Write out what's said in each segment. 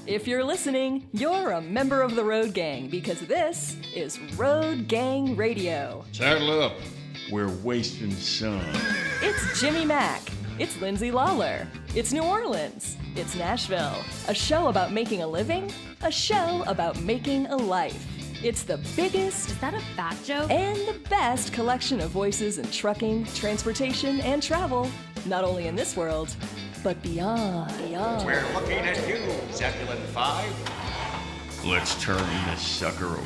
If you're listening, you're a member of the Road Gang because this is Road Gang Radio. Saddle up. We're wasting sun. It's Jimmy Mack. It's Lindsay Lawler. It's New Orleans. It's Nashville. A show about making a living. A show about making a life. It's the biggest... Is that a fat joke? And the best collection of voices in trucking, transportation, and travel. Not only in this world, but beyond. We're looking at you, Zebulon 5. Let's turn this sucker over.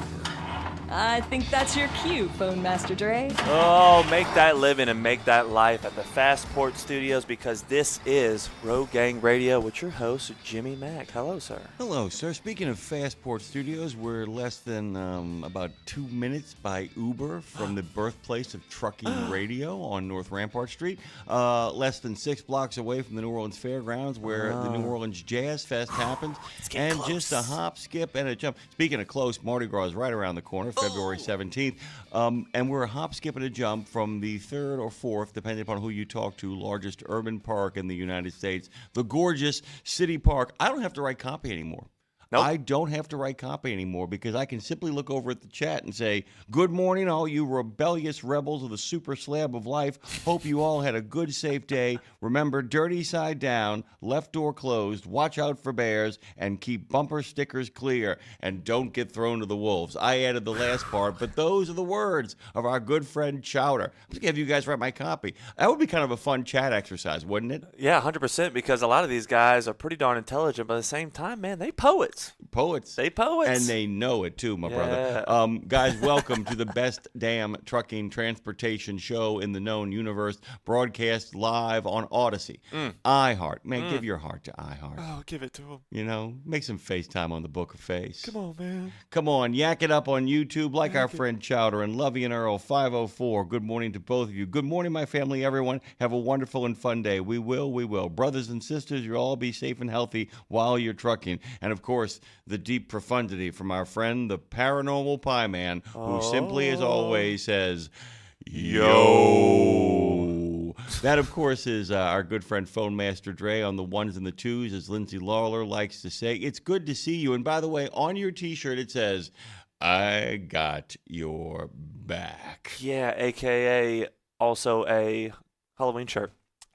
I think that's your cue, Phone Master Dre. Oh, make that living and make that life at the Fastport Studios because this is Road Gang Radio with your host, Jimmy Mack. Hello, sir. Hello, sir. Speaking of Fastport Studios, we're less than about 2 minutes by Uber from the birthplace of trucking radio on North Rampart Street. Less than 6 blocks away from the New Orleans Fairgrounds where the New Orleans Jazz Fest happens. And close. Just a hop, skip, and a jump. Speaking of close, Mardi Gras is right around the corner. February 17th. And we're a hop, skip, and a jump from the third or fourth, depending upon who you talk to, largest urban park in the United States, the gorgeous City Park. I don't have to write copy anymore. Nope. I don't have to write copy anymore because I can simply look over at the chat and say, good morning, all you rebellious rebels of the super slab of life. Hope you all had a good, safe day. Remember, dirty side down, left door closed, watch out for bears, and keep bumper stickers clear, and don't get thrown to the wolves. I added the last part, but those are the words of our good friend Chowder. I'm going to have you guys write my copy. That would be kind of a fun chat exercise, wouldn't it? Yeah, 100%, because a lot of these guys are pretty darn intelligent, but at the same time, man, they poets. Poets. They poets. And they know it too, my brother. Guys, welcome to the best damn trucking transportation show in the known universe, broadcast live on Odyssey. iHeart. Man, give your heart to iHeart. Oh, give it to them. You know, make some FaceTime on the Book of Face. Come on, man. Come on, yak it up on YouTube like our friend Chowder and Lovey and Earl 504. Good morning to both of you. Good morning, my family, everyone. Have a wonderful and fun day. We will. Brothers and sisters, you'll all be safe and healthy while you're trucking. And, of course, the deep profundity from our friend, the Paranormal Pie Man, who simply, as always, says, yo. That, of course, is our good friend Phone Master Dre on the ones and the twos, as Lindsay Lawler likes to say. It's good to see you. And by the way, on your T-shirt, it says, I got your back. Yeah, a.k.a. also a Halloween shirt.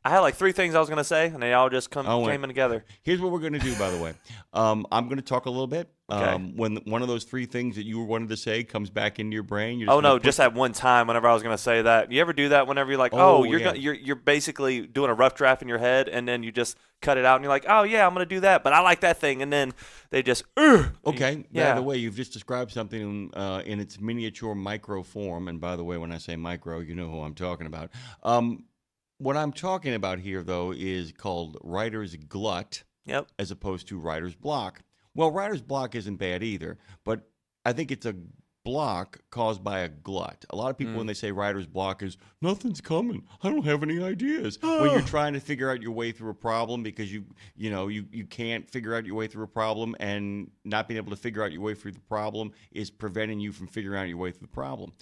I had like 3 things I was going to say, and they all just came in together. Here's what we're going to do, by the way. I'm going to talk a little bit. Okay. When one of those 3 things that you wanted to say comes back into your brain. Just at one time whenever I was going to say that. You ever do that whenever you're like, you're basically doing a rough draft in your head, and then you just cut it out, and you're like, oh, yeah, I'm going to do that, but I like that thing, and then they just, Okay. Yeah. By the way, you've just described something in its miniature micro form, and by the way, when I say micro, you know who I'm talking about. What I'm talking about here, though, is called writer's glut, as opposed to writer's block. Well, writer's block isn't bad either, but I think it's a block caused by a glut. A lot of people, when they say writer's block, is nothing's coming. I don't have any ideas. When you're trying to figure out your way through a problem because you can't figure out your way through a problem, and not being able to figure out your way through the problem is preventing you from figuring out your way through the problem.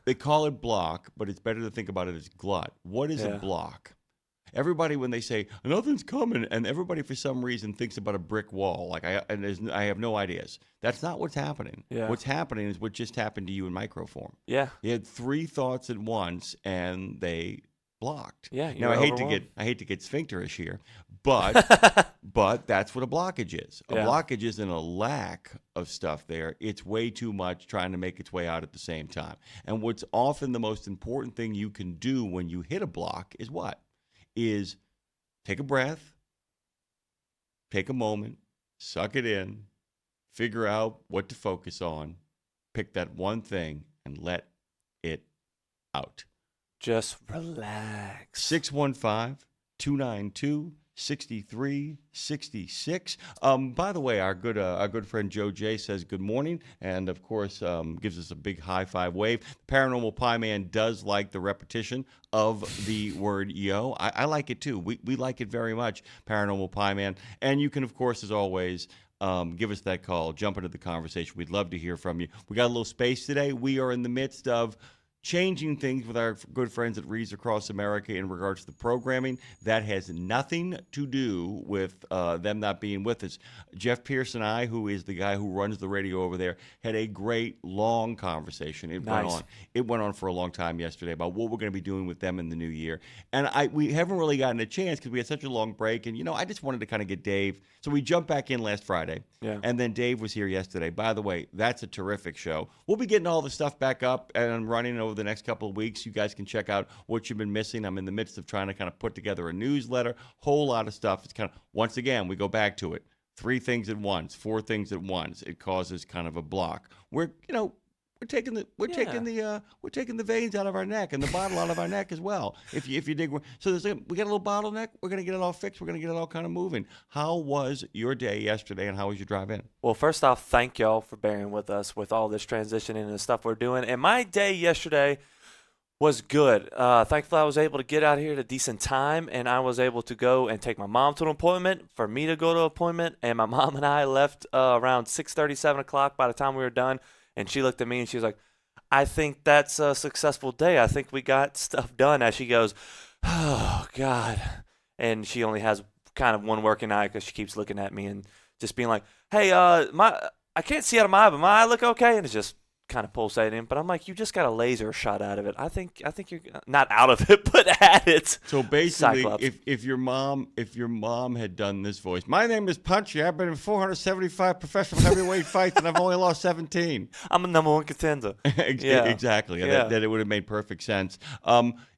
They call it block, but it's better to think about it as glut. What is a block? Everybody, when they say, nothing's coming, and everybody for some reason thinks about a brick wall, like I have no ideas. That's not what's happening. Yeah. What's happening is what just happened to you in microform. Yeah. You had 3 thoughts at once, and they blocked. Yeah. Now, I hate to get sphincterish here, but but that's what a blockage is. A blockage isn't a lack of stuff there. It's way too much trying to make its way out at the same time. And what's often the most important thing you can do when you hit a block is what? Is take a breath, take a moment, suck it in, figure out what to focus on, pick that one thing, and let it out. Just relax. 615-292-6366. By the way, our good friend Joe J says good morning, and of course gives us a big high five wave. The Paranormal Pie Man does like the repetition of the word yo. I like it too. We like it very much, Paranormal Pie Man. And you can, of course, as always, give us that call. Jump into the conversation. We'd love to hear from you. We got a little space today. We are in the midst of changing things with our good friends at Reeds Across America in regards to the programming. That has nothing to do with them not being with us. Jeff Pierce and I, who is the guy who runs the radio over there, had a great, long conversation. It went on for a long time yesterday about what we're going to be doing with them in the new year. And we haven't really gotten a chance because we had such a long break. And, I just wanted to kind of get Dave. So we jumped back in last Friday. Yeah. And then Dave was here yesterday. By the way, that's a terrific show. We'll be getting all the stuff back up and running over the next couple of weeks. You guys can check out what you've been missing. I'm in the midst of trying to kind of put together a newsletter, whole lot of stuff. It's kind of, once again, we go back to it. 3 things at once, 4 things at once. It causes kind of a block. We're taking the veins out of our neck and the bottle out of our neck as well. If you dig, so we got a little bottleneck. We're gonna get it all fixed. We're gonna get it all kind of moving. How was your day yesterday, and how was your drive in? Well, first off, thank y'all for bearing with us with all this transitioning and the stuff we're doing. And my day yesterday was good. Thankfully, I was able to get out here at a decent time, and I was able to go and take my mom to an appointment, for me to go to an appointment, and my mom and I left around 6:30, 7 o'clock by the time we were done, and she looked at me and she was like, I think that's a successful day. I think we got stuff done. As she goes, oh, God. And she only has kind of one working eye because she keeps looking at me and just being like, hey, I can't see out of my eye, but my eye look okay? And it's just kind of pulsating, but I'm like, you just got a laser shot out of it. I think you're not out of it, but at it. So basically, if your mom had done this voice, my name is Punchy. I've been in 475 professional heavyweight fights, and I've only lost 17. I'm a #1 contender. Exactly. Yeah. That it would have made perfect sense.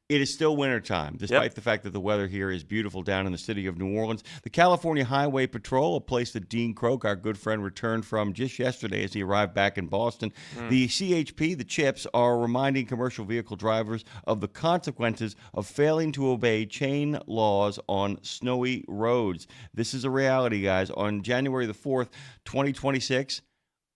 It is still wintertime, despite the fact that the weather here is beautiful down in the city of New Orleans. The California Highway Patrol, a place that Dean Croak, our good friend, returned from just yesterday as he arrived back in Boston. The CHP, the CHIPs, are reminding commercial vehicle drivers of the consequences of failing to obey chain laws on snowy roads. This is a reality, guys. On January the 4th, 2026,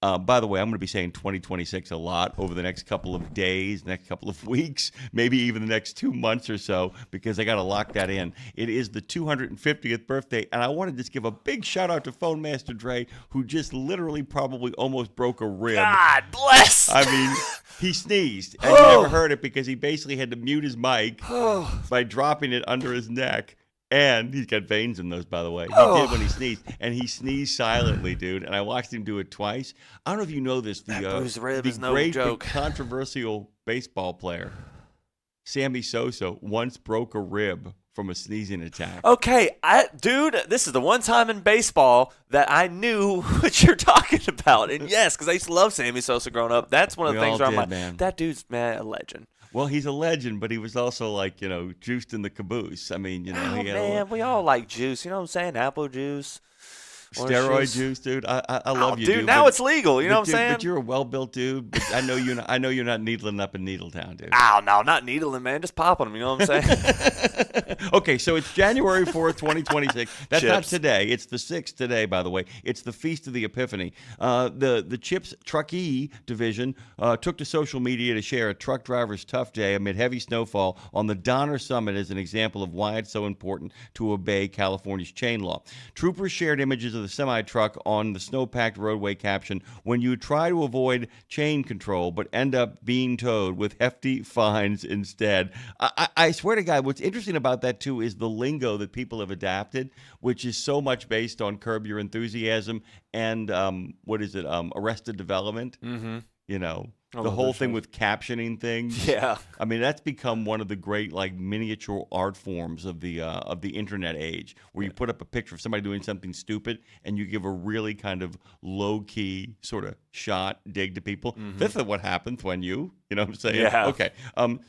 by the way, I'm going to be saying 2026 a lot over the next couple of days, next couple of weeks, maybe even the next 2 months or so, because I got to lock that in. It is the 250th birthday, and I want to just give a big shout out to Phone Master Dre, who just literally probably almost broke a rib. God bless! I mean, he sneezed, and you never heard it because he basically had to mute his mic by dropping it under his neck. And he's got veins in those, by the way. He did when he sneezed, and he sneezed silently, dude. And I watched him do it twice. I don't know if you know this. The great controversial baseball player, Sammy Sosa, once broke a rib from a sneezing attack. Okay, dude, this is the one time in baseball that I knew what you're talking about. And yes, because I used to love Sammy Sosa growing up. That's one of the things where I'm like, man. That dude's, a legend. Well, he's a legend, but he was also like, juiced in the caboose. I mean, we all like juice. You know what I'm saying? Apple juice. Steroid juice, dude. I love you, dude. Now it's legal. You know what I'm saying? But you're a well-built dude. But I know you're not needling up in Needletown, dude. Oh, no, not needling, man. Just popping them. You know what I'm saying? Okay, so it's January 4th, 2026. That's Chips. not today. It's the 6th today, by the way. It's the Feast of the Epiphany. The Chips Truckee division took to social media to share a truck driver's tough day amid heavy snowfall on the Donner Summit as an example of why it's so important to obey California's chain law. Troopers shared images of the semi-truck on the snow-packed roadway caption, when you try to avoid chain control but end up being towed with hefty fines instead. I swear to God, what's interesting about that too is the lingo that people have adapted, which is so much based on Curb Your Enthusiasm and Arrested Development. Mm-hmm. The whole thing with captioning things. Yeah. I mean, that's become one of the great miniature art forms of the internet age, where you put up a picture of somebody doing something stupid and you give a really kind of low key sort of shot dig to people. Mm-hmm. This is what happens when you know what I'm saying? Yeah. Okay.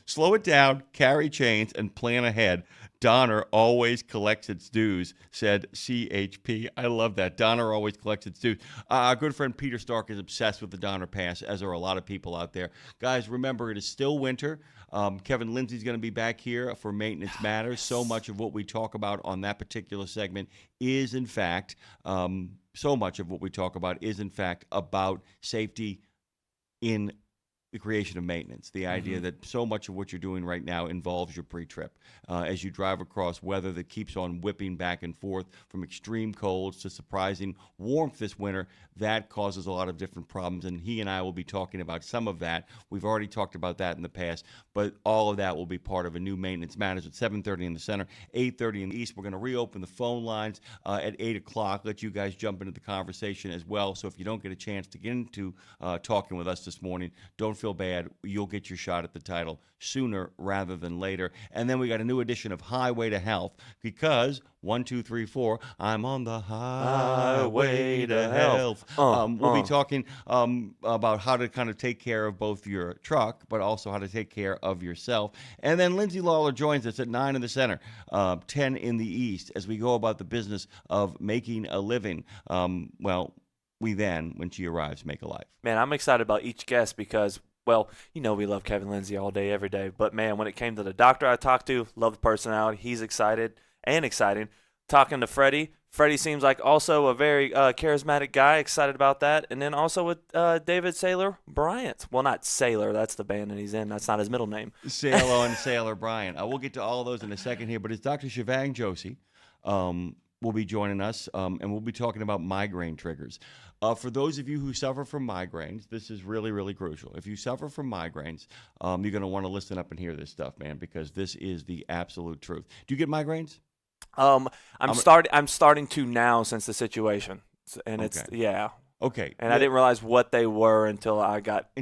Slow it down, carry chains, and plan ahead. Donner always collects its dues, said CHP. I love that. Donner always collects its dues. Our good friend Peter Stark is obsessed with the Donner Pass, as are a lot of people out there. Guys, remember, it is still winter. Kevin Lindsay's going to be back here for Maintenance Matters. So much of what we talk about on that particular segment is, in fact, about safety in the creation of maintenance, the idea that so much of what you're doing right now involves your pre-trip. As you drive across weather that keeps on whipping back and forth from extreme colds to surprising warmth this winter, that causes a lot of different problems, and he and I will be talking about some of that. We've already talked about that in the past, but all of that will be part of a new Maintenance Matters at 7:30 in the center, 8:30 in the east. We're going to reopen the phone lines at 8 o'clock, let you guys jump into the conversation as well. So if you don't get a chance to get into talking with us this morning, don't feel bad. You'll get your shot at the title sooner rather than later. And then we got a new edition of Highway to Health because 1, 2, 3, 4, I'm on the highway to health. We'll be talking about how to kind of take care of both your truck, but also how to take care of yourself. And then Lindsay Lawler joins us at 9 in the center, 10 in the east, as we go about the business of making a living. We then, when she arrives, make a life. Man, I'm excited about each guest because, well, you know we love Kevin Lindsay all day, every day. But, man, when it came to the doctor I talked to, love the personality. He's excited and exciting. Talking to Freddy. Freddy seems like also a very charismatic guy, excited about that. And then also with David Sailor Bryant. Well, not Sailor, that's the band that he's in. That's not his middle name. Sailor and Sailor Bryant. We'll get to all of those in a second here, but it's Dr. Shivang Joshi will be joining us, and we'll be talking about migraine triggers. For those of you who suffer from migraines, this is really, really crucial. If you suffer from migraines, you're going to want to listen up and hear this stuff, man, because this is the absolute truth. Do you get migraines? I'm starting to now since the situation, and it's Okay. And I didn't realize what they were until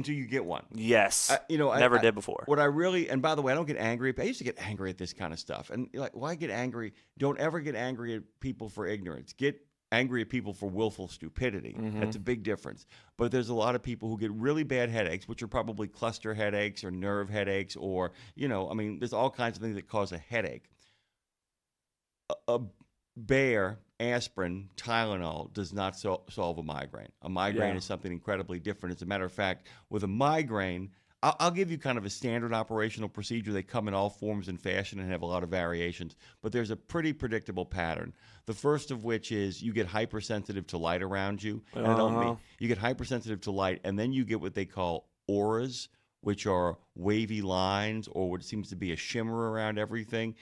you get one. Yes. Never did before. What I really, and by the way, I don't get angry. I used to get angry at this kind of stuff. And like, why get angry? Don't ever get angry at people for ignorance. Get angry at people for willful stupidity. That's a big difference. But there's a lot of people who get really bad headaches, which are probably cluster headaches or nerve headaches or, there's all kinds of things that cause a headache. A Bayer, aspirin, Tylenol does not solve a migraine. A migraine is something incredibly different. As a matter of fact, with a migraine, I'll give you kind of a standard operational procedure. They come in all forms and fashion and have a lot of variations, but there's a pretty predictable pattern. The first of which is you get hypersensitive to light around you. And I don't mean you get hypersensitive to light, and then you get what they call auras, which are wavy lines or what seems to be a shimmer around everything.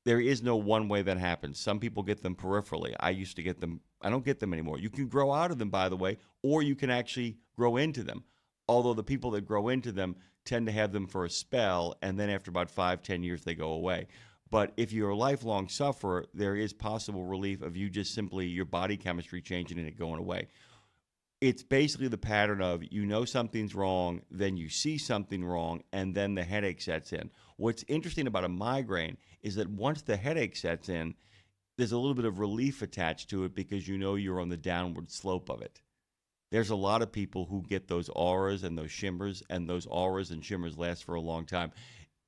There is no one way that happens. Some people get them peripherally. I used to get them. I don't get them anymore. You can grow out of them, by the way, or you can actually grow into them. Although the people that grow into them tend to have them for a spell, and then after about 5-10 years, they go away. But if you're a lifelong sufferer, there is possible relief of you just simply your body chemistry changing and it going away. It's basically the pattern of something's wrong, then you see something wrong, and then the headache sets in. What's interesting about a migraine is that once the headache sets in, there's a little bit of relief attached to it because you're on the downward slope of it. There's a lot of people who get those auras and those shimmers, and those auras and shimmers last for a long time.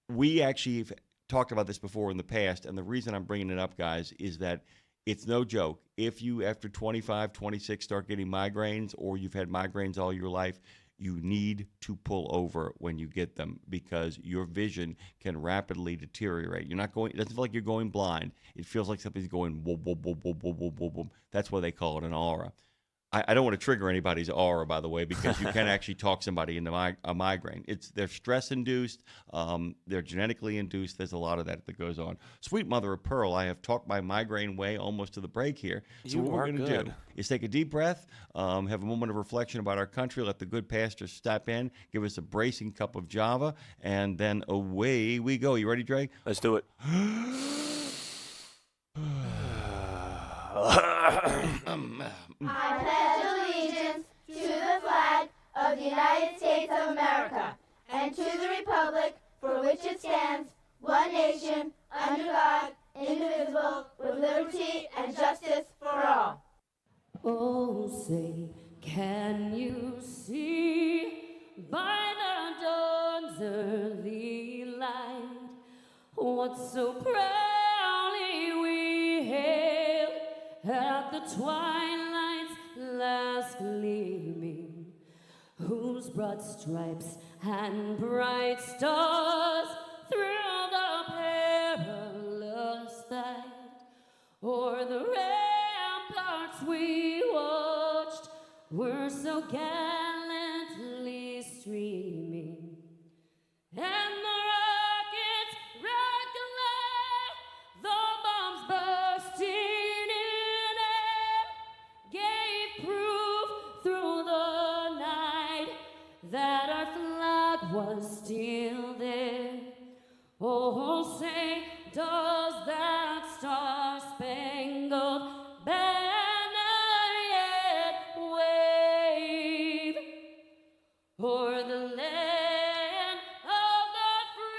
We actually have talked about this before in the past, and the reason I'm bringing it up, guys, is that it's no joke. If you, after 25, 26, start getting migraines, or you've had migraines all your life, you need to pull over when you get them because your vision can rapidly deteriorate. It doesn't feel like you're going blind. It feels like something's going boom, boom, boom, boom, boom, boom, boom, boom. That's why they call it an aura. I don't want to trigger anybody's aura, by the way, because you can actually talk somebody into a migraine. They're stress-induced. They're genetically induced. There's a lot of that goes on. Sweet mother of pearl, I have talked my migraine way almost to the break here. So what we're going to do is take a deep breath, have a moment of reflection about our country, let the good pastor step in, give us a bracing cup of Java, and then away we go. You ready, Dre? Let's do it. I pledge allegiance to the flag of the United States of America and to the republic for which it stands, one nation, under God, indivisible, with liberty and justice for all. Oh, say, can you see by the dawn's early light what so proudly we hailed at the twilight's last gleaming, whose broad stripes and bright stars through the perilous fight o'er the ramparts we watched were so gallantly streaming. was still there. Oh, say, does that star-spangled banner yet wave o'er the land of the free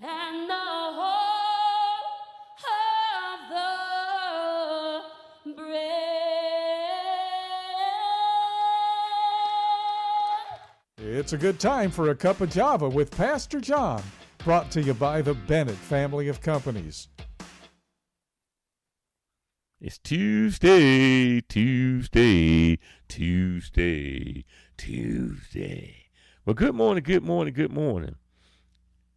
and the home of the brave? It's a good time for a cup of Java with Pastor John, brought to you by the Bennett family of companies. It's Tuesday. Well, good morning.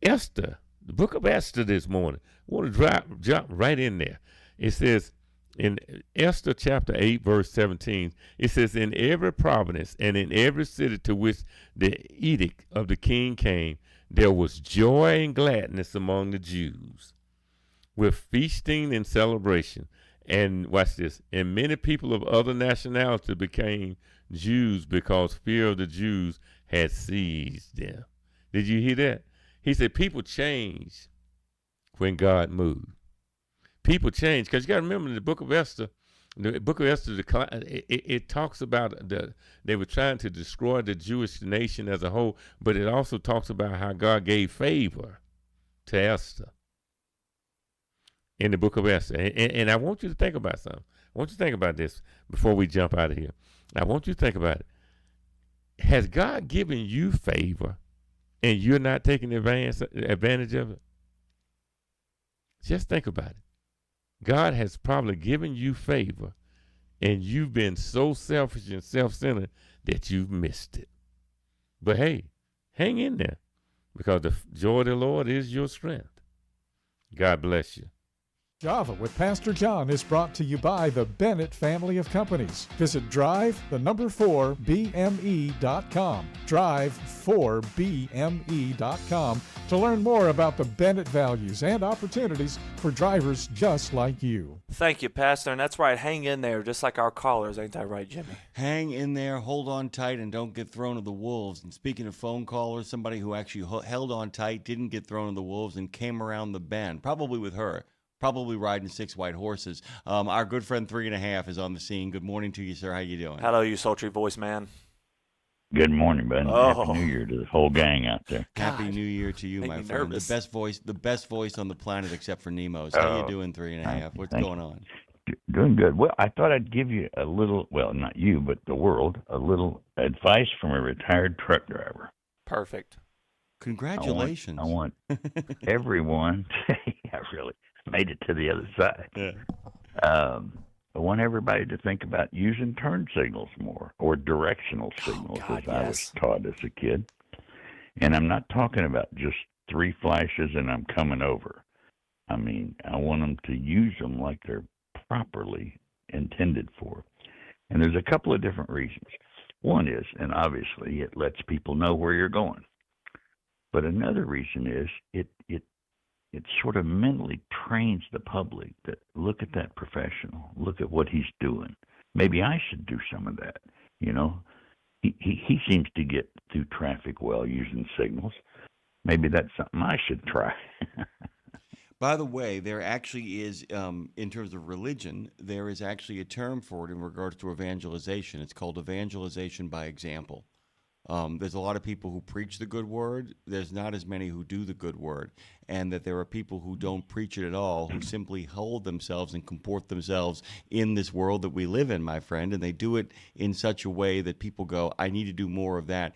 Esther, the book of Esther this morning. I want to jump right in there. It says in Esther chapter 8, verse 17, it says, in every province and in every city to which the edict of the king came, there was joy and gladness among the Jews, with feasting and celebration. And watch this, and many people of other nationalities became Jews because fear of the Jews had seized them. Did you hear that? He said people change when God moved. People change, because you got to remember the book of Esther, it talks about they were trying to destroy the Jewish nation as a whole, but it also talks about how God gave favor to Esther in the book of Esther. And I want you to think about something. I want you to think about this before we jump out of here. I want you to think about it. Has God given you favor and you're not taking advantage of it? Just think about it. God has probably given you favor and you've been so selfish and self-centered that you've missed it. But hey, hang in there, because the joy of the Lord is your strength. God bless you. Java with Pastor John is brought to you by the Bennett family of companies. Visit drive4bme.com, drive4bme.com, to learn more about the Bennett values and opportunities for drivers just like you. Thank you, Pastor. And that's right. Hang in there, just like our callers. Ain't that right, Jimmy? Hang in there, hold on tight, and don't get thrown to the wolves. And speaking of phone callers, somebody who actually held on tight, didn't get thrown to the wolves, and came around the bend, probably with her. Probably riding 6 white horses. Our good friend 3.5 is on the scene. Good morning to you, sir. How you doing? Hello, you sultry voice man. Good morning, bud. Happy New Year to the whole gang out there. Happy New Year to you, my friend. Nervous. The best voice on the planet except for Nemo's. How you doing, 3.5? What's going on? Doing good. Well, I thought I'd give you a little, well, not you, but the world, a little advice from a retired truck driver. Perfect. Congratulations. I want everyone, I really made it to the other side. Yeah. I want everybody to think about using turn signals more, or directional signals, as I was taught as a kid. And I'm not talking about just 3 flashes and I'm coming over. I mean, I want them to use them like they're properly intended for. And there's a couple of different reasons. One is, and obviously it lets people know where you're going. But another reason is it sort of mentally trains the public that look at that professional, look at what he's doing. Maybe I should do some of that. You know, he seems to get through traffic well using signals. Maybe that's something I should try. By the way, there actually is, in terms of religion, there is actually a term for it in regards to evangelization. It's called evangelization by example. There's a lot of people who preach the good word. There's not as many who do the good word. And that there are people who don't preach it at all, who simply hold themselves and comport themselves in this world that we live in, my friend. And they do it in such a way that people go, I need to do more of that.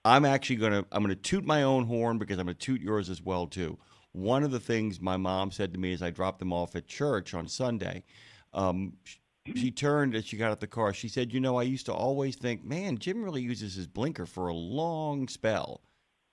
I'm actually going to toot my own horn, because I'm going to toot yours as well, too. One of the things my mom said to me as I dropped them off at church on Sunday, she turned as she got out the car. She said, you know, I used to always think, man, Jim really uses his blinker for a long spell.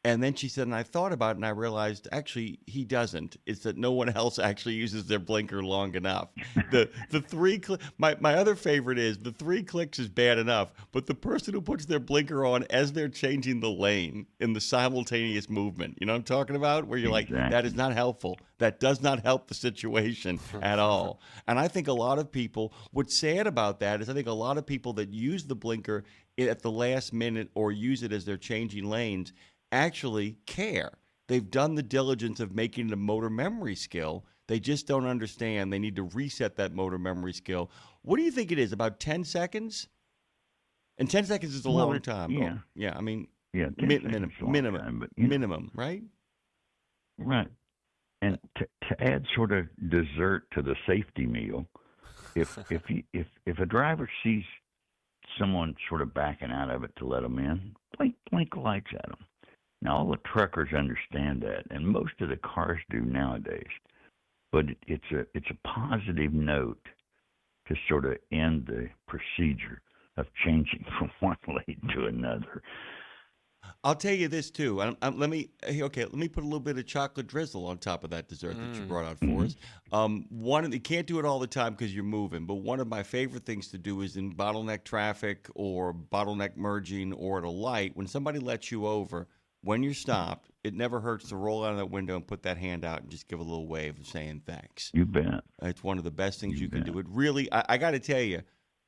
And then she said, and I thought about it, and I realized actually he doesn't. It's that no one else actually uses their blinker long enough. The 3 click. My other favorite is the 3 clicks is bad enough, but the person who puts their blinker on as they're changing the lane in the simultaneous movement. You know what I'm talking about? Where you're like, that is not helpful. That does not help the situation at all. And I think a lot of people, what's sad about that is I think a lot of people that use the blinker at the last minute or use it as they're changing lanes actually care. They've done the diligence of making it a motor memory skill. They just don't understand. They need to reset that motor memory skill. What do you think it is? About 10 seconds? And 10 seconds is a long time. Yeah. Oh, yeah, I mean, 10 minimum, seconds is a long time, but, you know, minimum, right? Right. And to add sort of dessert to the safety meal, if a driver sees someone sort of backing out of it to let them in, blink lights at them. Now, all the truckers understand that, and most of the cars do nowadays. But it's a positive note to sort of end the procedure of changing from one lane to another. I'll tell you this too. Let me put a little bit of chocolate drizzle on top of that dessert that you brought out for us. You can't do it all the time because you're moving, but one of my favorite things to do is in bottleneck traffic or bottleneck merging or at a light. When somebody lets you over, when you're stopped, it never hurts to roll out of that window and put that hand out and just give a little wave of saying thanks. You bet. It's one of the best things you can do. It really, I got to tell you,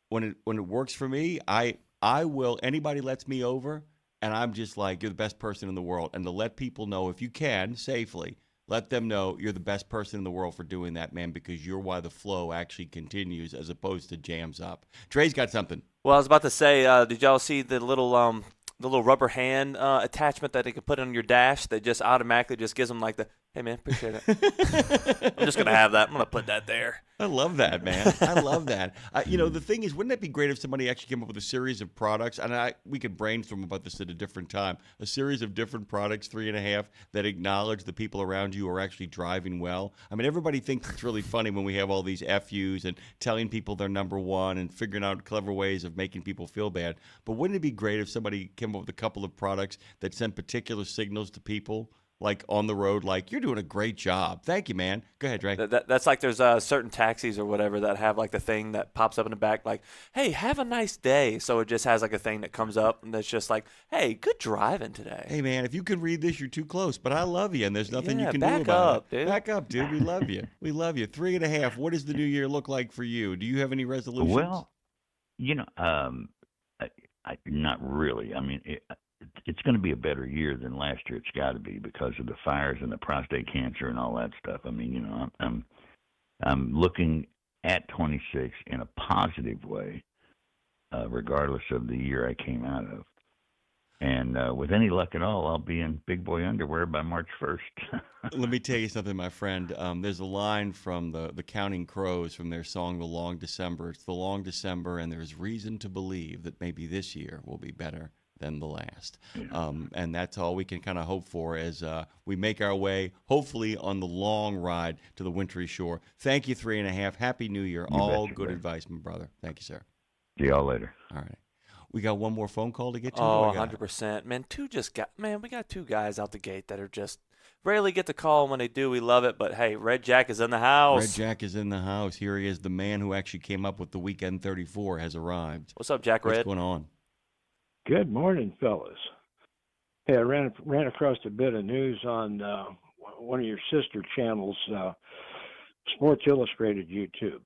when it works for me, I will. Anybody lets me over, and I'm just like, you're the best person in the world. And to let people know, if you can safely, let them know you're the best person in the world for doing that, man, because you're why the flow actually continues as opposed to jams up. Dre's got something. Well, I was about to say, did y'all see the little rubber hand attachment that they can put on your dash that just automatically just gives them like the, hey, man, appreciate it. I'm just going to have that. I'm going to put that there. I love that, man. I love that. The thing is, wouldn't it be great if somebody actually came up with a series of products, and we could brainstorm about this at a different time, a series of different products, 3.5, that acknowledge the people around you are actually driving well. I mean, everybody thinks it's really funny when we have all these FUs and telling people they're number one and figuring out clever ways of making people feel bad. But wouldn't it be great if somebody came up with a couple of products that sent particular signals to people, like on the road, like, you're doing a great job. Thank you, man. Go ahead, Dre. That's like there's certain taxis or whatever that have like the thing that pops up in the back like, hey, have a nice day. So it just has like a thing that comes up and that's just like, hey, good driving today. Hey, man, if you could read this, you're too close. But I love you, and there's nothing you can do back about up, it. dude. Back up, dude. We love you. We love you. 3.5. What does the new year look like for you? Do you have any resolutions? Well, not really. I mean, it's going to be a better year than last year. It's got to be because of the fires and the prostate cancer and all that stuff. I mean, I'm looking at 26 in a positive way, regardless of the year I came out of. And with any luck at all, I'll be in big boy underwear by March 1st. Let me tell you something, my friend. There's a line from the Counting Crows from their song, The Long December. It's the long December, and there's reason to believe that maybe this year will be better than the last. And that's all we can kind of hope for as we make our way, hopefully, on the long ride to the wintry shore. Thank you, 3.5. Happy New Year. All good advice, my brother. Thank you, sir. See y'all later. All right. We got one more phone call to get to. Oh, 100%. Man, we got 2 guys out the gate that are just rarely get the call. When they do, we love it. But, hey, Red Jack is in the house. Red Jack is in the house. Here he is. The man who actually came up with the Weekend 34 has arrived. What's up, Jack Red? What's going on? Good morning, fellas. Hey, I ran across a bit of news on one of your sister channels, Sports Illustrated YouTube,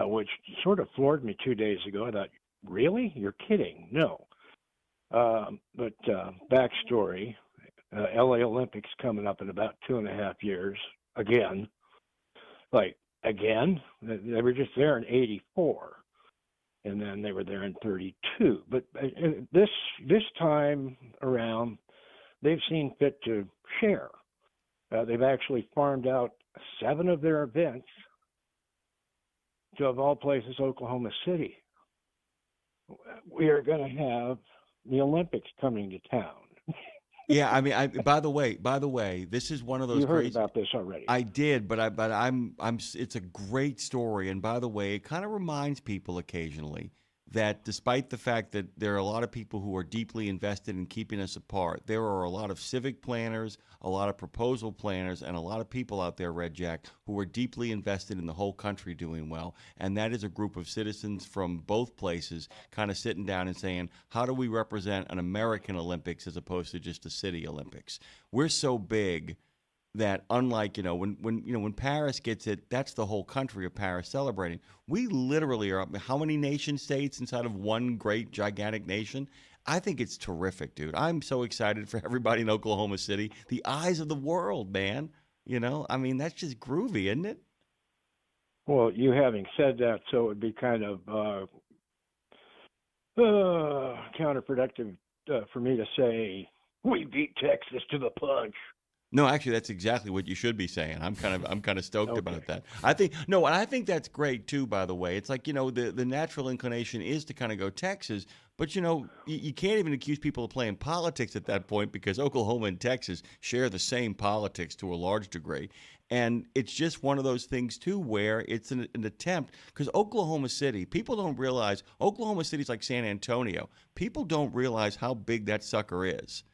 which sort of floored me 2 days ago. I thought, really? You're kidding? No. But backstory, LA Olympics coming up in about 2.5 years, again. Like, again? They were just there in 84. And then they were there in 32. But this time around, they've seen fit to share. They've actually farmed out 7 of their events to, of all places, Oklahoma City. We are going to have the Olympics coming to town. Yeah, I mean, by the way, this is one of those. You heard about this already. I did, but I'm. It's a great story, and by the way, it kind of reminds people occasionally that despite the fact that there are a lot of people who are deeply invested in keeping us apart, there are a lot of civic planners, a lot of proposal planners, and a lot of people out there, Red Jack, who are deeply invested in the whole country doing well. And that is a group of citizens from both places kind of sitting down and saying, how do we represent an American Olympics as opposed to just a city Olympics? We're so big that unlike, when Paris gets it, that's the whole country of Paris celebrating. We literally are, how many nation states inside of one great, gigantic nation? I think it's terrific, dude. I'm so excited for everybody in Oklahoma City. The eyes of the world, man. That's just groovy, isn't it? Well, you having said that, so it would be kind of counterproductive for me to say, we beat Texas to the punch. No, actually, that's exactly what you should be saying. I'm kind of stoked about that. I think that's great too. By the way, it's like the natural inclination is to kind of go Texas, but you can't even accuse people of playing politics at that point because Oklahoma and Texas share the same politics to a large degree, and it's just one of those things too where it's an attempt because Oklahoma City, people don't realize Oklahoma City's like San Antonio. People don't realize how big that sucker is.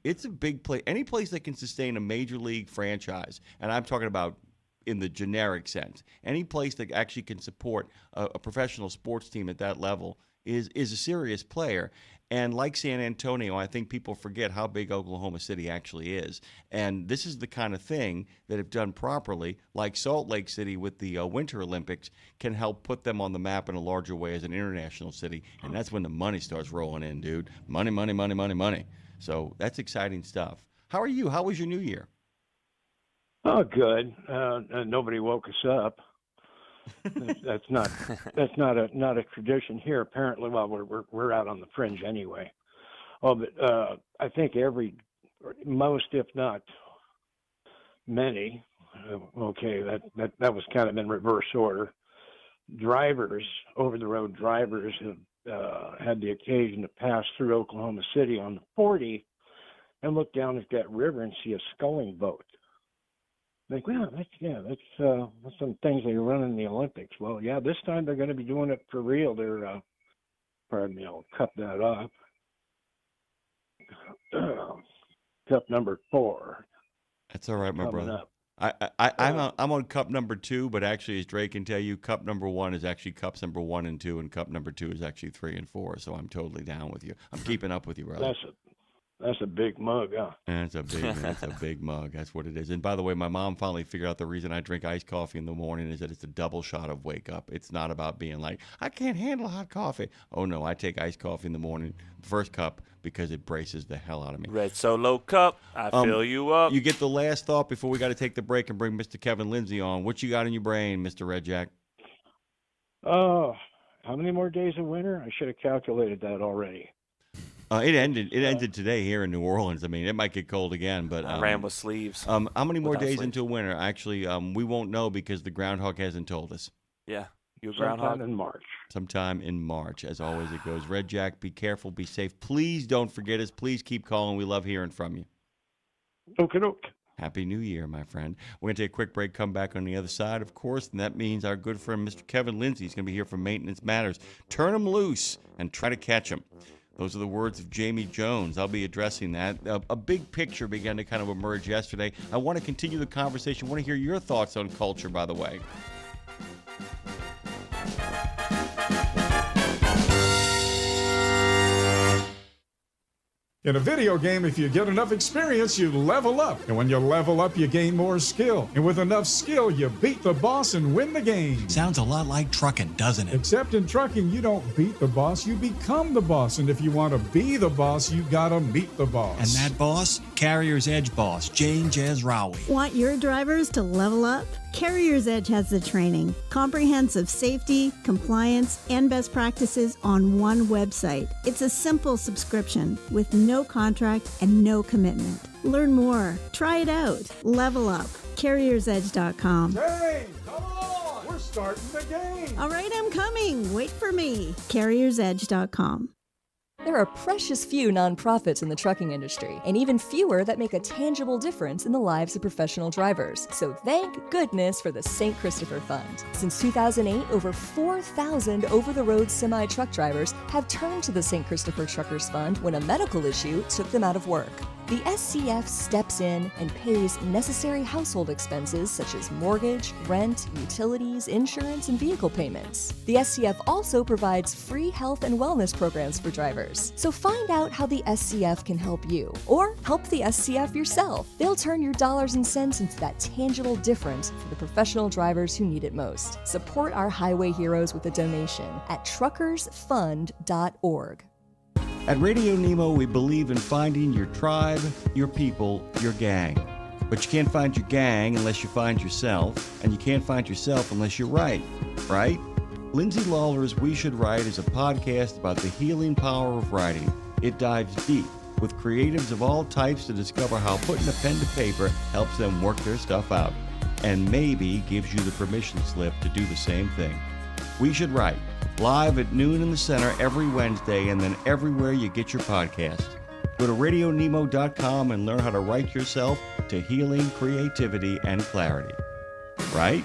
It's a big place. Any place that can sustain a major league franchise, and I'm talking about in the generic sense, any place that actually can support a professional sports team at that level is a serious player. And like San Antonio, I think people forget how big Oklahoma City actually is. And this is the kind of thing that, if done properly, like Salt Lake City with the Winter Olympics, can help put them on the map in a larger way as an international city. And that's when the money starts rolling in, dude. Money, money, money, money, money. So that's exciting stuff. How are you? How was your New Year? Oh, good. Nobody woke us up. That's not a tradition here. Apparently, well, we're out on the fringe anyway. Oh, but I think most, if not many, that was kind of in reverse order. Over-the-road drivers have had the occasion to pass through Oklahoma City on the 40 and look down at that river and see a sculling boat. Like, wow, that's some things they run in the Olympics. Well, yeah, this time they're going to be doing it for real. They're, pardon me, I'll cut that up. Cup number 4. That's all right, my brother. Up. I'm on cup number 2, but actually, as Drake can tell you, cup number 1 is actually cups number 1 and 2, and cup number 2 is actually 3 and 4. So I'm totally down with you. I'm keeping up with you, brother. That's a big mug, huh? That's a big mug. That's what it is. And by the way, my mom finally figured out the reason I drink iced coffee in the morning is that it's a double shot of wake up. It's not about being like, I can't handle hot coffee. Oh, no, I take iced coffee in the morning, first cup, because it braces the hell out of me. Red Solo Cup, I fill you up. You get the last thought before we got to take the break and bring Mr. Kevin Lindsay on. What you got in your brain, Mr. Red Jack? Oh, how many more days of winter? I should have calculated that already. It ended today here in New Orleans. I mean, it might get cold again, but I ran with sleeves. How many more days until winter? Actually, we won't know because the groundhog hasn't told us. Yeah, you a groundhog? Sometime in March. Sometime in March. As always, it goes. Red Jack, be careful, be safe. Please don't forget us. Please keep calling. We love hearing from you. Okie-doke. Happy New Year, my friend. We're going to take a quick break, come back on the other side, of course, and that means our good friend, Mr. Kevin Lindsay, is going to be here for Maintenance Matters. Turn him loose and try to catch him. Those are the words of Jamie Jones. I'll be addressing that. A big picture began to kind of emerge yesterday. I want to continue the conversation. I want to hear your thoughts on culture, by the way. In a video game, if you get enough experience, you level up. And when you level up, you gain more skill. And with enough skill, you beat the boss and win the game. Sounds a lot like trucking, doesn't it? Except in trucking, you don't beat the boss, you become the boss. And if you want to be the boss, you gotta meet the boss. And that boss? Carrier's Edge boss, Jane Jezraoui. Want your drivers to level up? Carrier's Edge has the training, comprehensive safety, compliance, and best practices on one website. It's a simple subscription with no contract and no commitment. Learn more. Try it out. Level up. CarriersEdge.com. Hey, come on! We're starting the game! All right, I'm coming. Wait for me. CarriersEdge.com. There are precious few nonprofits in the trucking industry, and even fewer that make a tangible difference in the lives of professional drivers. So thank goodness for the St. Christopher Fund. Since 2008, over 4,000 over-the-road semi-truck drivers have turned to the St. Christopher Truckers Fund when a medical issue took them out of work. The SCF steps in and pays necessary household expenses such as mortgage, rent, utilities, insurance, and vehicle payments. The SCF also provides free health and wellness programs for drivers. So find out how the SCF can help you, or help the SCF yourself. They'll turn your dollars and cents into that tangible difference for the professional drivers who need it most. Support our highway heroes with a donation at truckersfund.org. At Radio Nemo, we believe in finding your tribe, your people, your gang. But you can't find your gang unless you find yourself, and you can't find yourself unless you write, right? Lindsay Lawler's We Should Write is a podcast about the healing power of writing. It dives deep with creatives of all types to discover how putting a pen to paper helps them work their stuff out, and maybe gives you the permission slip to do the same thing. We Should Write, live at noon in the center every Wednesday, and then everywhere you get your podcast. Go to RadioNemo.com and learn how to write yourself to healing, creativity, and clarity. Right?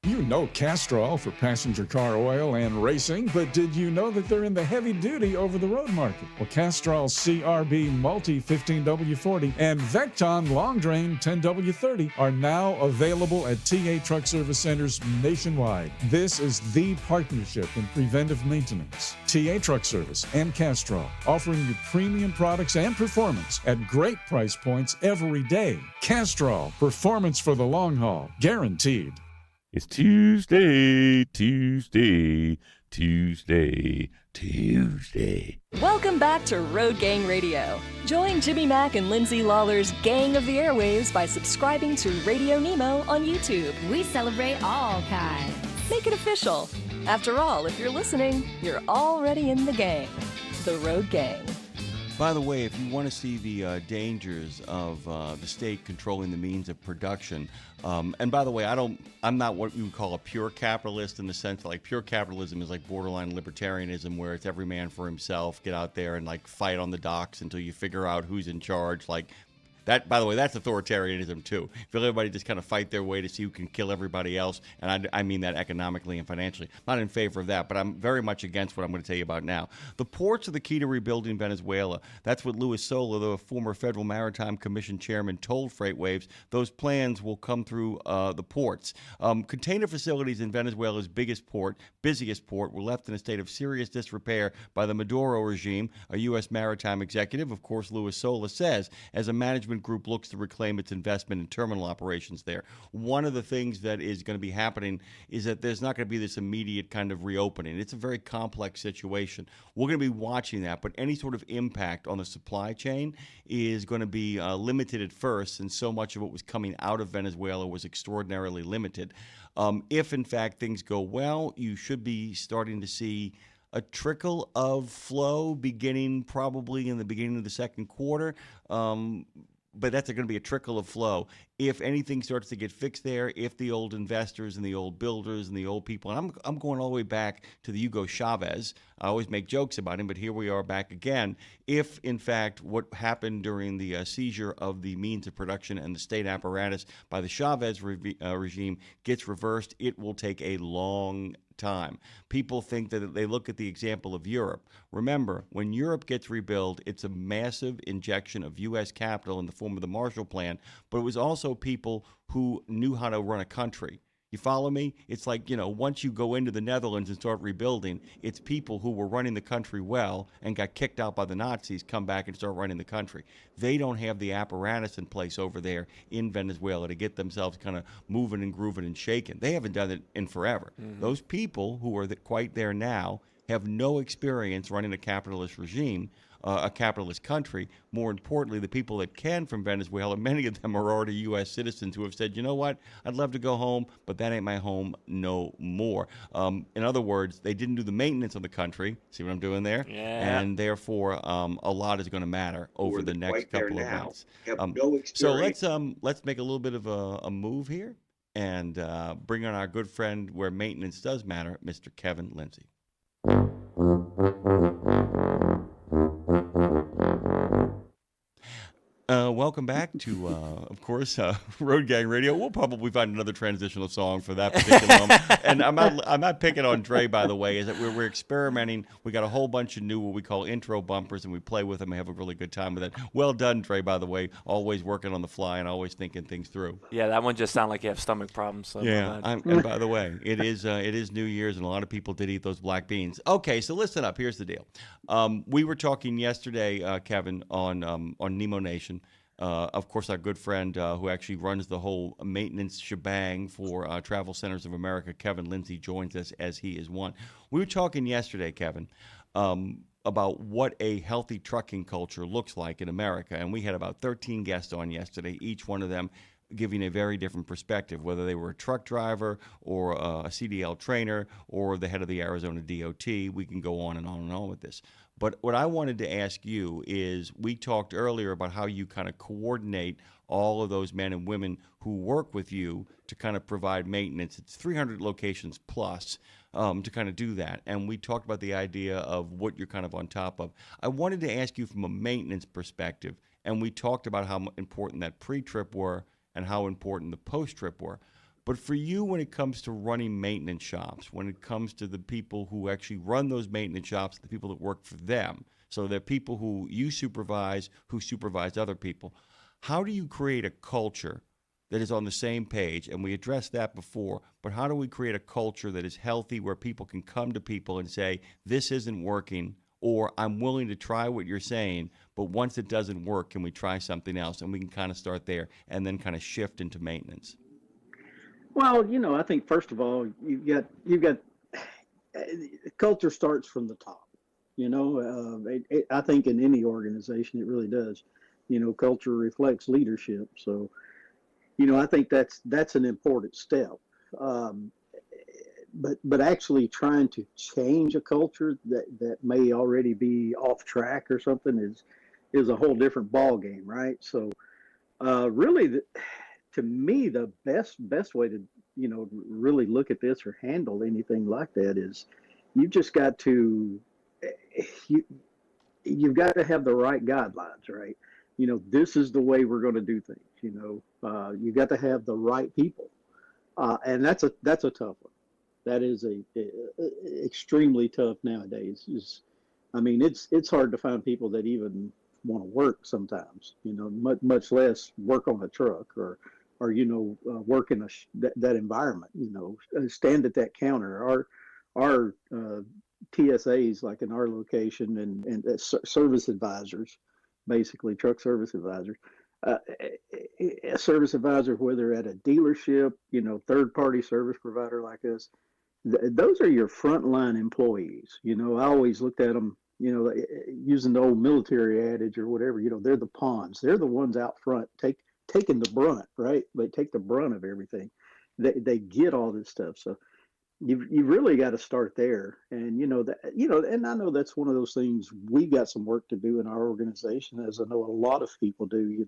You know Castrol for passenger car oil and racing, but did you know that they're in the heavy-duty over-the-road market? Well, Castrol's CRB Multi 15W40 and Vecton Long Drain 10W30 are now available at TA Truck Service Centers nationwide. This is the partnership in preventive maintenance. TA Truck Service and Castrol, offering you premium products and performance at great price points every day. Castrol, performance for the long haul, guaranteed. It's Tuesday, Tuesday, Tuesday, Tuesday. Welcome back to Road Gang Radio. Join Jimmy Mack and Lindsay Lawler's Gang of the Airwaves by subscribing to Radio Nemo on YouTube. We celebrate all kinds. Make it official. After all, if you're listening, you're already in the gang. The Road Gang. By the way, if you want to see the dangers of the state controlling the means of production, and by the way, I'm not what you would call a pure capitalist in the sense that, like, pure capitalism is like borderline libertarianism, where it's every man for himself, get out there and like fight on the docks until you figure out who's in charge. Like that, by the way, that's authoritarianism too. Feel everybody just kind of fight their way to see who can kill everybody else, and I mean that economically and financially. I'm not in favor of that, but I'm very much against what I'm going to tell you about now. The ports are the key to rebuilding Venezuela. That's what Luis Sola, the former Federal Maritime Commission chairman, told FreightWaves. Those plans will come through the ports. Container facilities in Venezuela's busiest port, were left in a state of serious disrepair by the Maduro regime. A U.S. maritime executive, of course, Luis Sola, says, as a management group looks to reclaim its investment in terminal operations there. One of the things that is going to be happening is that there's not going to be this immediate kind of reopening. It's a very complex situation. We're going to be watching that, but any sort of impact on the supply chain is going to be limited at first, and so much of what was coming out of Venezuela was extraordinarily limited. If, in fact, things go well, you should be starting to see a trickle of flow beginning probably in the beginning of the second quarter. But that's going to be a trickle of flow. If anything starts to get fixed there, if the old investors and the old builders and the old people, and I'm going all the way back to the Hugo Chavez. I always make jokes about him, but here we are back again. If, in fact, what happened during the seizure of the means of production and the state apparatus by the Chavez regime gets reversed, it will take a long time. People think that they look at the example of Europe. Remember, when Europe gets rebuilt, it's a massive injection of U.S. capital in the form of the Marshall Plan, but it was also people who knew how to run a country. You follow me? It's like, once you go into the Netherlands and start rebuilding, it's people who were running the country well and got kicked out by the Nazis come back and start running the country. They don't have the apparatus in place over there in Venezuela to get themselves kind of moving and grooving and shaking. They haven't done it in forever. Mm-hmm. Those people who are quite there now have no experience running a capitalist regime, a capitalist country. More importantly, the people that can from Venezuela, many of them are already U.S. citizens who have said, you know what, I'd love to go home, but that ain't my home no more. In other words, they didn't do the maintenance of the country. See what I'm doing there? Yeah. And therefore, a lot is going to matter over the next couple of months. So let's make a little bit of a move here and bring on our good friend where maintenance does matter, Mr. Kevin Lindsay. Welcome back to, of course, Road Gang Radio. We'll probably find another transitional song for that particular moment. And I'm not picking on Dre, by the way. Is that we're experimenting. We got a whole bunch of new what we call intro bumpers, and we play with them and have a really good time with it. Well done, Dre, by the way. Always working on the fly and always thinking things through. Yeah, that one just sounded like you have stomach problems. So yeah, and by the way, it is New Year's, and a lot of people did eat those black beans. Okay, so listen up. Here's the deal. We were talking yesterday, Kevin, on Nemo Nation. Of course, our good friend who actually runs the whole maintenance shebang for Travel Centers of America, Kevin Lindsey, joins us as he is one. We were talking yesterday, Kevin, about what a healthy trucking culture looks like in America. And we had about 13 guests on yesterday, each one of them giving a very different perspective, whether they were a truck driver or a CDL trainer or the head of the Arizona DOT. We can go on and on and on with this. But what I wanted to ask you is, we talked earlier about how you kind of coordinate all of those men and women who work with you to kind of provide maintenance. It's 300 locations plus to kind of do that. And we talked about the idea of what you're kind of on top of. I wanted to ask you from a maintenance perspective, and we talked about how important that pre-trip were and how important the post-trip were. But for you, when it comes to running maintenance shops, when it comes to the people who actually run those maintenance shops, the people that work for them, so they're people who you supervise, who supervise other people, how do you create a culture that is on the same page? And we addressed that before, but how do we create a culture that is healthy, where people can come to people and say, this isn't working, or I'm willing to try what you're saying, but once it doesn't work, can we try something else? And we can kind of start there and then kind of shift into maintenance. Well, I think first of all, you've got culture starts from the top. I think in any organization it really does. Culture reflects leadership. So, I think that's an important step. But actually trying to change a culture that may already be off track or something is a whole different ball game, right? So, really. To me, the best way to really look at this or handle anything like that is you've just got to you've got to have the right guidelines, right? This is the way we're going to do things. You've got to have the right people, and that's a tough one. That is a extremely tough nowadays. It's hard to find people that even want to work sometimes. Much less work on a truck or work in that environment. Stand at that counter. Our TSAs, like in our location, and service advisors, basically truck service advisors. A service advisor, whether at a dealership, third-party service provider like us, those are your frontline employees. I always looked at them, using the old military adage or whatever. They're the pawns. They're the ones out front taking the brunt, right? They take the brunt of everything. They get all this stuff. So you really got to start there. And and I know that's one of those things we got some work to do in our organization, as I know a lot of people do.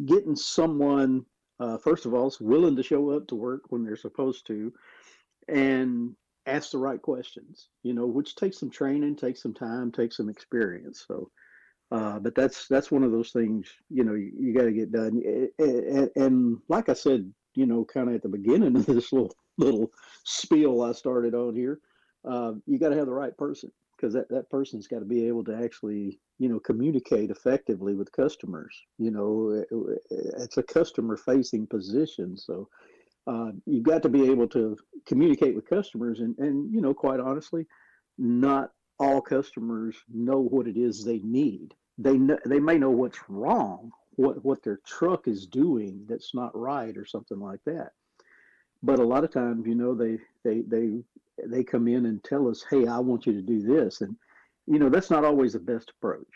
Getting someone first of all is willing to show up to work when they're supposed to, and ask the right questions. Which takes some training, takes some time, takes some experience. So. But that's one of those things, you got to get done. And like I said, kind of at the beginning of this little spiel I started on here, you got to have the right person, because that person's got to be able to actually, communicate effectively with customers. It's a customer facing position. So you've got to be able to communicate with customers, and quite honestly, not all customers know what it is they need. They may know what's wrong, what their truck is doing that's not right or something like that. But a lot of times, they come in and tell us, hey, I want you to do this. And, that's not always the best approach.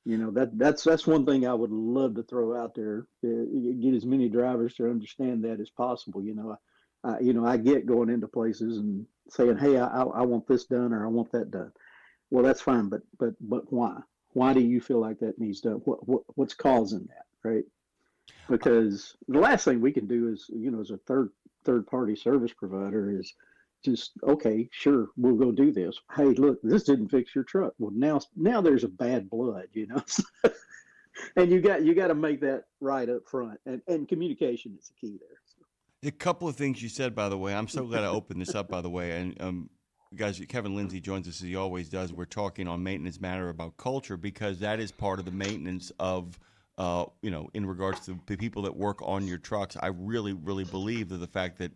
That's one thing I would love to throw out there, get as many drivers to understand that as possible. I get going into places and saying, hey, I want this done, or I want that done. Well, that's fine, but why? Why do you feel like that needs done? What's causing that, right? Because the last thing we can do is, as a third party service provider, is just, okay, sure, we'll go do this. Hey, look, this didn't fix your truck. Well, now there's a bad blood, And you got to make that right up front, and communication is the key there. So. A couple of things you said, by the way. I'm so glad I opened this up, by the way. And guys, Kevin Lindsay joins us as he always does. We're talking on Maintenance Matter about culture, because that is part of the maintenance of, in regards to the people that work on your trucks. I really, really believe that the fact that,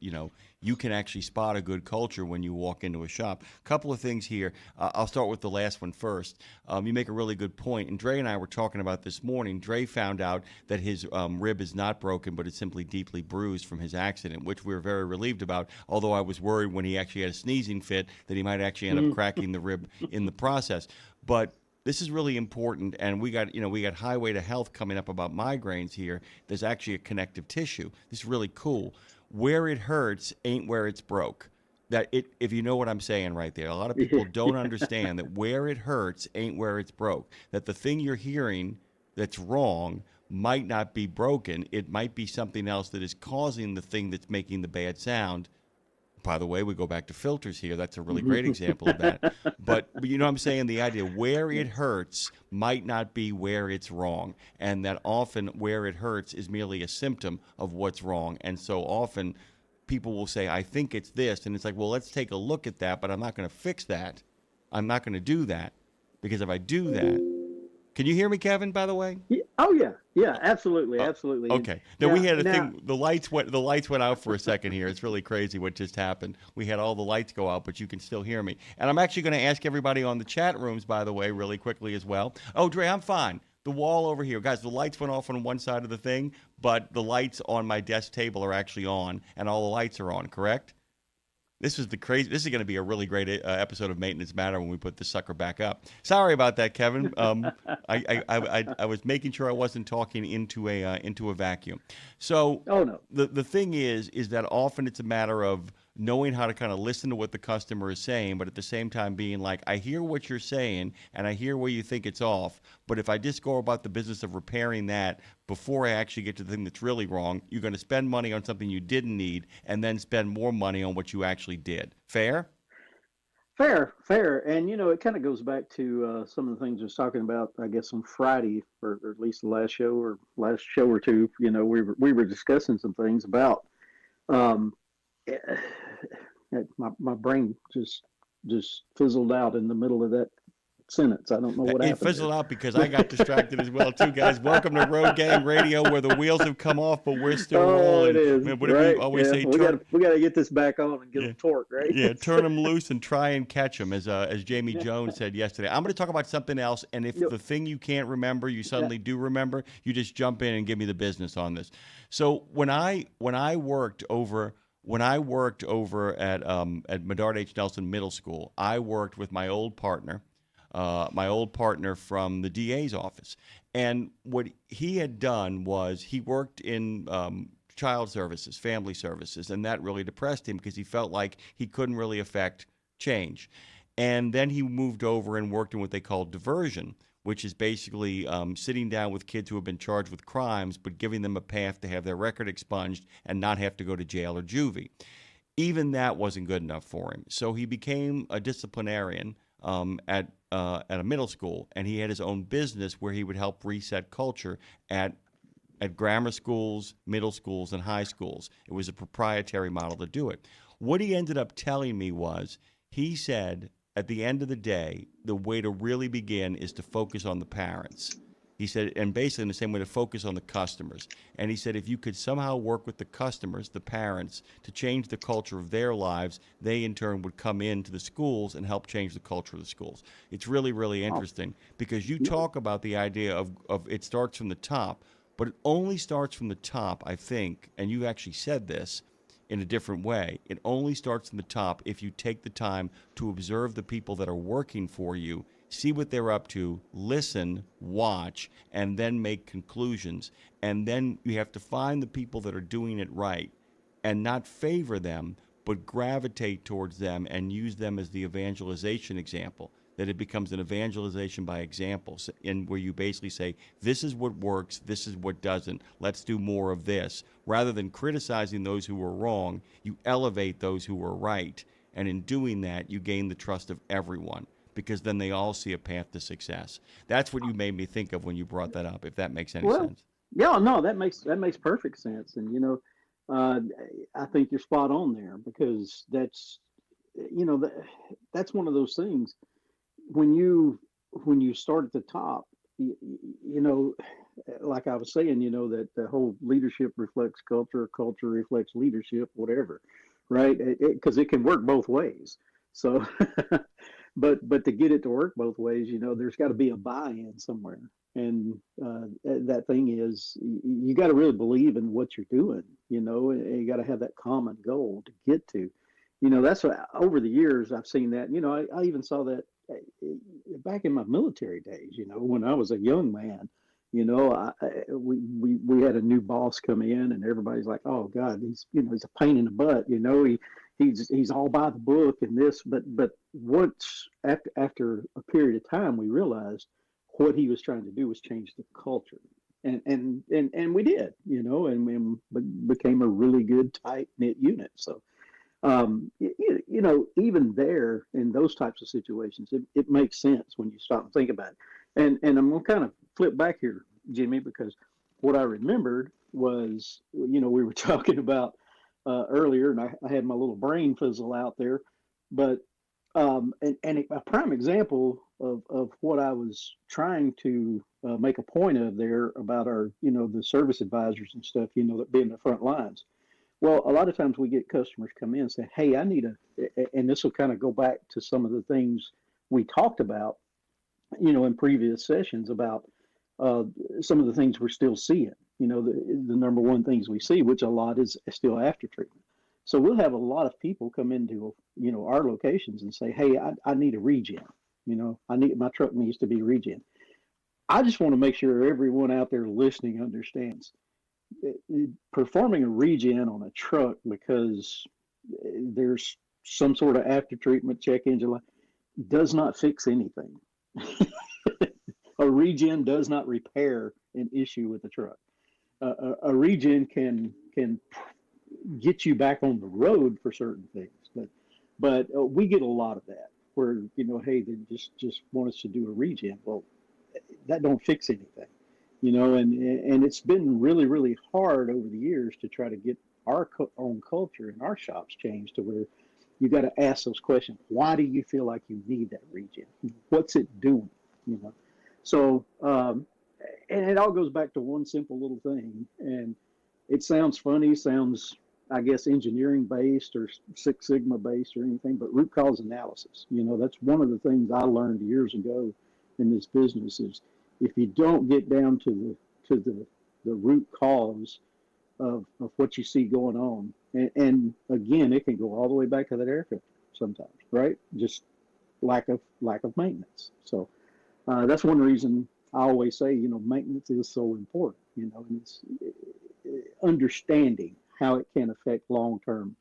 you can actually spot a good culture when you walk into a shop. A couple of things here. I'll start with the last one first. You make a really good point. And Dre and I were talking about this morning. Dre found out that his rib is not broken, but it's simply deeply bruised from his accident, which we were very relieved about, although I was worried when he actually had a sneezing fit that he might actually end up cracking the rib in the process. But this is really important, and we got Highway to Health coming up about migraines here. There's actually a connective tissue. This is really cool. Where it hurts ain't where it's broke. If you know what I'm saying right there. A lot of people don't understand that where it hurts ain't where it's broke. That the thing you're hearing that's wrong might not be broken. It might be something else that is causing the thing that's making the bad sound. By the way, we go back to filters here. That's a really great example of that. But you know what I'm saying? The idea where it hurts might not be where it's wrong. And that often where it hurts is merely a symptom of what's wrong. And so often people will say, I think it's this. And it's like, well, let's take a look at that, but I'm not going to fix that. I'm not going to do that. Because if I do that, can you hear me, Kevin, by the way? Oh, yeah. Yeah, absolutely. Absolutely. Okay. Then we had a thing. The lights went out for a second here. It's really crazy what just happened. We had all the lights go out, but you can still hear me. And I'm actually going to ask everybody on the chat rooms, by the way, really quickly as well. Oh, Dre, I'm fine. The wall over here. Guys, the lights went off on one side of the thing, but the lights on my desk table are actually on, and all the lights are on, correct? This is going to be a really great episode of Maintenance Matter when we put this sucker back up. Sorry about that, Kevin. I was making sure I wasn't talking into a vacuum. So the thing is that often it's a matter of knowing how to kind of listen to what the customer is saying, but at the same time being like, I hear what you're saying and I hear where you think it's off, but if I just go about the business of repairing that before I actually get to the thing that's really wrong, you're going to spend money on something you didn't need and then spend more money on what you actually did. Fair? Fair. And, it kind of goes back to some of the things I was talking about, I guess, on Friday, or at least the last show or two. We were discussing some things about my brain just fizzled out in the middle of that sentence. I don't know what happened. It fizzled out because I got distracted as well too, guys. Welcome to Road Gang Radio, where the wheels have come off, but we're still rolling. It is. Man, what do we always say? We got to get this back on and give them torque, right? Yeah, turn them loose and try and catch them, as Jamie Jones said yesterday. I'm going to talk about something else, and if the thing you can't remember, you suddenly do remember, you just jump in and give me the business on this. So when I worked over at Medard H. Nelson Middle School, I worked with my old partner from the DA's office. And what he had done was he worked in child services, family services, and that really depressed him because he felt like he couldn't really affect change. And then he moved over and worked in what they call diversion, which is basically sitting down with kids who have been charged with crimes, but giving them a path to have their record expunged and not have to go to jail or juvie. Even that wasn't good enough for him. So he became a disciplinarian at a middle school, and he had his own business where he would help reset culture at grammar schools, middle schools, and high schools. It was a proprietary model to do it. What he ended up telling me was, he said, at the end of the day, the way to really begin is to focus on the parents. He said, and basically in the same way to focus on the customers. And he said, if you could somehow work with the customers, the parents, to change the culture of their lives, they in turn would come into the schools and help change the culture of the schools. It's really, really interesting because you talk about the idea of it starts from the top, but it only starts from the top, I think, and you actually said this in a different way. It only starts from the top if you take the time to observe the people that are working for you, see what they're up to, listen, watch, and then make conclusions. And then you have to find the people that are doing it right and not favor them, but gravitate towards them and use them as the evangelization example. That it becomes an evangelization by example, in where you basically say, this is what works, this is what doesn't, let's do more of this. Rather than criticizing those who were wrong, you elevate those who were right. And in doing that, you gain the trust of everyone. because then they all see a path to success. That's what you made me think of when you brought that up, if that makes any sense. Yeah, no, that makes perfect sense. And I think you're spot on there, because that's that's one of those things when you start at the top, like I was saying, that the whole leadership reflects culture, culture reflects leadership, whatever, right? Because it can work both ways. So, but to get it to work both ways, there's got to be a buy-in somewhere. And that thing is, you got to really believe in what you're doing, and you got to have that common goal to get to. That's what, over the years, I've seen that. I even saw that back in my military days, when I was a young man. We had a new boss come in, and everybody's like, "Oh God, he's a pain in the butt." He's all by the book and this, but once after a period of time, we realized what he was trying to do was change the culture, and we did, and we became a really good tight knit unit. So, even there in those types of situations, it makes sense when you stop and think about it. And I'm gonna kind of flip back here, Jimmy, because what I remembered was, we were talking about earlier, and I had my little brain fizzle out there, but and a prime example of what I was trying to make a point of there about our, the service advisors and stuff, that be in the front lines. Well, a lot of times we get customers come in and say, "Hey, I need and this will kind of go back to some of the things we talked about, in previous sessions about some of the things we're still seeing, the number one things we see, which a lot is still after treatment. So we'll have a lot of people come into, our locations and say, "Hey, I need a regen, my truck needs to be regen." I just want to make sure everyone out there listening understands performing a regen on a truck because there's some sort of after treatment check engine light does not fix anything. A regen does not repair an issue with the truck. A regen can get you back on the road for certain things, but we get a lot of that where hey, they just want us to do a regen. Well, that don't fix anything, and it's been really, really hard over the years to try to get our own culture and our shops changed to where you got to ask those questions. Why do you feel like you need that regen? What's it doing? So, and it all goes back to one simple little thing. And it sounds funny, sounds, I guess, engineering based or Six Sigma based or anything, but root cause analysis. That's one of the things I learned years ago in this business is if you don't get down to the root cause of what you see going on, and again, it can go all the way back to that air filter sometimes, right? Just lack of maintenance. So that's one reason I always say, maintenance is so important, and it's understanding how it can affect long-term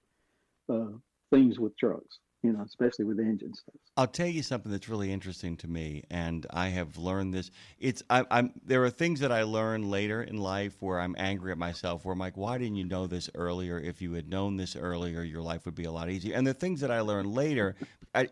things with trucks, especially with engine stuff. I'll tell you something that's really interesting to me, and I have learned this. There are things that I learn later in life where I'm angry at myself, where I'm like, why didn't you know this earlier? If you had known this earlier, your life would be a lot easier. And the things that I learned later,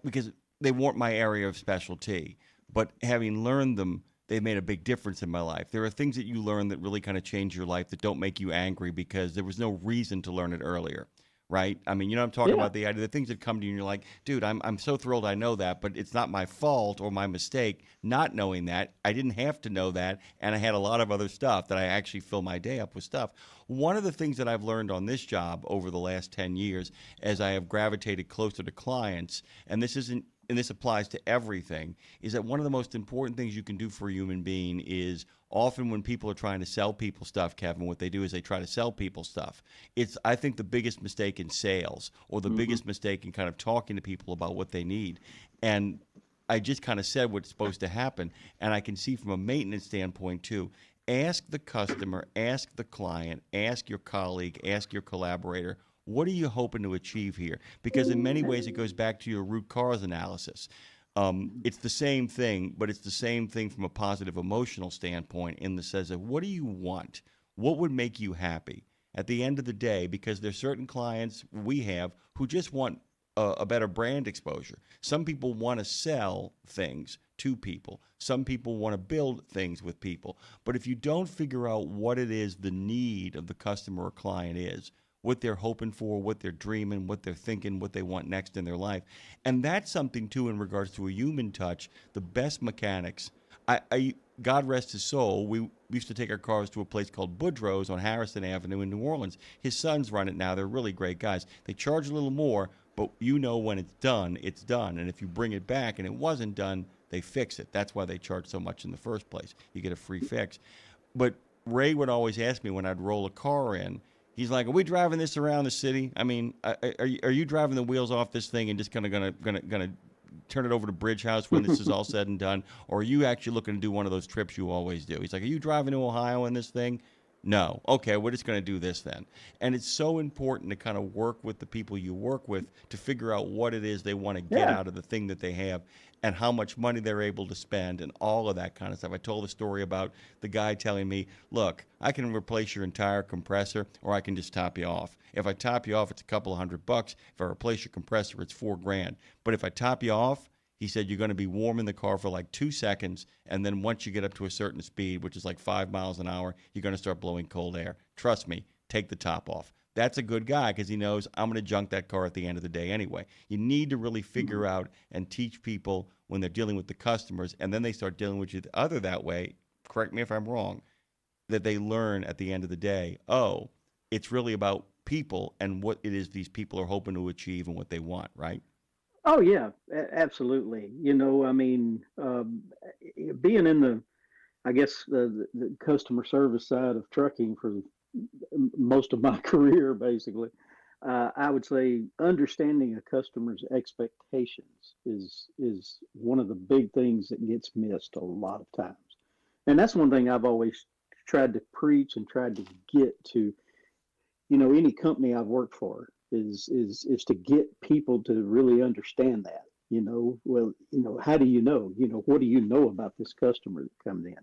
because they weren't my area of specialty, but having learned them, they made a big difference in my life. There are things that you learn that really kind of change your life that don't make you angry because there was no reason to learn it earlier. Right? I mean, I'm talking about the idea, the things that come to you and you're like, dude, I'm so thrilled I know that, but it's not my fault or my mistake not knowing that. I didn't have to know that, and I had a lot of other stuff that I actually fill my day up with stuff. One of the things that I've learned on this job over the last 10 years as I have gravitated closer to clients, and this applies to everything, is that one of the most important things you can do for a human being is often when people are trying to sell people stuff, Kevin, what they do is they try to sell people stuff. It's, I think, the biggest mistake in sales or the biggest mistake in kind of talking to people about what they need. And I just kind of said what's supposed to happen. And I can see from a maintenance standpoint, too, ask the customer, ask the client, ask your colleague, ask your collaborator, what are you hoping to achieve here? Because in many ways, it goes back to your root cause analysis. It's the same thing, but it's the same thing from a positive emotional standpoint in the sense of what do you want? What would make you happy? At the end of the day, because there's certain clients we have who just want a better brand exposure. Some people want to sell things to people. Some people want to build things with people. But if you don't figure out what it is the need of the customer or client is, what they're hoping for, what they're dreaming, what they're thinking, what they want next in their life, and that's something too in regards to a human touch. The best mechanics, God rest his soul, we used to take our cars to a place called Boudreaux's on Harrison Avenue in New Orleans. His sons run it now. They're really great guys. They charge a little more, but you know when it's done, it's done. And if you bring it back and it wasn't done, they fix it. That's why they charge so much in the first place. You get a free fix. But Ray would always ask me when I'd roll a car in, he's like, "Are we driving this around the city? I mean, are you driving the wheels off this thing and just gonna turn it over to Bridge House when this is all said and done, or are you actually looking to do one of those trips you always do?" He's like, "Are you driving to Ohio in this thing?" No. Okay, we're just going to do this then. And it's so important to kind of work with the people you work with to figure out what it is they want to get out of the thing that they have and how much money they're able to spend and all of that kind of stuff. I told a story about the guy telling me, "Look, I can replace your entire compressor or I can just top you off. If I top you off, it's a couple of $100. If I replace your compressor, it's $4,000. But if I top you off," he said, "you're going to be warm in the car for like 2 seconds, and then once you get up to a certain speed, which is like 5 miles an hour, you're going to start blowing cold air. Trust me, take the top off." That's a good guy because he knows I'm going to junk that car at the end of the day anyway. You need to really figure out and teach people when they're dealing with the customers, and then they start dealing with you the other that way, correct me if I'm wrong, that they learn at the end of the day, oh, it's really about people and what it is these people are hoping to achieve and what they want, right? Oh yeah, absolutely. You know, I mean, being in the, I guess the customer service side of trucking for most of my career, basically, I would say understanding a customer's expectations is one of the big things that gets missed a lot of times, and that's one thing I've always tried to preach and tried to get to, you know, any company I've worked for. Is to get people to really understand that, you know, well, you know, how do you know, what do you know about this customer that comes in,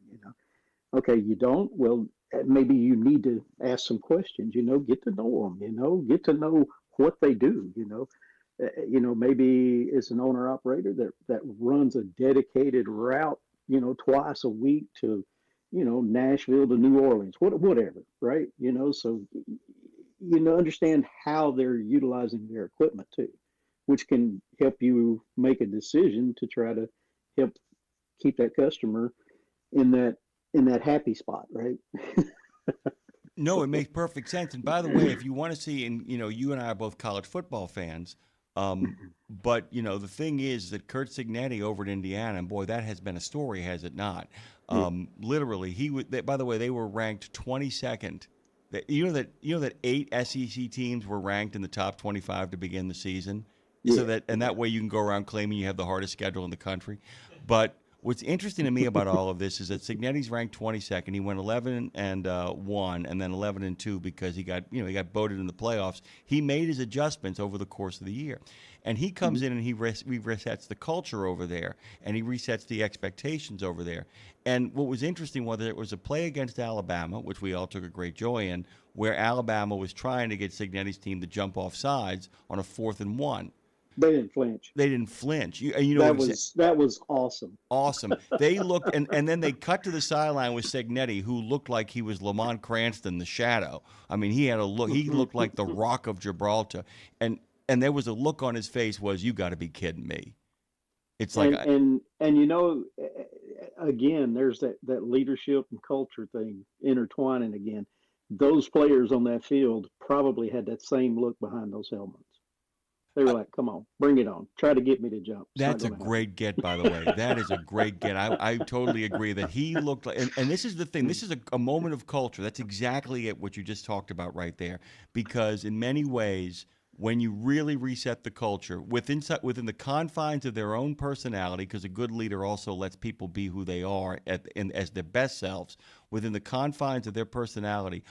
okay, you don't, well, maybe you need to ask some questions, get to know them, get to know what they do, maybe it's an owner operator that runs a dedicated route, twice a week to, Nashville to New Orleans, whatever, right? So understand how they're utilizing their equipment too, which can help you make a decision to try to help keep that customer in that happy spot, right? No, it makes perfect sense. And by the way, if you want to see, and you and I are both college football fans, but the thing is that Kurt Cignetti over at Indiana, and boy, that has been a story, has it not? Literally, by the way, they were ranked 22nd. You know that 8 SEC teams were ranked in the top 25 to begin the season, so that way you can go around claiming you have the hardest schedule in the country. But what's interesting to me about all of this is that Cignetti's ranked 22nd. He went 11-1, and then 11-2 because he got voted in the playoffs. He made his adjustments over the course of the year, and he comes in and he resets the culture over there, and he resets the expectations over there. And what was interesting was that it was a play against Alabama, which we all took a great joy in, where Alabama was trying to get Cignetti's team to jump off sides on a 4th and 1. They didn't flinch. They didn't flinch. That was awesome. Awesome. They looked, and then they cut to the sideline with Cignetti, who looked like he was Lamont Cranston, the Shadow. I mean, he had a look. He looked like the Rock of Gibraltar, and there was a look on his face was, "You got to be kidding me." It's like, and again, there's that leadership and culture thing intertwining again. Those players on that field probably had that same look behind those helmets. They were like, "Come on, bring it on. Try to get me to jump." That's a great get, by the way. That is a great get. I totally agree that he looked like, and this is the thing. This is a moment of culture. That's exactly what you just talked about right there. Because in many ways, when you really reset the culture within the confines of their own personality, because a good leader also lets people be who they are as their best selves, within the confines of their personality,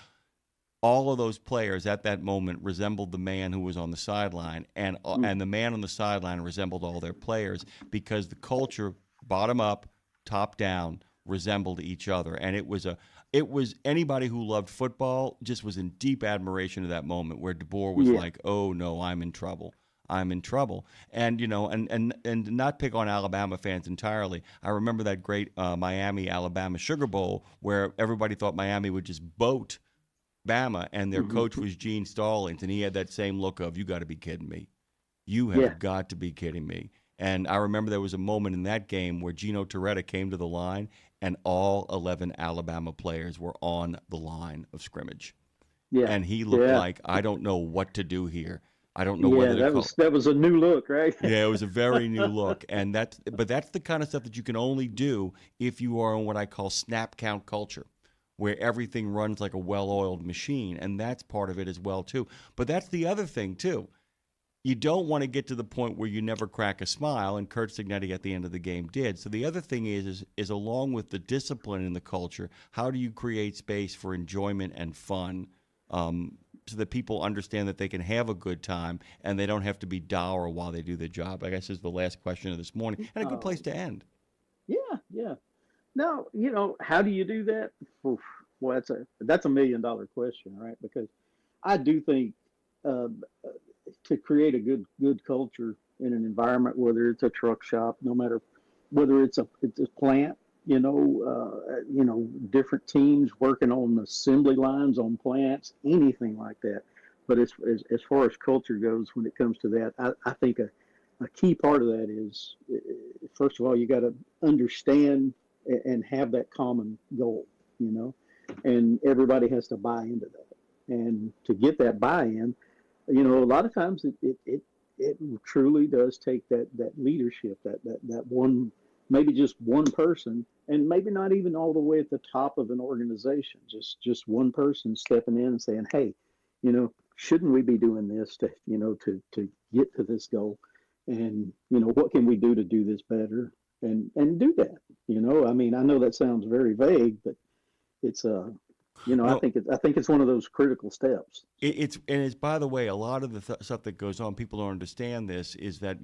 all of those players at that moment resembled the man who was on the sideline, and the man on the sideline resembled all their players because the culture, bottom up, top down, resembled each other. And it was anybody who loved football just was in deep admiration of that moment where DeBoer was like, "Oh no, I'm in trouble. I'm in trouble. And, and not pick on Alabama fans entirely. I remember that great Miami, Alabama Sugar Bowl where everybody thought Miami would just boat Bama, and their coach was Gene Stallings, and he had that same look of, you got to be kidding me. You have got to be kidding me. And I remember there was a moment in that game where Gino Torretta came to the line, and all 11 Alabama players were on the line of scrimmage. Yeah. And he looked like, I don't know what to do here. I don't know whether to that was a new look, right? Yeah, it was a very new look. And that's the kind of stuff that you can only do if you are in what I call snap count culture, where everything runs like a well-oiled machine, and that's part of it as well, too. But that's the other thing, too. You don't want to get to the point where you never crack a smile, and Curt Cignetti at the end of the game did. So the other thing is along with the discipline in the culture, how do you create space for enjoyment and fun so that people understand that they can have a good time and they don't have to be dour while they do their job? I guess is the last question of this morning, and a good place to end. Yeah. Now, how do you do that? Oof, well, that's $1 million question, right? Because I do think to create a good culture in an environment, whether it's a truck shop, no matter whether it's a plant, different teams working on assembly lines on plants, anything like that. But as far as culture goes, when it comes to that, I think a key part of that is, first of all, you got to understand and have that common goal, and everybody has to buy into that. And to get that buy-in, a lot of times it truly does take that leadership, that one, maybe just one person, and maybe not even all the way at the top of an organization, just one person stepping in and saying, hey, shouldn't we be doing this to get to this goal? And, what can we do to do this better? And do that, I know that sounds very vague, but it's I think it's one of those critical steps. It's by the way, a lot of the stuff that goes on, people don't understand this, is that,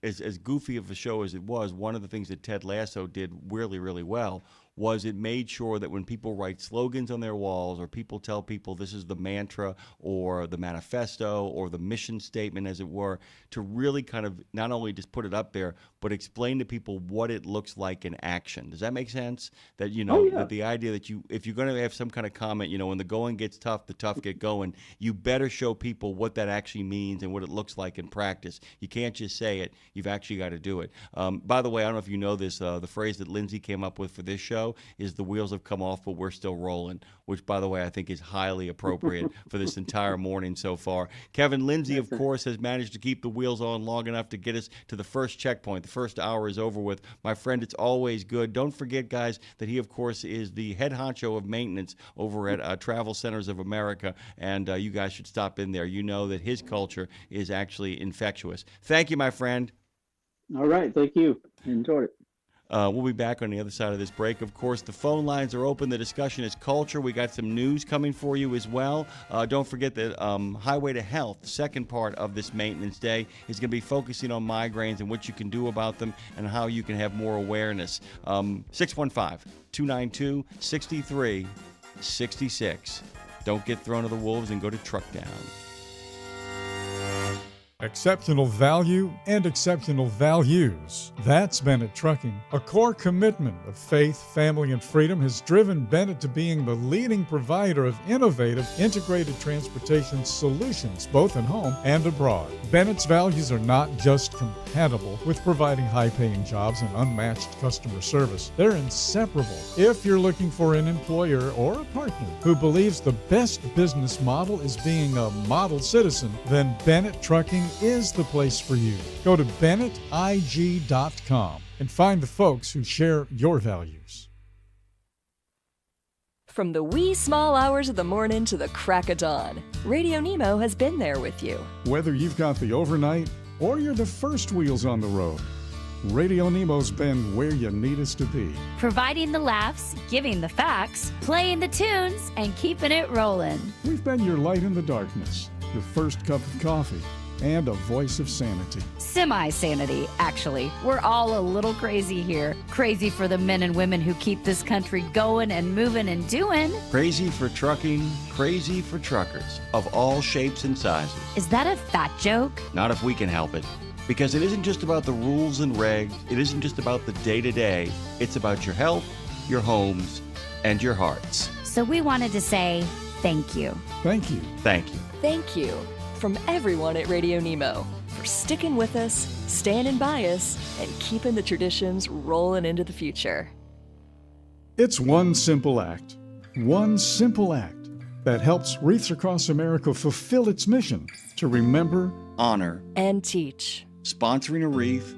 as goofy of a show as it was, one of the things that Ted Lasso did really, really well was it made sure that when people write slogans on their walls, or people tell people this is the mantra or the manifesto or the mission statement, as it were, to really kind of not only just put it up there, but explain to people what it looks like in action. Does that make sense? That, that the idea that if you're going to have some kind of comment, when the going gets tough, the tough get going, you better show people what that actually means and what it looks like in practice. You can't just say it. You've actually got to do it. By the way, I don't know if you know this, the phrase that Lindsay came up with for this show is the wheels have come off, but we're still rolling, which, by the way, I think is highly appropriate for this entire morning so far. Kevin, Lindsay, of course, has managed to keep the wheels on long enough to get us to the first checkpoint. The first hour is over with. My friend, it's always good. Don't forget, guys, that he, of course, is the head honcho of maintenance over at Travel Centers of America, and you guys should stop in there. You know that his culture is actually infectious. Thank you, my friend. All right. Thank you. Enjoyed it. We'll be back on the other side of this break. Of course, the phone lines are open. The discussion is culture. We got some news coming for you as well. Don't forget that Highway to Health, the second part of this maintenance day, is going to be focusing on migraines and what you can do about them and how you can have more awareness. 615-292-6366. Don't get thrown to the wolves and go to Truck Down. Exceptional value and exceptional values. That's Bennett Trucking. A core commitment of faith, family, and freedom has driven Bennett to being the leading provider of innovative, integrated transportation solutions, both at home and abroad. Bennett's values are not just compatible with providing high-paying jobs and unmatched customer service. They're inseparable. If you're looking for an employer or a partner who believes the best business model is being a model citizen, then Bennett Trucking is the place for you. Go to BennettIG.com and find the folks who share your values. From the wee small hours of the morning to the crack of dawn, RadioNemo has been there with you. Whether you've got the overnight or you're the first wheels on the road, RadioNemo's been where you need us to be. Providing the laughs, giving the facts, playing the tunes, and keeping it rolling. We've been your light in the darkness, your first cup of coffee, and a voice of sanity. Semi-sanity, actually. We're all a little crazy here. Crazy for the men and women who keep this country going and moving and doing. Crazy for trucking, crazy for truckers of all shapes and sizes. Is that a fat joke? Not if we can help it. Because it isn't just about the rules and regs. It isn't just about the day-to-day. It's about your health, your homes, and your hearts. So we wanted to say thank you. Thank you. Thank you. Thank you from everyone at RadioNemo for sticking with us, standing by us, and keeping the traditions rolling into the future. It's one simple act that helps Wreaths Across America fulfill its mission to remember, honor, and teach. Sponsoring a wreath,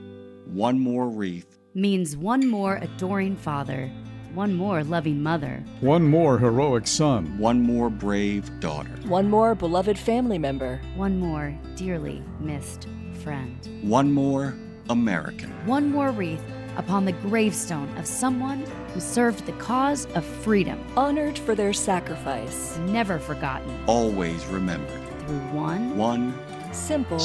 one more wreath. Means one more adoring father, one more loving mother, one more heroic son, one more brave daughter, one more beloved family member, one more dearly missed friend, one more American, one more wreath upon the gravestone of someone who served the cause of freedom, honored for their sacrifice, never forgotten, always remembered, through one simple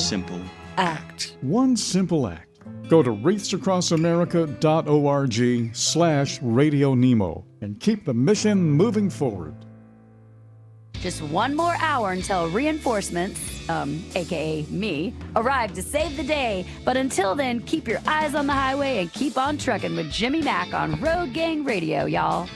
act. One simple act. Go to wreathsacrossamerica.org/RadioNemo and keep the mission moving forward. Just one more hour until reinforcements, aka me, arrive to save the day. But until then, keep your eyes on the highway and keep on trucking with Jimmy Mack on Road Gang Radio, y'all.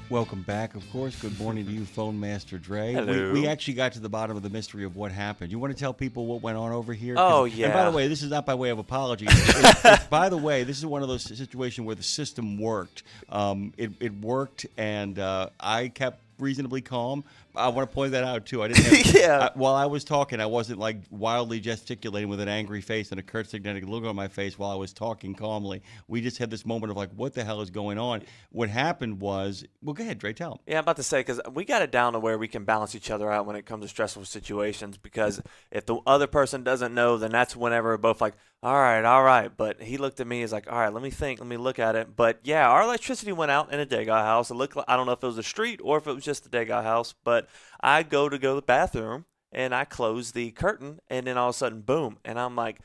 Welcome back, of course. Good morning to you, Phone Master Dre. Hello. We actually got to the bottom of the mystery of what happened. You want to tell people what went on over here? Oh, yeah. And by the way, this is not by way of apology. It's by the way, this is one of those situations where the system worked. It worked, and I kept reasonably calm. I want to point that out too. I didn't have, while I was talking, I wasn't like wildly gesticulating with an angry face and a Kurt Signetic look on my face while I was talking calmly. We just had this moment of like, what the hell is going on? What happened was, well, go ahead, Dre, tell them. Yeah, I'm about to say, because we got it down to where we can balance each other out when it comes to stressful situations, because if the other person doesn't know, then that's whenever we're both like, all right. But he looked at me, he's like, all right, let me think, let me look at it. But yeah, our electricity went out in a Dagon house. It looked like, I don't know if it was a street or if it was just the Dagon house, but I go to the bathroom and I close the curtain, and then all of a sudden, boom. And I'm like,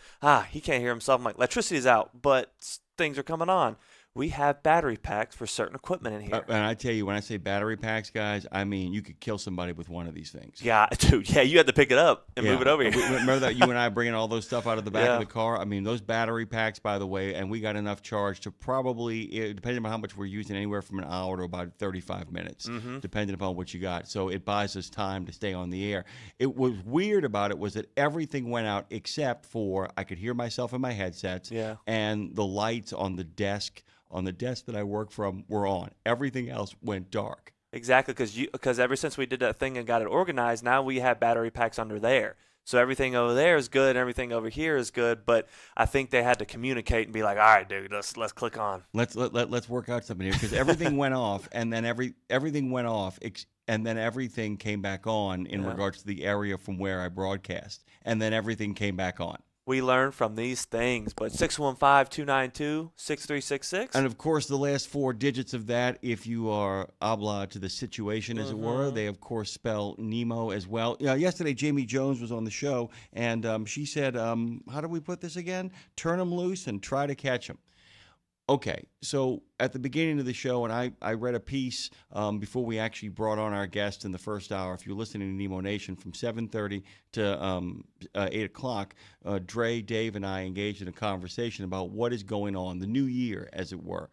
he can't hear himself. I'm like, electricity's out, but things are coming on. We have battery packs for certain equipment in here. And I tell you, when I say battery packs, guys, I mean you could kill somebody with one of these things. Yeah, dude. Yeah, you had to pick it up and move it over here. Remember that you and I bringing all those stuff out of the back of the car? I mean, those battery packs, by the way, and we got enough charge to probably, depending on how much we're using, anywhere from an hour to about 35 minutes, depending upon what you got. So it buys us time to stay on the air. It was weird about it was that everything went out except for I could hear myself in my headsets and the lights on the desk. On the desk that I work from were on. Everything else went dark. Exactly, because ever since we did that thing and got it organized, now we have battery packs under there. So everything over there is good, and everything over here is good. But I think they had to communicate and be like, all right, dude, let's click on. Let's work out something here, because everything went off, and then everything went off, and then everything came back on in regards to the area from where I broadcast, and then everything came back on. We learn from these things, but 615-292-6366. And, of course, the last four digits of that, if you are obla to the situation, as it were, they, of course, spell Nemo as well. Yesterday, Jamie Jones was on the show, and she said, how do we put this again? Turn them loose and try to catch them. Okay, so at the beginning of the show, and I read a piece before we actually brought on our guest in the first hour. If you're listening to Nemo Nation, from 7:30 to 8 o'clock, Dre, Dave, and I engaged in a conversation about what is going on, the new year, as it were,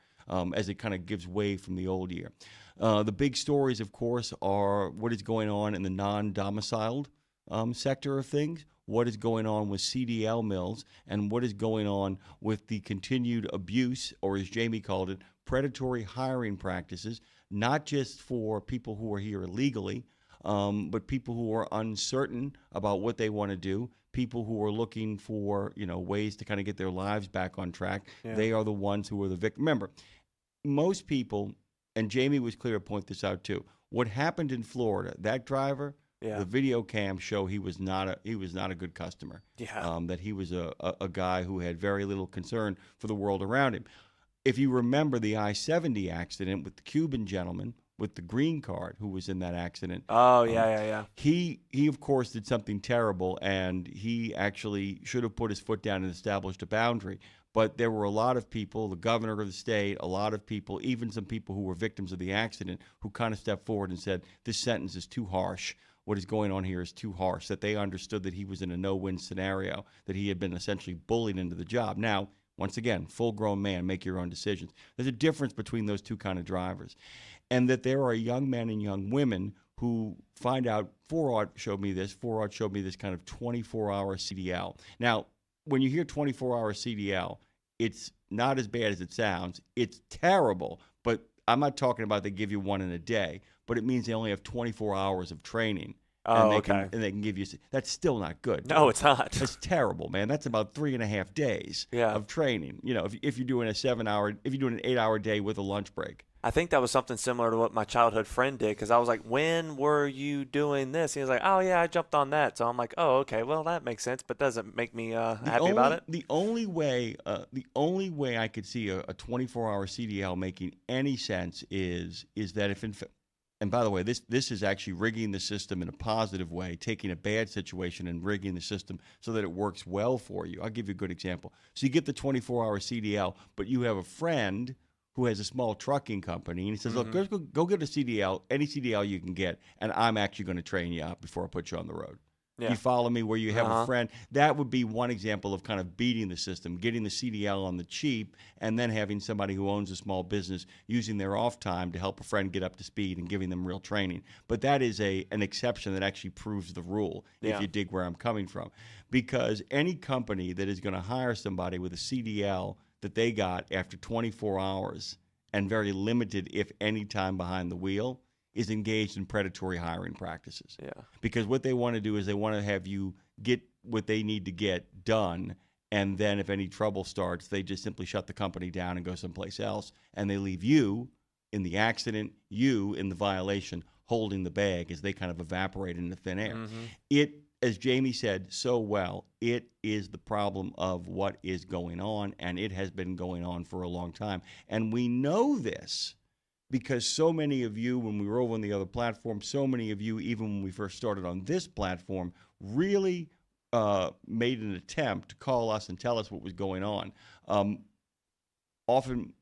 as it kind of gives way from the old year. The big stories, of course, are what is going on in the non-domiciled sector of things, what is going on with CDL mills, and what is going on with the continued abuse, or as Jamie called it, predatory hiring practices, not just for people who are here illegally, but people who are uncertain about what they want to do, people who are looking for, ways to kind of get their lives back on track. Yeah. They are the ones who are the victim. Remember, most people, and Jamie was clear to point this out too, what happened in Florida, that driver, the video cam show he was not a good customer. Yeah. That he was a guy who had very little concern for the world around him. If you remember the I-70 accident with the Cuban gentleman, with the green card who was in that accident. Oh, yeah. He of course did something terrible, and he actually should have put his foot down and established a boundary. But there were a lot of people, the governor of the state, a lot of people, even some people who were victims of the accident, who kind of stepped forward and said, this sentence is too harsh. What is going on here is too harsh, that they understood that he was in a no-win scenario, that he had been essentially bullied into the job. Now, once again, full-grown man, make your own decisions. There's a difference between those two kind of drivers. And that there are young men and young women who find out, 4OD showed me this kind of 24-hour CDL. Now, when you hear 24-hour CDL, it's not as bad as it sounds. It's terrible, but I'm not talking about they give you one in a day, but it means they only have 24 hours of training. Oh, and they can give you. That's still not good. No, it's not. That's terrible, man. That's about 3.5 days of training. You know, if you're doing if you're doing an 8-hour day with a lunch break. I think that was something similar to what my childhood friend did, because I was like, when were you doing this? He was like, oh, yeah, I jumped on that. So I'm like, oh, okay, well, that makes sense, but doesn't make me happy about it. The only way I could see a 24-hour CDL making any sense is that if, and by the way, this is actually rigging the system in a positive way, taking a bad situation and rigging the system so that it works well for you. I'll give you a good example. So you get the 24-hour CDL, but you have a friend who has a small trucking company, and he says, look, go get a CDL, any CDL you can get, and I'm actually going to train you out before I put you on the road. Yeah. You follow me, where you have a friend? That would be one example of kind of beating the system, getting the CDL on the cheap, and then having somebody who owns a small business using their off time to help a friend get up to speed and giving them real training. But that is an exception that actually proves the rule, if you dig where I'm coming from. Because any company that is going to hire somebody with a CDL that they got after 24 hours and very limited, if any, time behind the wheel is engaged in predatory hiring practices. Yeah. Because what they want to do is they want to have you get what they need to get done, and then if any trouble starts, they just simply shut the company down and go someplace else, and they leave you in the accident, you in the violation, holding the bag as they kind of evaporate into thin air. It, as Jamie said so well, it is the problem of what is going on, and it has been going on for a long time. And we know this because so many of you, when we were over on the other platform, so many of you, even when we first started on this platform, really made an attempt to call us and tell us what was going on. Often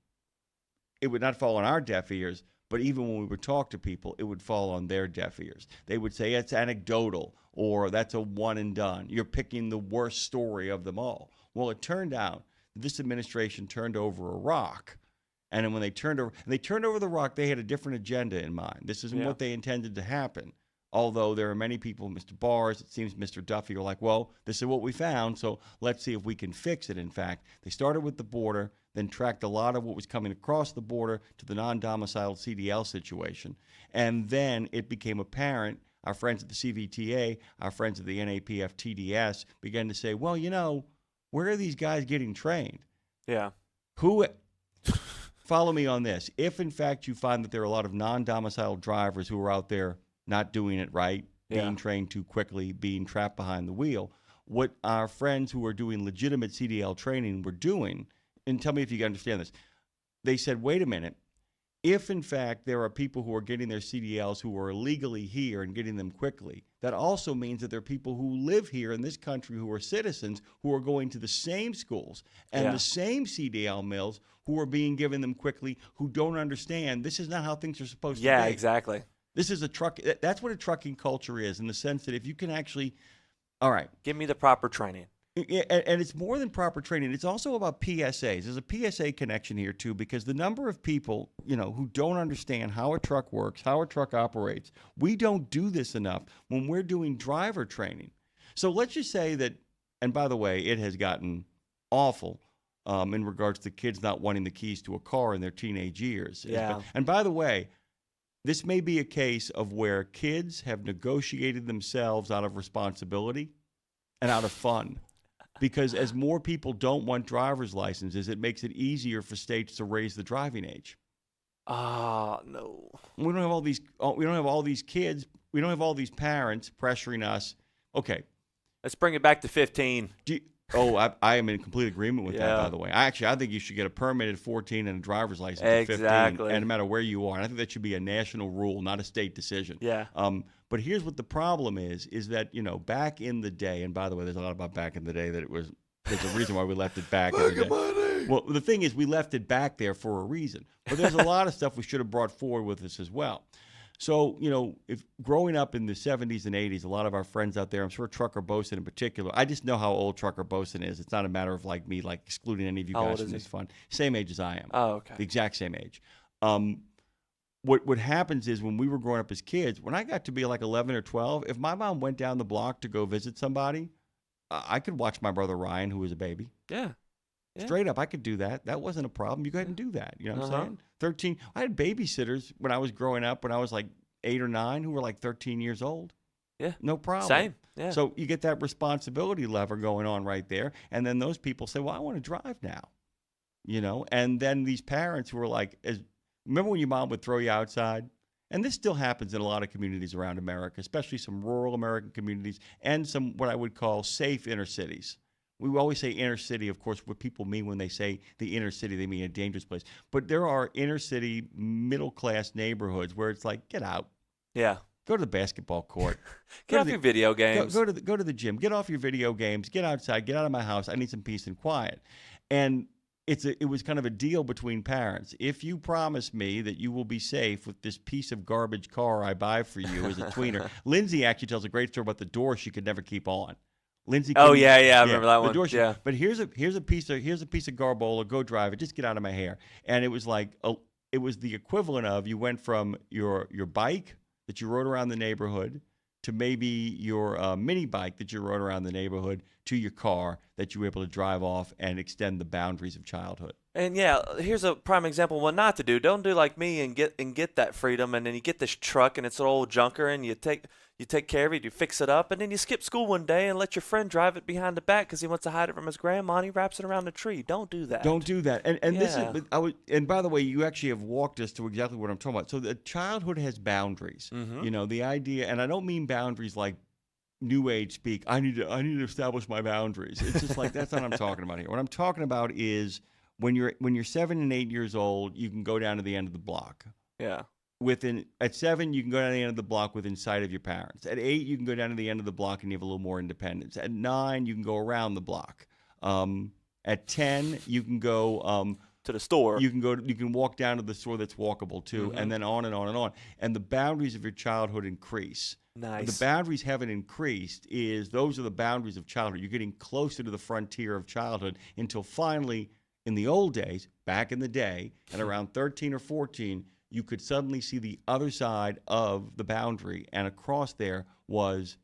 it would not fall on our deaf ears, but even when we would talk to people, it would fall on their deaf ears. They would say, it's anecdotal, or that's a one and done. You're picking the worst story of them all. Well, it turned out this administration turned over a rock. And then when they turned over the rock, they had a different agenda in mind. This isn't what they intended to happen. Although there are many people, Mr. Bars, it seems Mr. Duffy, are like, well, this is what we found, so let's see if we can fix it. In fact, they started with the border, then tracked a lot of what was coming across the border to the non-domiciled CDL situation. And then it became apparent, our friends at the CVTA, our friends at the NAPF TDS began to say, well, you know, where are these guys getting trained? Yeah. Follow me on this. If, in fact, you find that there are a lot of non-domiciled drivers who are out there not doing it right, being trained too quickly, being trapped behind the wheel, what our friends who are doing legitimate CDL training were doing, and tell me if you can understand this, they said, wait a minute, if, in fact, there are people who are getting their CDLs who are illegally here and getting them quickly, that also means that there are people who live here in this country who are citizens who are going to the same schools and the same CDL mills who are being given them quickly, who don't understand this is not how things are supposed to be. Yeah, exactly. This is that's what a trucking culture is, in the sense that if you can actually, all right. Give me the proper training. And it's more than proper training. It's also about PSAs. There's a PSA connection here, too, because the number of people, who don't understand how a truck works, how a truck operates, we don't do this enough when we're doing driver training. So let's just say that, and by the way, it has gotten awful in regards to kids not wanting the keys to a car in their teenage years. Yeah. And by the way, this may be a case of where kids have negotiated themselves out of responsibility and out of fun. Because as more people don't want driver's licenses, it makes it easier for states to raise the driving age. No. We don't have all these. We don't have all these kids. We don't have all these parents pressuring us. Okay, let's bring it back to 15. Oh, I am in complete agreement with that, by the way. I think you should get a permit at 14 and a driver's license at 15, and no matter where you are. And I think that should be a national rule, not a state decision. Yeah. But here's what the problem is that, back in the day, and by the way, there's a lot about back in the day there's a reason why we left it back in the day. Well, the thing is, we left it back there for a reason. But there's a lot of stuff we should have brought forward with us as well. So, if growing up in the 70s and 80s, a lot of our friends out there, I'm sure Trucker Bosun in particular, I just know how old Trucker Bosun is. It's not a matter of me excluding any of you guys from this fun. Same age as I am. Oh, okay. The exact same age. What happens is when we were growing up as kids, when I got to be 11 or 12, if my mom went down the block to go visit somebody, I could watch my brother Ryan, who was a baby. Yeah. Straight up, I could do that. That wasn't a problem. You go ahead and do that. You know what I'm saying? 13. I had babysitters when I was growing up, when I was 8 or 9, who were 13 years old. Yeah. No problem. Same. Yeah. So you get that responsibility lever going on right there. And then those people say, well, I want to drive now. And then these parents who are remember when your mom would throw you outside? And this still happens in a lot of communities around America, especially some rural American communities and some what I would call safe inner cities. We always say inner city, of course, what people mean when they say the inner city, they mean a dangerous place. But there are inner city, middle-class neighborhoods where it's get out. Yeah. Go to the basketball court. Get off your video games. Go to the gym. Get off your video games. Get outside. Get out of my house. I need some peace and quiet. And it was kind of a deal between parents. If you promise me that you will be safe with this piece of garbage car I buy for you as a tweener. Lindsay actually tells a great story about the door she could never keep on. Lindsay. Oh yeah, I remember that one. Yeah. But here's a piece of garbola. Go drive it. Just get out of my hair. And it was it was the equivalent of you went from your bike that you rode around the neighborhood to maybe your mini bike that you rode around the neighborhood to your car that you were able to drive off and extend the boundaries of childhood. And here's a prime example of what not to do. Don't do like me and get that freedom, and then you get this truck and it's an old junker, and you take care of it, you fix it up, and then you skip school one day and let your friend drive it behind the back because he wants to hide it from his grandma, and he wraps it around the tree. Don't do that. Don't do that. And this is and by the way, you actually have walked us to exactly what I'm talking about. So the childhood has boundaries. Mm-hmm. The idea, and I don't mean boundaries like New Age speak. I need to establish my boundaries. It's just that's not what I'm talking about here. What I'm talking about is when you're 7 and 8 years old, you can go down to the end of the block. Yeah. At 7, you can go down to the end of the block within sight of your parents. At 8, you can go down to the end of the block and you have a little more independence. At 9, you can go around the block. At 10, you can go to the store. You can walk down to the store that's walkable too, and then on and on and on. And the boundaries of your childhood increase. Nice. The boundaries haven't increased. Those are the boundaries of childhood. You're getting closer to the frontier of childhood until finally, in the old days, back in the day, and around 13 or 14, you could suddenly see the other side of the boundary, and across there was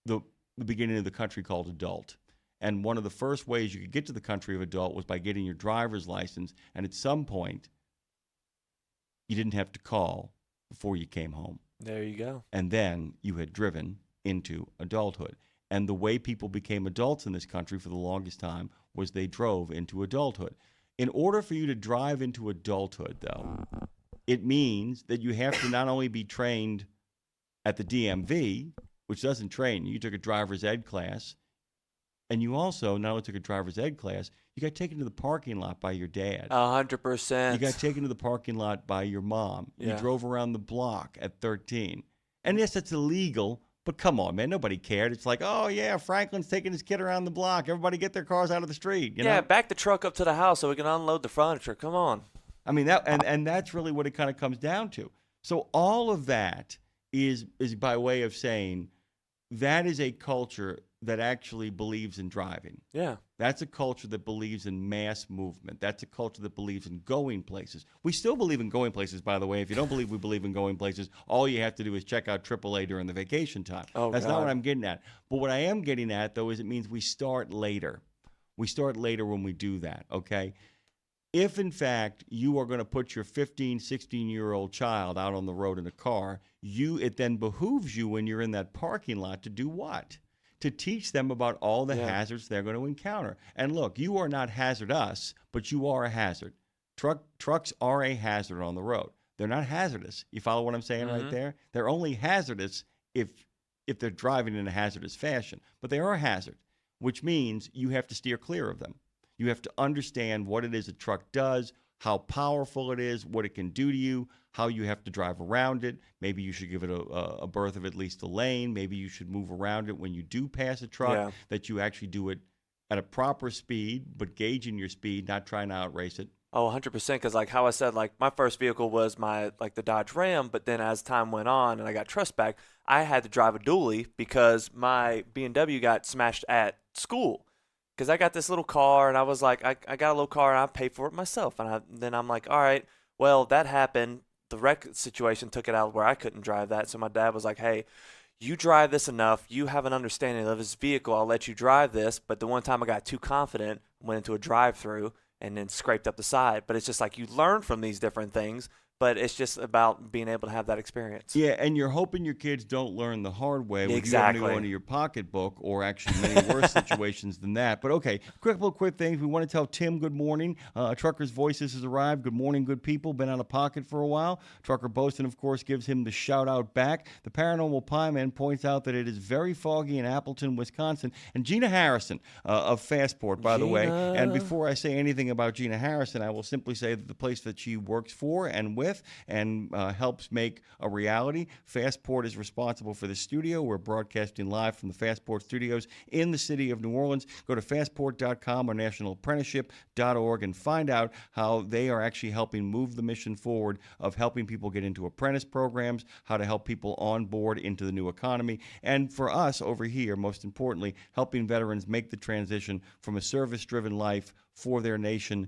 the beginning of the country called adult. And one of the first ways you could get to the country of adult was by getting your driver's license, and at some point, you didn't have to call before you came home. There you go. And then you had driven into adulthood. And the way people became adults in this country for the longest time was they drove into adulthood. In order for you to drive into adulthood, though, it means that you have to not only be trained at the DMV, which doesn't train you. You took a driver's ed class, and you also not only took a driver's ed class, you got taken to the parking lot by your dad. 100%. You got taken to the parking lot by your mom. Yeah. You drove around the block at 13. And yes, that's illegal, but come on, man. Nobody cared. It's like, oh, yeah, Franklin's taking his kid around the block. Everybody get their cars out of the street. You know? Back the truck up to the house so we can unload the furniture. Come on. I mean, and that's really what it kind of comes down to. So all of that is by way of saying that is a culture that actually believes in driving. Yeah. That's a culture that believes in mass movement. That's a culture that believes in going places. We still believe in going places, by the way. If you don't believe we believe in going places, all you have to do is check out AAA during the vacation time. That's not what I'm getting at. But what I am getting at, though, is it means we start later. We start later when we do that, okay? If, in fact, you are going to put your 15, 16-year-old child out on the road in a car, it then behooves you when you're in that parking lot to do what? To teach them about all the hazards they're going to encounter. And look, you are not hazardous, but you are a hazard. Trucks are a hazard on the road. They're not hazardous. You follow what I'm saying right there? They're only hazardous if they're driving in a hazardous fashion. But they are a hazard. which means you have to steer clear of them. You have to understand what it is a truck does, how powerful it is, what it can do to you, how you have to drive around it. Maybe you should give it a berth of at least a lane. Maybe you should move around it when you do pass a truck, that you actually do it at a proper speed, but gauging your speed, not trying to outrace it. Oh, 100%. Because like how I said, like my first vehicle was the Dodge Ram, but then as time went on and I got trust back, I had to drive a dually because my BMW got smashed at school. Because I got this little car and I was like, I got a little car and I paid for it myself. And then I'm like, all right, well, that happened. The wreck situation took it out where I couldn't drive that. So my dad was like, hey, you drive this enough. You have an understanding of this vehicle. I'll let you drive this. But the one time I got too confident, went into a drive-through and then scraped up the side. But it's just like you learn from these different things. But it's just about being able to have that experience. Yeah, and you're hoping your kids don't learn the hard way with Exactly. you having to go into your pocketbook, or actually many worse situations than that. But okay, quick things. We want to tell Tim good morning. Trucker's Voices has arrived. Good morning, good people. Been out of pocket for a while. Trucker Boaston, of course, gives him the shout out back. The Paranormal Pie Man points out that it is very foggy in Appleton, Wisconsin. And Gina Harrison of Fastport, by the way. And before I say anything about Gina Harrison, I will simply say that the place that she works for and with and helps make a reality. Fastport is responsible for the studio. We're broadcasting live from the Fastport studios in the city of New Orleans. Go to fastport.com or nationalapprenticeship.org and find out how they are actually helping move the mission forward of helping people get into apprentice programs, how to help people on board into the new economy, and for us over here, most importantly, helping veterans make the transition from a service-driven life for their nation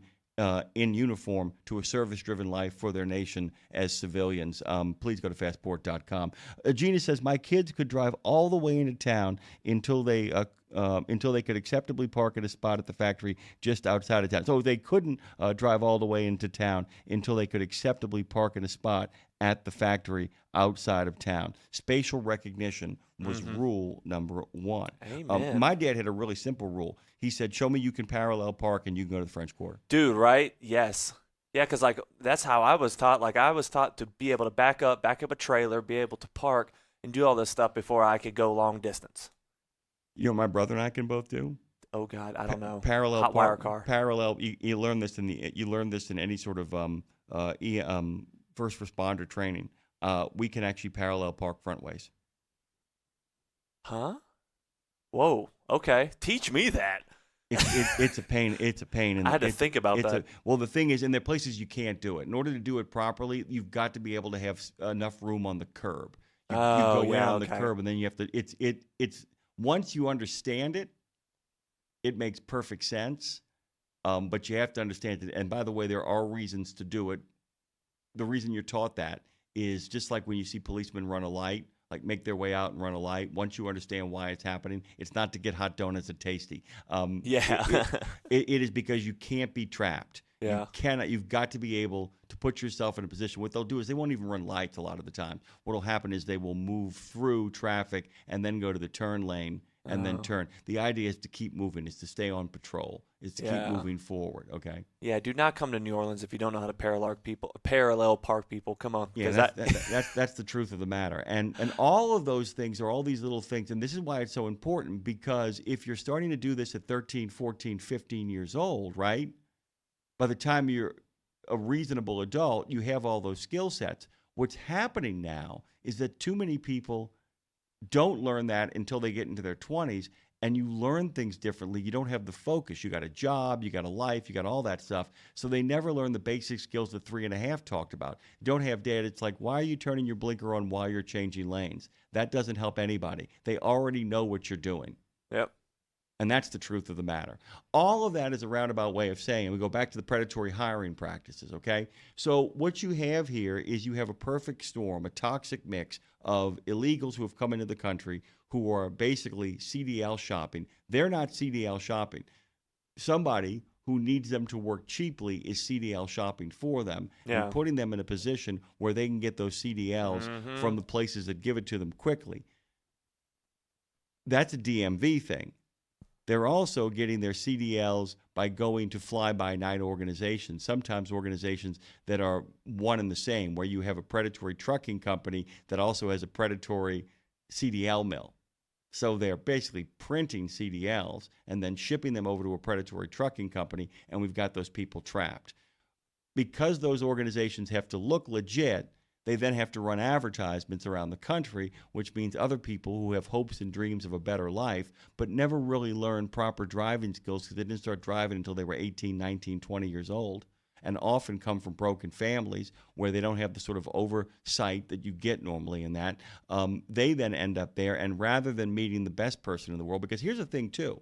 in uniform to a service-driven life for their nation as civilians. Please go to fastport.com. Gina says, my kids could drive all the way into town until they could acceptably park at a spot at the factory just outside of town. So they couldn't drive all the way into town until they could acceptably park in a spot at the factory outside of town. Spatial recognition was rule number one. Amen. My dad had a really simple rule. He said, show me you can parallel park and you can go to the French Quarter. Dude, right? Yes. Yeah, because like that's how I was taught. Like I was taught to be able to back up a trailer, be able to park and do all this stuff before I could go long distance. You know what my brother and I can both do? Oh God, I don't know. Parallel hot wire car. Parallel. You learn this in any sort of first responder training. We can actually parallel park frontways. Huh? Whoa. Okay. Teach me that. It's a pain. It's a pain. And I had to think about that. Well, the thing is, in there are places you can't do it. In order to do it properly, you've got to be able to have enough room on the curb. You go in on the curb, and then you have to. It's once you understand it, it makes perfect sense. But you have to understand it. And by the way, there are reasons to do it. The reason you're taught that is just like when you see policemen run a light. Like make their way out and run a light. Once you understand why it's happening, it's not to get hot donuts at Tasty. It is because you can't be trapped. Yeah. You cannot. You've got to be able to put yourself in a position. What they'll do is they won't even run lights a lot of the time. What will happen is they will move through traffic and then go to the turn lane and then turn. The idea is to keep moving, is to stay on patrol, is to keep moving forward, okay? Yeah, do not come to New Orleans if you don't know how to parallel park people. Come on. Yeah, that's the truth of the matter. And all of those things are all these little things, and this is why it's so important, because if you're starting to do this at 13, 14, 15 years old, right, by the time you're a reasonable adult, you have all those skill sets. What's happening now is that too many people don't learn that until they get into their 20s, and you learn things differently. You don't have the focus. You got a job, you got a life, you got all that stuff. So they never learn the basic skills that 3.5 talked about. Don't have dad. It's like, why are you turning your blinker on while you're changing lanes? That doesn't help anybody. They already know what you're doing. Yep. And that's the truth of the matter. All of that is a roundabout way of saying, and we go back to the predatory hiring practices, okay? So what you have here is you have a perfect storm, a toxic mix of illegals who have come into the country who are basically CDL shopping. They're not CDL shopping. Somebody who needs them to work cheaply is CDL shopping for them and putting them in a position where they can get those CDLs from the places that give it to them quickly. That's a DMV thing. They're also getting their CDLs by going to fly-by-night organizations, sometimes organizations that are one and the same, where you have a predatory trucking company that also has a predatory CDL mill. So they're basically printing CDLs and then shipping them over to a predatory trucking company, and we've got those people trapped. Because those organizations have to look legit, they then have to run advertisements around the country, which means other people who have hopes and dreams of a better life but never really learned proper driving skills because they didn't start driving until they were 18, 19, 20 years old, and often come from broken families where they don't have the sort of oversight that you get normally in that. They then end up there, and rather than meeting the best person in the world, because here's the thing too,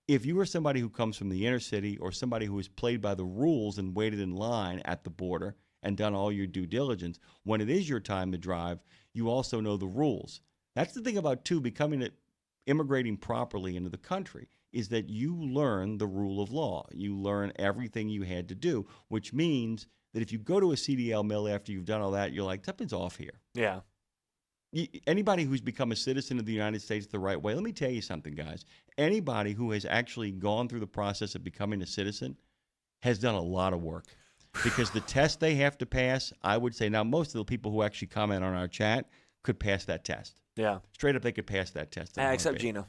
if you are somebody who comes from the inner city or somebody who has played by the rules and waited in line at the border and done all your due diligence, when it is your time to drive, you also know the rules. That's the thing about, too, immigrating properly into the country, is that you learn the rule of law. You learn everything you had to do, which means that if you go to a CDL mill after you've done all that, you're like, something's off here. Yeah. Anybody who's become a citizen of the United States the right way, let me tell you something, guys. Anybody who has actually gone through the process of becoming a citizen has done a lot of work. Because the test they have to pass, I would say, now most of the people who actually comment on our chat could pass that test. Yeah. Straight up, they could pass that test. Except Gina.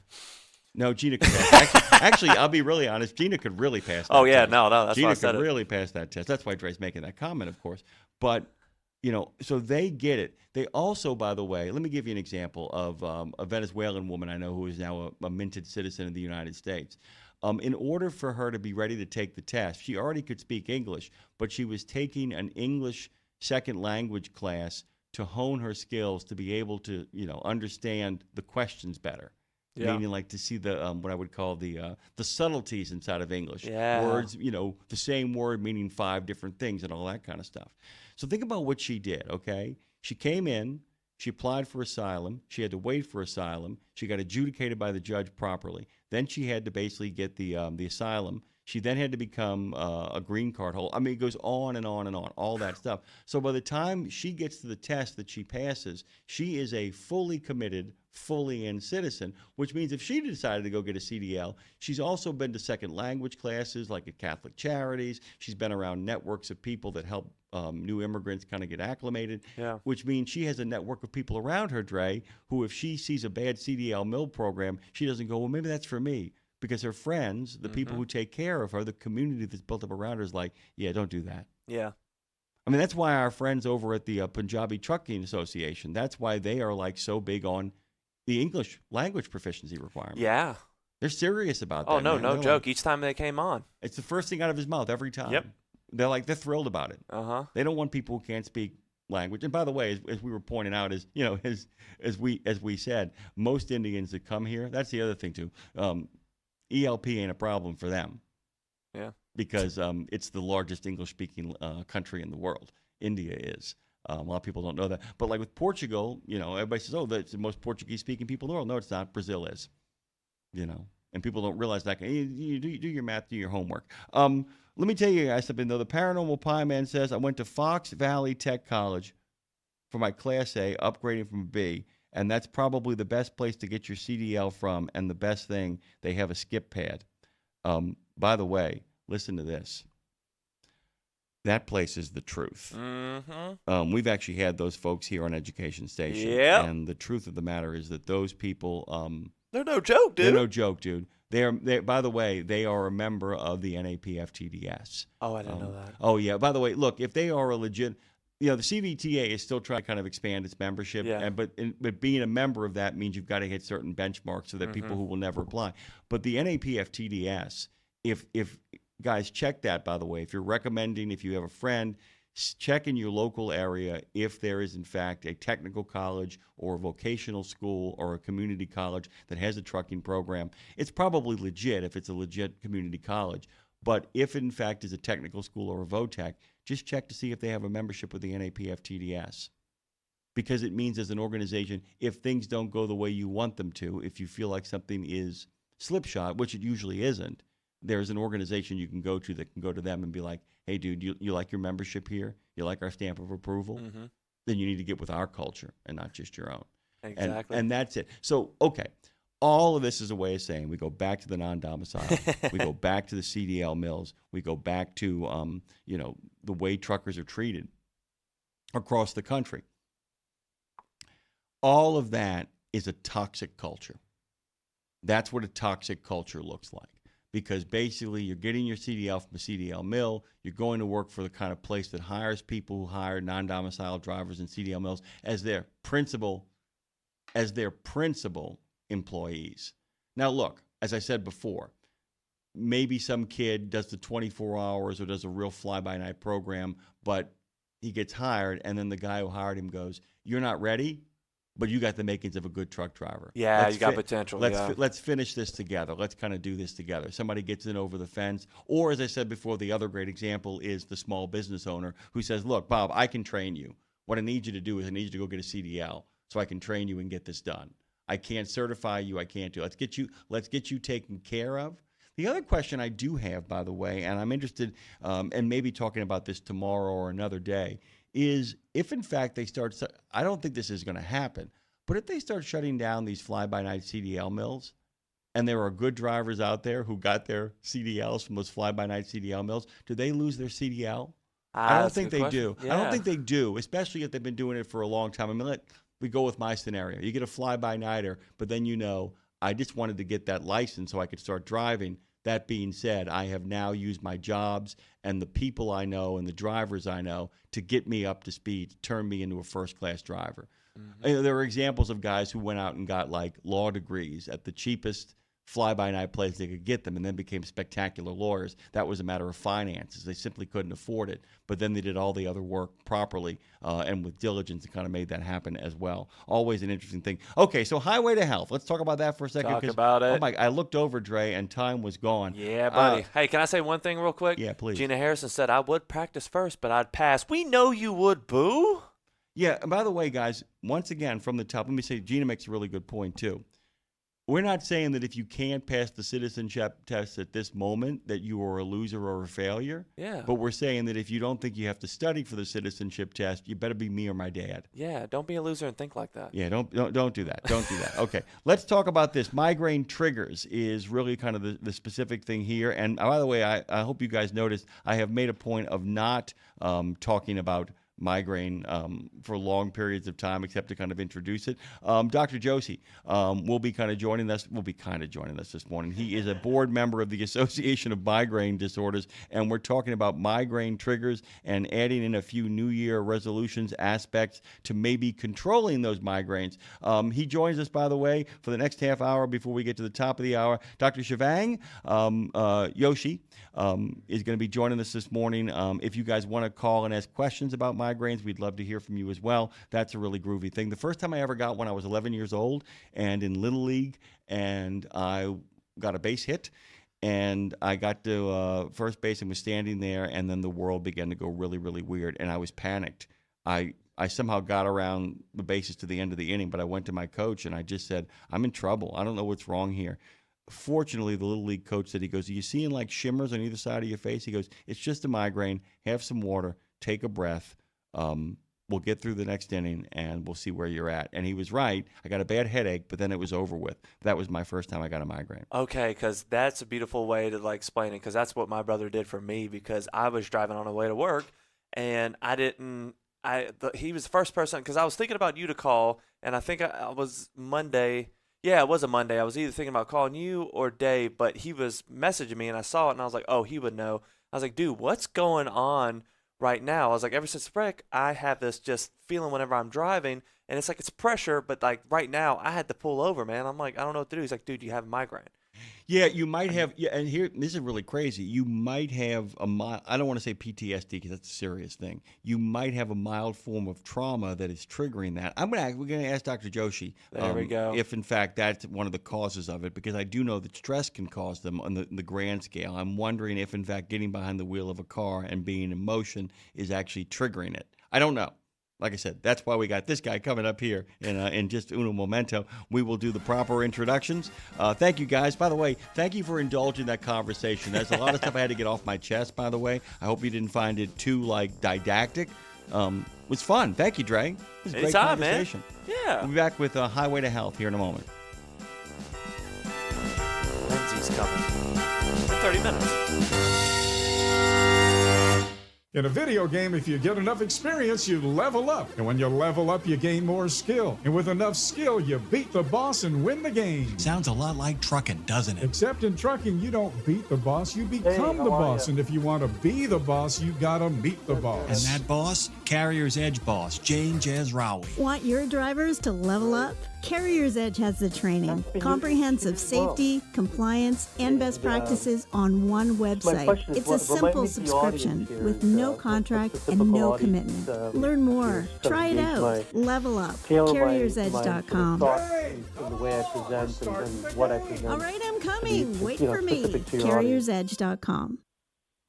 No, Gina could pass. Actually, I'll be really honest. Gina could really pass that test. Oh, yeah, no, that's Gina why I said could it. really pass that test. That's why Dre's making that comment, of course. But, so they get it. They also, by the way, let me give you an example of a Venezuelan woman I know who is now a minted citizen of the United States. In order for her to be ready to take the test, she already could speak English, but she was taking an English second language class to hone her skills to be able to, understand the questions better. Yeah. Meaning, like, to see the what I would call the subtleties inside of English. Yeah. Words, the same word meaning 5 different things and all that kind of stuff. So think about what she did, okay? She came in, she applied for asylum, she had to wait for asylum, she got adjudicated by the judge properly. Then she had to basically get the asylum. She then had to become a green card holder. I mean, it goes on and on and on, all that stuff. So by the time she gets to the test that she passes, she is a fully committed, fully in citizen, which means if she decided to go get a CDL, she's also been to second language classes like at Catholic Charities. She's been around networks of people that help new immigrants kind of get acclimated, which means she has a network of people around her, Dre, who if she sees a bad CDL mill program, she doesn't go, well, maybe that's for me. Because her friends, the people who take care of her, the community that's built up around her is like, yeah, don't do that. Yeah. I mean, that's why our friends over at the Punjabi Trucking Association, that's why they are like so big on the English language proficiency requirement. Yeah. They're serious about that. Oh, no, man. no They're joke. Like, each time they came on. It's the first thing out of his mouth every time. Yep. They're thrilled about it. Uh-huh. They don't want people who can't speak language. And by the way, as we were pointing out, as we said, most Indians that come here, that's the other thing too. ELP ain't a problem for them. Yeah. Because it's the largest English-speaking country in the world. India is. A lot of people don't know that. But like with Portugal, everybody says, oh, that's the most Portuguese-speaking people in the world. No, it's not. Brazil is. And people don't realize that. You do your math, do your homework. Let me tell you guys something, though. The Paranormal Pie Man says, I went to Fox Valley Tech College for my Class A, upgrading from a B, and that's probably the best place to get your CDL from, and the best thing, they have a skip pad. By the way, listen to this. That place is the truth. Mm-hmm. We've actually had those folks here on Education Station. Yeah. And the truth of the matter is that those people... they're no joke, dude. They're no joke, dude. They're by the way, they are a member of the NAPFTDS. Oh, I didn't know that. Oh, yeah. By the way, look, if they are a legit... the CVTA is still trying to kind of expand its membership. Yeah. But being a member of that means you've got to hit certain benchmarks so that people who will never apply. But the NAPFTDS, if guys, check that, by the way. If you're recommending, if you have a friend, check in your local area if there is, in fact, a technical college or a vocational school or a community college that has a trucking program. It's probably legit if it's a legit community college. But if, in fact, is a technical school or a VOTEC, just check to see if they have a membership with the NAPFTDS. Because it means as an organization, if things don't go the way you want them to, if you feel like something is slipshod, which it usually isn't, there's an organization you can go to that can go to them and be like, hey, dude, you like your membership here? You like our stamp of approval? Mm-hmm. Then you need to get with our culture and not just your own. Exactly. And that's it. So, okay. All of this is a way of saying we go back to the non-domicile. We go back to the CDL mills. We go back to, the way truckers are treated across the country. All of that is a toxic culture. That's what a toxic culture looks like. Because basically you're getting your CDL from a CDL mill, you're going to work for the kind of place that hires people who hire non-domiciled drivers and CDL mills as their principal employees. Now look, as I said before, maybe some kid does the 24 hours or does a real fly-by-night program, but he gets hired and then the guy who hired him goes, "You're not ready, but you got the makings of a good truck driver. Yeah, you got potential. Let's finish this together. Let's kind of do this together." Somebody gets in over the fence. Or, as I said before, the other great example is the small business owner who says, "Look, Bob, I can train you. What I need you to do is I need you to go get a CDL so I can train you and get this done. I can't certify you. I can't do it. Let's get you taken care of." The other question I do have, by the way, and I'm interested in maybe talking about this tomorrow or another day, is if in fact they start, I don't think this is going to happen, but if they start shutting down these fly-by-night CDL mills, and there are good drivers out there who got their CDLs from those fly-by-night CDL mills, do they lose their CDL? I don't think they do. Yeah. I don't think they do, especially if they've been doing it for a long time. I mean, we go with my scenario. You get a fly-by-nighter, but then I just wanted to get that license so I could start driving. That being said, I have now used my jobs and the people I know and the drivers I know to get me up to speed, to turn me into a first-class driver. Mm-hmm. There are examples of guys who went out and got like law degrees at the cheapest fly-by-night place they could get them and then became spectacular lawyers. That was a matter of finances. They simply couldn't afford it. But then they did all the other work properly and with diligence and kind of made that happen as well. Always an interesting thing. Okay, so Highway to Health. Let's talk about that for a second. Talk about it. Oh I looked over, Dre, and time was gone. Yeah, buddy. Hey, can I say one thing real quick? Yeah, please. Gina Harrison said, "I would practice first, but I'd pass." We know you would, boo. Yeah, and by the way, guys, once again, from the top, let me say, Gina makes a really good point, too. We're not saying that if you can't pass the citizenship test at this moment that you are a loser or a failure. Yeah. But we're saying that if you don't think you have to study for the citizenship test, you better be me or my dad. Yeah, don't be a loser and think like that. Yeah, don't do that. Don't do that. Okay, let's talk about this. Migraine triggers is really kind of the specific thing here. And by the way, I hope you guys noticed I have made a point of not talking about migraine for long periods of time, except to kind of introduce it. Dr. Joshi will be kind of joining us this morning. He is a board member of the Association of Migraine Disorders, and we're talking about migraine triggers and adding in a few New Year resolutions aspects to maybe controlling those migraines. He joins us, by the way, for the next half hour before we get to the top of the hour. Dr. Shivang, Joshi, is going to be joining us this morning. If you guys want to call and ask questions about migraines, we'd love to hear from you as well. That's a really groovy thing. The first time I ever got one, I was 11 years old and in Little League, and I got a base hit, and I got to first base and was standing there, and then the world began to go really, really weird, and I was panicked. I somehow got around the bases to the end of the inning, but I went to my coach, and I just said, "I'm in trouble. I don't know what's wrong here." Fortunately, the Little League coach said, he goes, "Are you seeing like shimmers on either side of your face?" He goes, "It's just a migraine. Have some water. Take a breath. We'll get through the next inning, and we'll see where you're at." And he was right. I got a bad headache, but then it was over with. That was my first time I got a migraine. Okay, because that's a beautiful way to explain it, because that's what my brother did for me, because I was driving on the way to work, and he was the first person, because I was thinking about you to call, and I think I was Monday. Yeah, it was a Monday. I was either thinking about calling you or Dave, but he was messaging me, and I saw it, and I was like, oh, he would know. I was like, dude, what's going on right now? I was like, ever since the break, I have this just feeling whenever I'm driving, and it's like it's pressure, but like right now, I had to pull over, man. I'm like, I don't know what to do. He's like, dude, you have a migraine. Yeah, you might have. Yeah, and here, this is really crazy. You might have I don't want to say PTSD because that's a serious thing. You might have a mild form of trauma that is triggering that. We're gonna ask Dr. Joshi. There we go. If in fact that's one of the causes of it, because I do know that stress can cause them on the grand scale. I'm wondering if in fact getting behind the wheel of a car and being in motion is actually triggering it. I don't know. Like I said, that's why we got this guy coming up here in just uno momento. We will do the proper introductions. Thank you, guys. By the way, thank you for indulging that conversation. There's a lot of stuff I had to get off my chest, by the way. I hope you didn't find it too, didactic. It was fun. Thank you, Dre. It was a great conversation. Man. Yeah. We'll be back with Highway to Health here in a moment. Lindsay's coming in 30 minutes. In a video game, if you get enough experience, you level up. And when you level up, you gain more skill. And with enough skill, you beat the boss and win the game. Sounds a lot like trucking, doesn't it? Except in trucking, you don't beat the boss, you become the boss. And if you want to be the boss, you gotta meet the boss. And that boss? Carrier's Edge boss, Jane Jazrawi. Want your drivers to level up? Carrier's Edge has the training, comprehensive safety, compliance, and best practices on one website. It's a simple subscription with no contract and no commitment. Learn more. Try it out. Level up. CarriersEdge.com. In the way I present and what I present. All right, I'm coming. Wait for me. CarriersEdge.com.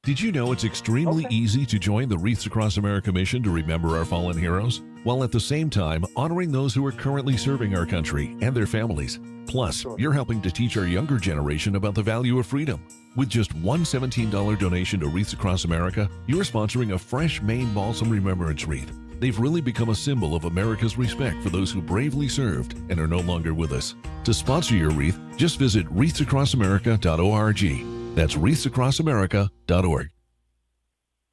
Did you know it's extremely easy to join the Wreaths Across America mission to remember our fallen heroes, while at the same time honoring those who are currently serving our country and their families? Plus, you're helping to teach our younger generation about the value of freedom. With just one $17 donation to Wreaths Across America, you're sponsoring a fresh Maine Balsam Remembrance Wreath. They've really become a symbol of America's respect for those who bravely served and are no longer with us. To sponsor your wreath, just visit wreathsacrossamerica.org. That's wreathsacrossamerica.org.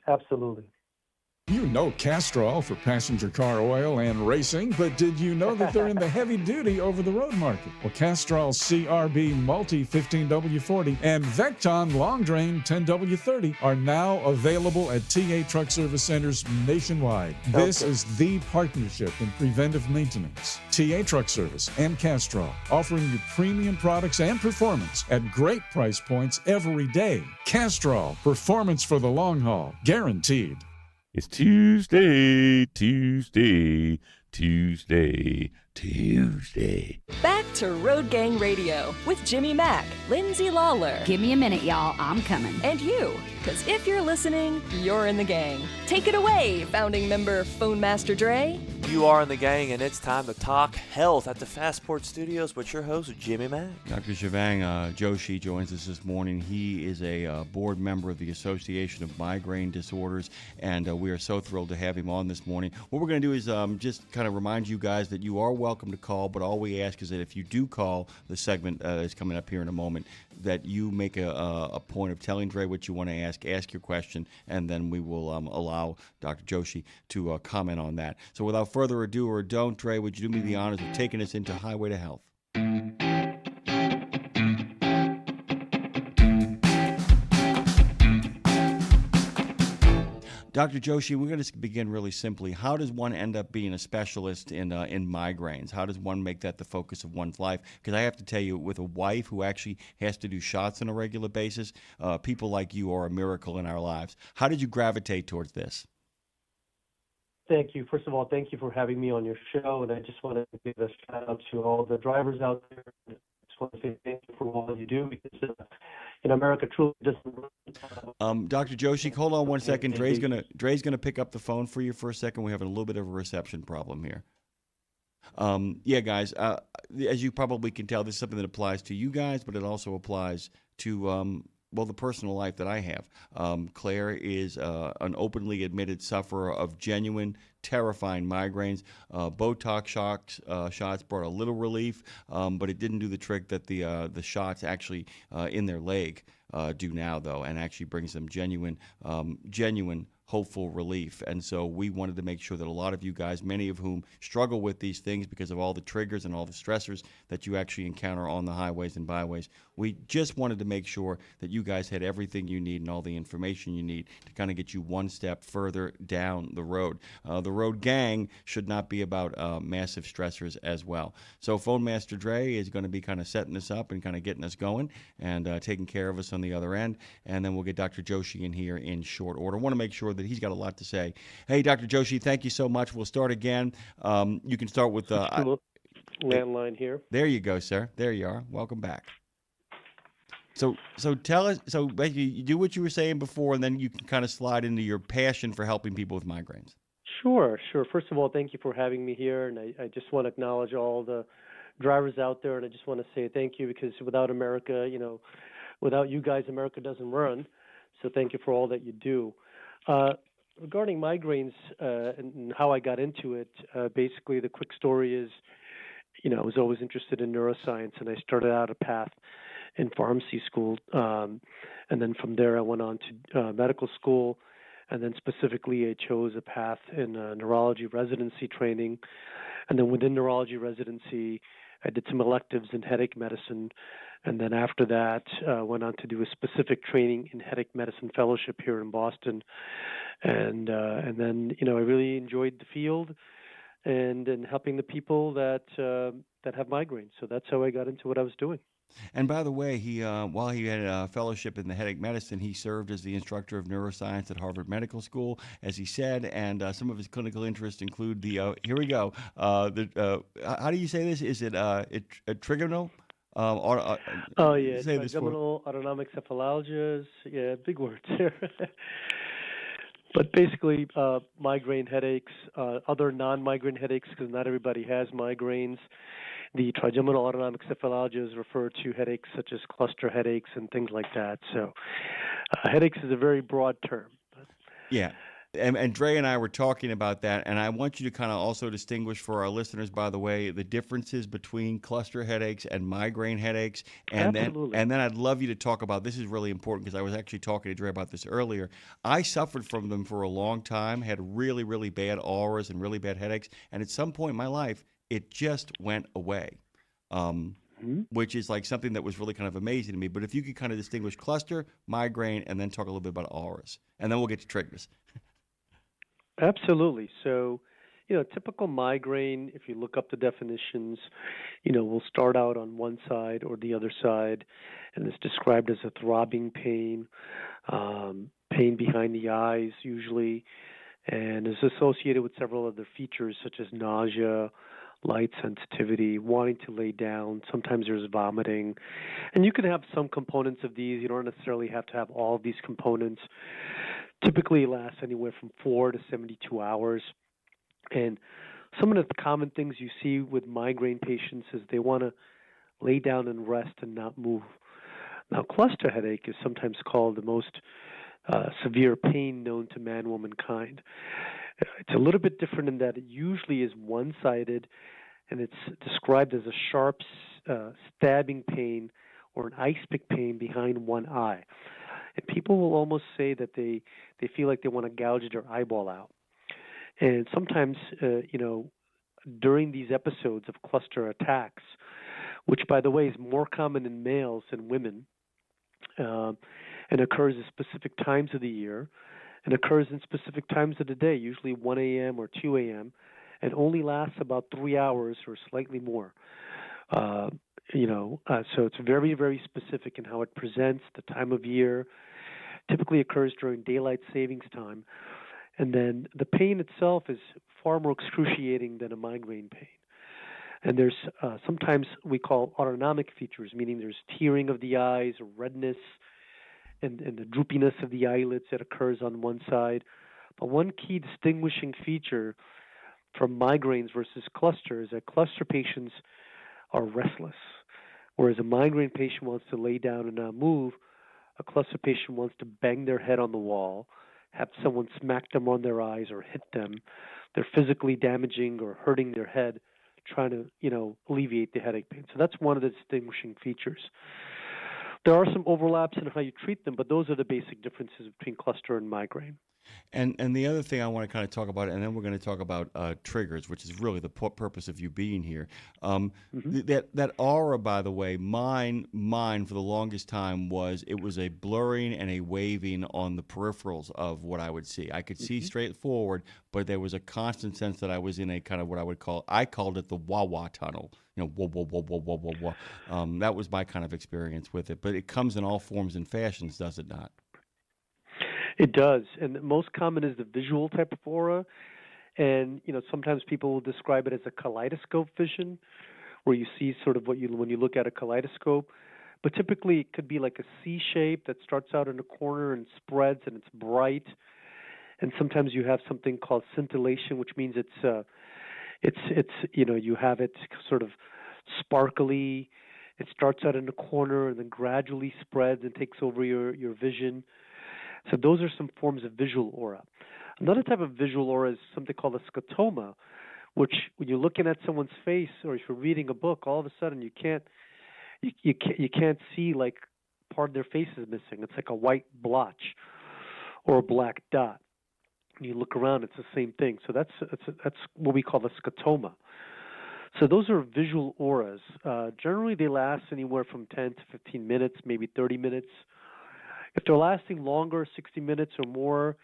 Absolutely. You know Castrol for passenger car oil and racing, but did you know that they're in the heavy-duty over-the-road market? Well, Castrol CRB Multi 15W40 and Vecton Long Drain 10W30 are now available at TA Truck Service Centers nationwide. This is the partnership in preventive maintenance. TA Truck Service and Castrol, offering you premium products and performance at great price points every day. Castrol, performance for the long haul, guaranteed. It's Tuesday. Back to Road Gang Radio with Jimmy Mack, Lindsay Lawler. Give me a minute, y'all. I'm coming. And you, because if you're listening, you're in the gang. Take it away, founding member Phone Master Dre. You are in the gang, and it's time to talk health at the Fastport Studios with your host, Jimmy Mack. Dr. Shivang, Joshi joins us this morning. He is a board member of the Association of Migraine Disorders, and we are so thrilled to have him on this morning. What we're going to do is just kind of remind you guys that you are welcome to call, but all we ask is that if you do call, the segment is coming up here in a moment, that you make a point of telling Dre what you want to ask your question, and then we will allow Dr. Joshi to comment on that. So without further ado, or don't, Dre, would you do me the honors of taking us into Highway to Health? Dr. Joshi, we're going to begin really simply. How does one end up being a specialist in migraines? How does one make that the focus of one's life? Because I have to tell you, with a wife who actually has to do shots on a regular basis, people like you are a miracle in our lives. How did you gravitate towards this? Thank you. First of all, thank you for having me on your show, and I just want to give a shout out to all the drivers out there. I just want to say thank you for all you do, because America truly doesn't. Dr. Joshi, hold on one second. Dre's gonna pick up the phone for you for a second. We're having a little bit of a reception problem here. Yeah, guys. As you probably can tell, this is something that applies to you guys, but it also applies to the personal life that I have. Claire is an openly admitted sufferer of genuine, terrifying migraines. Botox shots brought a little relief, but it didn't do the trick that the shots actually in their leg do now, though, and actually brings them genuine hopeful relief. And so we wanted to make sure that a lot of you guys, many of whom struggle with these things because of all the triggers and all the stressors that you actually encounter on the highways and byways, we just wanted to make sure that you guys had everything you need and all the information you need to kind of get you one step further down the road. The road gang should not be about massive stressors as well. So Phone Master Dre is going to be kind of setting this up and kind of getting us going and taking care of us on the other end. And then we'll get Dr. Joshi in here in short order. I want to make sure that he's got a lot to say. Hey, Dr. Joshi, thank you so much. We'll start again. You can start with landline here. There you go, sir. There you are. Welcome back. So tell us. So basically, you do what you were saying before, and then you can kind of slide into your passion for helping people with migraines. Sure. First of all, thank you for having me here, and I just want to acknowledge all the drivers out there, and I just want to say thank you, because without America, without you guys, America doesn't run. So thank you for all that you do. Regarding migraines and how I got into it, basically the quick story is, I was always interested in neuroscience, and I started out a path in pharmacy school, and then from there I went on to medical school, And then specifically, I chose a path in neurology residency training. And then within neurology residency, I did some electives in headache medicine. And then after that, went on to do a specific training in headache medicine fellowship here in Boston. And then, I really enjoyed the field and helping the people that have migraines. So that's how I got into what I was doing. And by the way, he while he had a fellowship in the headache medicine, he served as the instructor of neuroscience at Harvard Medical School, as he said. And some of his clinical interests include the here we go. How do you say this? Is it trigonal? Trigeminal autonomic cephalalgias. Yeah, big words here. But basically, migraine headaches, other non-migraine headaches, because not everybody has migraines. The trigeminal autonomic cephalalgias refer to headaches such as cluster headaches and things like that. So headaches is a very broad term. Yeah. And Dre and I were talking about that, and I want you to kind of also distinguish for our listeners, by the way, the differences between cluster headaches and migraine headaches. And Absolutely. then I'd love you to talk about, this is really important because I was actually talking to Dre about this earlier. I suffered from them for a long time, had really, really bad auras and really bad headaches, and at some point in my life, it just went away, which is like something that was really kind of amazing to me. But if you could kind of distinguish cluster, migraine, and then talk a little bit about auras, and then we'll get to triggers. Absolutely. So, typical migraine, if you look up the definitions, will start out on one side or the other side, and it's described as a throbbing pain, pain behind the eyes usually, and is associated with several other features such as nausea, light sensitivity, wanting to lay down. Sometimes there's vomiting. And you can have some components of these. You don't necessarily have to have all of these components. Typically it lasts anywhere from 4 to 72 hours. And some of the common things you see with migraine patients is they want to lay down and rest and not move. Now, cluster headache is sometimes called the most severe pain known to man, womankind. It's a little bit different in that it usually is one-sided, and it's described as a sharp stabbing pain or an ice pick pain behind one eye. And people will almost say that they feel like they want to gouge their eyeball out. And sometimes, during these episodes of cluster attacks, which, by the way, is more common in males than women, and occurs at specific times of the year, and occurs in specific times of the day, usually 1 a.m. or 2 a.m., and only lasts about 3 hours or slightly more. So it's very, very specific in how it presents, the time of year. Typically occurs during daylight savings time. And then the pain itself is far more excruciating than a migraine pain. And there's sometimes we call autonomic features, meaning there's tearing of the eyes, redness, and the droopiness of the eyelids that occurs on one side. But one key distinguishing feature from migraines versus cluster is that cluster patients are restless, whereas a migraine patient wants to lay down and not move. A cluster patient wants to bang their head on the wall, have someone smack them on their eyes or hit them. They're physically damaging or hurting their head, trying to, alleviate the headache pain. So that's one of the distinguishing features. There are some overlaps in how you treat them, but those are the basic differences between cluster and migraine. And the other thing I want to kind of talk about, and then we're going to talk about triggers, which is really the purpose of you being here. That aura, by the way, mine for the longest time was a blurring and a waving on the peripherals of what I would see. I could see straight forward, but there was a constant sense that I was in a kind of what I called it the wah-wah tunnel. Wah, wah, wah, wah, wah, wah, wah. That was my kind of experience with it. But it comes in all forms and fashions, does it not? It does, and the most common is the visual type of aura, and sometimes people will describe it as a kaleidoscope vision, where you see sort of when you look at a kaleidoscope. But typically, it could be like a C shape that starts out in a corner and spreads, and it's bright. And sometimes you have something called scintillation, which means it's you have it sort of sparkly. It starts out in a corner and then gradually spreads and takes over your vision. So those are some forms of visual aura. Another type of visual aura is something called a scotoma, which when you're looking at someone's face or if you're reading a book, all of a sudden you can't see like part of their face is missing. It's like a white blotch or a black dot. and you look around, it's the same thing. So that's what we call the scotoma. So those are visual auras. Generally, they last anywhere from 10 to 15 minutes, maybe 30 minutes. If they're lasting longer, 60 minutes or more,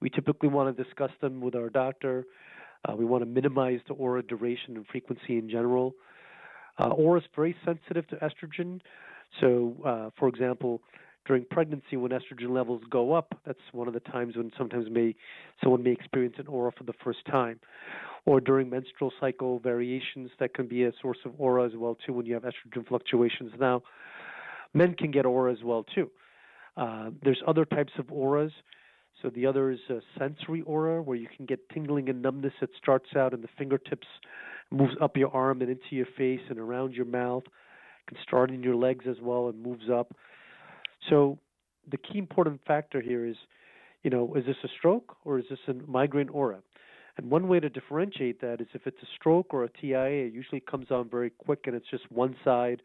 we typically want to discuss them with our doctor. We want to minimize the aura duration and frequency in general. Aura is very sensitive to estrogen. So, for example, during pregnancy, when estrogen levels go up, that's one of the times when someone may experience an aura for the first time. Or during menstrual cycle variations, that can be a source of aura as well, too, when you have estrogen fluctuations. Now, men can get aura as well, too. There's other types of auras. So the other is a sensory aura, where you can get tingling and numbness that starts out in the fingertips, moves up your arm and into your face and around your mouth. It can start in your legs as well and moves up. So the key important factor here is, is this a stroke or is this a migraine aura? And one way to differentiate that is if it's a stroke or a TIA, it usually comes on very quick and it's just one side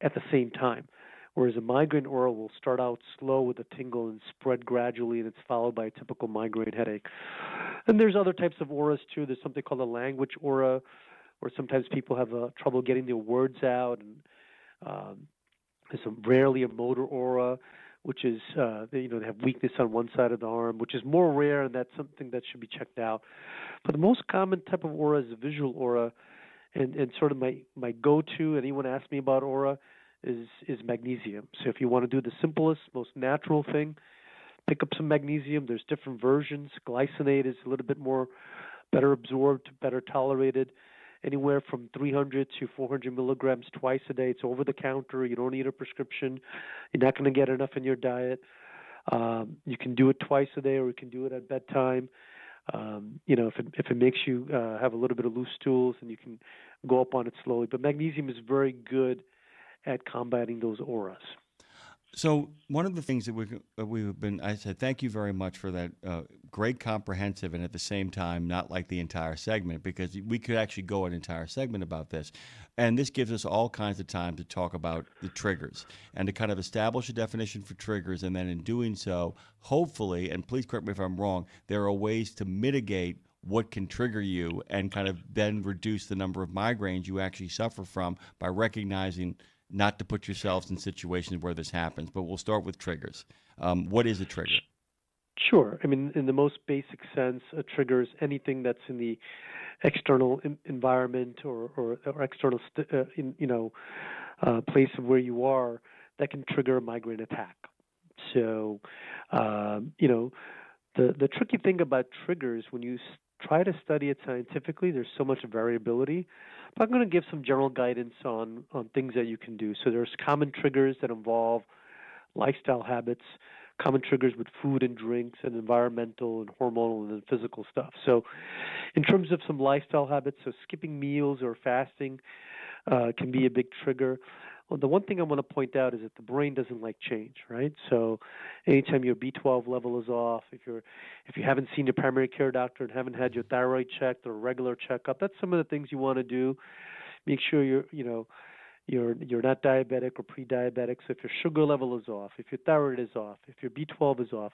at the same time. Whereas a migraine aura will start out slow with a tingle and spread gradually, and it's followed by a typical migraine headache. And there's other types of auras too. There's something called a language aura, where sometimes people have trouble getting their words out, and there's rarely a motor aura, which is they have weakness on one side of the arm, which is more rare, and that's something that should be checked out. But the most common type of aura is a visual aura, and sort of my go-to. Anyone asks me about aura is magnesium. So if you want to do the simplest, most natural thing, pick up some magnesium. There's different versions. Glycinate is a little bit more better absorbed, better tolerated. Anywhere from 300 to 400 milligrams twice a day. It's over the counter. You don't need a prescription. You're not going to get enough in your diet. You can do it twice a day, or you can do it at bedtime. If it makes you have a little bit of loose stools, and you can go up on it slowly. But magnesium is very good at combating those auras. So one of the things that we've been, I said, thank you very much for that great comprehensive, and at the same time, not like the entire segment, because we could actually go an entire segment about this. And this gives us all kinds of time to talk about the triggers and to kind of establish a definition for triggers. And then in doing so, hopefully, and please correct me if I'm wrong, there are ways to mitigate what can trigger you and kind of then reduce the number of migraines you actually suffer from by recognizing not to put yourselves in situations where this happens. But we'll start with triggers. What is a trigger? Sure. I mean, in the most basic sense, a trigger is anything that's in the external environment or external place of where you are that can trigger a migraine attack. So, the tricky thing about triggers, when you try to study it scientifically, there's so much variability. But I'm going to give some general guidance on things that you can do. So there's common triggers that involve lifestyle habits, common triggers with food and drinks, and environmental and hormonal and physical stuff. So in terms of some lifestyle habits, so skipping meals or fasting can be a big trigger. Well, the one thing I want to point out is that the brain doesn't like change, right? So anytime your B12 level is off, if you haven't seen your primary care doctor and haven't had your thyroid checked or a regular checkup, that's some of the things you want to do. Make sure you're not diabetic or pre-diabetic. So if your sugar level is off, if your thyroid is off, if your B12 is off,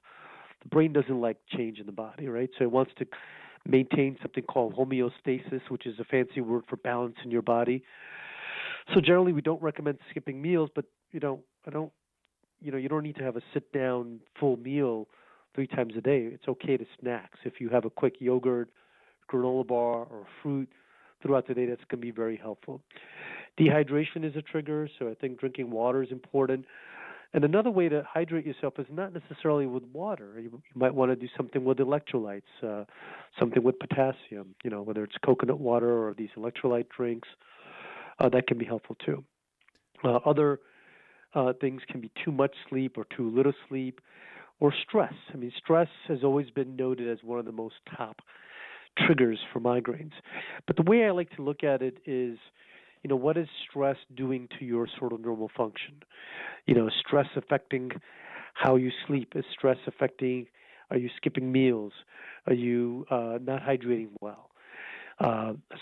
the brain doesn't like change in the body, right? So it wants to maintain something called homeostasis, which is a fancy word for balance in your body. So generally, we don't recommend skipping meals, but you don't need to have a sit-down full meal 3 times a day. It's okay to snack. So if you have a quick yogurt, granola bar, or fruit throughout the day, that's going to be very helpful. Dehydration is a trigger, so I think drinking water is important. And another way to hydrate yourself is not necessarily with water. You might want to do something with electrolytes, something with potassium, whether it's coconut water or these electrolyte drinks. That can be helpful too. Other things can be too much sleep or too little sleep, or stress. I mean, stress has always been noted as one of the most top triggers for migraines. But the way I like to look at it is, what is stress doing to your sort of normal function? Stress affecting how you sleep. Is stress affecting, are you skipping meals? Are you not hydrating well?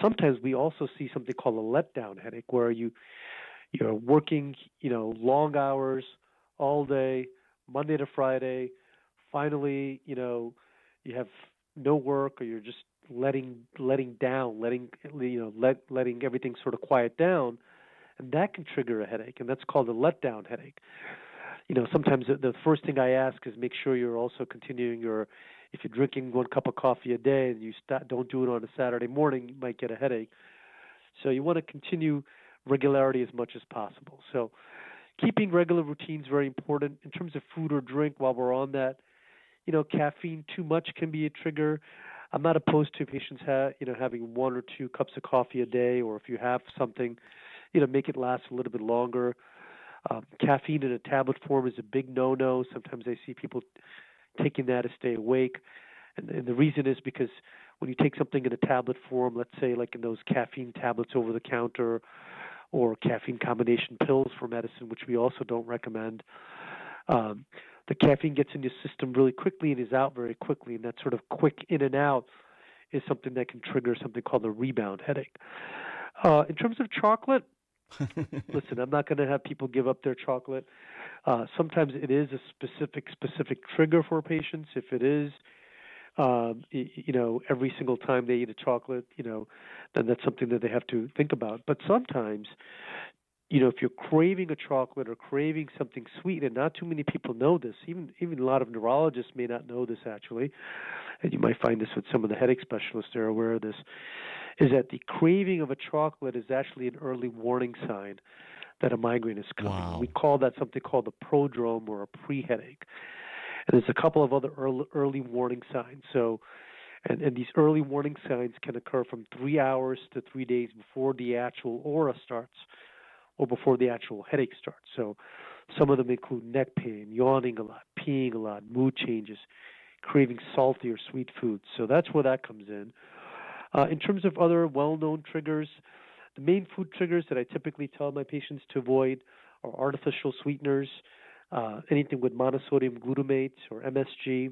Sometimes we also see something called a letdown headache, where you're working, long hours all day, Monday to Friday. Finally, you you have no work, or you're just letting everything sort of quiet down, and that can trigger a headache, and that's called a letdown headache. Sometimes the first thing I ask is make sure you're also continuing if you're drinking 1 cup of coffee a day and you don't do it on a Saturday morning, you might get a headache. So you want to continue regularity as much as possible. So keeping regular routines is very important. In terms of food or drink, while we're on that, caffeine too much can be a trigger. I'm not opposed to patients having 1 or 2 cups of coffee a day, or if you have something, make it last a little bit longer. Caffeine in a tablet form is a big no-no. Sometimes I see people taking that to stay awake. And the reason is because when you take something in a tablet form, let's say like in those caffeine tablets over the counter or caffeine combination pills for medicine, which we also don't recommend, the caffeine gets in your system really quickly and is out very quickly. And that sort of quick in and out is something that can trigger something called a rebound headache. In terms of chocolate, listen, I'm not going to have people give up their chocolate. Sometimes it is a specific trigger for patients. If it is, every single time they eat a chocolate, then that's something that they have to think about. But sometimes, if you're craving a chocolate or craving something sweet, and not too many people know this, even a lot of neurologists may not know this actually, and you might find this with some of the headache specialists, they're aware of this, is that the craving of a chocolate is actually an early warning sign that a migraine is coming. Wow. We call that something called a prodrome or a pre-headache. And there's a couple of other early warning signs. So, and these early warning signs can occur from 3 hours to 3 days before the actual aura starts or before the actual headache starts. So some of them include neck pain, yawning a lot, peeing a lot, mood changes, craving salty or sweet foods. So that's where that comes in. In terms of other well-known triggers, the main food triggers that I typically tell my patients to avoid are artificial sweeteners, anything with monosodium glutamate or MSG,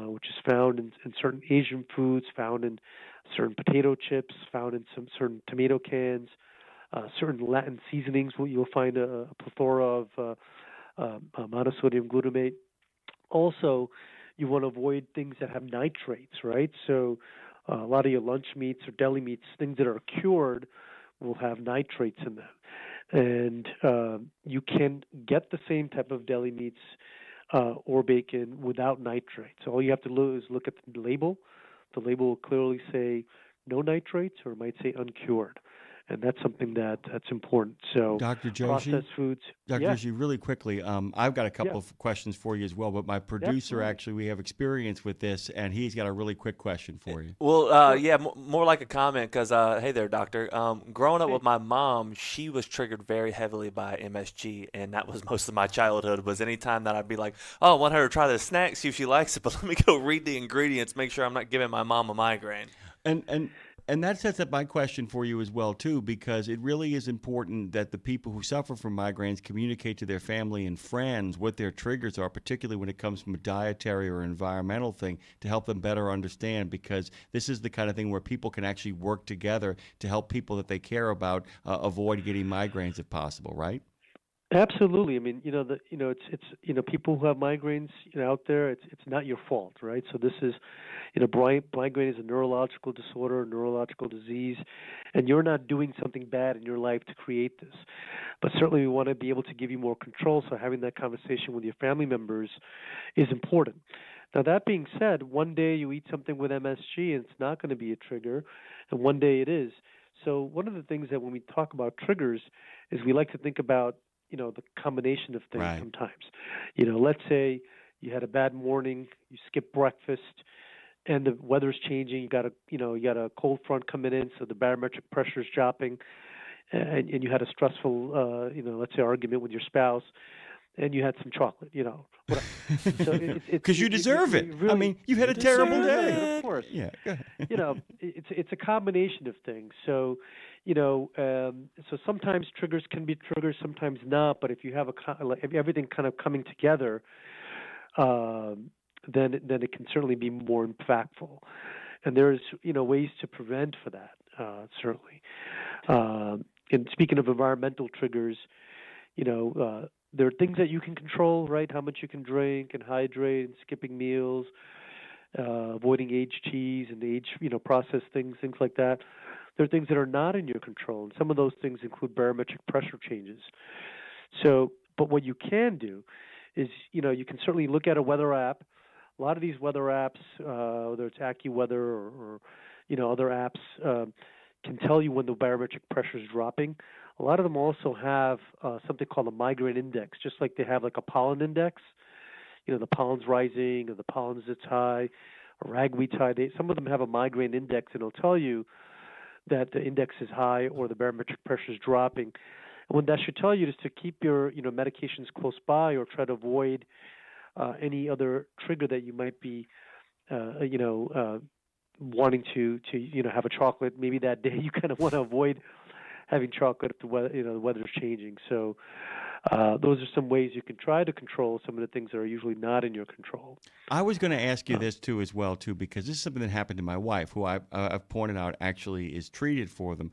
which is found in certain Asian foods, found in certain potato chips, found in some certain tomato cans, certain Latin seasonings. You'll find a plethora of monosodium glutamate. Also, you want to avoid things that have nitrates, right? So a lot of your lunch meats or deli meats, things that are cured, will have nitrates in them. And you can get the same type of deli meats or bacon without nitrates. So all you have to do is look at the label. The label will clearly say no nitrates, or it might say uncured. And that's something that's important. So Dr. Joshi, processed foods. Dr. Yeah. Joshi, really quickly, I've got a couple of questions for you as well, but my producer, Absolutely. actually, we have experience with this, and he's got a really quick question for you. Well, more like a comment because, hey there, doctor. Growing up with my mom, she was triggered very heavily by MSG, and that was most of my childhood. Was any time that I'd be like, oh, I want her to try this snack, see if she likes it, but let me go read the ingredients, make sure I'm not giving my mom a migraine. And that sets up my question for you as well, too, because it really is important that the people who suffer from migraines communicate to their family and friends what their triggers are, particularly when it comes from a dietary or environmental thing, to help them better understand, because this is the kind of thing where people can actually work together to help people that they care about avoid getting migraines if possible, right? Absolutely. I mean, it's people who have migraines, out there. It's not your fault, right? So this is, migraine is a neurological disorder, a neurological disease, and you're not doing something bad in your life to create this. But certainly, we want to be able to give you more control. So having that conversation with your family members is important. Now, that being said, one day you eat something with MSG and it's not going to be a trigger, and one day it is. So one of the things that when we talk about triggers is we like to think about the combination of things. Right. Sometimes, let's say you had a bad morning, you skipped breakfast, and the weather's changing. You got a cold front coming in, so the barometric pressure is dropping, and you had a stressful, let's say argument with your spouse, and you had some chocolate, whatever. Because you deserve it. Really, I mean, you had a terrible day. It, of course. Yeah. It's a combination of things. So, so sometimes triggers can be triggers, sometimes not. But if you have if everything kind of coming together, then it can certainly be more impactful. And there's ways to prevent for that, certainly. And speaking of environmental triggers, there are things that you can control, right? How much you can drink and hydrate and skipping meals. avoiding aged cheese and processed things like that. There are things that are not in your control, and some of those things include barometric pressure changes. So, but what you can do is, you can certainly look at a weather app. A lot of these weather apps, whether it's AccuWeather or other apps, can tell you when the barometric pressure is dropping. A lot of them also have something called a migraine index, just like they have like a pollen index. The pollen's rising or the pollen's it's high or ragweed's high. Some of them have a migraine index, and it'll tell you that the index is high or the barometric pressure is dropping. And what that should tell you is to keep your medications close by, or try to avoid any other trigger that you might be wanting to have a chocolate. Maybe that day you kind of want to avoid having chocolate if the weather's changing. So those are some ways you can try to control some of the things that are usually not in your control. I was going to ask you this too, because this is something that happened to my wife, who I've pointed out actually is treated for them.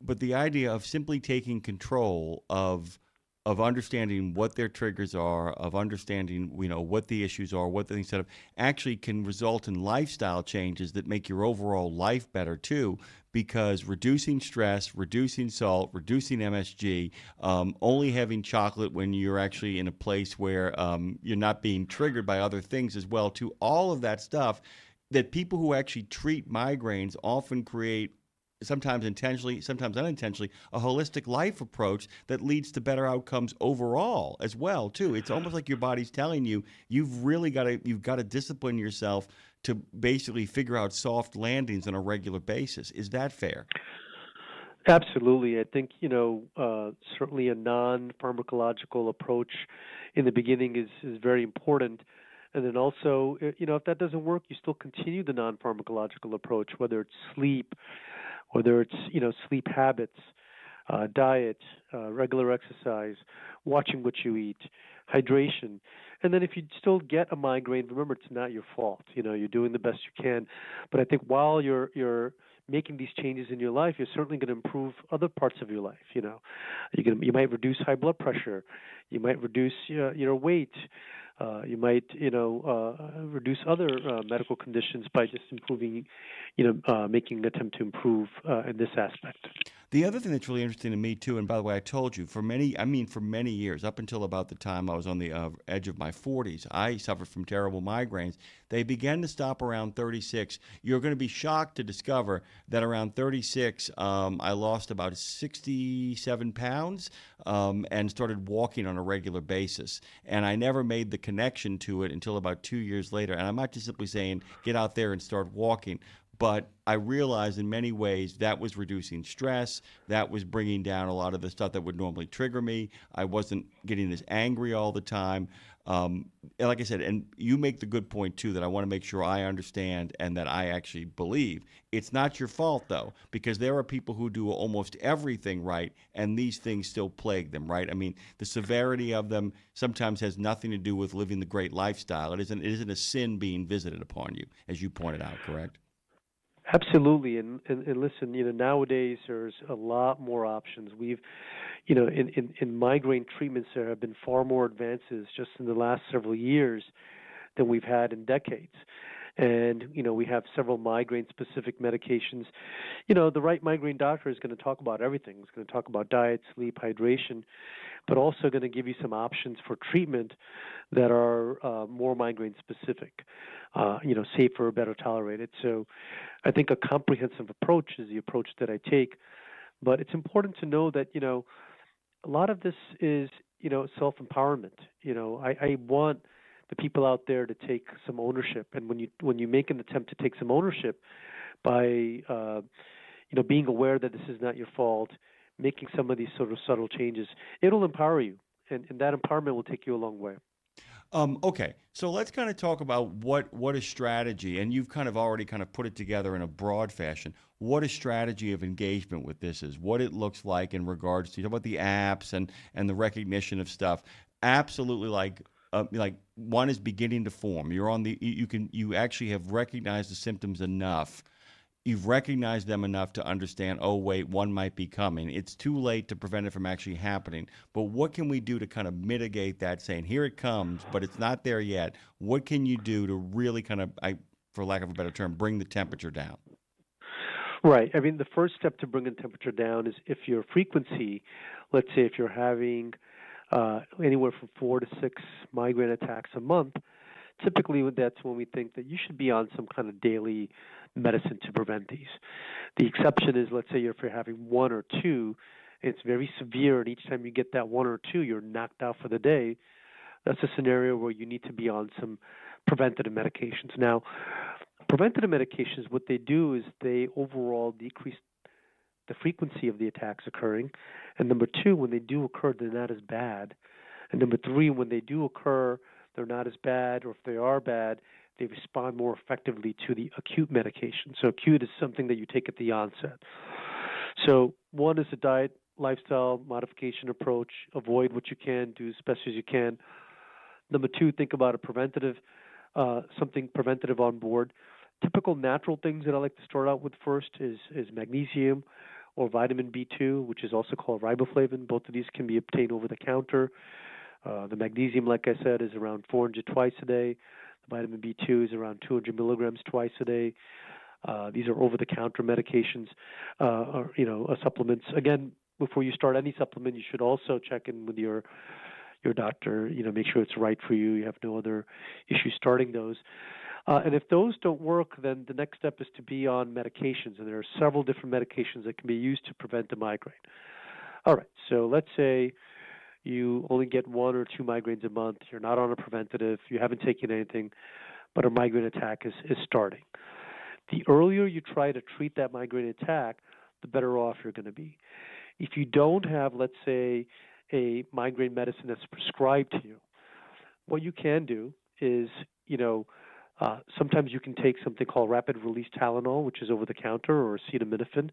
But the idea of simply taking control of understanding what their triggers are, of understanding, what the issues are, what the things set up, actually can result in lifestyle changes that make your overall life better too, because reducing stress, reducing salt, reducing MSG, only having chocolate when you're actually in a place where you're not being triggered by other things as well too, all of that stuff that people who actually treat migraines often create, sometimes intentionally, sometimes unintentionally, a holistic life approach that leads to better outcomes overall as well too. It's almost like your body's telling you you've got to discipline yourself to basically figure out soft landings on a regular basis. Is that fair? Absolutely. I think certainly a non-pharmacological approach in the beginning is very important. And then also, if that doesn't work, you still continue the non-pharmacological approach, whether it's sleep, whether it's sleep habits, diet, regular exercise, watching what you eat, hydration. And then if you still get a migraine, remember, it's not your fault. You're doing the best you can. But I think while you're making these changes in your life, you're certainly going to improve other parts of your life. You might reduce high blood pressure, you might reduce your weight. You might, reduce other medical conditions by just improving, making an attempt to improve in this aspect. The other thing that's really interesting to me too, and by the way, I told you, for many years, up until about the time I was on the edge of my 40s, I suffered from terrible migraines. They began to stop around 36. You're going to be shocked to discover that around 36, I lost about 67 pounds and started walking on a regular basis. And I never made the connection to it until about 2 years later. And I'm not just simply saying, get out there and start walking. But I realized in many ways that was reducing stress, that was bringing down a lot of the stuff that would normally trigger me. I wasn't getting as angry all the time. And like I said, and you make the good point too, that I want to make sure I understand and that I actually believe. It's not your fault though, because there are people who do almost everything right and these things still plague them, right? I mean, the severity of them sometimes has nothing to do with living the great lifestyle. It isn't a sin being visited upon you, as you pointed out, correct? Absolutely, and listen, nowadays there's a lot more options. We've, in migraine treatments, there have been far more advances just in the last several years than we've had in decades. And, we have several migraine-specific medications. The right migraine doctor is going to talk about everything. He's going to talk about diet, sleep, hydration, but also going to give you some options for treatment that are more migraine-specific, safer, better tolerated. So I think a comprehensive approach is the approach that I take. But it's important to know that, a lot of this is, self-empowerment. I want the people out there to take some ownership. And when you make an attempt to take some ownership by, being aware that this is not your fault, making some of these sort of subtle changes, it'll empower you. And that empowerment will take you a long way. Okay, so let's kind of talk about what a strategy, and you've kind of already kind of put it together in a broad fashion, what a strategy of engagement with this is, what it looks like in regards to, you talk about the apps and the recognition of stuff. Absolutely, like one is beginning to form. You're on you actually have recognized the symptoms enough. you've recognized them enough to understand, oh, wait, one might be coming. It's too late to prevent it from actually happening. But what can we do to kind of mitigate that, saying, here it comes, but it's not there yet? What can you do to really kind of, for lack of a better term, bring the temperature down? Right. I mean, the first step to bringing temperature down is if your frequency, let's say if you're having anywhere from 4 to 6 migraine attacks a month, typically that's when we think that you should be on some kind of daily medicine to prevent these. The exception is, let's say if you're having 1 or 2, it's very severe, and each time you get that 1 or 2, you're knocked out for the day. That's a scenario where you need to be on some preventative medications. Now, preventative medications, what they do is they overall decrease the frequency of the attacks occurring. And number 2, when they do occur, they're not as bad. And number 3, when they do occur, they're not as bad, or if they are bad, they respond more effectively to the acute medication. So acute is something that you take at the onset. So 1 is a diet, lifestyle modification approach. Avoid what you can, do as best as you can. Number 2, think about a preventative, something preventative on board. Typical natural things that I like to start out with first is magnesium or vitamin B2, which is also called riboflavin. Both of these can be obtained over the counter. The magnesium, like I said, is around 400 twice a day. The vitamin B2 is around 200 milligrams twice a day. These are over-the-counter medications, or supplements. Again, before you start any supplement, you should also check in with your doctor. Make sure it's right for you. You have no other issues starting those. And if those don't work, then the next step is to be on medications, and there are several different medications that can be used to prevent the migraine. All right, so let's say you only get 1 or 2 migraines a month. You're not on a preventative. You haven't taken anything, but a migraine attack is starting. The earlier you try to treat that migraine attack, the better off you're going to be. If you don't have, let's say, a migraine medicine that's prescribed to you, what you can do is, sometimes you can take something called rapid release Tylenol, which is over the counter, or acetaminophen.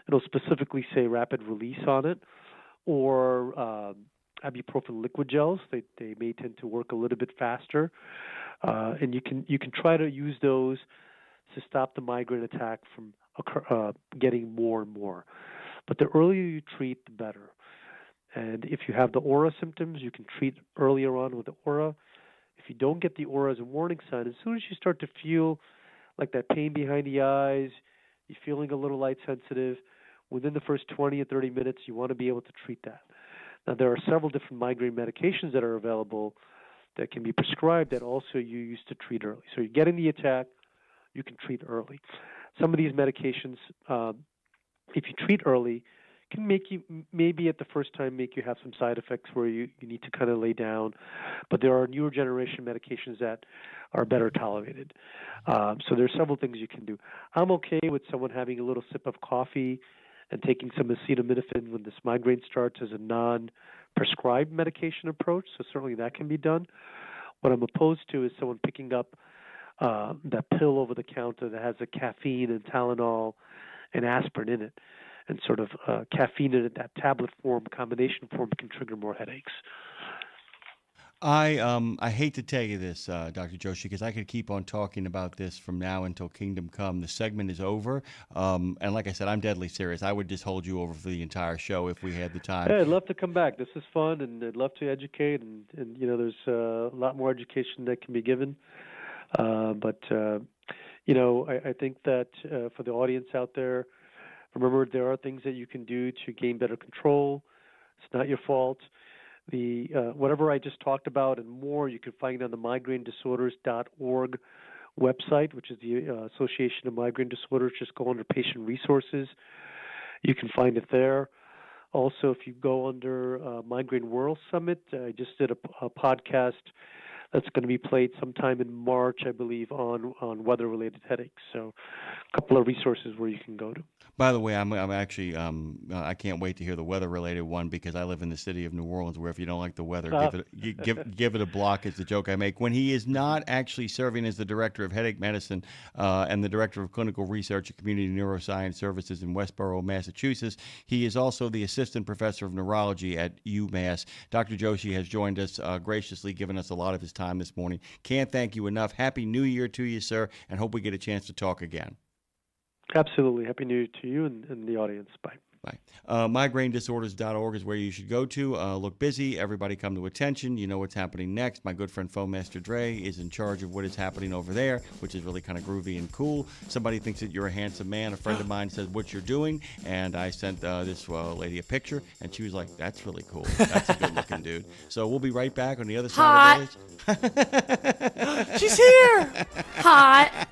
It'll specifically say rapid release on it, or ibuprofen liquid gels. They may tend to work a little bit faster, and you can try to use those to stop the migraine attack from getting more and more. But the earlier you treat, the better. And if you have the aura symptoms, you can treat earlier on with the aura. If you don't get the aura as a warning sign, as soon as you start to feel like that pain behind the eyes, you're feeling a little light sensitive, within the first 20 or 30 minutes, you want to be able to treat that. Now, there are several different migraine medications that are available that can be prescribed that also you use to treat early. So you're getting the attack, you can treat early. Some of these medications, if you treat early, can make you, maybe at the first time, make you have some side effects where you need to kind of lay down. But there are newer generation medications that are better tolerated. So there's several things you can do. I'm okay with someone having a little sip of coffee and taking some acetaminophen when this migraine starts as a non-prescribed medication approach. So certainly that can be done. What I'm opposed to is someone picking up that pill over the counter that has a caffeine and Tylenol and aspirin in it. And sort of caffeine in that tablet form, combination form, can trigger more headaches. I hate to tell you this, Dr. Joshi, because I could keep on talking about this from now until Kingdom Come. The segment is over, and like I said, I'm deadly serious. I would just hold you over for the entire show if we had the time. Yeah, I'd love to come back. This is fun, and I'd love to educate, and there's a lot more education that can be given. But I think that for the audience out there, remember, there are things that you can do to gain better control. It's not your fault. The whatever I just talked about and more, you can find on the migrainedisorders.org website, which is the Association of Migraine Disorders. Just go under Patient Resources. You can find it there. Also, if you go under Migraine World Summit, I just did a podcast that's going to be played sometime in March, I believe, on weather-related headaches. So a couple of resources where you can go to. By the way, I'm actually I can't wait to hear the weather-related one, because I live in the city of New Orleans, where if you don't like the weather, give it a block. It's the joke I make. When he is not actually serving as the director of headache medicine and the director of clinical research at Community Neuroscience Services in Westborough, Massachusetts, he is also the assistant professor of neurology at UMass. Dr. Joshi has joined us, graciously given us a lot of his time this morning. Can't thank you enough. Happy New Year to you, sir, and hope we get a chance to talk again. Absolutely. Happy New Year to you and the audience. Bye. Bye. Migrainedisorders.org is where you should go to. Look busy. Everybody come to attention. You know what's happening next. My good friend Master Dre is in charge of what is happening over there, which is really kind of groovy and cool. Somebody thinks that you're a handsome man. A friend of mine says what you're doing, and I sent this lady a picture, and she was like, that's really cool. That's a good-looking dude. So we'll be right back on the other side of this. She's here. Hot.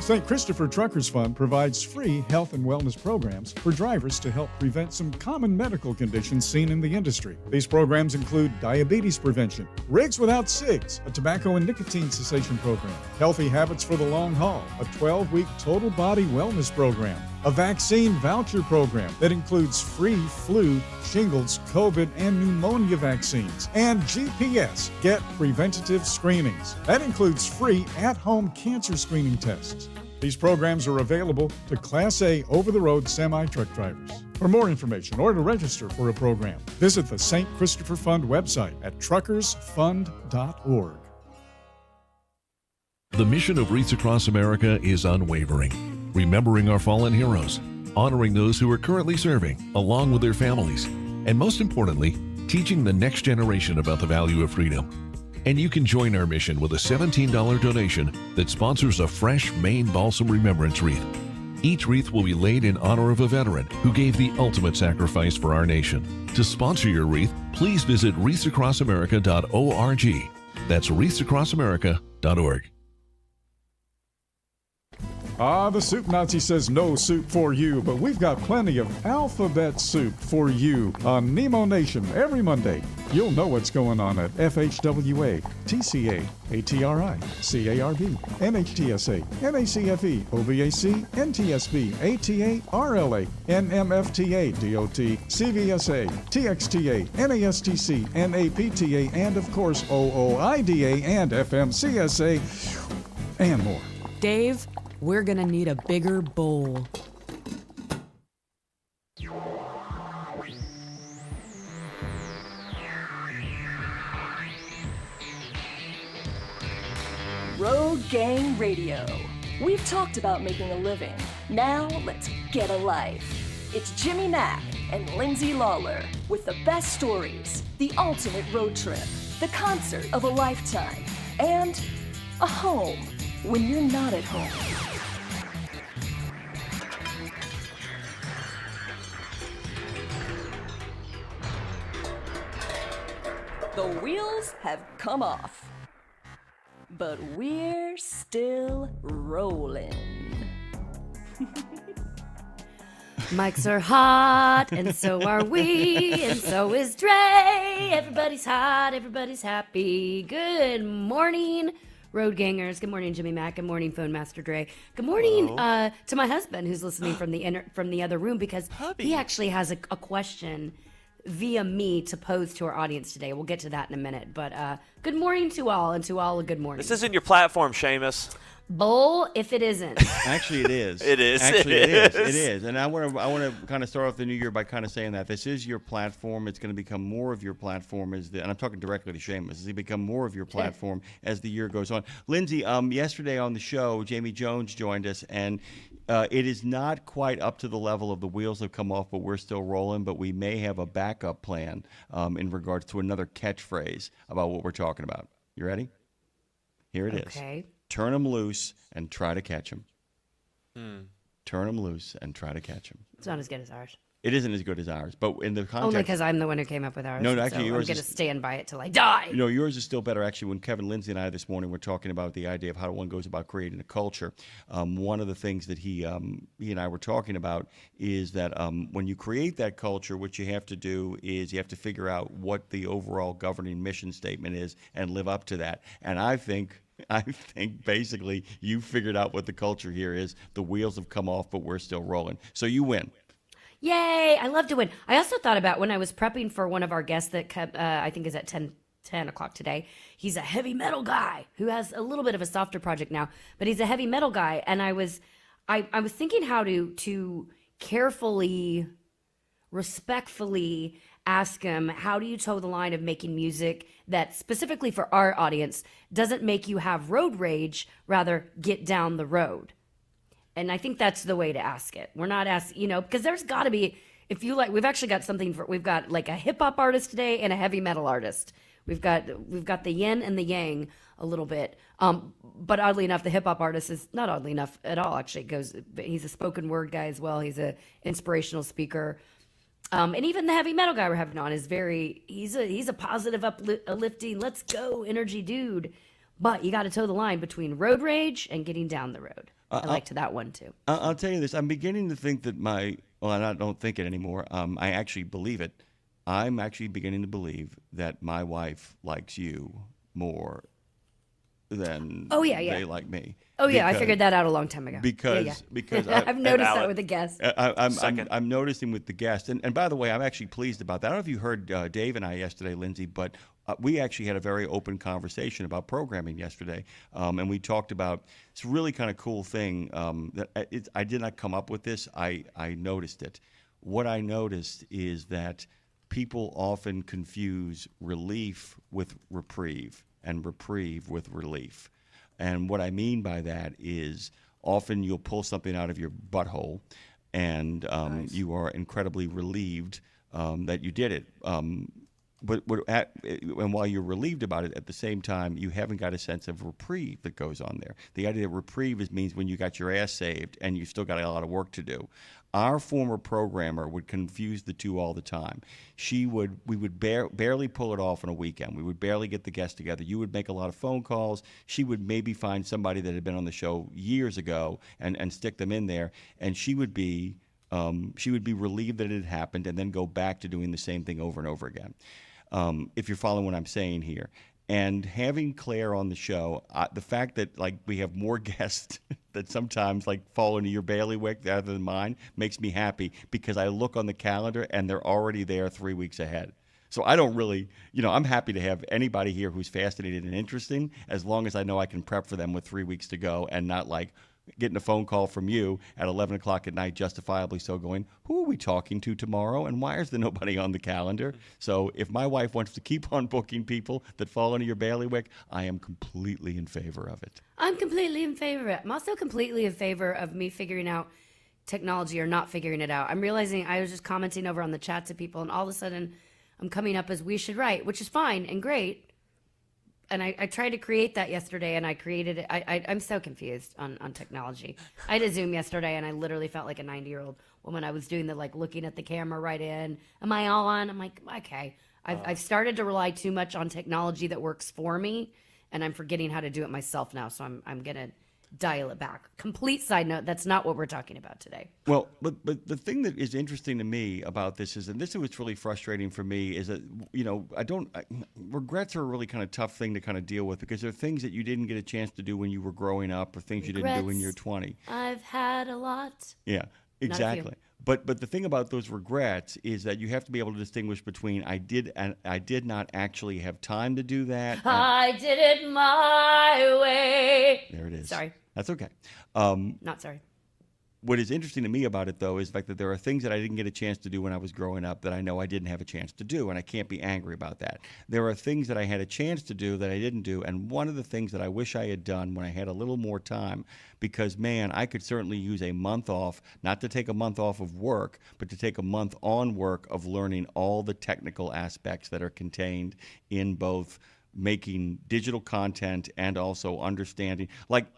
St. Christopher Truckers Fund provides free health and wellness programs for drivers to help prevent some common medical conditions seen in the industry. These programs include diabetes prevention, rigs without cigs, a tobacco and nicotine cessation program, healthy habits for the long haul, a 12-week total body wellness program, a vaccine voucher program that includes free flu, shingles, COVID, and pneumonia vaccines, and GPS, Get Preventative Screenings. That includes free at-home cancer screening tests. These programs are available to Class A over-the-road semi-truck drivers. For more information or to register for a program, visit the St. Christopher Fund website at truckersfund.org. The mission of Wreaths Across America is unwavering, remembering our fallen heroes, honoring those who are currently serving, along with their families, and most importantly, teaching the next generation about the value of freedom. And you can join our mission with a $17 donation that sponsors a fresh Maine Balsam Remembrance Wreath. Each wreath will be laid in honor of a veteran who gave the ultimate sacrifice for our nation. To sponsor your wreath, please visit wreathsacrossamerica.org. That's wreathsacrossamerica.org. The Soup Nazi says no soup for you, but we've got plenty of alphabet soup for you on Nemo Nation every Monday. You'll know what's going on at FHWA, TCA, ATRI, CARB, NHTSA, NACFE, OVAC, NTSB, ATA, RLA, NMFTA, DOT, CVSA, TXTA, NASTC, NAPTA, and of course OOIDA and FMCSA, and more. Dave, we're gonna need a bigger bowl. Road Gang Radio. We've talked about making a living. Now let's get a life. It's Jimmy Mack and Lindsay Lawler with the best stories, the ultimate road trip, the concert of a lifetime, and a home when you're not at home. The wheels have come off, but we're still rolling. Mics are hot, and so are we, and so is Dre. Everybody's hot, everybody's happy. Good morning, Road Gangers. Good morning, Jimmy Mack. Good morning, Phone Master Dre. Good morning to my husband, who's listening from the other room, because he actually has a question via me to pose to our audience today. We'll get to that in a minute. But good morning to all, and to all a good morning. This isn't your platform, Seamus. Bull if it isn't. Actually, it is. It is. Actually, it it is. is. It is. And I want to kind of start off the new year by kind of saying that this is your platform. It's going to become more of your platform and I'm talking directly to Seamus. It's going to become more of your platform as the year goes on. Lindsay, yesterday on the show, Jamie Jones joined us, and it is not quite up to the level of the wheels have come off, but we're still rolling. But we may have a backup plan in regards to another catchphrase about what we're talking about. You ready? Here it is. Okay. Turn them loose and try to catch them. Turn them loose and try to catch them. It's not as good as ours. It isn't as good as ours, but in the context... Only because I'm the one who came up with ours. No, actually, so yours I'm going to stand by it till I die. You know, yours is still better. Actually, when Kevin, Lindsay, and I this morning were talking about the idea of how one goes about creating a culture, one of the things that he and I were talking about is that when you create that culture, what you have to do is you have to figure out what the overall governing mission statement is and live up to that. And I think basically you figured out what the culture here is. The wheels have come off, but we're still rolling. So you win. Yay! I love to win. I also thought about when I was prepping for one of our guests that I think is at 10 o'clock today. He's a heavy metal guy who has a little bit of a softer project now, but he's a heavy metal guy. And I was thinking how to carefully, respectfully, ask him, how do you toe the line of making music that specifically for our audience doesn't make you have road rage, rather get down the road? And I think that's the way to ask it. We're not asking, because there's got to be, if you like, we've actually got we've got like a hip hop artist today and a heavy metal artist. We've got the yin and the yang a little bit. But oddly enough, the hip hop artist is not oddly enough at all. Actually, he's a spoken word guy as well. He's a inspirational speaker. And even the heavy metal guy we're having on is he's a positive, uplifting, let's go energy dude. But you got to toe the line between road rage and getting down the road. I like to that one too. I'll tell you this. I'm beginning to think that I don't think it anymore. I actually believe it. I'm actually beginning to believe that my wife likes you more than they like me. Oh yeah, I figured that out a long time ago. Because I've noticed that with the guest. I'm noticing with the guest, and by the way, I'm actually pleased about that. I don't know if you heard Dave and I yesterday, Lindsay, but we actually had a very open conversation about programming yesterday, and we talked about this really kind of cool thing that I did not come up with this. I noticed it. What I noticed is that people often confuse relief with reprieve and reprieve with relief. And what I mean by that is often you'll pull something out of your butthole and you are incredibly relieved that you did it. And while you're relieved about it, at the same time, you haven't got a sense of reprieve that goes on there. The idea that reprieve means when you got your ass saved and you still got a lot of work to do. Our former programmer would confuse the two all the time. We would barely pull it off on a weekend. We would barely get the guests together. You would make a lot of phone calls. She would maybe find somebody that had been on the show years ago and stick them in there, and she would be relieved that it had happened and then go back to doing the same thing over and over again. If you're following what I'm saying here. And having Claire on the show, the fact that we have more guests that sometimes fall into your bailiwick rather than mine makes me happy because I look on the calendar and they're already there 3 weeks ahead. So I don't really, I'm happy to have anybody here who's fascinated and interesting as long as I know I can prep for them with 3 weeks to go and not getting a phone call from you at 11 o'clock at night, justifiably so, going, who are we talking to tomorrow and why is there nobody on the calendar? So if my wife wants to keep on booking people that fall into your bailiwick, I am completely in favor of it. I'm completely in favor of it. I'm also completely in favor of me figuring out technology or not figuring it out. I'm realizing I was just commenting over on the chat to people and all of a sudden I'm coming up as we should write, which is fine and great. And I tried to create that yesterday, and I created it. I'm so confused on technology. I had a Zoom yesterday, and I literally felt like a 90-year-old woman. I was doing the looking at the camera right in. Am I on? I'm like, okay. I've started to rely too much on technology that works for me, and I'm forgetting how to do it myself now. So I'm gonna dial it back. Complete side note, that's not what we're talking about today. Well, but the thing that is interesting to me about this is, and this is what's really frustrating for me, is that, regrets are a really kind of tough thing to kind of deal with because they're things that you didn't get a chance to do when you were growing up or things you didn't do when you're 20. I've had a lot. Yeah, exactly. But the thing about those regrets is that you have to be able to distinguish between I did not actually have time to do that. I did it my way. There it is. Sorry. That's okay. Not sorry. What is interesting to me about it, though, is the fact that there are things that I didn't get a chance to do when I was growing up that I know I didn't have a chance to do, and I can't be angry about that. There are things that I had a chance to do that I didn't do, and one of the things that I wish I had done when I had a little more time, because, man, I could certainly use a month off, not to take a month off of work, but to take a month on work of learning all the technical aspects that are contained in both making digital content and also understanding.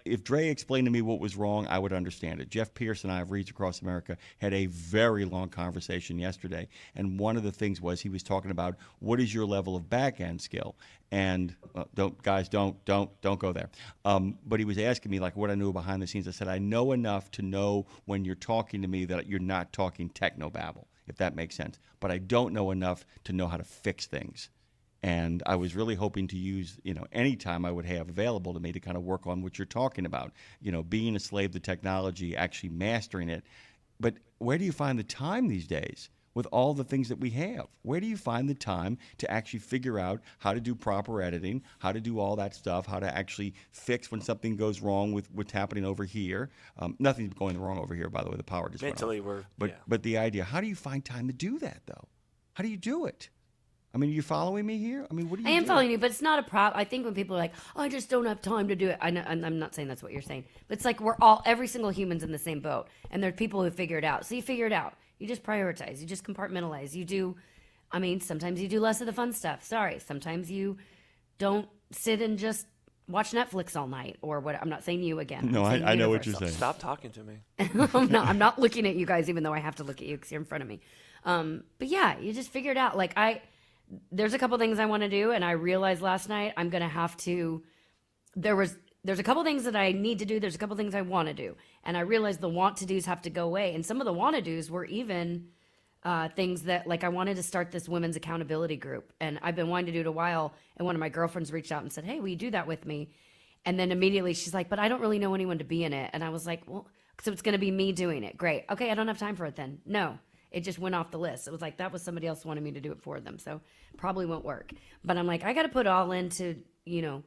If Dre explained to me what was wrong, I would understand it. Jeff Pierce and I of Reads Across America had a very long conversation yesterday, and one of the things was he was talking about what is your level of back-end skill. And don't go there. But he was asking me what I knew behind the scenes. I said, I know enough to know when you're talking to me that you're not talking technobabble, if that makes sense. But I don't know enough to know how to fix things. And I was really hoping to use, any time I would have available to me to kind of work on what you're talking about, being a slave to technology, actually mastering it. But where do you find the time these days with all the things that we have? Where do you find the time to actually figure out how to do proper editing, how to do all that stuff, how to actually fix when something goes wrong with what's happening over here? Nothing's going wrong over here, by the way. The power just mentally went off. But the idea, how do you find time to do that, though? How do you do it? I mean, are you following me here? I mean, what do you do? I am following you, but it's not a problem. I think when people are like, oh, I just don't have time to do it. I'm not saying that's what you're saying. But it's like every single human's in the same boat. And there are people who figure it out. So you figure it out. You just prioritize. You just compartmentalize. You do, sometimes you do less of the fun stuff. Sorry. Sometimes you don't sit and just watch Netflix all night or what. I'm not saying you again. No, I know what you're saying. Stop talking to me. I'm not looking at you guys, even though I have to look at you because you're in front of me. But yeah, you just figure it out. Like there's a couple things I want to do, and I realized last night I'm going to have to, there's a couple things that I need to do. There's a couple things I want to do. And I realized the want to do's have to go away. And some of the want to do's were even things that, like, I wanted to start this women's accountability group. And I've been wanting to do it a while. And one of my girlfriends reached out and said, hey, will you do that with me? And then immediately she's like, but I don't really know anyone to be in it. And I was like, well, so it's going to be me doing it. Great. Okay, I don't have time for it then. No. It just went off the list. It was like, that was somebody else wanted me to do it for them. So probably won't work. But I'm like, I got to put all into, you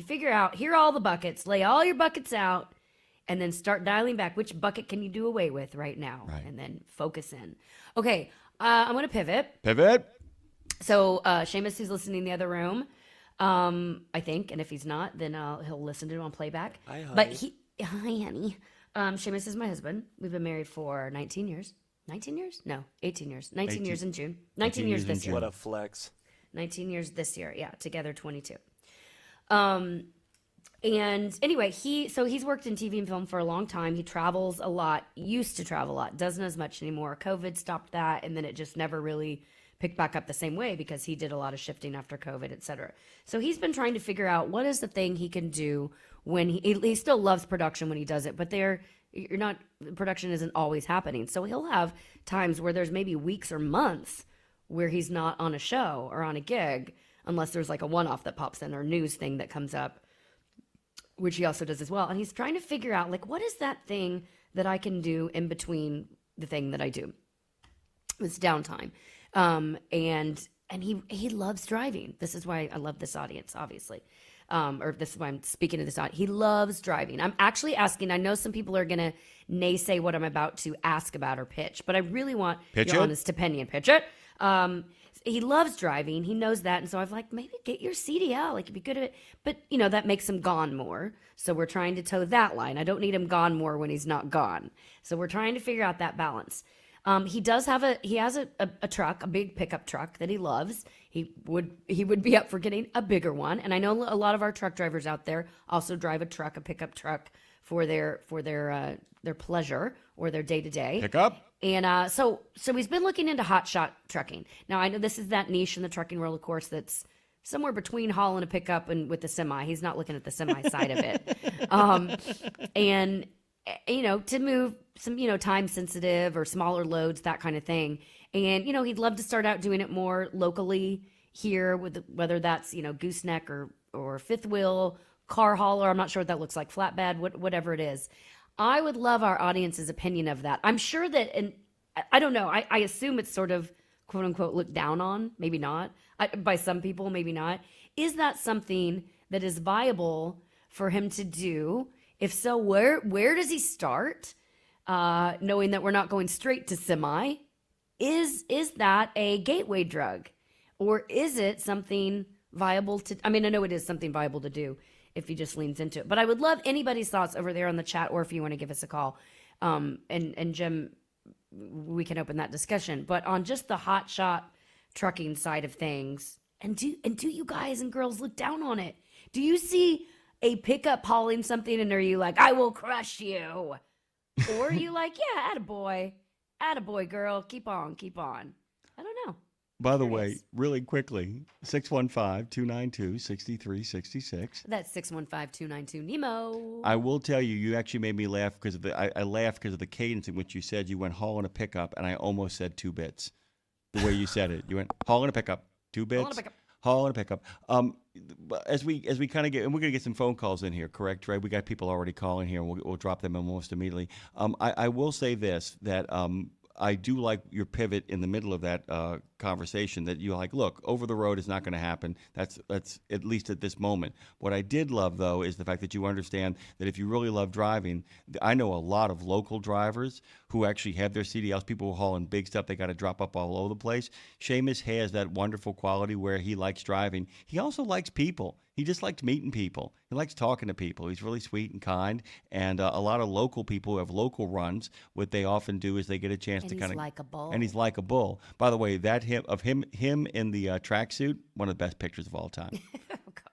figure out, here are all the buckets, lay all your buckets out, and then start dialing back. Which bucket can you do away with right now? Right. And then focus in. Okay, I'm going to pivot. So Seamus, who's listening in the other room, I think, and if he's not, then he'll listen to it on playback. Hi, honey. But hi, honey. Seamus is my husband. We've been married for 19 years. 19 years? No, 18 years. 19 years in June. 19 years this year. What a flex. 19 years this year. Yeah, together 22. And anyway, he's worked in TV and film for a long time. He travels a lot, used to travel a lot, doesn't as much anymore. COVID stopped that, and then it just never really picked back up the same way because he did a lot of shifting after COVID, et cetera. So he's been trying to figure out what is the thing he can do when he still loves production when he does it, but production isn't always happening. So he'll have times where there's maybe weeks or months where he's not on a show or on a gig, unless there's like a one-off that pops in or news thing that comes up, which he also does as well. And he's trying to figure out, like, what is that thing that I can do in between the thing that I do? It's downtime. And he loves driving. This is why I love this audience, obviously. Or this is why I'm speaking to this audience. He loves driving. I'm actually asking, I know some people are going to naysay what I'm about to ask about or pitch, but I really want your honest opinion. Pitch it. He loves driving. He knows that. And so I've like, maybe get your CDL. Like, you'd be good at it. But, that makes him gone more. So we're trying to toe that line. I don't need him gone more when he's not gone. So we're trying to figure out that balance. He has a truck, a big pickup truck that he loves. He would be up for getting a bigger one. And I know a lot of our truck drivers out there also drive a pickup truck for their pleasure or their day-to-day. Pickup? And so he's been looking into hotshot trucking. Now, I know this is that niche in the trucking world, of course, that's somewhere between hauling a pickup and with the semi. He's not looking at the semi side of it. And to move some, time sensitive or smaller loads, that kind of thing. And, he'd love to start out doing it more locally here with whether that's, gooseneck or fifth wheel, car hauler. I'm not sure what that looks like, flatbed, whatever it is. I would love our audience's opinion of that. I'm sure that, and I don't know, I assume it's sort of quote unquote looked down on, maybe not, by some people, maybe not. Is that something that is viable for him to do? If so, where does he start? Knowing that we're not going straight to semi, is that a gateway drug, or is it something viable to? I mean, I know it is something viable to do if he just leans into it. But I would love anybody's thoughts over there on the chat, or if you want to give us a call, and Jim, we can open that discussion. But on just the hot shot trucking side of things, and do you guys and girls look down on it? Do you see a pickup hauling something and are you like, I will crush you? Or are you like, yeah, attaboy girl, keep on. I don't know. By the way, really quickly, 615-292-6366. That's 615-292-NEMO. I will tell you, you actually made me laugh because I laughed because of the cadence in which you said you went hauling a pickup, and I almost said 2 bits. The way you said it. You went hauling a pickup, 2 bits. Hauling a pickup. As we kind of get, and we're going to get some phone calls in here, correct, right? We got people already calling here, and we'll drop them almost immediately. I will say this, that I do like your pivot in the middle of that conversation that you're like, look, over the road is not going to happen. That's at least at this moment. What I did love, though, is the fact that you understand that if you really love driving, I know a lot of local drivers who actually have their CDLs, people who haul in big stuff they got to drop up all over the place. Seamus has that wonderful quality where he likes driving. He also likes people. He just likes meeting people. He likes talking to people. He's really sweet and kind. And a lot of local people who have local runs, what they often do is they get a chance to kind of. And he's like a bull. And he's like a bull. By the way, that him in the tracksuit, one of the best pictures of all time.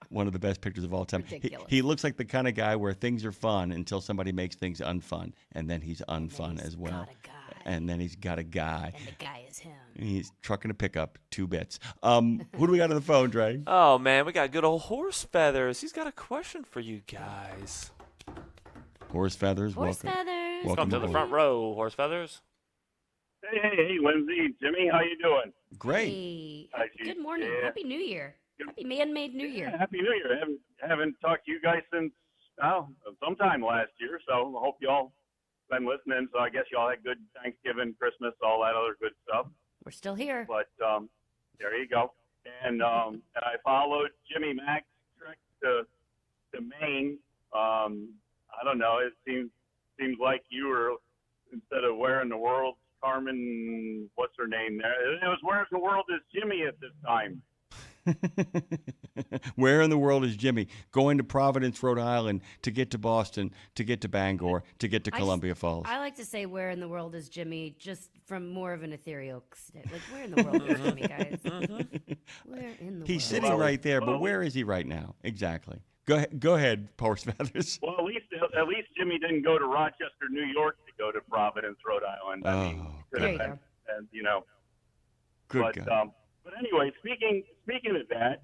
One of the best pictures of all time. He looks like the kind of guy where things are fun until somebody makes things unfun, and then he's unfun as well. And then he's got a guy. And the guy is him. He's trucking a pickup, 2 bits. Who do we got on the phone, Dre? Oh, man, we got good old Horse Feathers. He's got a question for you guys. Horse Feathers, Horse welcome. Feathers. Welcome to the front row, Horse Feathers. Hey, Lindsay, Jimmy, how you doing? Great. Hey. Hi, Good morning. Yeah. Happy New Year. Happy man-made New Year. Yeah, Happy New Year. Haven't talked to you guys since sometime last year, so I hope y'all been listening. So I guess y'all had good Thanksgiving, Christmas, all that other good stuff. We're still here. But there you go. And I followed Jimmy Mac's trek to Maine. I don't know. It seems like you were, instead of where in the world Carmen, what's her name there? It was where in the world is Jimmy at this time? Where in the world is Jimmy? Going to Providence, Rhode Island to get to Boston, to get to Bangor, to get to Columbia Falls. I like to say where in the world is Jimmy, just from more of an ethereal state. Like, where in the world is Jimmy, guys? Where in the He's world? sitting right there, but where is he right now? Exactly. Go ahead, Horse Feathers. Well, at least Jimmy didn't go to Rochester, New York to go to Providence, Rhode Island. I mean, could have been, and, you know. Good guy. But anyway, speaking of that,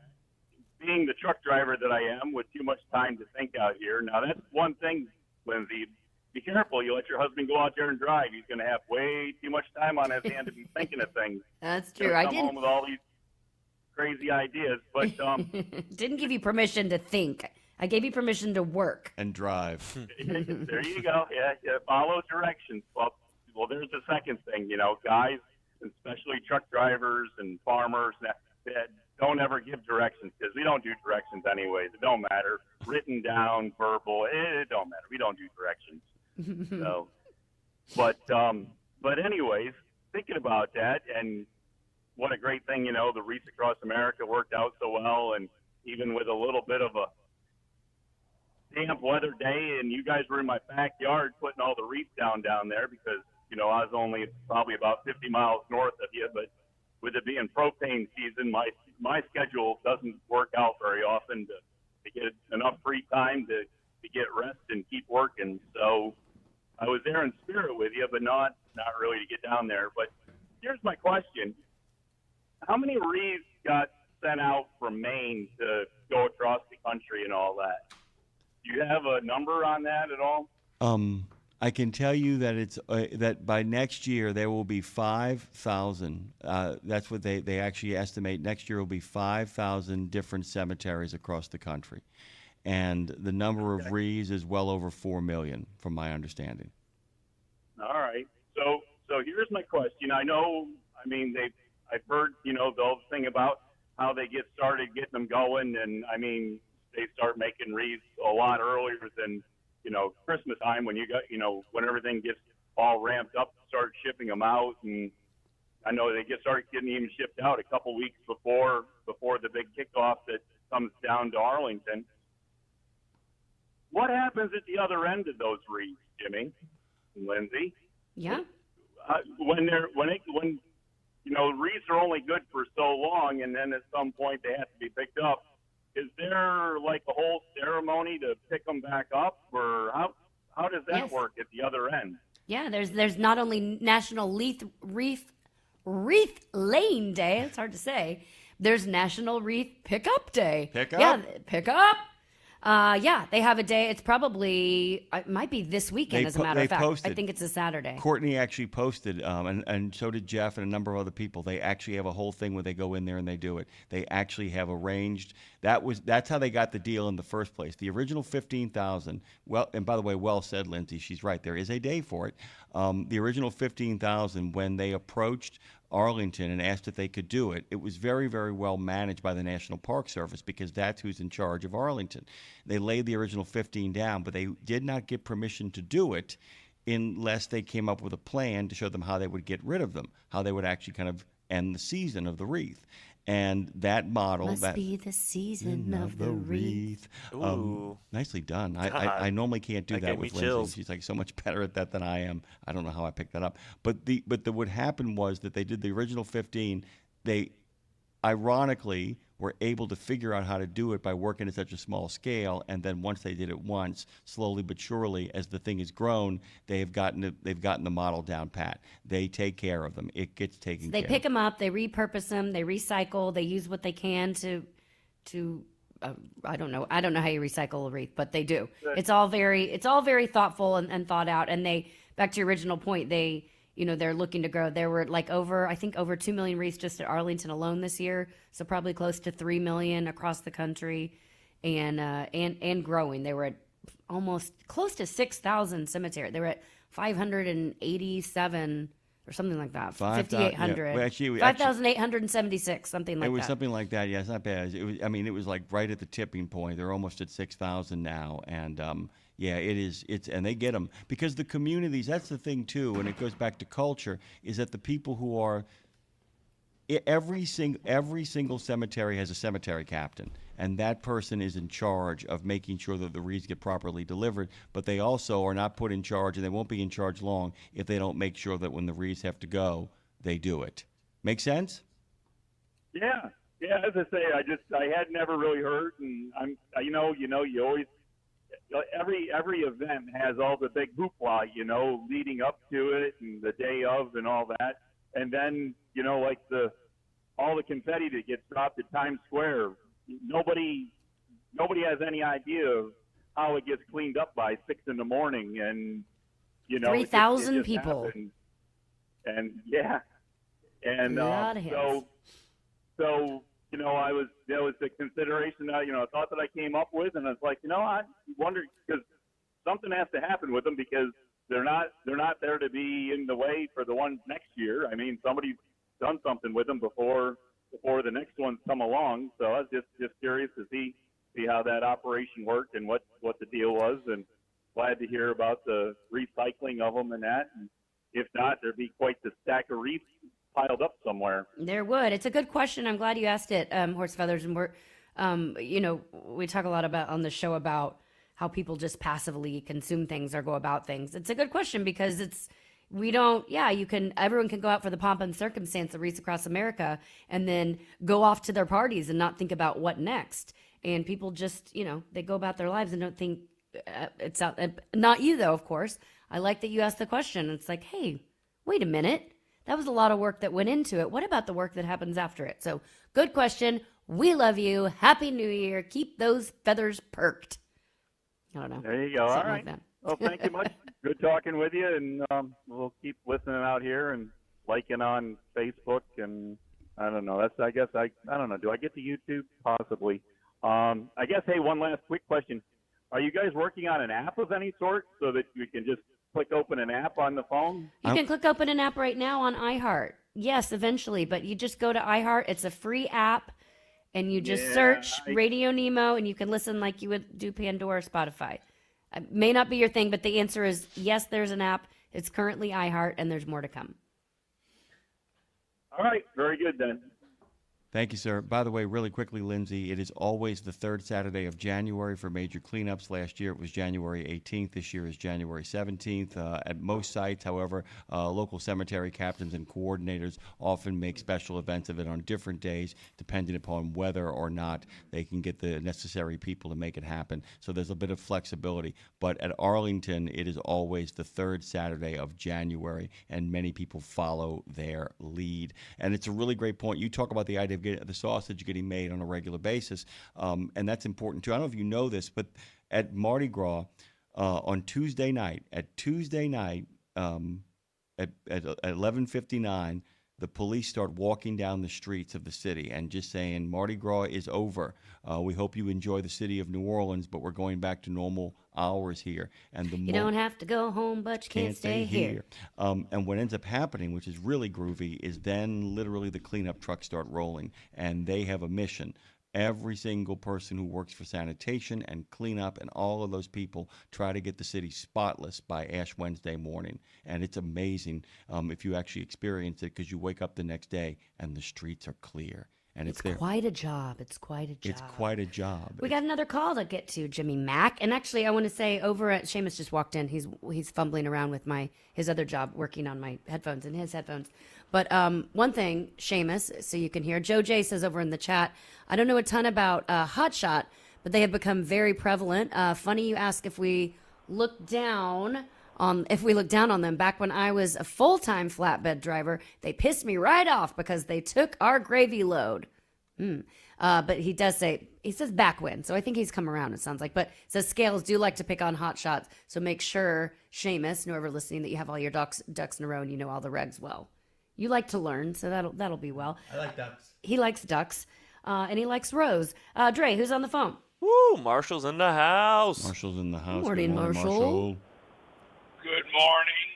being the truck driver that I am with too much time to think out here, now that's one thing, Lindsay. Be careful. You let your husband go out there and drive. He's going to have way too much time on his hand to be thinking of things. That's He'll true. I come home with all these crazy ideas. But didn't give you permission to think. I gave you permission to work. And drive. There you go. Yeah, follow directions. Well, there's the second thing, you know, guys, especially truck drivers and farmers that don't ever give directions, because we don't do directions anyways. It don't matter. Written down, verbal, it don't matter. We don't do directions. So, but anyways, thinking about that, and what a great thing, you know, the Wreaths Across America worked out so well, and even with a little bit of a damp weather day, and you guys were in my backyard putting all the wreaths down there, because, you know, I was only probably about 50 miles north of you, but with it being propane season, my schedule doesn't work out very often to get enough free time to get rest and keep working. So I was there in spirit with you, but not really to get down there. But here's my question. How many wreaths got sent out from Maine to go across the country and all that? Do you have a number on that at all? I can tell you that it's that by next year there will be 5,000. That's what they actually estimate. Next year will be 5,000 different cemeteries across the country, and the number of wreaths is well over 4 million, from my understanding. All right. So here's my question. I know. I mean, I've heard, you know, the whole thing about how they get started getting them going, and I mean, they start making wreaths a lot earlier than, you know, Christmas time, when you got, you know, when everything gets all ramped up, start shipping them out. And I know they start getting even shipped out a couple weeks before the big kickoff that comes down to Arlington. What happens at the other end of those wreaths, Jimmy and Lindsay? Yeah. When you know, wreaths are only good for so long, and then at some point they have to be picked up. Is there like a whole ceremony to pick them back up, or how does that work at the other end? Yeah, there's not only National Wreath Laying Day. It's hard to say. There's National Wreath Pickup Day. Pick up? Yeah, pick up. Yeah, they have a day. It's probably, it might be this weekend, as a matter of fact. Posted. I think it's a Saturday. Courtney actually posted, and so did Jeff and a number of other people. They actually have a whole thing where they go in there and they do it. They actually have arranged. That's how they got the deal in the first place. The original 15,000. Well, and by the way, well said, Lindsay. She's right. There is a day for it. The original 15,000, when they approached Arlington and asked if they could do it. It was very, very well managed by the National Park Service because that's who's in charge of Arlington. They laid the original 15 down, but they did not get permission to do it unless they came up with a plan to show them how they would get rid of them, how they would actually kind of end the season of the wreath. And that model Must be the season of the wreath. Nicely done. God, I normally can't do that that gave me with Lindsay. chills. She's like so much better at that than I am. I don't know how I picked that up. But what happened was that they did the original 15. They ironically were able to figure out how to do it by working at such a small scale, and then once they did it once, slowly but surely, as the thing has grown, they've gotten the model down pat. They take care of them. It gets taken They care pick them up, they repurpose them, they recycle, they use what they can to I don't know how you recycle a wreath, but they do. It's all very thoughtful and thought out. And they, back to your original point, they're looking to grow. There were like over 2 million wreaths just at Arlington alone this year, so probably close to 3 million across the country, and growing. They were at almost close to 6,000 cemetery. They were at 587 or something like that. 5,800. Yeah. Well, actually, 5,876, something like that. It was something like that. Yeah, it's not bad. It was like right at the tipping point. They're almost at 6,000 now, and yeah, it is. And they get them because the communities. That's the thing too, and it goes back to culture. Is that the people who are every single cemetery has a cemetery captain, and that person is in charge of making sure that the wreaths get properly delivered. But they also are not put in charge, and they won't be in charge long if they don't make sure that when the wreaths have to go, they do it. Make sense? Yeah. As I say, I had never really heard, and you always. Every event has all the big hoopla, leading up to it and the day of and all that. And then, like all the confetti that gets dropped at Times Square, nobody has any idea of how it gets cleaned up by 6 a.m. and 3,000 people. Happened. And yeah. And a lot of hands. So there was the consideration that, a thought that I came up with, and I was like, I wonder, because something has to happen with them because they're not there to be in the way for the ones next year. I mean, somebody's done something with them before the next ones come along. So I was just curious to see how that operation worked and what the deal was, and glad to hear about the recycling of them and that. And if not, there'd be quite the stack of wreaths piled up somewhere. There would. It's a good question. I'm glad you asked it, Horse Feathers. And we're, we talk a lot about on the show about how people just passively consume things or go about things. It's a good question because everyone can go out for the pomp and circumstance of Wreaths Across America and then go off to their parties and not think about what next. And people just, they go about their lives and don't think it's out. Not you though, of course. I like that you asked the question. It's like, hey, wait a minute. That was a lot of work that went into it. What about the work that happens after it? So, good question. We love you. Happy New Year. Keep those feathers perked. I don't know. There you go. All right. Like Well, thank you much. Good talking with you, and we'll keep listening out here and liking on Facebook. And I don't know. I don't know. Do I get to YouTube? Possibly. I guess. Hey, one last quick question. Are you guys working on an app of any sort so that you can just click open an app on the phone? You can click open an app right now on iHeart. Yes, eventually, but you just go to iHeart. It's a free app, and you just search RadioNemo, and you can listen like you would do Pandora or Spotify. It may not be your thing, but the answer is yes, there's an app. It's currently iHeart, and there's more to come. All right. Very good, then. Thank you, sir. By the way, really quickly, Lindsay, it is always the third Saturday of January for major cleanups. Last year it was January 18th. This year is January 17th. At most sites, however, local cemetery captains and coordinators often make special events of it on different days, depending upon whether or not they can get the necessary people to make it happen. So there's a bit of flexibility. But at Arlington, it is always the third Saturday of January, and many people follow their lead. And it's a really great point. You talk about the idea of the sausage getting made on a regular basis, and that's important too. I don't know if you know this, but at Mardi Gras on Tuesday night at 11:59, the police start walking down the streets of the city and just saying, Mardi Gras is over. We hope you enjoy the city of New Orleans, but we're going back to normal hours here. And you don't have to go home, but you can't stay here. And what ends up happening, which is really groovy, is then literally the cleanup trucks start rolling, and they have a mission. Every single person who works for sanitation and cleanup and all of those people try to get the city spotless by Ash Wednesday morning. And it's amazing if you actually experience it, because you wake up the next day and the streets are clear. And it's quite a job. It's quite a job. It's quite a job. We got another call to get to, Jimmy Mack. And actually, I want to say over at Seamus just walked in. He's fumbling around with his other job, working on my headphones and his headphones. But one thing, Seamus, so you can hear, Joe J says over in the chat, I don't know a ton about hotshot, but they have become very prevalent. Funny you ask if we look down on them. Back when I was a full-time flatbed driver, they pissed me right off because they took our gravy load. But he says back when, so I think he's come around, it sounds like. But it says scales do like to pick on hot shots, so make sure, Seamus, and whoever listening, that you have all your ducks in a row and you know all the regs well. You like to learn, so that'll be well. I like ducks. He likes ducks, and he likes Rose. Dre, who's on the phone? Woo, Marshall's in the house. Marshall's in the house. Morning, Good morning, Marshall. Good morning.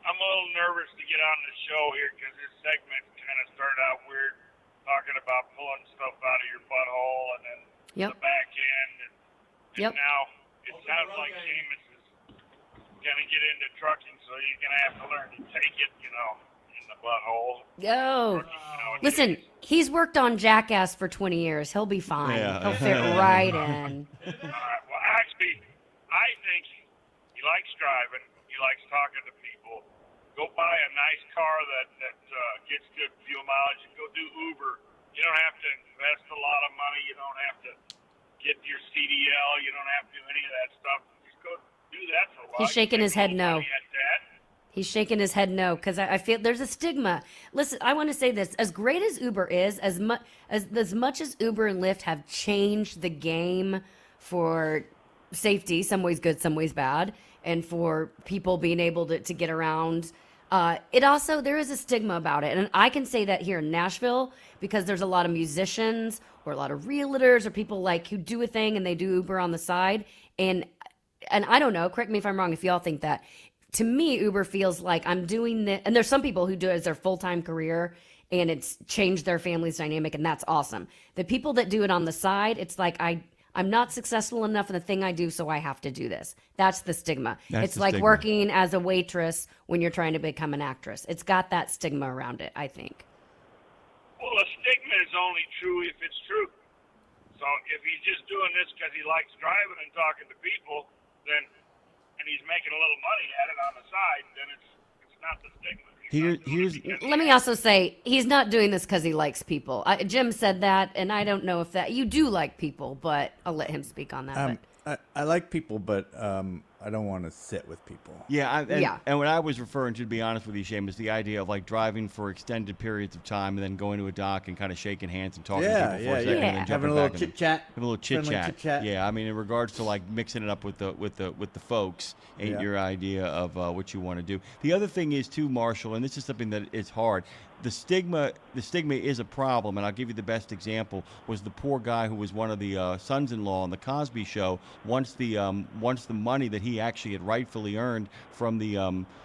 I'm a little nervous to get on the show here because this segment kind of started out weird, talking about pulling stuff out of your butthole and then the back end. And now it sounds like Seamus is going to get into trucking, so you're going to have to learn to take it, in the butthole. Yo. Listen, he's worked on Jackass for 20 years. He'll be fine. Yeah. He'll fit right in. All right. Well, actually, I think he likes driving. He likes talking to people. Go buy a nice car that gets good fuel mileage and go do Uber. You don't have to invest a lot of money. You don't have to get your CDL. You don't have to do any of that stuff. Just go do that for a while. He's shaking his head no. He's shaking his head no, because I feel there's a stigma. Listen, I want to say this. As great as Uber is, as much as Uber and Lyft have changed the game for safety, some ways good, some ways bad, and for people being able to get around, there is a stigma about it. And I can say that here in Nashville, because there's a lot of musicians or a lot of realtors or people who do a thing and they do Uber on the side. And I don't know, correct me if I'm wrong if y'all think that. To me, Uber feels like I'm doing this, and there's some people who do it as their full-time career, and it's changed their family's dynamic, and that's awesome. The people that do it on the side, it's like I'm not successful enough in the thing I do, so I have to do this. That's the stigma. It's like stigma. Working as a waitress when you're trying to become an actress. It's got that stigma around it, I think. Well, a stigma is only true if it's true. So if he's just doing this because he likes driving and talking to people, and he's making a little money at it on the side, then it's not the stigma. Let me also say, he's not doing this because he likes people. Jim said that, and I don't know if that... You do like people, but I'll let him speak on that. I like people, but I don't want to sit with people. Yeah, and what I was referring to be honest with you, Seamus, the idea of driving for extended periods of time and then going to a dock and kind of shaking hands and talking to people for a second and then having a little chit chat. Have a little chit chat. Yeah, I mean, in regards to mixing it up with the folks, ain't your idea of what you want to do. The other thing is too, Marshall, and this is something that is hard. The stigma is a problem, and I'll give you the best example was the poor guy who was one of the sons-in-law on the Cosby Show. Once the money that he actually had rightfully earned from the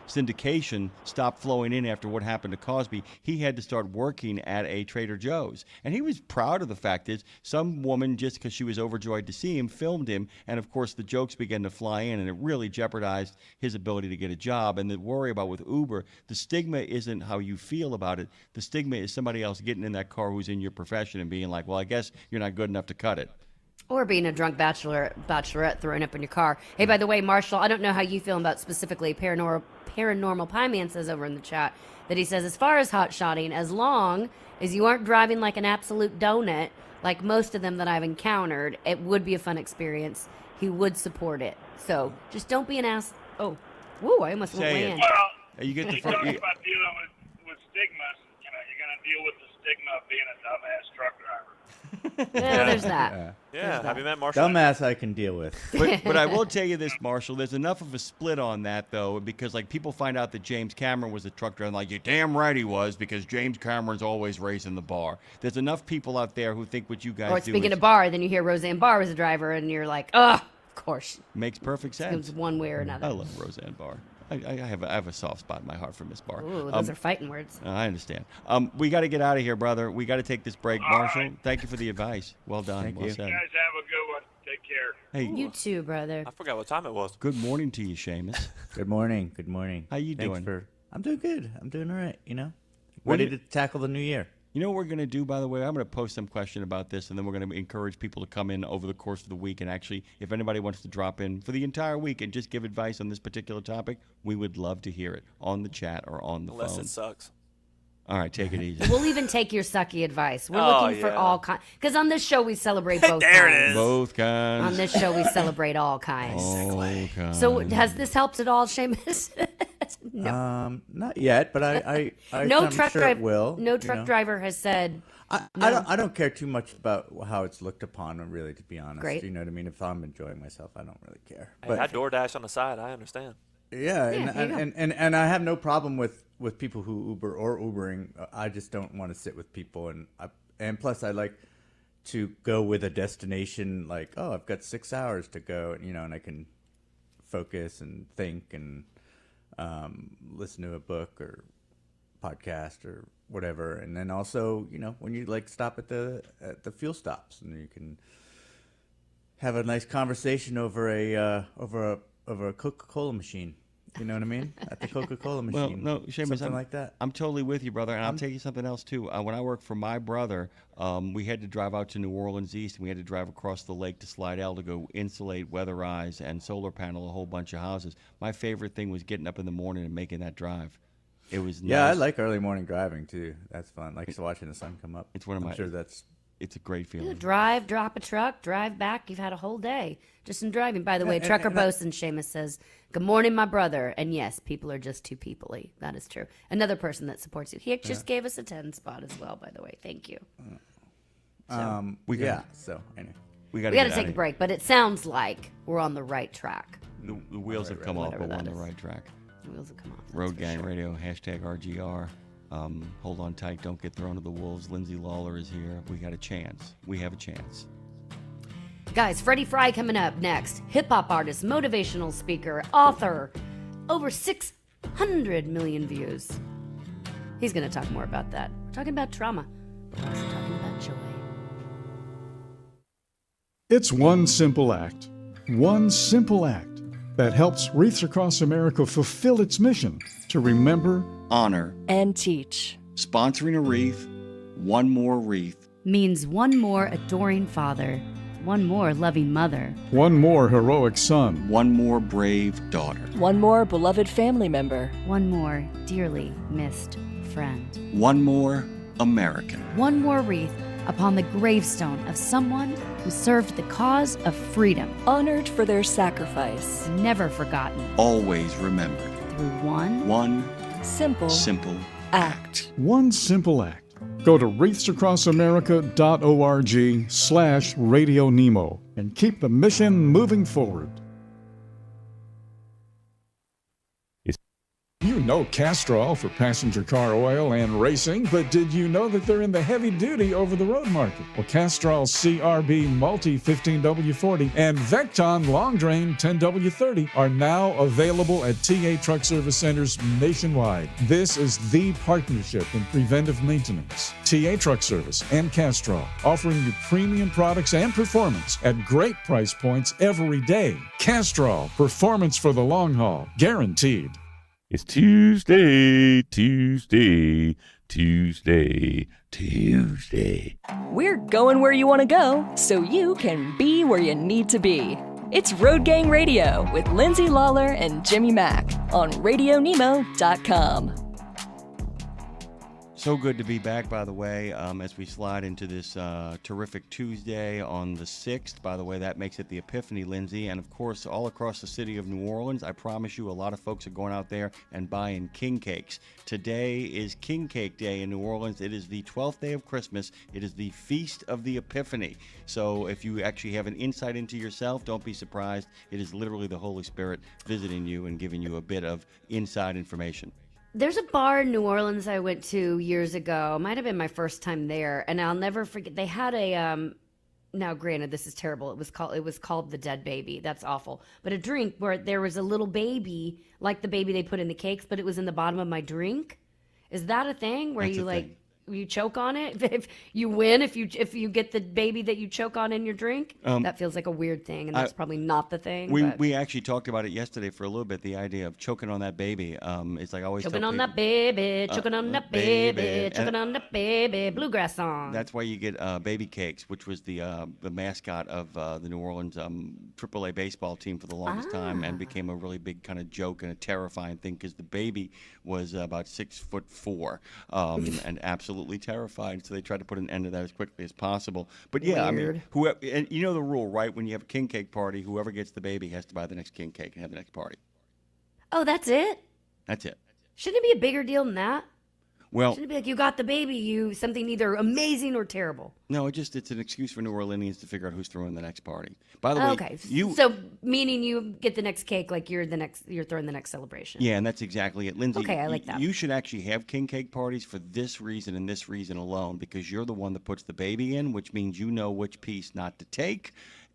syndication stopped flowing in after what happened to Cosby, he had to start working at a Trader Joe's, and he was proud of the fact that some woman, just because she was overjoyed to see him, filmed him, and of course the jokes began to fly in, and it really jeopardized his ability to get a job. And the worry about with Uber, the stigma isn't how you feel about it. The stigma is somebody else getting in that car who's in your profession and being like, well, I guess you're not good enough to cut it. Or being a drunk bachelorette throwing up in your car. Hey, by the way, Marshall, I don't know how you feel about specifically Paranormal Pie Man says over in the chat that he says, as far as hot shotting, as long as you aren't driving like an absolute donut, like most of them that I've encountered, it would be a fun experience. He would support it. So just don't be an ass. Oh, woo, I almost went land. Well, you get the talk about dealing with stigmas. You're going to deal with the stigma of being a dumbass truck driver. Yeah, there's that. Yeah, have you met Marshall? Dumbass I can deal with. But I will tell you this, Marshall. There's enough of a split on that, though, because like people find out that James Cameron was a truck driver, and like, you're damn right he was, because James Cameron's always racing the bar. There's enough people out there who think what you guys Or do speaking is, of bar, then you hear Roseanne Barr was a driver, and you're like, ugh, of course. makes perfect sense. It's one way or another. I love Roseanne Barr. I have a soft spot in my heart for Miss Barr. Ooh, those are fighting words. I understand. We got to get out of here, brother. We got to take this break. Marshall, thank you for the advice. Well done. Thank well you. said. You guys have a good one. Take care. Hey, You too, brother. I forgot what time it was. good morning to you, Seamus. Good morning. Good morning. How you Thanks doing? I'm doing good. I'm doing all right. You know, When ready you- to tackle the new year. You know what we're going to do, by the way? I'm going to post some question about this, and then we're going to encourage people to come in over the course of the week. And actually, if anybody wants to drop in for the entire week and just give advice on this particular topic, we would love to hear it on the chat or on the Unless phone. it sucks. All right, take it easy. We'll even take your sucky advice. We're Oh, looking for yeah. all kinds. Because on this show, we celebrate both There it kinds. is. Both kinds. On this show, we celebrate all kinds. All kinds. So has this helped at all, Seamus? No. Not yet, but I'm No truck sure driver. it will. No you truck know. driver has said. I don't care too much about how it's looked upon, really, to be honest. Great. You know what I mean? If I'm enjoying myself, I don't really care. Hey, I DoorDash on the side. I understand. Yeah, Yeah, there you go. and I have no problem with people who Uber or Ubering. I just don't want to sit with people, and plus I like to go with a destination. Like, oh, I've got 6 hours to go, you know, and I can focus and think and listen to a book or podcast or whatever. And then also, you know, when you like stop at the fuel stops, and you can have a nice conversation over a Coca-Cola machine. You know what I mean? At the Coca-Cola machine. Well, no, Seamus, something like that. I'm totally with you, brother. And I'll tell you something else, too. When I worked for my brother, we had to drive out to New Orleans East, and we had to drive across the lake to Slidell to go insulate, weatherize, and solar panel a whole bunch of houses. My favorite thing was getting up in the morning and making that drive. It was nice. Yeah, I like early morning driving, too. That's fun. Like watching the sun come up. It's one of I'm my. sure that's. It's a great feeling. You drive, drop a truck, drive back. You've had a whole day just in driving. By the way, Trucker Bosun Seamus says, "Good morning, my brother." And yes, people are just too people-y. That is true. Another person that supports you. He just gave us a 10 spot as well, by the way. Thank you. So anyway. We got to take a break, but it sounds like we're on the right track. The wheels have come off, but we're on the that is. right track. The wheels have come off. that's Road for Gang sure. Radio, #RGR. Hold on tight. Don't get thrown to the wolves. Lindsay Lawler is here. We got a chance. We have a chance. Guys, Freddy Fry coming up next. Hip-hop artist, motivational speaker, author. Over 600 million views. He's going to talk more about that. We're talking about trauma. We're also talking about joy. It's one simple act that helps Wreaths Across America fulfill its mission to remember, honor, and teach. Sponsoring a wreath, one more wreath. Means one more adoring father, one more loving mother, one more heroic son, one more brave daughter, one more beloved family member, one more dearly missed friend, one more American, one more wreath upon the gravestone of someone who served the cause of freedom, honored for their sacrifice, never forgotten, always remembered through one simple act. One simple act. Go to wreathsacrossamerica.org/RadioNemo and keep the mission moving forward. You know Castrol for passenger car oil and racing, but did you know that they're in the heavy-duty over-the-road market? Well, Castrol CRB Multi 15W40 and Vecton Long Drain 10W30 are now available at TA Truck Service Centers nationwide. This is the partnership in preventive maintenance. TA Truck Service and Castrol, offering you premium products and performance at great price points every day. Castrol, performance for the long haul, guaranteed. It's Tuesday. We're going where you want to go so you can be where you need to be. It's Road Gang Radio with Lindsay Lawler and Jimmy Mack on RadioNemo.com. So good to be back, by the way, as we slide into this terrific Tuesday on the 6th. By the way, that makes it the Epiphany, Lindsay. And, of course, all across the city of New Orleans, I promise you a lot of folks are going out there and buying king cakes. Today is King Cake Day in New Orleans. It is the 12th day of Christmas. It is the Feast of the Epiphany. So if you actually have an insight into yourself, don't be surprised. It is literally the Holy Spirit visiting you and giving you a bit of inside information. There's a bar in New Orleans I went to years ago. Might have been my first time there, and I'll never forget. They had a now, granted, this is terrible. It was called the Dead Baby. That's awful. But a drink where there was a little baby, like the baby they put in the cakes, but it was in the bottom of my drink. Is that a thing where you choke on it? If you win, if you get the baby that you choke on in your drink, that feels like a weird thing, and that's probably not the thing. We actually talked about it yesterday for a little bit. The idea of choking on that baby. It's like I always choking on that baby, choking on that baby, choking on that baby. Bluegrass song. That's why you get baby cakes, which was the mascot of the New Orleans AAA baseball team for the longest time, and became a really big kind of joke and a terrifying thing because the baby was about 6'4" and absolutely terrified, so they tried to put an end to that as quickly as possible. But yeah, Weird. I mean, whoever, and you know the rule, right? When you have a king cake party, whoever gets the baby has to buy the next king cake and have the next party. Oh, that's it? That's it. Shouldn't it be a bigger deal than that? Well, Shouldn't it be like you got the baby, something either amazing or terrible? no, it's an excuse for New Orleanians to figure out who's throwing the next party. By the way, Okay, so meaning you get the next cake, like you're throwing the next celebration. Yeah, and that's exactly it. Lindsay, Okay, I like that. You should actually have king cake parties for this reason and this reason alone, because you're the one that puts the baby in, which means you know which piece not to take,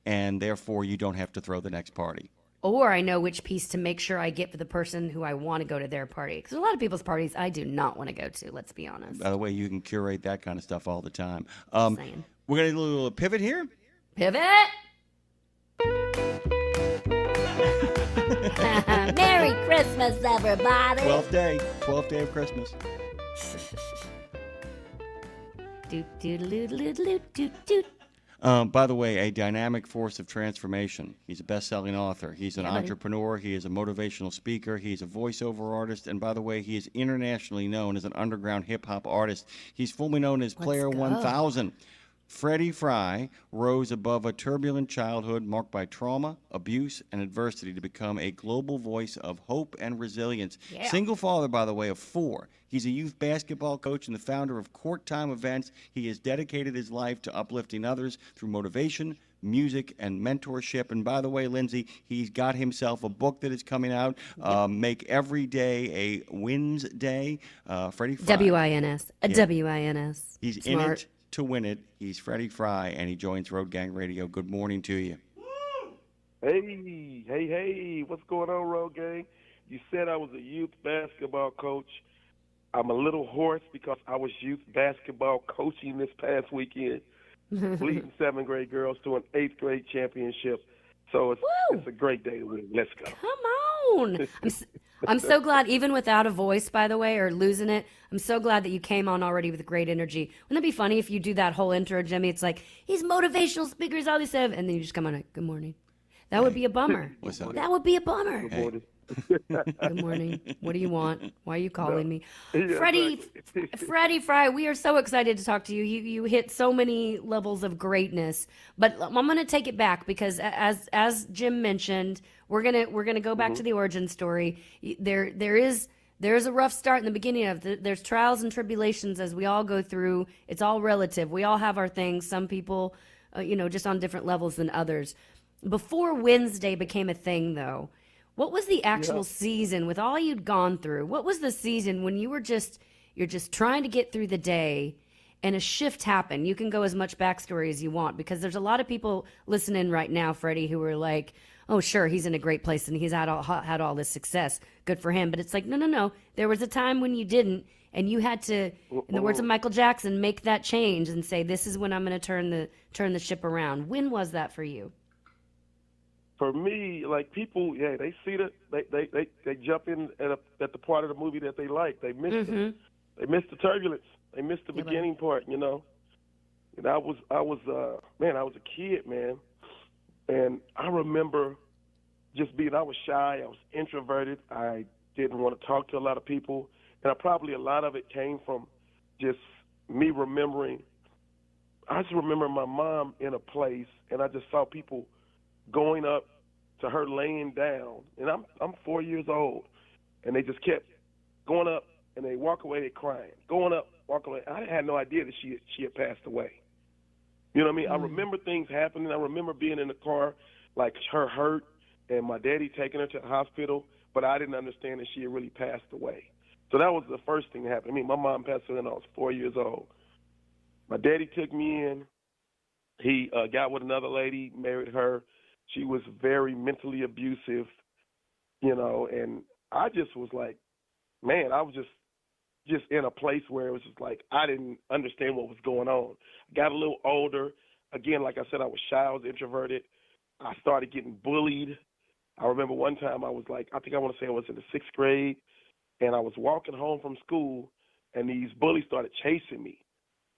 and therefore you don't have to throw the next party. Or I know which piece to make sure I get for the person who I want to go to their party. Because a lot of people's parties I do not want to go to, let's be honest. By the way, you can curate that kind of stuff all the time. Saying. We're going to do a little pivot here. Pivot! Merry Christmas, everybody! 12th day of Christmas. Do-do-do-do-do-do-do. By the way, a dynamic force of transformation. He's a best-selling author. He's an entrepreneur. He is a motivational speaker. He's a voiceover artist. And by the way, he is internationally known as an underground hip-hop artist. He's formerly known as Player 1000. Freddy Fry rose above a turbulent childhood marked by trauma, abuse, and adversity to become a global voice of hope and resilience. Yeah. Single father, by the way, of 4. He's a youth basketball coach and the founder of Court Time Events. He has dedicated his life to uplifting others through motivation, music, and mentorship. And by the way, Lindsay, he's got himself a book that is coming out. Make every day a wins day. Freddy Fry. W-I-N-S. W-I-N-S. He's Smart. in it to win it. He's Freddie Fry, and he joins Road Gang Radio. Good morning to you. Hey, what's going on, Road Gang? You said I was a youth basketball coach. I'm a little hoarse because I was youth basketball coaching this past weekend, leading 7th grade girls to an 8th grade championship. So it's a great day to win. Let's go. Come on. I'm so glad, even without a voice, by the way, or losing it, I'm so glad that you came on already with great energy. Wouldn't it be funny if you do that whole intro, Jimmy? It's like, he's motivational speakers, all this stuff, and then you just come on and, good morning. That would be a bummer. What's up? That would be a bummer. Good morning. Good morning. What do you want? Why are you calling me? Yeah, Freddie Fry, we are so excited to talk to you. You hit so many levels of greatness. But I'm going to take it back because as Jim mentioned, we're going to go back to the origin story. There's a rough start in the beginning of there's trials and tribulations as we all go through. It's all relative. We all have our things. Some people just on different levels than others. Before Wednesday became a thing though, what was the actual season with all you'd gone through? What was the season when you're just trying to get through the day and a shift happened? You can go as much backstory as you want because there's a lot of people listening right now, Freddie, who are like, oh, sure, he's in a great place and he's had all this success. Good for him. But it's like, no. There was a time when you didn't, and you had to, in the words of Michael Jackson, make that change and say, this is when I'm going to turn the ship around. When was that for you? For me, like people, they see they jump in at the part of the movie that they like. They miss they miss the turbulence. They miss the beginning part. And I was a kid, man, and I remember just being. I was shy. I was introverted. I didn't want to talk to a lot of people, and a lot of it came from just me remembering. I just remember my mom in a place, and I just saw people going up to her laying down, and I'm 4 years old, and they just kept going up, and they walk away, they crying, going up, walk away. I had no idea that she had passed away. You know what I mean? I remember things happening. I remember being in the car, like her hurt, and my daddy taking her to the hospital, but I didn't understand that she had really passed away. So that was the first thing that happened. I mean, my mom passed away when I was 4 years old. My daddy took me in. He got with another lady, married her. She was very mentally abusive, you know, and I just was like, man, I was just in a place where it was just like I didn't understand what was going on. Got a little older. Again, like I said, I was shy, I was introverted. I started getting bullied. I remember one time I was like, I think I want to say I was in the 6th grade, and I was walking home from school, and these bullies started chasing me.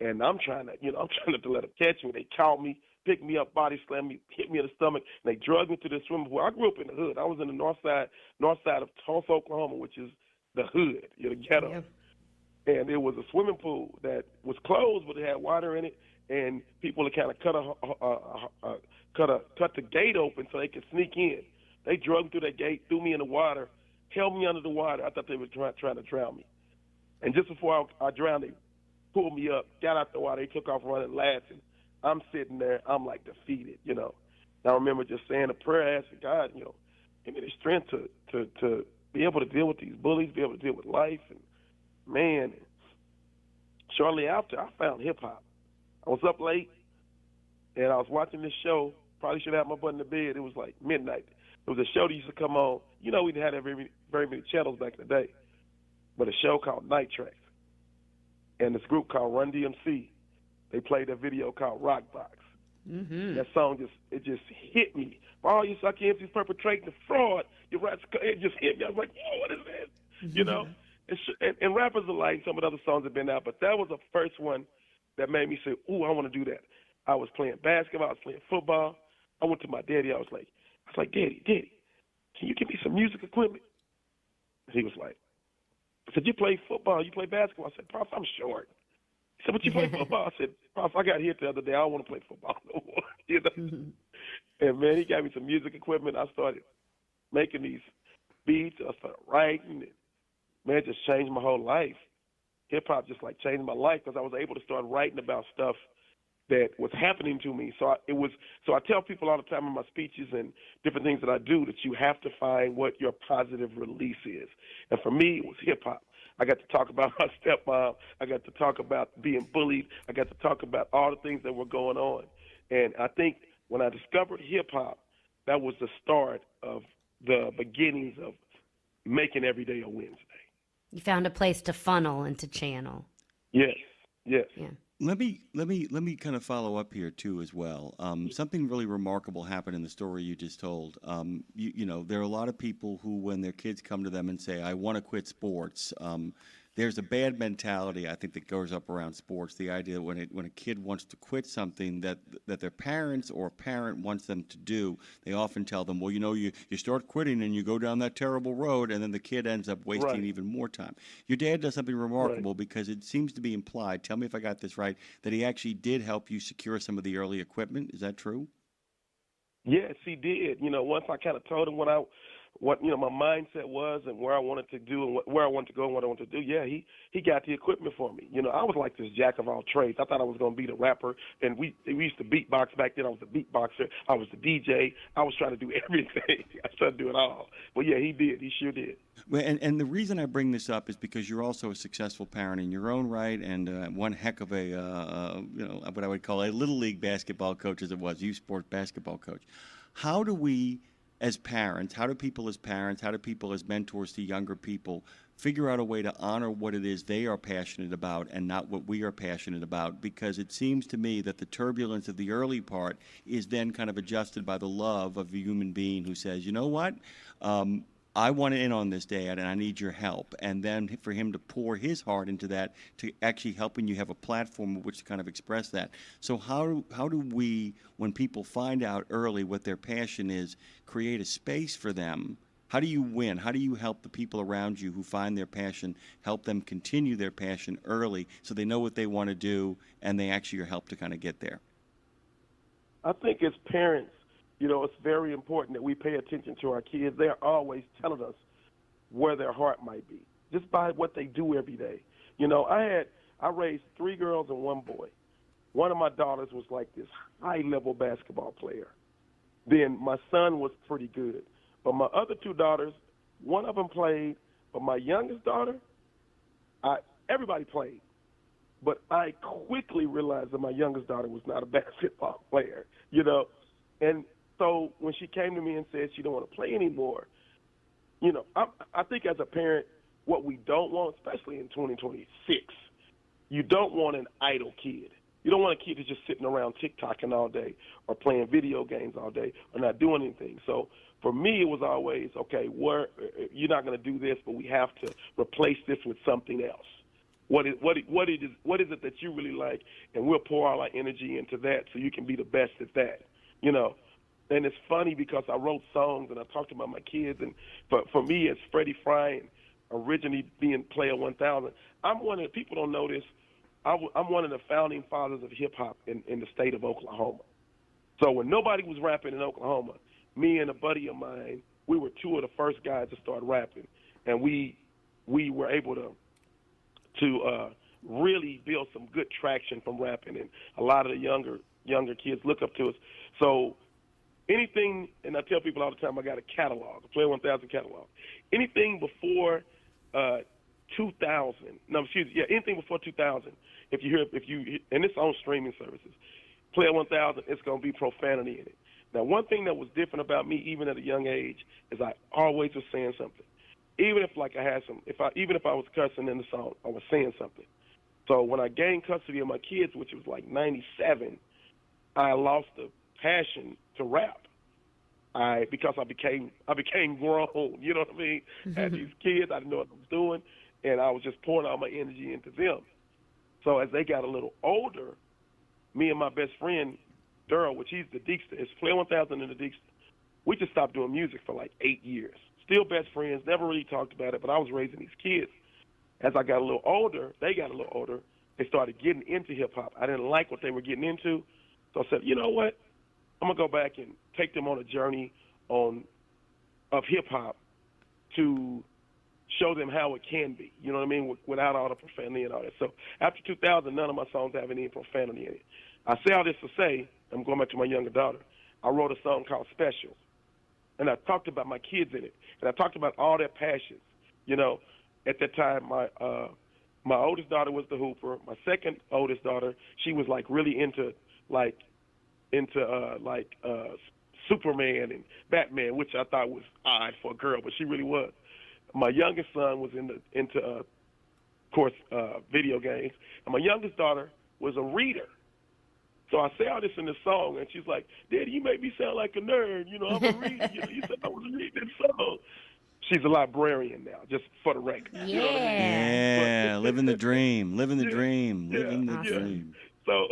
And I'm trying to let them catch me. They caught me, picked me up, body slammed me, hit me in the stomach, and they drugged me to the swimming pool. I grew up in the hood. I was in the north side of Tulsa, Oklahoma, which is the hood, the ghetto. Yeah. And it was a swimming pool that was closed, but it had water in it, and people had kind of cut the gate open so they could sneak in. They drugged me through that gate, threw me in the water, held me under the water. I thought they were trying to drown me. And just before I drowned, they pulled me up, got out the water, they took off running, laughing. I'm sitting there, I'm like defeated, you know. And I remember just saying a prayer, asking God, you know, give me the strength to be able to deal with these bullies, be able to deal with life. And man, shortly after, I found hip hop. I was up late, and I was watching this show. Probably should have my butt in the bed. It was like midnight. It was a show that used to come on. You know, we didn't have very many channels back in the day, but a show called Night Tracks. And this group called Run DMC, they played a video called Rock Box. Mm-hmm. That song just hit me. For all you sucky MCs perpetrating the fraud, it just hit me. I was like, whoa, what is this? Mm-hmm. You know? And rappers alike, some of the other songs have been out, but that was the first one that made me say, ooh, I want to do that. I was playing basketball, I was playing football. I went to my daddy, I was like, Daddy, can you give me some music equipment? He was like, I said, you play football, you play basketball? I said, Pops, I'm short. He said, but you play football? I said, Pops, I got hit the other day. I don't want to play football no more. You know? Mm-hmm. And, man, he got me some music equipment. I started making these beats. I started writing. And, man, it just changed my whole life. Hip-hop just, like, changed my life because I was able to start writing about stuff that was happening to me. So I tell people all the time in my speeches and different things that I do that you have to find what your positive release is. And for me, it was hip-hop. I got to talk about my stepmom. I got to talk about being bullied. I got to talk about all the things that were going on. And I think when I discovered hip-hop, that was the start of the beginnings of making every day a Wednesday. You found a place to funnel and to channel. Yes. Yeah. Let me kind of follow up here too as well. Something really remarkable happened in the story you just told. You know, there are a lot of people who, when their kids come to them and say, "I want to quit sports," there's a bad mentality I think that goes up around sports. The idea that when a kid wants to quit something that their parents or a parent wants them to do, they often tell them, well, you know, you start quitting and you go down that terrible road, and then the kid ends up wasting even more time. Your dad does something remarkable because it seems to be implied, tell me if I got this right, that he actually did help you secure some of the early equipment. Is that true? Yes, he did. You know, once I kind of told him what my mindset was and where I wanted to do and where I wanted to go and what I wanted to do, yeah, he got the equipment for me. You know, I was like this jack of all trades. I thought I was going to be the rapper, and we used to beatbox back then. I was the beatboxer. I was the DJ. I was trying to do everything. I tried to do it all. But, yeah, he did. He sure did. Well, and the reason I bring this up is because you're also a successful parent in your own right, and one heck of a, you know, what I would call a little league basketball coach as it was, youth sport basketball coach. How do we, as parents, how do people as parents, how do people as mentors to younger people figure out a way to honor what it is they are passionate about and not what we are passionate about? Because it seems to me that the turbulence of the early part is then kind of adjusted by the love of a human being who says, you know what, I want in on this, Dad, and I need your help. And then for him to pour his heart into that, to actually helping you have a platform with which to kind of express that. So how do we, when people find out early what their passion is, create a space for them? How do you win? How do you help the people around you who find their passion, help them continue their passion early so they know what they want to do and they actually are helped to kind of get there? I think as parents, it's very important that we pay attention to our kids. They're always telling us where their heart might be, just by what they do every day. I raised 3 girls and 1 boy. One of my daughters was like this high-level basketball player. Then my son was pretty good. But my other 2 daughters, one of them played, but my youngest daughter, everybody played. But I quickly realized that my youngest daughter was not a basketball player, And so when she came to me and said she don't want to play anymore, I think as a parent, what we don't want, especially in 2026, you don't want an idle kid. You don't want a kid that's just sitting around TikToking all day or playing video games all day or not doing anything. So for me, it was always, okay, you're not going to do this, but we have to replace this with something else. What is it that you really like, and we'll pour all our energy into that so you can be the best at that, And it's funny because I wrote songs and I talked about my kids, and for me, it's Freddy Bryant originally being Player 1000. People don't know this, I'm one of the founding fathers of hip-hop in the state of Oklahoma. So when nobody was rapping in Oklahoma, me and a buddy of mine, we were 2 of the first guys to start rapping, and we were able to really build some good traction from rapping, and a lot of the younger kids look up to us. So anything, and I tell people all the time, I got a catalog, a Player 1000 catalog. Anything before 2000, anything before 2000, if you and it's on streaming services, Player 1000, it's going to be profanity in it. Now, one thing that was different about me, even at a young age, is I always was saying something. Even if even if I was cussing in the song, I was saying something. So when I gained custody of my kids, which was like 97, I lost the passion to rap. Because I became grown, you know what I mean? I had these kids, I didn't know what I was doing, and I was just pouring all my energy into them. So as they got a little older, me and my best friend, Durrell, which he's the Deekster, it's Player 1000 and the Deekster, we just stopped doing music for like 8 years. Still best friends, never really talked about it, but I was raising these kids. As I got a little older, they got a little older, they started getting into hip-hop. I didn't like what they were getting into, so I said, you know what? I'm going to go back and take them on a journey of hip-hop to show them how it can be, you know what I mean, without all the profanity and all that. So after 2000, none of my songs have any profanity in it. I say all this to say, I'm going back to my younger daughter, I wrote a song called Special, and I talked about my kids in it, and I talked about all their passions. At that time, my oldest daughter was the hooper. My second oldest daughter, she was like really into Superman and Batman, which I thought was odd for a girl, but she really was. My youngest son was into video games, and my youngest daughter was a reader. So I say all this in the song, and she's like, "Daddy, you make me sound like a nerd. I'm a reader. You said I was reading this song." She's a librarian now, just for the record. Yeah. You know what I mean? Yeah, living the dream, living the dream. So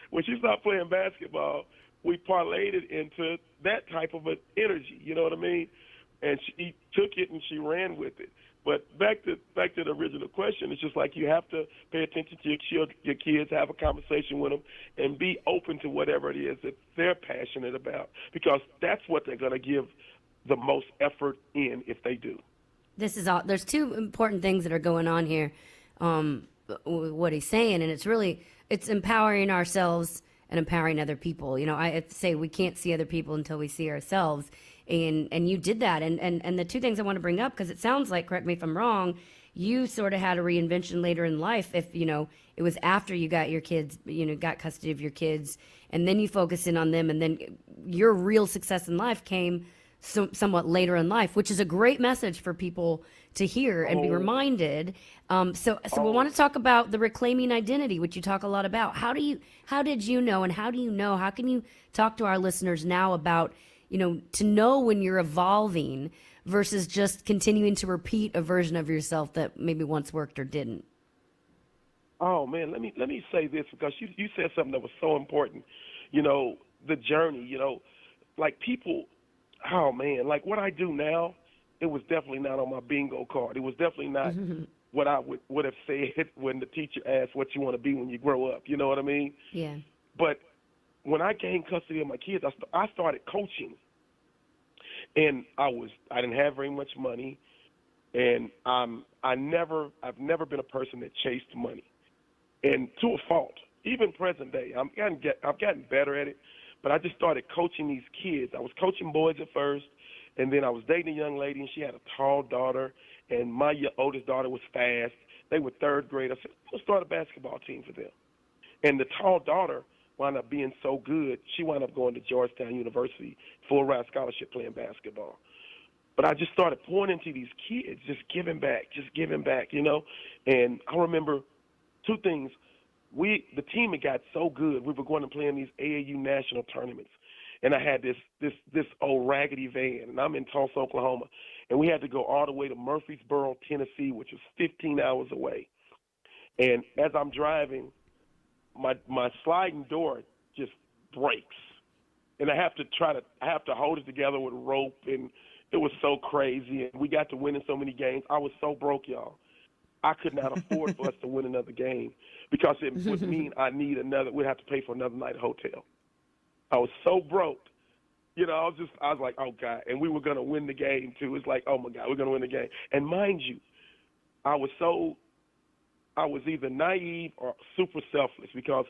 when she stopped playing basketball, we parlayed it into that type of an energy, you know what I mean? And she took it and she ran with it. But back to the original question, it's just like you have to pay attention to your kids, have a conversation with them, and be open to whatever it is that they're passionate about, because that's what they're going to give the most effort in if they do. There's 2 important things that are going on here, what he's saying, and it's empowering ourselves and empowering other people. I say we can't see other people until we see ourselves. And you did that. And the 2 things I want to bring up, because it sounds like, correct me if I'm wrong, you sort of had a reinvention later in life. If, it was after you got your kids, got custody of your kids, and then you focused in on them, and then your real success in life came somewhat later in life, which is a great message for people to hear and be reminded. So we want to talk about the reclaiming identity, which you talk a lot about. How did you know, and how do you know, how can you talk to our listeners now about, to know when you're evolving versus just continuing to repeat a version of yourself that maybe once worked or didn't? Oh man, let me say this, because you said something that was so important. The journey, like people, oh man, like what I do now, it was definitely not on my bingo card. It was definitely not what I would have said when the teacher asked what you want to be when you grow up. You know what I mean? Yeah. But when I gained custody of my kids, I started coaching, and I didn't have very much money, and I've never been a person that chased money, and to a fault. Even present day, I've gotten better at it, but I just started coaching these kids. I was coaching boys at first, and then I was dating a young lady, and she had a tall daughter, and my oldest daughter was fast. They were third grade. I said, let's start a basketball team for them. And the tall daughter wound up being so good, she wound up going to Georgetown University, full-ride scholarship playing basketball. But I just started pouring into these kids, just giving back, you know. And I remember two things. The team had got so good, we were going to play in these AAU national tournaments. And I had this old raggedy van, and I'm in Tulsa, Oklahoma. And we had to go all the way to Murfreesboro, Tennessee, which was 15 hours away. And as I'm driving, my sliding door just breaks. And I have to hold it together with a rope, and it was so crazy. And we got to winning so many games. I was so broke, y'all. I could not afford for us to win another game because it would mean we'd have to pay for another night hotel. I was so broke. You know, I was like, oh, God. And we were going to win the game, too. It's like, oh, my God, we're going to win the game. And mind you, I was either naive or super selfless because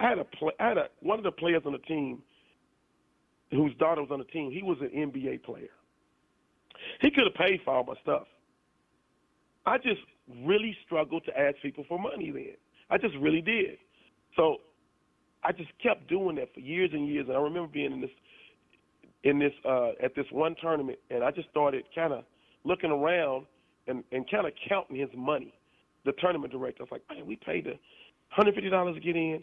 I had one of the players on the team whose daughter was on the team. He was an NBA player. He could have paid for all my stuff. I just really struggled to ask people for money then. I just really did. So I just kept doing that for years and years. And I remember being at this one tournament, and I just started kind of looking around and kind of counting his money. The tournament director, I was like, man, we paid $150 to get in.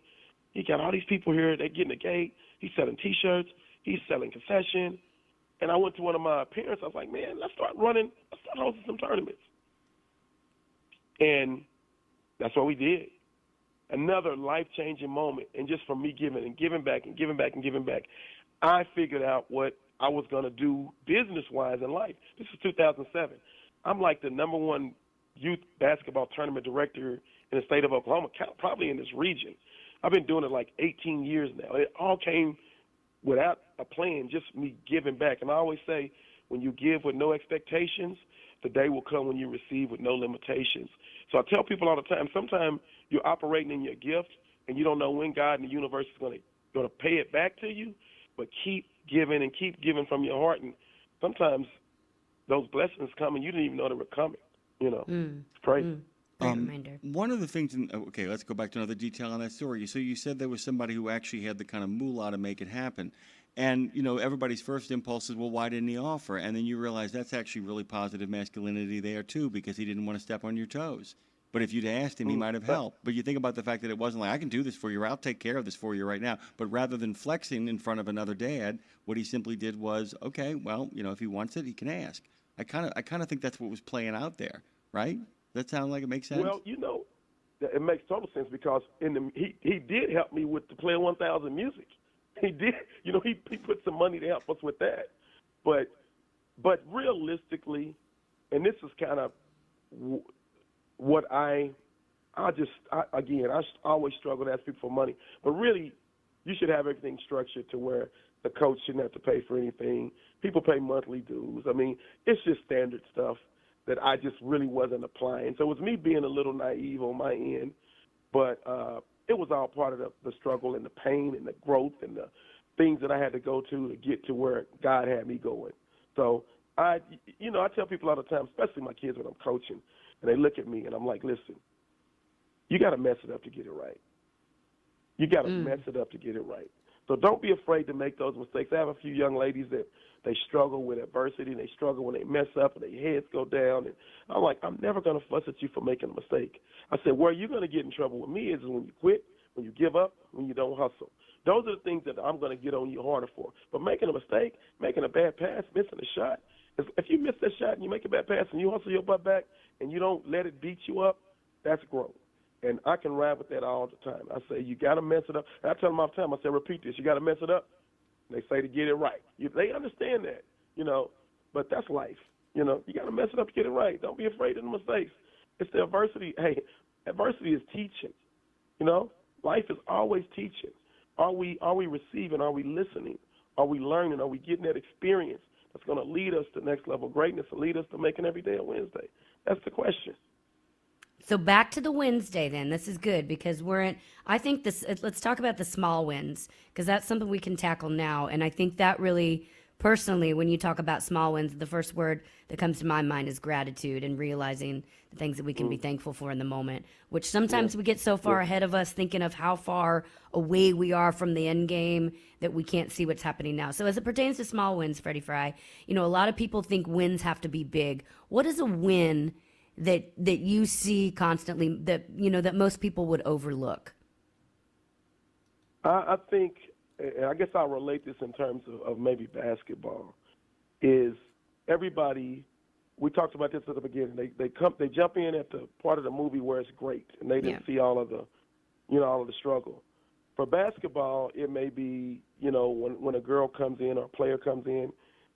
He got all these people here. They get in the gate. He's selling T-shirts. He's selling concession. And I went to one of my parents. I was like, man, let's start hosting some tournaments. And that's what we did. Another life-changing moment. And just from me giving and giving back and giving back and giving back, I figured out what I was going to do business-wise in life. This is 2007. I'm like the number one youth basketball tournament director in the state of Oklahoma, probably in this region. I've been doing it like 18 years now. It all came without a plan, just me giving back. And I always say, when you give with no expectations, the day will come when you receive with no limitations. So I tell people all the time, sometimes you're operating in your gift and you don't know when God and the universe is going to pay it back to you, but keep giving and keep giving from your heart. And sometimes those blessings come and you didn't even know they were coming. You know, it's crazy. One of the things, okay, let's go back to another detail on that story. So you said there was somebody who actually had the kind of moolah to make it happen. And, you know, everybody's first impulse is, well, why didn't he offer? And then you realize that's actually really positive masculinity there, too, because he didn't want to step on your toes. But if you'd asked him, he might have helped. But you think about the fact that it wasn't like, I can do this for you, or I'll take care of this for you right now. But rather than flexing in front of another dad, what he simply did was, okay, well, you know, if he wants it, he can ask. I kind of think that's what was playing out there, right? Does that sound like it makes sense? Well, you know, it makes total sense because he did help me with the Player 1000 music. He did, you know, he put some money to help us with that. But realistically, and this is kind of what I always struggle to ask people for money. But really, you should have everything structured to where the coach shouldn't have to pay for anything. People pay monthly dues. I mean, it's just standard stuff that I just really wasn't applying. So it was me being a little naive on my end, but it was all part of the struggle and the pain and the growth and the things that I had to go to get to where God had me going. So I tell people all the time, especially my kids when I'm coaching, and they look at me and I'm like, listen, you got to mess it up to get it right. You got to mess it up to get it right. So don't be afraid to make those mistakes. I have a few young ladies that they struggle with adversity, and they struggle when they mess up and their heads go down. And I'm like, I'm never going to fuss at you for making a mistake. I said, where you're going to get in trouble with me is when you quit, when you give up, when you don't hustle. Those are the things that I'm going to get on you harder for. But making a mistake, making a bad pass, missing a shot, if you miss that shot and you make a bad pass and you hustle your butt back and you don't let it beat you up, that's growth. And I can ride with that all the time. I say, you got to mess it up. And I tell them all the time, I say, repeat this, you got to mess it up. And they say to get it right. They understand that, you know, but that's life. You know, you got to mess it up to get it right. Don't be afraid of the mistakes. It's the adversity. Hey, adversity is teaching. You know, life is always teaching. Are we receiving? Are we listening? Are we learning? Are we getting that experience that's going to lead us to next level greatness and lead us to making every day a Wednesday? That's the question. So back to the Wednesday then. This is good because I think let's talk about the small wins because that's something we can tackle now. And I think that really, personally, when you talk about small wins, the first word that comes to my mind is gratitude and realizing the things that we can be thankful for in the moment, which sometimes we get so far ahead of us thinking of how far away we are from the end game that we can't see what's happening now. So as it pertains to small wins, Freddie Fry, you know, a lot of people think wins have to be big. What is a win that you see constantly that, you know, that most people would overlook? I think, and I guess I'll relate this in terms of maybe basketball, is everybody, we talked about this at the beginning, they jump in at the part of the movie where it's great, and they didn't see all of the, you know, all of the struggle. For basketball, it may be, you know, when a girl comes in or a player comes in,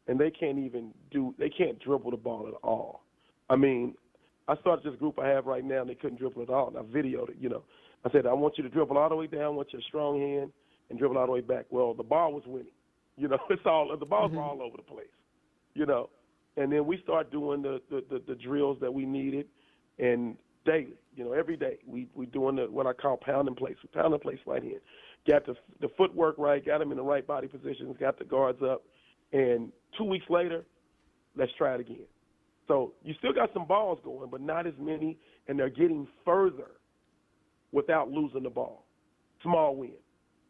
and they can't dribble the ball at all. I mean, I started this group I have right now, and they couldn't dribble at all, and I videoed it, you know. I said, I want you to dribble all the way down, I want your strong hand, and dribble all the way back. Well, the ball was winning. You know, the balls were all over the place, you know. And then we start doing the drills that we needed, and daily, you know, every day. We doing what I call pound and place. We pound and place right hand. Got the footwork right, got them in the right body positions, got the guards up, and 2 weeks later, let's try it again. So you still got some balls going, but not as many, and they're getting further without losing the ball. Small win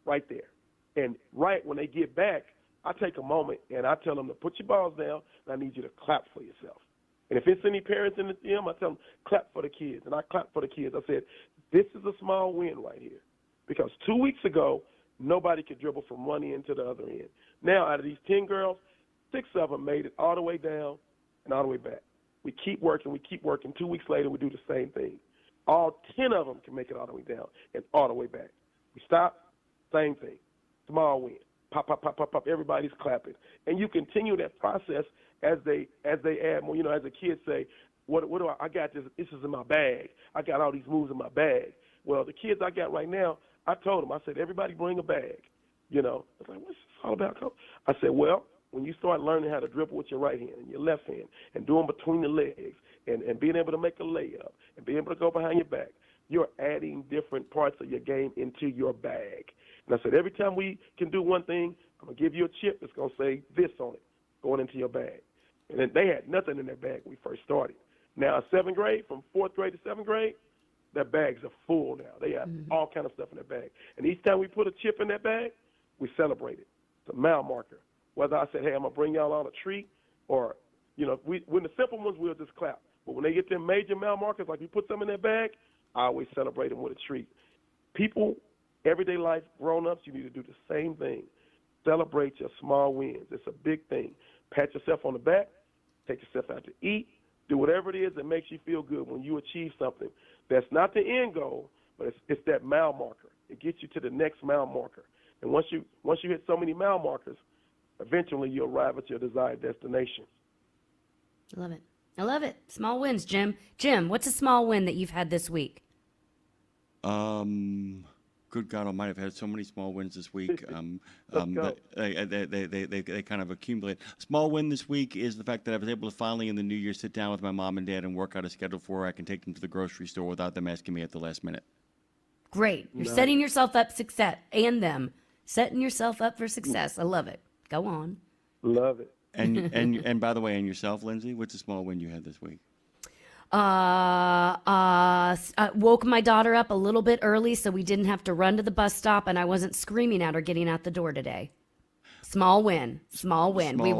right there. And right when they get back, I take a moment and I tell them to put your balls down, and I need you to clap for yourself. And if it's any parents in the gym, I tell them, clap for the kids. And I clap for the kids. I said, this is a small win right here. Because 2 weeks ago, nobody could dribble from one end to the other end. Now, out of these 10 girls, 6 of them made it all the way down and all the way back. We keep working. 2 weeks later, we do the same thing. All 10 of them can make it all the way down and all the way back. We stop, same thing. Small win. Pop, pop, pop, pop, pop. Everybody's clapping. And you continue that process as they add more. You know, as the kids say, what do I got this is in my bag. I got all these moves in my bag. Well, the kids I got right now, I told them, I said, everybody bring a bag. You know, I was like, what's this all about, Coach? I said, well, when you start learning how to dribble with your right hand and your left hand and doing between the legs and being able to make a layup and being able to go behind your back, you're adding different parts of your game into your bag. And I said, every time we can do one thing, I'm going to give you a chip that's going to say this on it, going into your bag. And then they had nothing in their bag when we first started. Now, 7th grade, from 4th grade to 7th grade, their bags are full now. They have all kind of stuff in their bag. And each time we put a chip in that bag, we celebrate it. It's a mile marker. Whether I said, hey, I'm going to bring y'all on a treat, or, you know, when the simple ones, we'll just clap. But when they get them major mile markers, like we put some in their bag, I always celebrate them with a treat. People, everyday life, grown-ups, you need to do the same thing. Celebrate your small wins. It's a big thing. Pat yourself on the back, take yourself out to eat, do whatever it is that makes you feel good when you achieve something. That's not the end goal, but it's that mile marker. It gets you to the next mile marker. And once you hit so many mile markers, eventually you'll arrive at your desired destination. I love it. I love it. Small wins, Jim. Jim, what's a small win that you've had this week? Good God Almighty, I've had so many small wins this week. They kind of accumulate. Small win this week is the fact that I was able to finally in the new year sit down with my mom and dad and work out a schedule for where I can take them to the grocery store without them asking me at the last minute. Great. You're setting yourself up success and them. Setting yourself up for success. I love it. Go on. Love it. And by the way, and yourself, Lindsay, what's a small win you had this week? Woke my daughter up a little bit early so we didn't have to run to the bus stop and I wasn't screaming at her getting out the door today. Small win. Small win. We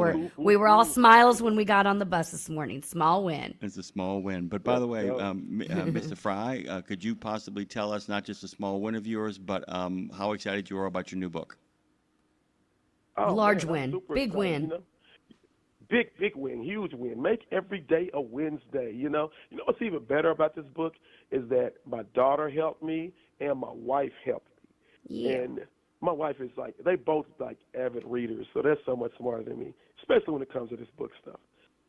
were all smiles when we got on the bus this morning. Small win. It's a small win. But by the way, Mr. Fry, could you possibly tell us not just a small win of yours, but how excited you are about your new book? Oh, large man, win. Big excited, win. You know? Big win, huge win. Make every day a Wednesday, you know. You know what's even better about this book is that my daughter helped me and my wife helped me. Yeah. And my wife is they both avid readers, so they're so much smarter than me, especially when it comes to this book stuff.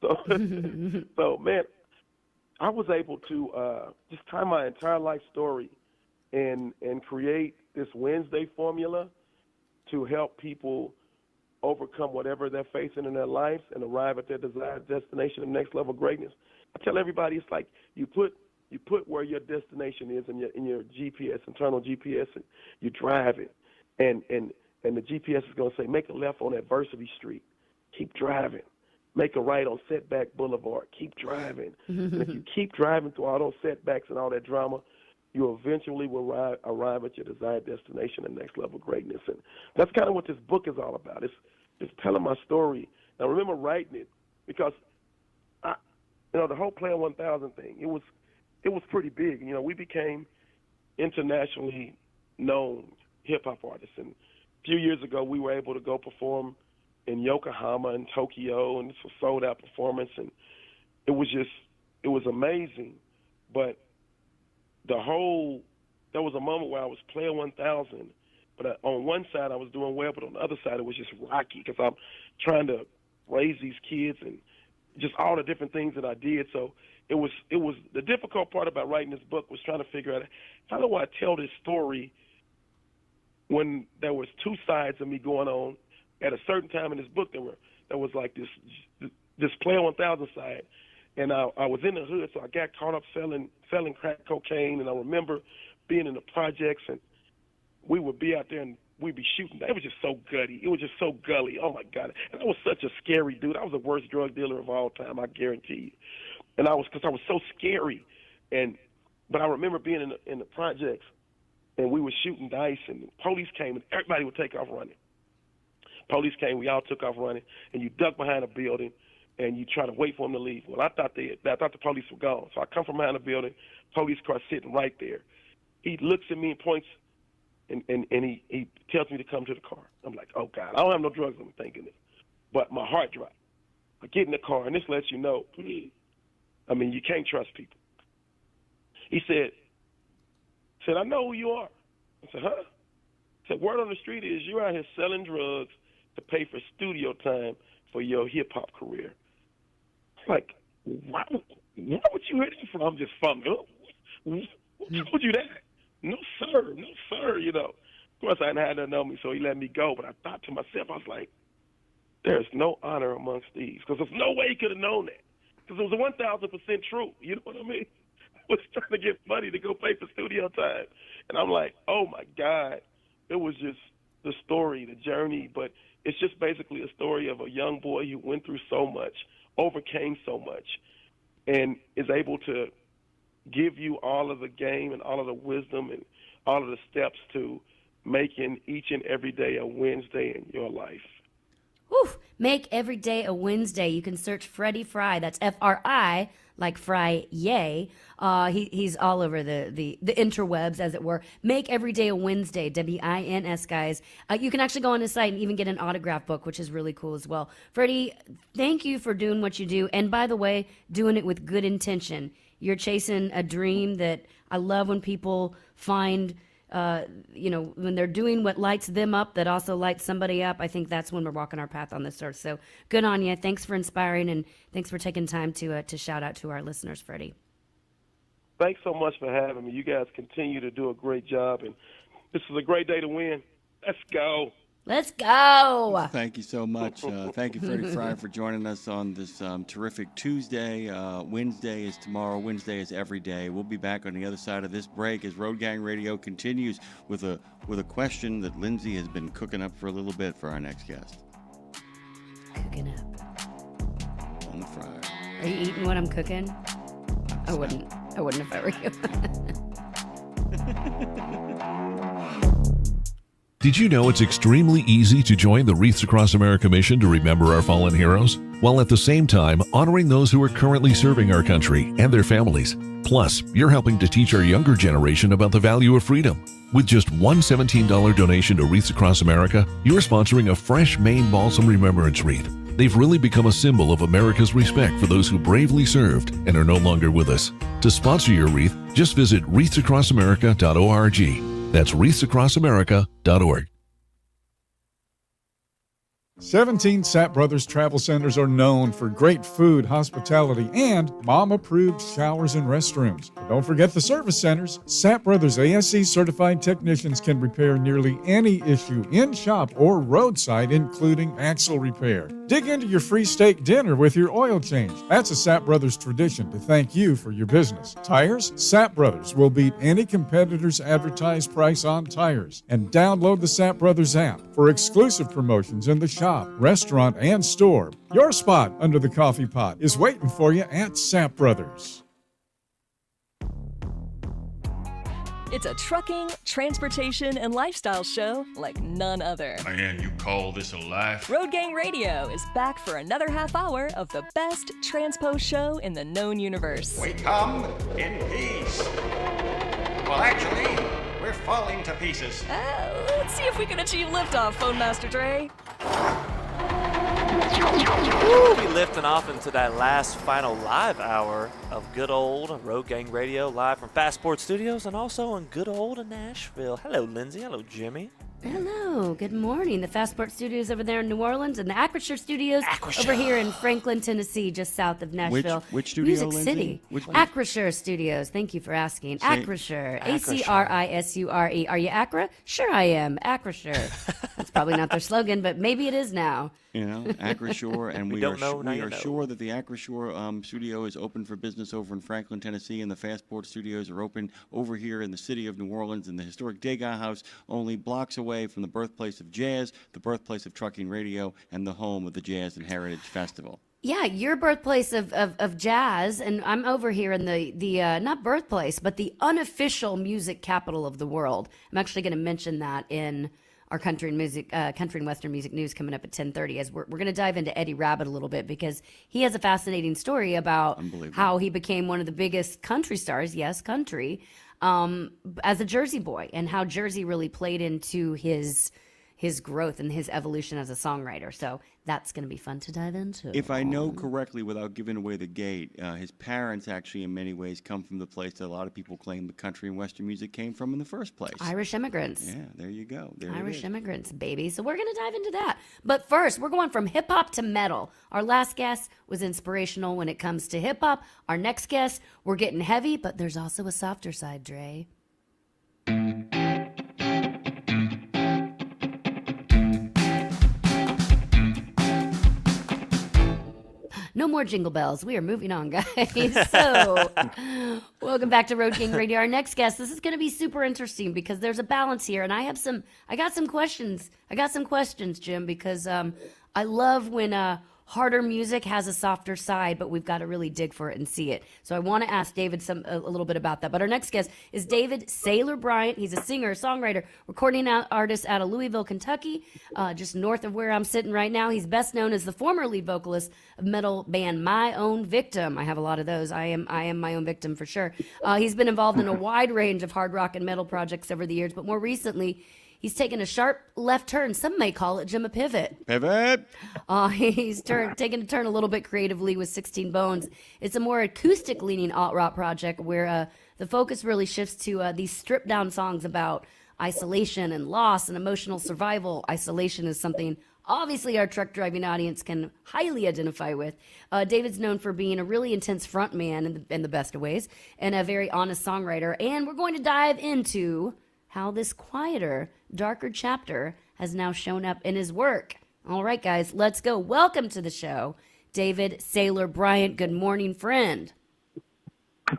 So, so man, I was able to just tie my entire life story and create this Wednesday formula to help people overcome whatever they're facing in their lives and arrive at their desired destination of next level greatness. I tell everybody it's like you put where your destination is in your GPS, internal GPS, and you drive it, and the GPS is going to say make a left on Adversity Street, keep driving. Make a right on Setback Boulevard. Keep driving. And if you keep driving through all those setbacks and all that drama, you eventually will arrive at your desired destination and next level greatness. And that's kind of what this book is all about. It's telling my story. And I remember writing it because, the whole Player 1000 thing, it was pretty big. We became internationally known hip-hop artists. And a few years ago, we were able to go perform in Yokohama and Tokyo, and this was sold-out performance, and it was amazing. But there was a moment where I was Player 1000, but on one side I was doing well, but on the other side it was just rocky because I'm trying to raise these kids and just all the different things that I did. So it was the difficult part about writing this book was trying to figure out how do I tell this story when there was two sides of me going on. At a certain time in this book, there was like this Player 1000 side, and I was in the hood, so I got caught up selling crack cocaine, and I remember being in the projects, and we would be out there and we'd be shooting. It was just so gutty. It was just so gully. Oh my God! And I was such a scary dude. I was the worst drug dealer of all time, I guarantee you. And because I was so scary, but I remember being in the projects, and we were shooting dice, and the police came, and everybody would take off running. Police came, we all took off running, and you duck behind a building, and you try to wait for them to leave. Well, I thought the police were gone, so I come from behind the building, police car sitting right there. He looks at me and points, and he tells me to come to the car. I'm like, oh God, I don't have no drugs. I'm thinking this, but my heart dropped. I get in the car, and this lets you know, you can't trust people. He said, I know who you are. I said, huh? He said, word on the street is you're out here selling drugs to pay for studio time for your hip-hop career. Like, why would you hear that from? I'm just funny. Who told you that? No, sir. Of course, I hadn't had nothing on me, so he let me go. But I thought to myself, I was like, there's no honor amongst thieves. Because there's no way he could have known that. Because it was 1,000% true. You know what I mean? I was trying to get money to go pay for studio time. And I'm like, oh, my God. It was just the story, the journey, but it's just basically a story of a young boy who went through so much, overcame so much, and is able to give you all of the game and all of the wisdom and all of the steps to making each and every day a Wednesday in your life. Whew. Make every day a Wednesday. You can search Freddy Fry. That's F-R-I, like Fry Yay. He's all over the interwebs, as it were. Make every day a Wednesday, W-I-N-S, guys. You can actually go on his site and even get an autograph book, which is really cool as well. Freddie, thank you for doing what you do. And by the way, doing it with good intention. You're chasing a dream that I love when people find, when they're doing what lights them up that also lights somebody up. I think that's when we're walking our path on this earth. So good on you. Thanks for inspiring, and thanks for taking time to shout out to our listeners, Freddie. Thanks so much for having me. You guys continue to do a great job, and this is a great day to win. Let's go. Let's go. Thank you so much. Thank you, Freddie Fry, for joining us on this terrific Tuesday. Wednesday is tomorrow. Wednesday is every day. We'll be back on the other side of this break as Road Gang Radio continues with a question that Lindsay has been cooking up for a little bit for our next guest. Cooking up. On the fryer. Are you eating what I'm cooking? I wouldn't if I were you. Did you know it's extremely easy to join the Wreaths Across America mission to remember our fallen heroes, while at the same time honoring those who are currently serving our country and their families? Plus, you're helping to teach our younger generation about the value of freedom. With just one $17 donation to Wreaths Across America, you're sponsoring a fresh Maine Balsam Remembrance Wreath. They've really become a symbol of America's respect for those who bravely served and are no longer with us. To sponsor your wreath, just visit wreathsacrossamerica.org. That's wreathsacrossamerica.org. 17 Sapp Brothers Travel Centers are known for great food, hospitality, and mom-approved showers and restrooms. But don't forget the service centers. Sapp Brothers ASE certified technicians can repair nearly any issue in shop or roadside, including axle repair. Dig into your free steak dinner with your oil change. That's a Sapp Brothers tradition to thank you for your business. Tires? Sapp Brothers will beat any competitor's advertised price on tires. And download the Sapp Brothers app for exclusive promotions in the shop, restaurant, and store. Your spot under the coffee pot is waiting for you at Sapp Brothers. It's a trucking, transportation, and lifestyle show like none other. Man, you call this a life? Road Gang Radio is back for another half hour of the best transpo show in the known universe. We come in peace. Well, actually, we're falling to pieces. Let's see if we can achieve liftoff, Phone Master Dre. We'll be lifting off into that last final live hour of good old Road Gang Radio, live from Passport Studios and also in good old Nashville. Hello, Lindsay. Hello, Jimmy. Hello, good morning. The Fastport Studios over there in New Orleans and the Acrisure Studios over here in Franklin, Tennessee, just south of Nashville. Which studio, Music Lindsay? City. Acrisure Studios. Thank you for asking. Say- Acrisure. Acrisure. Are you Acra? Sure I am. Acrisure. That's probably not their slogan, but maybe it is now. You know, Acrisure, and we don't know, now we you are know. sure that the Acrisure studio is open for business over in Franklin, Tennessee, and the Fastport Studios are open over here in the city of New Orleans in the historic Degas House, only blocks away from the birthplace of jazz, the birthplace of trucking radio, and the home of the Jazz and Heritage Festival. Yeah, your birthplace of jazz, and I'm over here in the not birthplace, but the unofficial music capital of the world. I'm actually going to mention that in our country and western music news coming up at 10:30. As we're going to dive into Eddie Rabbitt a little bit because he has a fascinating story about how he became one of the biggest country stars. Yes, country, as a Jersey boy, and how Jersey really played into his growth and his evolution as a songwriter. So that's going to be fun to dive into. If I know correctly, without giving away the gate, his parents actually, in many ways, come from the place that a lot of people claim the country and western music came from in the first place. Irish immigrants. Yeah, there you go. Irish immigrants, baby. So we're going to dive into that. But first, we're going from hip-hop to metal. Our last guest was inspirational when it comes to hip-hop. Our next guest, we're getting heavy, but there's also a softer side, Dre. No more jingle bells. We are moving on, guys. So, welcome back to Road King Radio. Our next guest, this is going to be super interesting because there's a balance here, and I got some questions. Jim, because I love when harder music has a softer side, but we've got to really dig for it and see it. So I want to ask David a little bit about that. But our next guest is David Sailor Bryant. He's a singer, songwriter, recording artist out of Louisville, Kentucky, just north of where I'm sitting right now. He's best known as the former lead vocalist of metal band My Own Victim. I have a lot of those. I am my own victim for sure. He's been involved in a wide range of hard rock and metal projects over the years, but more recently, he's taken a sharp left turn. Some may call it Jim a pivot. Pivot. He's taken a turn a little bit creatively with 16 Bones. It's a more acoustic-leaning alt-rock project where the focus really shifts to these stripped-down songs about isolation and loss and emotional survival. Isolation is something obviously our truck-driving audience can highly identify with. David's known for being a really intense frontman in the best of ways and a very honest songwriter. And we're going to dive into how this quieter, darker chapter has now shown up in his work. All right, guys, let's go. Welcome to the show, David Sailor Bryant. Good morning, friend.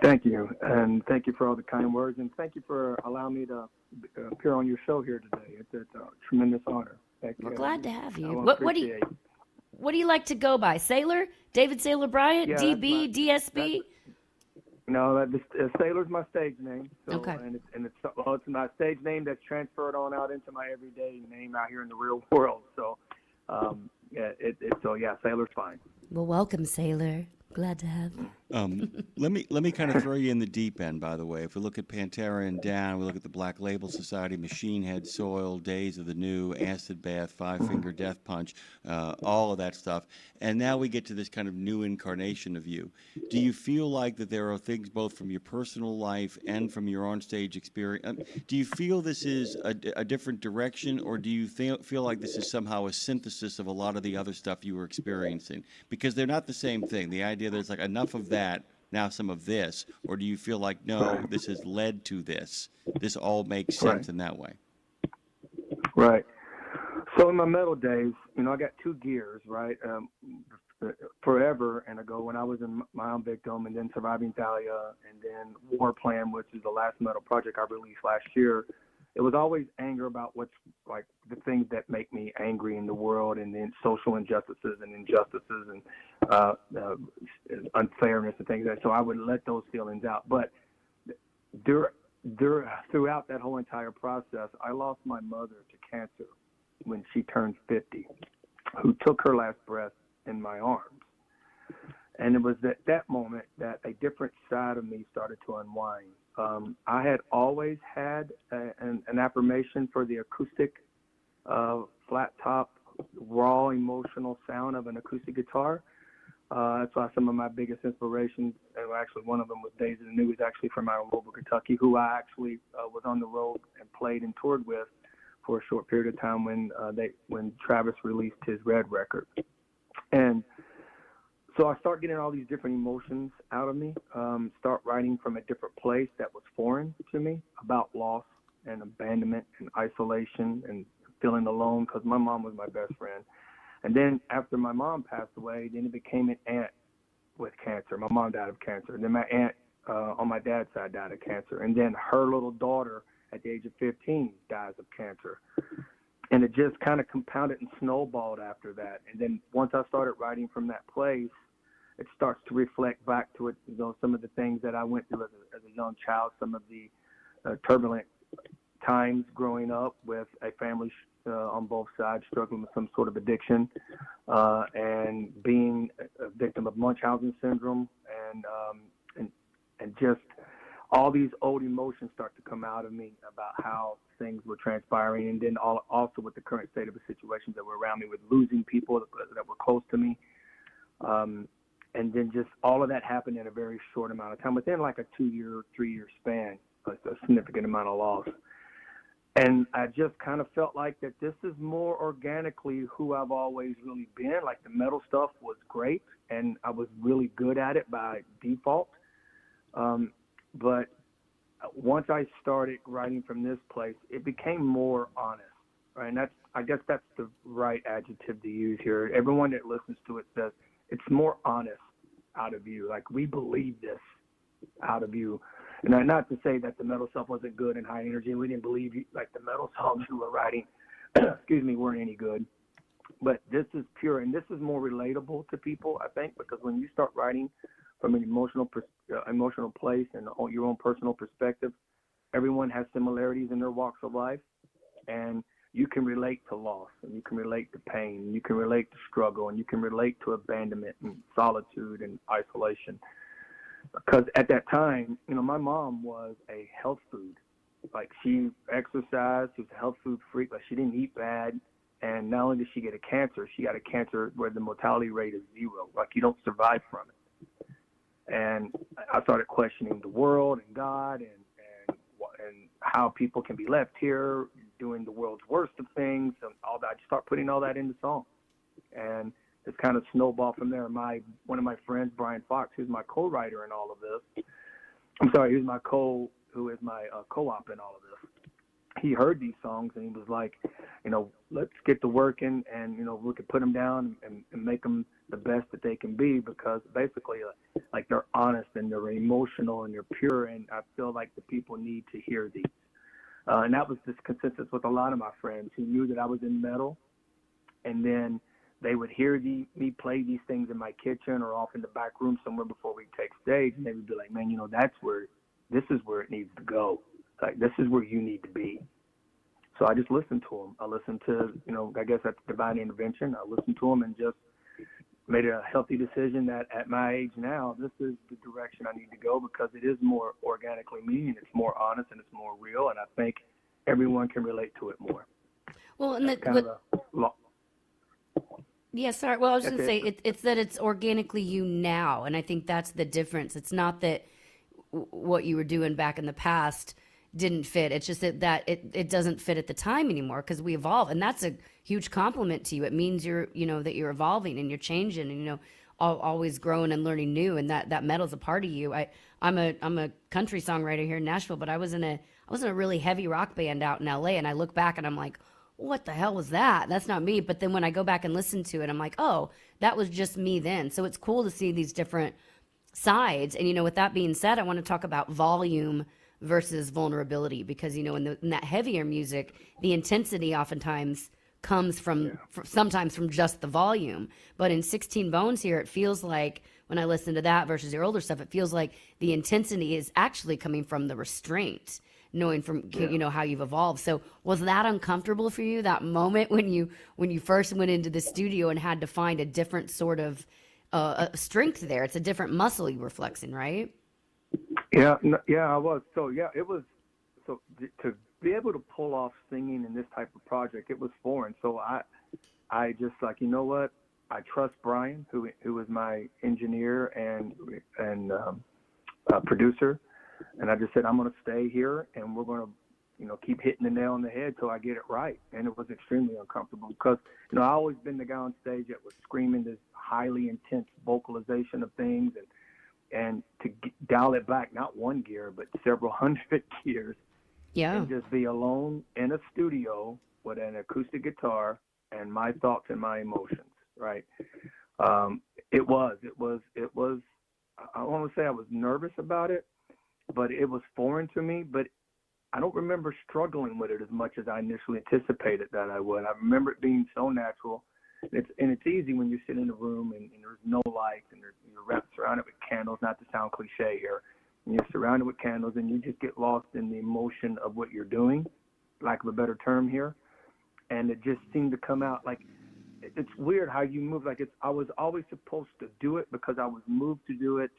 Thank you, and thank you for all the kind words, and thank you for allowing me to appear on your show here today. It's a tremendous honor. We're glad to have you. What What do you like to go by? Sailor? David Sailor Bryant? Yeah, DB? DSB? No, Sailor's my stage name. So, Okay. And it's my stage name that's transferred on out into my everyday name out here in the real world. So, Sailor's fine. Well, welcome, Sailor. Glad to have you. Let me kind of throw you in the deep end, by the way. If we look at Pantera and Down, we look at the Black Label Society, Machine Head, Soil, Days of the New, Acid Bath, Five Finger Death Punch, all of that stuff. And now we get to this kind of new incarnation of you. Do you feel like that there are things both from your personal life and from your onstage experience? Do you feel this is a different direction, or do you feel like this is somehow a synthesis of a lot of the other stuff you were experiencing? Because they're not the same thing. The idea that it's like enough of that, now some of this, or do you feel like, no, this has led to this? This all makes sense in that way. Right. So in my metal days, I got two gears, right? Forever and ago when I was in My Own Victim, and then Surviving Thalia, and then War Plan, which is the last metal project I released last year. It was always anger about what's like the things that make me angry in the world, and then social injustices and injustices and unfairness and things like that. So I would let those feelings out. But throughout that whole entire process, I lost my mother to cancer when she turned 50, who took her last breath in my arms. And it was at that moment that a different side of me started to unwind. I had always had an affirmation for the acoustic, flat top, raw emotional sound of an acoustic guitar. That's why some of my biggest inspirations, and actually one of them was Days of the New, is actually from out of Louisville, Kentucky, who I actually was on the road and played and toured with for a short period of time when Travis released his Red record. And so I start getting all these different emotions out of me, start writing from a different place that was foreign to me about loss and abandonment and isolation and feeling alone, because my mom was my best friend. And then after my mom passed away, then it became an aunt with cancer. My mom died of cancer. And then my aunt on my dad's side died of cancer. And then her little daughter at the age of 15 dies of cancer. And it just kind of compounded and snowballed after that. And then once I started writing from that place, it starts to reflect back to it, some of the things that I went through as a young child, some of the turbulent times growing up with a family on both sides struggling with some sort of addiction, and being a victim of Munchausen syndrome, and just all these old emotions start to come out of me about how things were transpiring, and then also with the current state of the situations that were around me, with losing people that were close to me. And then just all of that happened in a very short amount of time, within like a 2-year, 3-year span, a significant amount of loss. And I just kind of felt like that this is more organically who I've always really been. Like the metal stuff was great, and I was really good at it by default. But once I started writing from this place, it became more honest, right? And I guess that's the right adjective to use here. Everyone that listens to it says, it's more honest out of you. Like, we believe this out of you. And not to say that the metal stuff wasn't good and high energy, and we didn't believe you, like the metal songs you were writing, weren't any good. But this is pure, and this is more relatable to people, I think, because when you start writing from an emotional place and your own personal perspective, everyone has similarities in their walks of life, and you can relate to loss, and you can relate to pain, and you can relate to struggle, and you can relate to abandonment and solitude and isolation. Because at that time, my mom was a health food. Like, she exercised, she was a health food freak, like she didn't eat bad. And not only did she get a cancer, she got a cancer where the mortality rate is 0. Like, you don't survive from it. And I started questioning the world and God and how people can be left here doing the world's worst of things and all that. I just start putting all that into song. And it's kind of snowballed from there. One of my friends, Bryant, who's my co-writer in all of this, who is my co-op in all of this. He heard these songs and he was like, let's get to working, and we could put them down and make them the best that they can be, because basically like they're honest and they're emotional and they're pure, and I feel like the people need to hear these. And that was this consensus with a lot of my friends who knew that I was in metal, and then they would hear me play these things in my kitchen or off in the back room somewhere before we take stage, and they would be like, man, this is where it needs to go. Like, this is where you need to be. So I just listened to them. I listened to, I guess that's divine intervention. I listened to them and just made a healthy decision that at my age now, this is the direction I need to go because it is more organically me and it's more honest and it's more real, and I think everyone can relate to it more. Well, and yeah, sorry. Well, I was just going to say it's that it's organically you now, and I think that's the difference. It's not that what you were doing back in the past didn't fit. It's just that it doesn't fit at the time anymore because we evolve, and that's a huge compliment to you. It means that you're evolving and you're changing, and always growing and learning new, and that metal's a part of you. I'm a country songwriter here in Nashville, but I was in a really heavy rock band out in LA, and I look back and I'm like, what the hell was that? That's not me. But then when I go back and listen to it, I'm like, oh, that was just me then. So it's cool to see these different sides. And, with that being said, I want to talk about volume versus vulnerability because, in that heavier music, the intensity oftentimes comes from sometimes from just the volume. But in 16 Bones here, it feels like when I listen to that versus your older stuff, it feels like the intensity is actually coming from the restraint, knowing from how you've evolved. So was that uncomfortable for you, that moment when you first went into the studio and had to find a different sort of strength there? It's a different muscle you were flexing, right? Yeah, I was. So it was. So to be able to pull off singing in this type of project, it was foreign. So I just like, you know what? I trust Bryant, who was my engineer and producer. And I just said, I'm going to stay here and we're going to, keep hitting the nail on the head till I get it right. And it was extremely uncomfortable because, I always been the guy on stage that was screaming this highly intense vocalization of things and to dial it back, not one gear, but several hundred gears. Yeah. And just be alone in a studio with an acoustic guitar and my thoughts and my emotions, right? It was, I want to say I was nervous about it, but it was foreign to me, but I don't remember struggling with it as much as I initially anticipated that I would. I remember it being so natural. It's easy when you sit in a room and there's no lights and you're surrounded with candles, not to sound cliche here, and you're surrounded with candles and you just get lost in the emotion of what you're doing, lack of a better term here, and it just seemed to come out like, it's weird how you move. Like I was always supposed to do it because I was moved to do it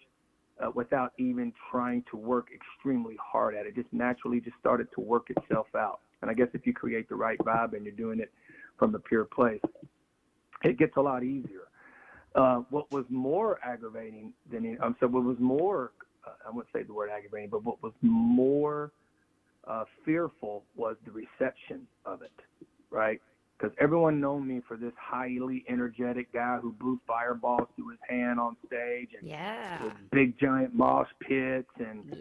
without even trying to work extremely hard at it. Just naturally just started to work itself out. And I guess if you create the right vibe and you're doing it from a pure place, it gets a lot easier. What was more aggravating than what was more, I wouldn't say the word aggravating, but what was more fearful was the reception of it, right? Because everyone known me for this highly energetic guy who blew fireballs through his hand on stage and with big giant mosh pits and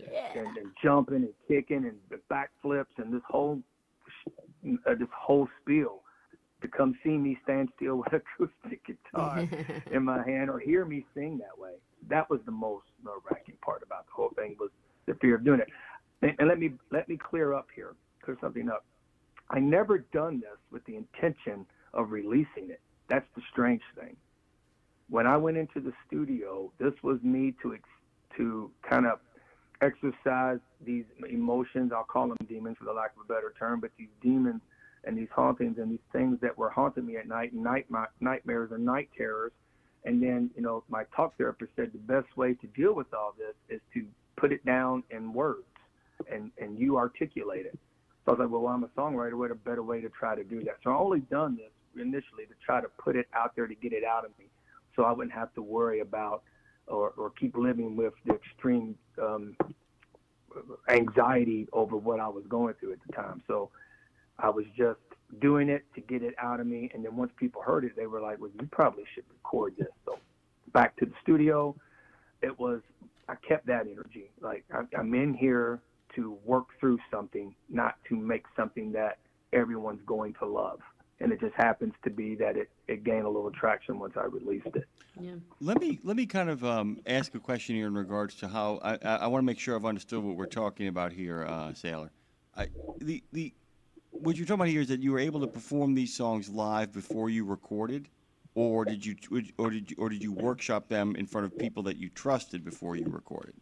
jumping and kicking and backflips and this whole spiel. To come see me stand still with acoustic guitar in my hand or hear me sing that way. That was the most nerve-wracking part about the whole thing, was the fear of doing it. And let me clear something up. I never done this with the intention of releasing it. That's the strange thing. When I went into the studio, this was me to kind of exercise these emotions. I'll call them demons for the lack of a better term, but these demons and these hauntings and these things that were haunting me at night, nightmares and night terrors. And then, my talk therapist said the best way to deal with all this is to put it down in words and you articulate it. So I was like, well, I'm a songwriter. What a better way to try to do that? So I only done this initially to try to put it out there to get it out of me so I wouldn't have to worry about or keep living with the extreme anxiety over what I was going through at the time. So I was just doing it to get it out of me. And then once people heard it, they were like, well, you probably should record this. So back to the studio, I kept that energy. Like I'm in here to work through something, not to make something that everyone's going to love. And it just happens to be that it gained a little traction once I released it. Yeah. Let me kind of ask a question here in regards to how I want to make sure I've understood what we're talking about here, Sailor. What you're talking about here is that you were able to perform these songs live before you recorded, or did you workshop them in front of people that you trusted before you recorded?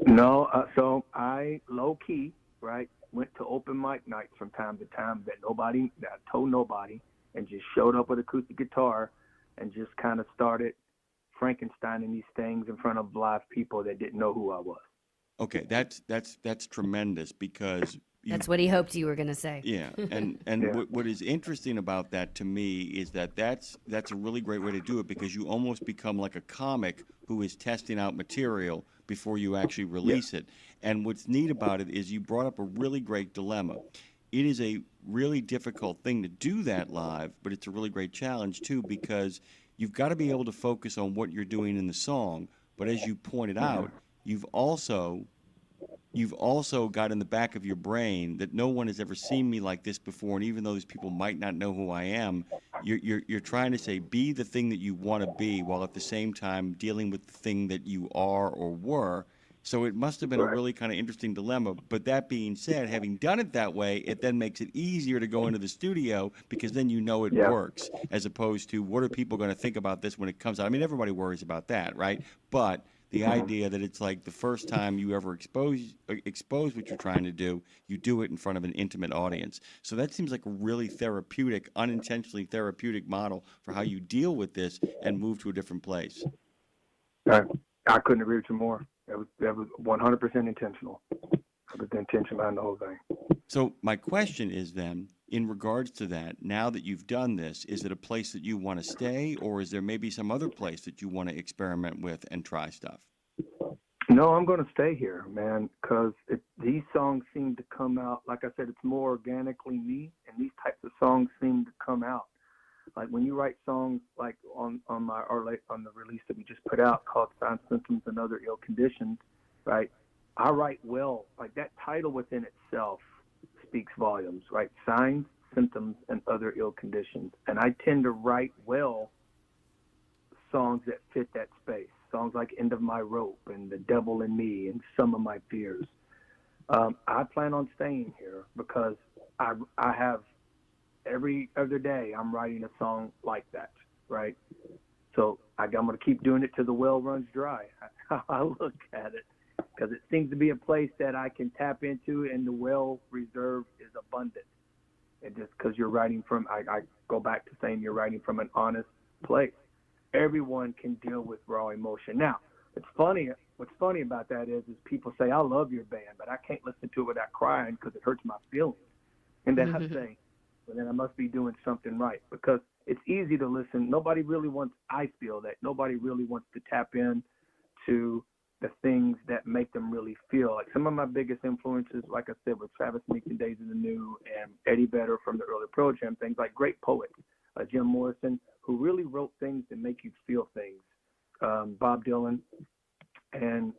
No, so I low key, right, went to open mic nights from time to time that I told nobody, and just showed up with acoustic guitar and just kind of started Frankensteining these things in front of live people that didn't know who I was. Okay, that's tremendous because That's what he hoped you were going to say. yeah, and what is interesting about that to me is that that's a really great way to do it because you almost become like a comic who is testing out material before you actually release it. And what's neat about it is you brought up a really great dilemma. It is a really difficult thing to do that live, but it's a really great challenge too because you've got to be able to focus on what you're doing in the song. But as you pointed out, you've also got in the back of your brain that no one has ever seen me like this before, and even though these people might not know who I am, you're trying to say be the thing that you want to be while at the same time dealing with the thing that you are or were. So it must have been a really kind of interesting dilemma. But that being said, having done it that way, it then makes it easier to go into the studio because then you know it works, as opposed to what are people going to think about this when it comes out. I mean, everybody worries about that, right? But the idea that it's like the first time you ever expose what you're trying to do, you do it in front of an intimate audience. So that seems like a really therapeutic, unintentionally therapeutic model for how you deal with this and move to a different place. I couldn't agree with you more. That was 100% intentional. That was the intention behind the whole thing. So my question is then, in regards to that, now that you've done this, is it a place that you want to stay, or is there maybe some other place that you want to experiment with and try stuff? No, I'm going to stay here, man, because these songs seem to come out, like I said, it's more organically me, and these types of songs seem to come out. Like when you write songs like on the release that we just put out called Signs, Symptoms, and Other Ill Conditions, right? I write well. Like that title within itself speaks volumes, right? Signs, Symptoms, and Other Ill Conditions. And I tend to write well songs that fit that space. Songs like End of My Rope and The Devil in Me and Some of My Fears. I plan on staying here because I have every other day I'm writing a song like that, right? So I'm going to keep doing it till the well runs dry. That's how I look at it, because it seems to be a place that I can tap into, and the well reserve is abundant. And just because you're writing from, I go back to saying you're writing from an honest place. Everyone can deal with raw emotion. Now, it's funny. What's funny about that is people say, I love your band, but I can't listen to it without crying because it hurts my feelings. And then I say, well, then I must be doing something right, because it's easy to listen. Nobody really wants, I feel that nobody really wants to tap in to the things that make them really feel. Like some of my biggest influences, like I said, were Travis Meeks and Days of the New and Eddie Vedder from the early Pearl Jam, things like great poets, Jim Morrison, who really wrote things that make you feel things, Bob Dylan, and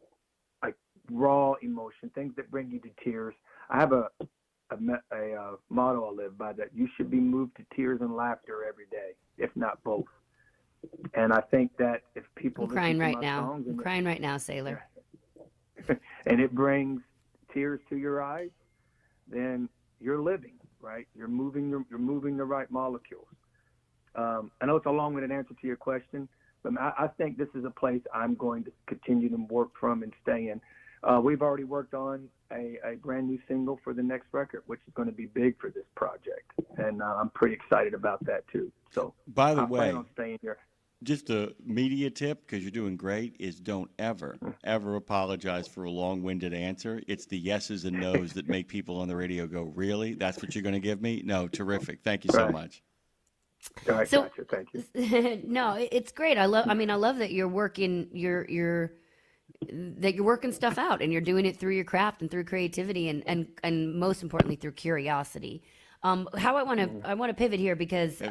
like raw emotion, things that bring you to tears. I have a motto I live by, that you should be moved to tears and laughter every day, if not both. And I think that if people I'm crying right now. I'm crying right now, Sailor. And it brings tears to your eyes, then you're living, right? You're moving the right molecules. I know it's a long-winded answer to your question, but I think this is a place I'm going to continue to work from and stay in. We've already worked on a brand new single for the next record, which is going to be big for this project, and I'm pretty excited about that too. So, by the I way, plan on staying here. Just a media tip, because you're doing great, is don't ever apologize for a long-winded answer. It's the yeses and nos that make people on the radio go, really? That's what you're going to give me? No, terrific. Thank you so much. All right, So- gotcha. Thank you. No, it's great. I love that you're working that you're working stuff out, and you're doing it through your craft and through creativity, and most importantly through curiosity. How I want to pivot here because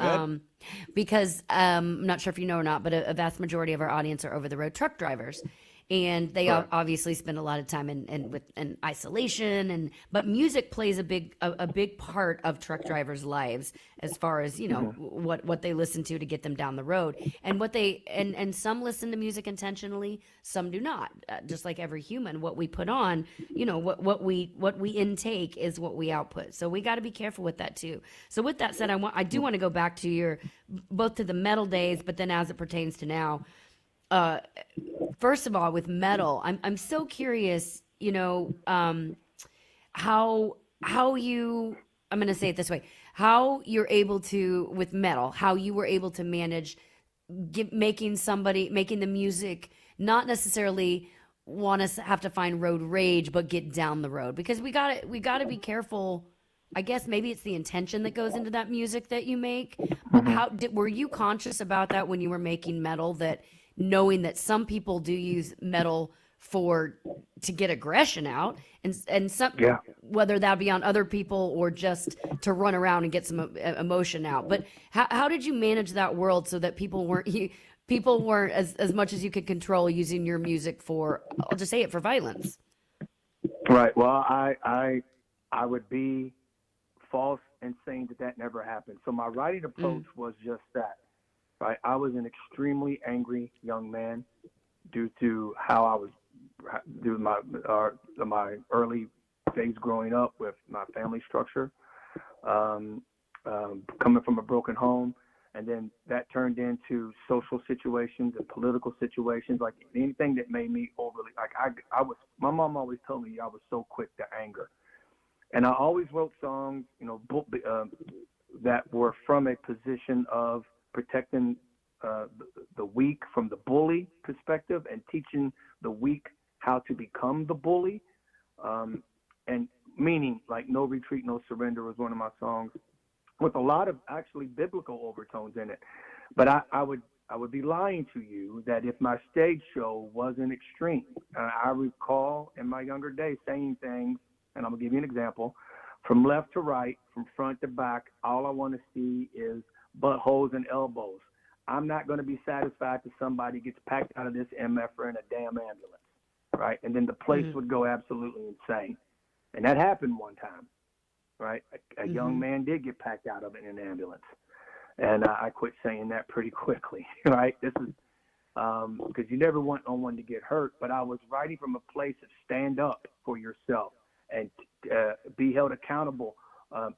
I'm not sure if you know or not, but a vast majority of our audience are over the road truck drivers, and they obviously spend a lot of time in isolation, but music plays a big part of truck drivers' lives as far as what they listen to get them down the road, and and some listen to music intentionally, some do not. Just like every human, what we put on, what we intake is what we output. So we got to be careful with that too. So with that said, I do want to go back to both to the metal days, but then as it pertains to now. First of all, with metal, I'm so curious, how you, I'm going to say it this way, how you're able to, with metal, how you were able to manage making the music not necessarily want us to have to find road rage, but get down the road, because we got to be careful. I guess maybe it's the intention that goes into that music that you make. But were you conscious about that when you were making metal, that knowing that some people do use metal to get aggression out, and some, whether that be on other people or just to run around and get some emotion out? But how did you manage that world so that people weren't as much as you could control using your music for, I'll just say it, for violence? Right. Well, I would be false in saying that never happened. So my writing approach was just that. Right. I was an extremely angry young man due to how I was, due to my early days growing up with my family structure, coming from a broken home. And then that turned into social situations and political situations, like anything that made me overly, like my mom always told me I was so quick to anger. And I always wrote songs, that were from a position of protecting the weak from the bully perspective, and teaching the weak how to become the bully. And meaning, like, No Retreat, No Surrender was one of my songs, with a lot of actually biblical overtones in it. But I would be lying to you that if my stage show wasn't extreme. I recall in my younger days saying things, and I'm going to give you an example, from left to right, from front to back, all I want to see is buttholes and elbows. I'm not going to be satisfied till somebody gets packed out of this MFer in a damn ambulance, right? And then the place would go absolutely insane. And that happened one time, right? A young man did get packed out of it in an ambulance. And I quit saying that pretty quickly, right? This is because you never want no one to get hurt, but I was writing from a place of stand up for yourself and be held accountable,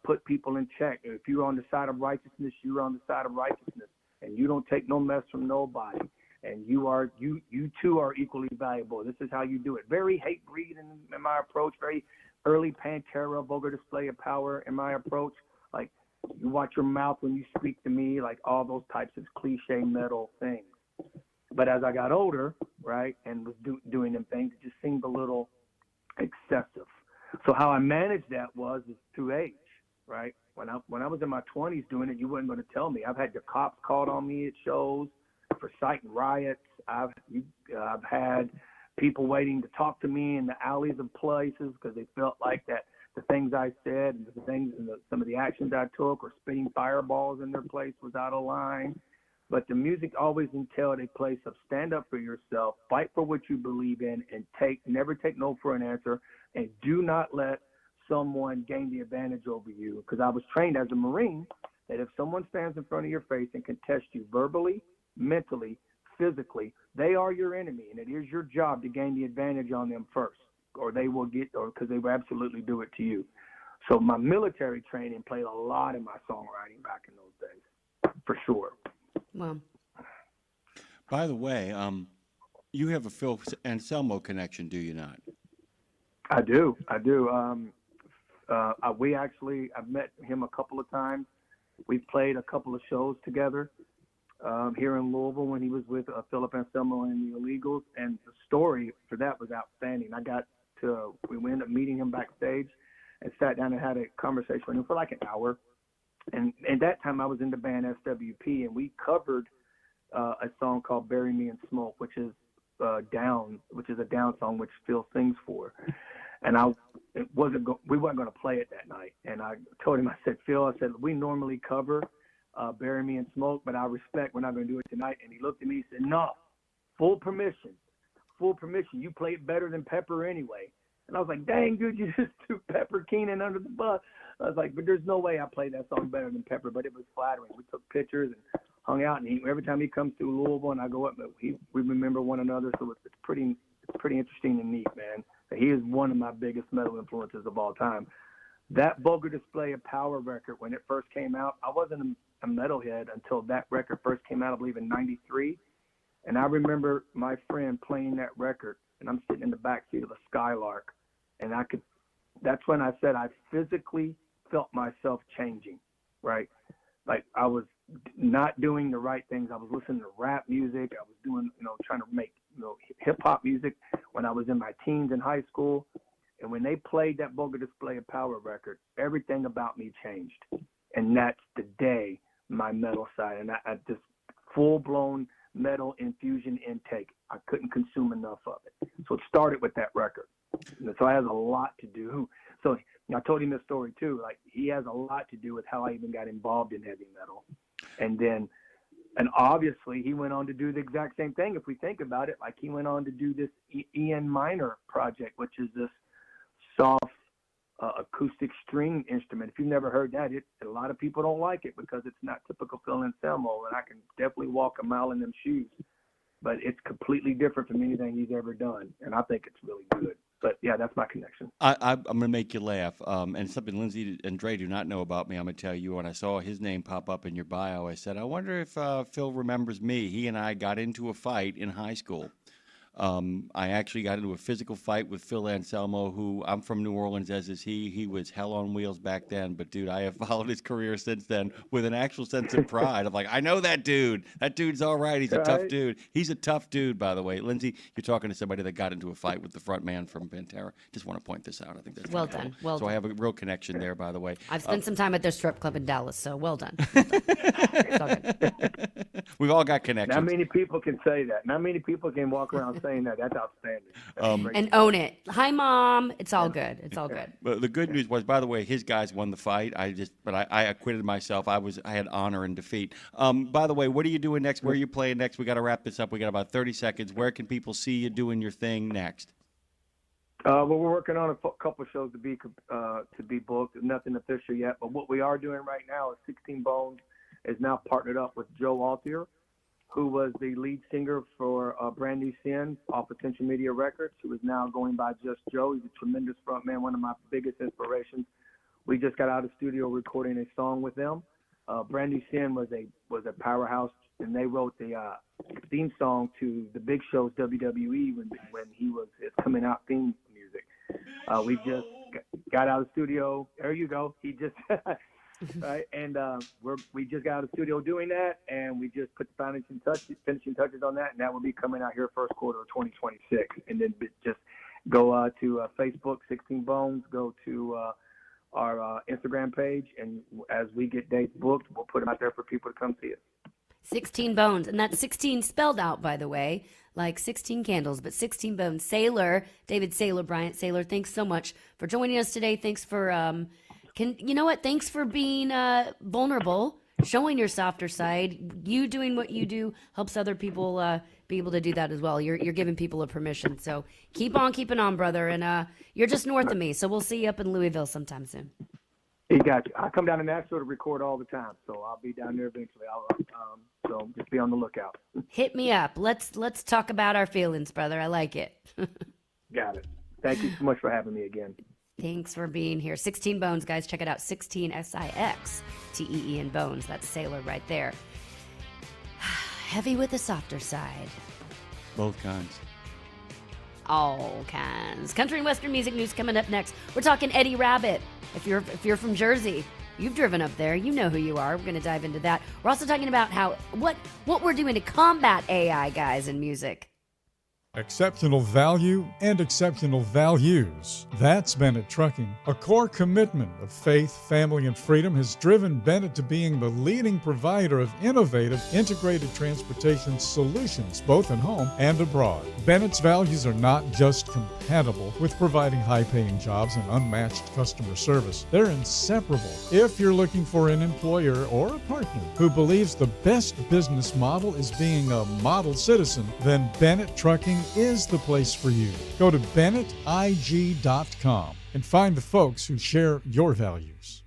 put people in check. If you're on the side of righteousness, you're on the side of righteousness, and you don't take no mess from nobody, and you too are equally valuable. This is how you do it. Very hate-breed in my approach, very early Pantera, vulgar display of power in my approach. Like, you watch your mouth when you speak to me, like all those types of cliche metal things. But as I got older, right, and was doing them things, it just seemed a little excessive. So how I managed that is through age, right? When I was in my 20s doing it, you weren't going to tell me. I've had the cops called on me at shows for inciting riots. I've had people waiting to talk to me in the alleys of places because they felt like that the things I said and the things and some of the actions I took, or spitting fireballs in their place, was out of line. But the music always entailed a place of stand up for yourself, fight for what you believe in, and never take no for an answer, and do not let someone gain the advantage over you. Because I was trained as a Marine that if someone stands in front of your face and can test you verbally, mentally, physically, they are your enemy, and it is your job to gain the advantage on them first, or because they will absolutely do it to you. So my military training played a lot in my songwriting back in those days, for sure. Well, by the way, you have a Phil Anselmo connection, do you not? I do. I've met him a couple of times. We've played a couple of shows together here in Louisville when he was with Philip Anselmo and the Illegals, and the story for that was outstanding. We ended up meeting him backstage and sat down and had a conversation with him for like an hour. And at that time I was in the band SWP, and we covered a song called "Bury Me in Smoke," which is a down song which Phil sings for. And we weren't going to play it that night. And I told him, I said, Phil, we normally cover "Bury Me in Smoke, but I respect we're not going to do it tonight. And he looked at me and said, no, full permission. You play it better than Pepper anyway. And I was like, dang, dude, you just threw Pepper Keenan under the bus. I was like, but there's no way I play that song better than Pepper. But it was flattering. We took pictures and hung out. And every time he comes through Louisville and I go up, we remember one another. So it's pretty interesting and neat, man. He is one of my biggest metal influences of all time. That Vulgar Display of Power record, when it first came out, I wasn't a metalhead until that record first came out, I believe in '93. And I remember my friend playing that record, and I'm sitting in the back seat of a Skylark, and that's when I said I physically felt myself changing, right? like I was not doing the right things. I was listening to rap music. I was doing, trying to make, hip hop music when I was in my teens in high school. And when they played that Vulgar Display of Power record, everything about me changed. And that's the day my metal side, and I just full-blown metal infusion intake. I couldn't consume enough of it. So it started with that record. And so it has a lot to do. So I told him this story too. Like, he has a lot to do with how I even got involved in heavy metal. And obviously he went on to do the exact same thing. If we think about it, like he went on to do this Ian Minor project, which is this soft acoustic string instrument. If you've never heard that, a lot of people don't like it because it's not typical Phil Anselmo, and I can definitely walk a mile in them shoes. But it's completely different from anything he's ever done, and I think it's really good. But yeah, that's my connection. I'm going to make you laugh, and something Lindsay and Dre do not know about me. I'm going to tell you. When I saw his name pop up in your bio, I said, I wonder if Phil remembers me. He and I got into a fight in high school. I actually got into a physical fight with Phil Anselmo, who I'm from New Orleans, as is he. He was hell on wheels back then, but dude, I have followed his career since then with an actual sense of pride. I'm like, I know that dude. That dude's all right. He's a tough dude. He's a tough dude, by the way. Lindsay, you're talking to somebody that got into a fight with the front man from Pantera. Just want to point this out. I think that's well cool. done. Well so done. I have a real connection there, by the way. I've spent some time at their strip club in Dallas, so well done. It's all good. We've all got connections. Not many people can say that. Not many people can walk around saying that. That's outstanding. And own it. Hi, Mom. It's all good. It's all good. But the good news was, by the way, his guys won the fight. I acquitted myself. I had honor in defeat. By the way, what are you doing next? Where are you playing next? We got to wrap this up. We got about 30 seconds. Where can people see you doing your thing next? Well, we're working on a couple shows to be booked. Nothing official yet, but what we are doing right now is 16 Bones is now partnered up with Joe Altier, who was the lead singer for Brand New Sin off Attention Media Records, who is now going by just Joe. He's a tremendous frontman, one of my biggest inspirations. We just got out of the studio recording a song with them. Brand New Sin was a powerhouse, and they wrote the theme song to the Big Show's WWE when he was his coming out theme music. We just got out of the studio. There you go. He just right, and we just got out of the studio doing that, and we just put the finishing touches on that, and that will be coming out here first quarter of 2026. And then just go to Facebook, 16 Bones, go to our Instagram page, and as we get dates booked, we'll put them out there for people to come see us. 16 Bones, and that's 16 spelled out, by the way, like 16 candles, but 16 Bones. Sailor, David Sailor, Bryant Sailor, thanks so much for joining us today. Thanks for you know what? Thanks for being vulnerable, showing your softer side. You doing what you do helps other people be able to do that as well. You're giving people a permission. So keep on keeping on, brother. And you're just north of me, so we'll see you up in Louisville sometime soon. You got you. I come down to Nashville to record all the time, so I'll be down there eventually. So just be on the lookout. Hit me up. Let's talk about our feelings, brother. I like it. Got it. Thank you so much for having me again. Thanks for being here. 16 Bones, guys. Check it out. 16 SIXTEE and Bones. That's Sailor right there. Heavy with the softer side. Both kinds. All kinds. Country and Western music news coming up next. We're talking Eddie Rabbit. If you're from Jersey, you've driven up there. You know who you are. We're going to dive into that. We're also talking about what we're doing to combat AI, guys, in music. Exceptional value and exceptional values. That's Bennett Trucking. A core commitment of faith, family, and freedom has driven Bennett to being the leading provider of innovative, integrated transportation solutions, both at home and abroad. Bennett's values are not just compatible with providing high-paying jobs and unmatched customer service. They're inseparable. If you're looking for an employer or a partner who believes the best business model is being a model citizen, then Bennett Trucking is the place for you. Go to BennettIG.com and find the folks who share your values.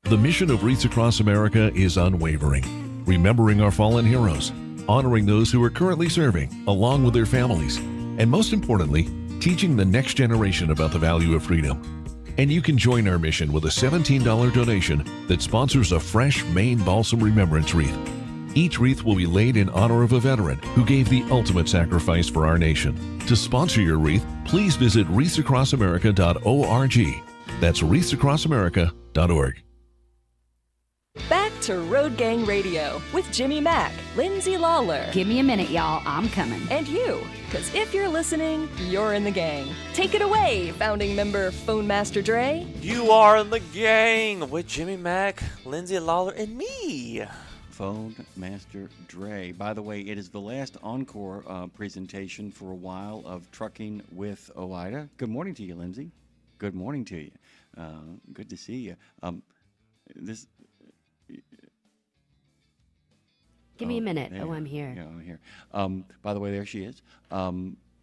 The mission of Wreaths Across America is unwavering, remembering our fallen heroes, honoring those who are currently serving, along with their families, and most importantly, teaching the next generation about the value of freedom. And you can join our mission with a $17 donation that sponsors a fresh Maine Balsam Remembrance Wreath. Each wreath will be laid in honor of a veteran who gave the ultimate sacrifice for our nation. To sponsor your wreath, please visit wreathsacrossamerica.org. That's wreathsacrossamerica.org. Back to Road Gang Radio with Jimmy Mack, Lindsay Lawler. Give me a minute, y'all. I'm coming. And you, because if you're listening, you're in the gang. Take it away, founding member Phone Master Dre. You are in the gang with Jimmy Mack, Lindsay Lawler, and me. Phone Master Dre. By the way, it is the last encore presentation for a while of Trucking with OOIDA. Good morning to you, Lindsay. Good morning to you. Good to see you. Give me a minute. There. Oh, I'm here. Yeah, I'm here. By the way, there she is.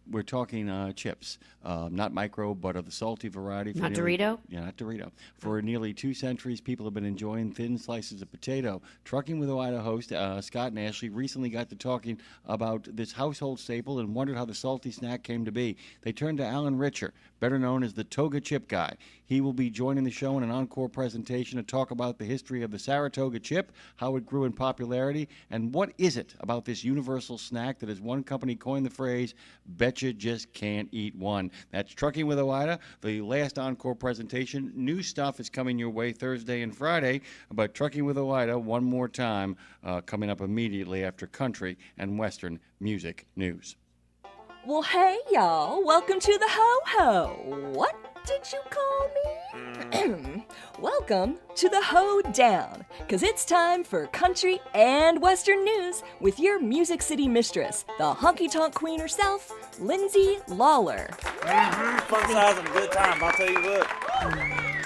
We're talking chips, not micro, but of the salty variety. Not Dorito? Yeah, not Dorito. For nearly 2 centuries, people have been enjoying thin slices of potato. Trucking with OOIDA host Scott and Ashley recently got to talking about this household staple and wondered how the salty snack came to be. They turned to Alan Richer, better known as the Toga Chip Guy. He will be joining the show in an encore presentation to talk about the history of the Saratoga chip, how it grew in popularity, and what is it about this universal snack that, as one company coined the phrase, betcha just can't eat one. That's Trucking with OOIDA, the last encore presentation. New stuff is coming your way Thursday and Friday, but Trucking with OOIDA one more time, coming up immediately after country and western music news. Well, hey, y'all. Welcome to the Ho-Ho. What did you call me? Welcome to the Ho-Down, because it's time for country and western news with your Music City mistress, the honky-tonk queen herself, Lindsay Lawler. Fun size and a good time, I'll tell you what.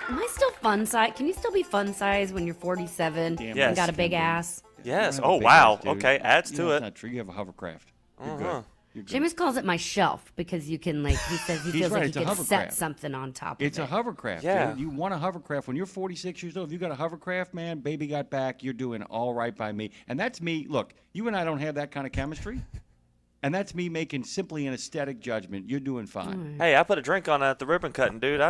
Am I still fun size? Can you still be fun size when you're 47 Yes. and got a big ass? Yes. You don't have a Oh, big wow. ass, dude. Okay, adds to That's it. not true. You have a hovercraft. You're Uh-huh. good. You're good. James calls it my shelf because you can, like, he says he He's feels right, like he it's a can hovercraft. set something on top It's of a it. hovercraft. Yeah. Dude. You want a hovercraft. When you're 46 years old, if you got a hovercraft, man, baby got back, you're doing all right by me. And that's me. Look, you and I don't have that kind of chemistry. And that's me making simply an aesthetic judgment. You're doing fine. Hey, I put a drink on at the ribbon cutting, dude.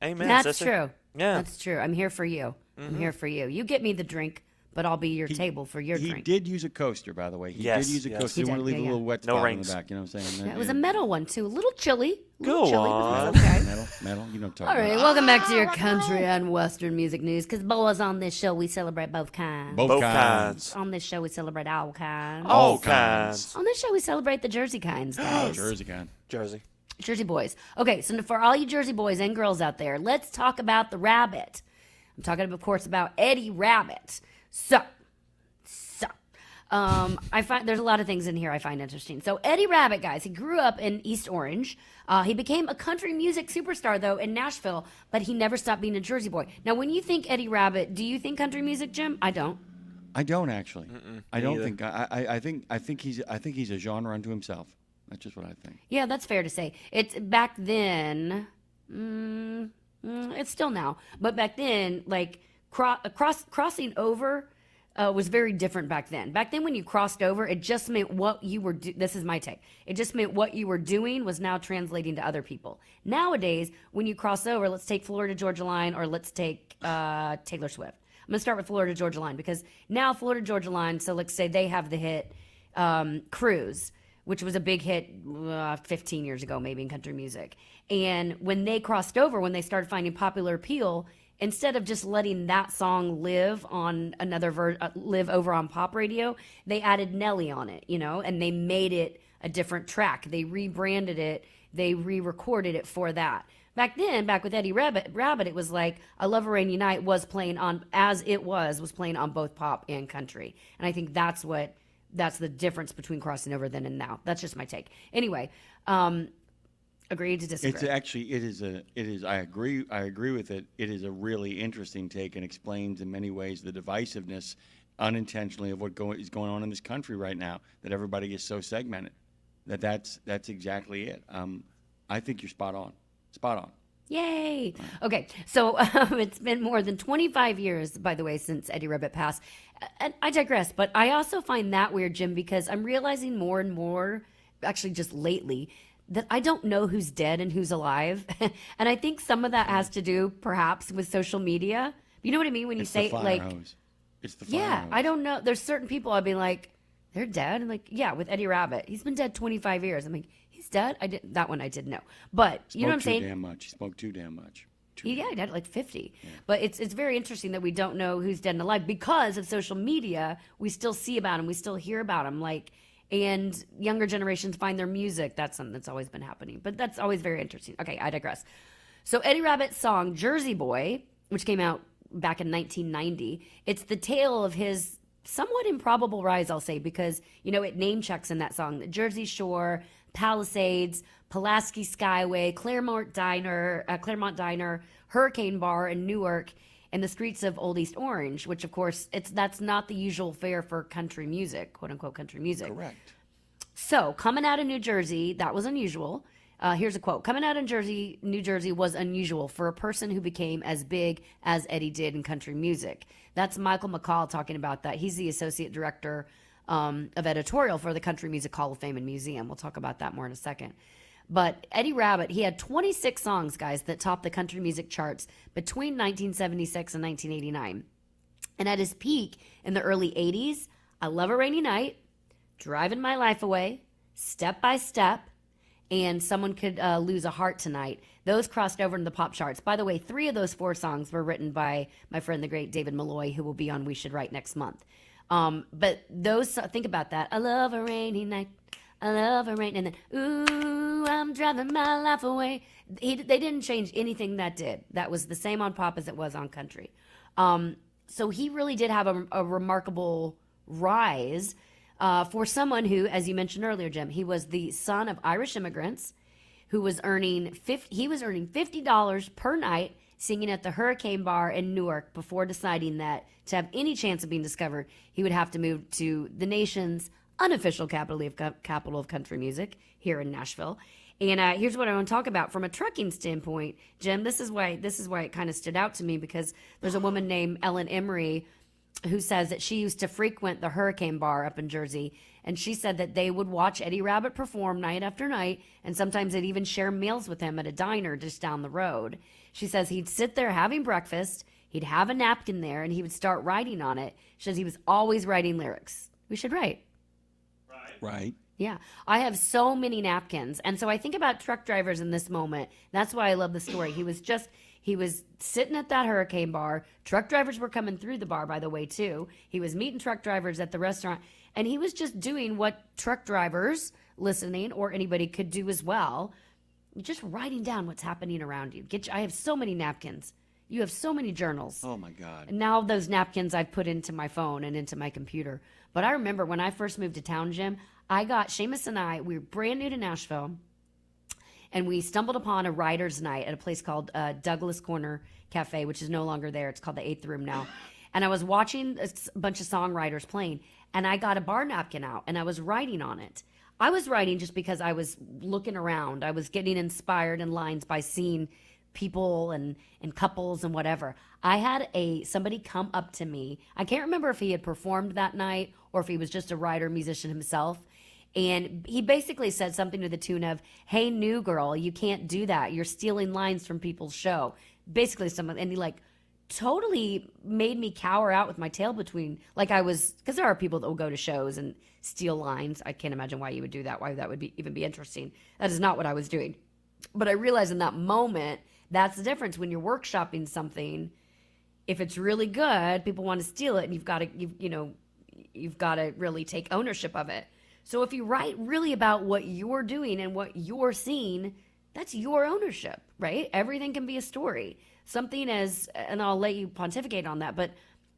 Amen, That's sister. true. Yeah. That's true. I'm here for you. I'm here for you. You get me the drink, but I'll be your table for your He drink. did use a coaster, by the way. He Yes, did use a yes. coaster. He He want to did, leave yeah, a little wet No spot rings. in the back. You know what I'm saying? Yeah, it was a metal one, too. A little chilly. A little Go chilly, on. but it's okay. Metal. You know what I'm talking All right, about. welcome back to your country and western music news. Because, boys, on this show, we celebrate both kinds. Both kinds. On this show, we celebrate all kinds. All kinds. On this show, we celebrate the Jersey kinds, guys. Jersey kind. Jersey. Jersey boys. Okay, so for all you Jersey boys and girls out there, let's talk about the rabbit. I'm talking, of course, about Eddie Rabbit. I find there's a lot of things in here I find interesting. So Eddie Rabbit, guys, he grew up in East Orange. He became a country music superstar, though, in Nashville, but he never stopped being a Jersey boy. Now, when you think Eddie Rabbit, do you think country music, Jim? I don't. I don't actually. I Me don't either. think. I think he's a genre unto himself. That's just what I think. Yeah, that's fair to say. It's back then. It's still now, but back then, like crossing over was very different back then. Back then, when you crossed over, it just meant what you were. This is my take. It just meant what you were doing was now translating to other people. Nowadays, when you cross over, let's take Florida Georgia Line or let's take Taylor Swift. I'm gonna start with Florida Georgia Line because now Florida Georgia Line. So let's say they have the hit Cruise, which was a big hit 15 years ago, maybe in country music. And when they crossed over, when they started finding popular appeal, instead of just letting that song live on another live over on pop radio, they added Nelly on it, and they made it a different track. They rebranded it, they re-recorded it for that. Back then, back with Eddie Rabbit, it was like I Love a Rainy Night was playing on, as it was playing on both pop and country. And I think that's the difference between crossing over then and now. That's just my take. Anyway, agree to disagree. It's actually it is. I agree with it. It is a really interesting take and explains in many ways the divisiveness, unintentionally, of what is going on in this country right now. That everybody is so segmented. That's exactly it. I think you're spot on. Spot on. Yay! Okay, so it's been more than 25 years, by the way, since Eddie Rabbit passed. And I digress, but I also find that weird, Jim, because I'm realizing more and more, actually just lately, that I don't know who's dead and who's alive. And I think some of that has to do, perhaps, with social media. You know what I mean? When you It's say, the fire like... hose. It's the fire Yeah, hose. I don't know. There's certain people I'd be like, they're dead? I'm like, yeah, with Eddie Rabbit. He's been dead 25 years. I'm like, he's dead? That one I didn't know. But, you know what I'm saying? He smoked too damn much. He died like 50. Yeah. But it's very interesting that we don't know who's dead and alive because of social media. We still see about him. We still hear about him. And younger generations find their music. That's something that's always been happening. But that's always very interesting. Okay, I digress. So Eddie Rabbitt's song Jersey Boy, which came out back in 1990, it's the tale of his somewhat improbable rise, I'll say, because, it name checks in that song. The Jersey Shore, Palisades, Pulaski Skyway, Claremont Diner, Hurricane Bar in Newark, and the streets of Old East Orange, which, of course, that's not the usual fare for country music, quote-unquote country music. Correct. So, coming out of New Jersey, that was unusual. Here's a quote. Coming out of New Jersey was unusual for a person who became as big as Eddie did in country music. That's Michael McCall talking about that. He's the associate director of editorial for the Country Music Hall of Fame and Museum. We'll talk about that more in a second. But Eddie Rabbitt, he had 26 songs, guys, that topped the country music charts between 1976 and 1989. And at his peak in the early 80s, I Love a Rainy Night, Driving My Life Away, Step by Step, and Someone Could Lose a Heart Tonight. Those crossed over into the pop charts. By the way, 3 of those 4 songs were written by my friend, the great David Malloy, who will be on We Should Write next month. But those, think about that. I love a rainy night. I love a rain. And then, ooh, I'm driving my life away. They didn't change anything that did. That was the same on pop as it was on country. So he really did have a remarkable rise for someone who, as you mentioned earlier, Jim, he was the son of Irish immigrants who was earning $50 per night singing at the Hurricane Bar in Newark before deciding that to have any chance of being discovered, he would have to move to the nation's unofficial capital of country music here in Nashville. And here's what I want to talk about from a trucking standpoint, Jim. This is why it kind of stood out to me, because there's a woman named Ellen Emery who says that she used to frequent the Hurricane Bar up in Jersey, and she said that they would watch Eddie Rabbitt perform night after night, and sometimes they'd even share meals with him at a diner just down the road. She says he'd sit there having breakfast, he'd have a napkin there, and he would start writing on it. She says he was always writing lyrics. We should write. Right. Yeah. I have so many napkins. And so I think about truck drivers in this moment. That's why I love the story. He was sitting at that Hurricane Bar. Truck drivers were coming through the bar, by the way, too. He was meeting truck drivers at the restaurant. And he was just doing what truck drivers listening or anybody could do as well. Just writing down what's happening around you. I have so many napkins. You have so many journals. Oh, my God. And now those napkins I've put into my phone and into my computer. But I remember when I first moved to town, Jim, Seamus and I, we were brand new to Nashville, and we stumbled upon a writer's night at a place called Douglas Corner Cafe, which is no longer there. It's called the 8th Room now. And I was watching a bunch of songwriters playing, and I got a bar napkin out, and I was writing on it. I was writing just because I was looking around. I was getting inspired in lines by seeing people and couples and whatever. I had somebody come up to me. I can't remember if he had performed that night or if he was just a writer, musician himself. And he basically said something to the tune of, "Hey, new girl, you can't do that. You're stealing lines from people's show." Basically, and he totally made me cower out with my tail between, because there are people that will go to shows and steal lines. I can't imagine why you would do that, why that would even be interesting. That is not what I was doing. But I realized in that moment, that's the difference when you're workshopping something. If it's really good, people want to steal it, and you've got to really take ownership of it. So if you write really about what you're doing and what you're seeing, that's your ownership, right? Everything can be a story. Something and I'll let you pontificate on that, but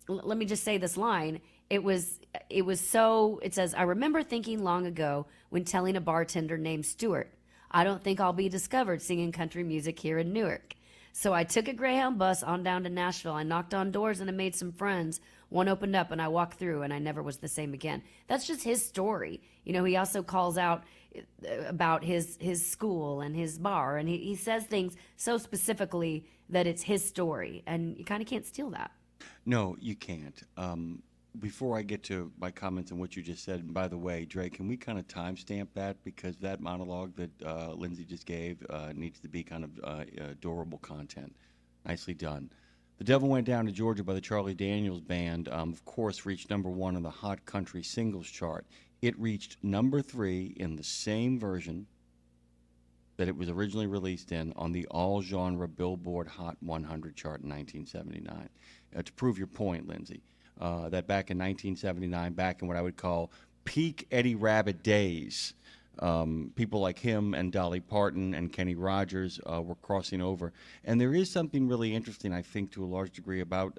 let me just say this line. It says, "I remember thinking long ago when telling a bartender named Stuart, I don't think I'll be discovered singing country music here in Newark. So I took a Greyhound bus on down to Nashville. I knocked on doors and I made some friends. One opened up and I walked through and I never was the same again." That's just his story. He also calls out about his school and his bar, and he says things so specifically that it's his story, and you kind of can't steal that. No, you can't. Before I get to my comments on what you just said, and by the way, Dre, can we kind of timestamp that, because that monologue that Lindsay just gave needs to be kind of adorable content. Nicely done. The Devil Went Down to Georgia by the Charlie Daniels Band, of course, reached #1 on the Hot Country Singles chart. It reached #3 in the same version that it was originally released in on the all-genre Billboard Hot 100 chart in 1979. To prove your point, Lindsay, that back in 1979, back in what I would call peak Eddie Rabbitt days, people like him and Dolly Parton and Kenny Rogers were crossing over. And there is something really interesting, I think, to a large degree about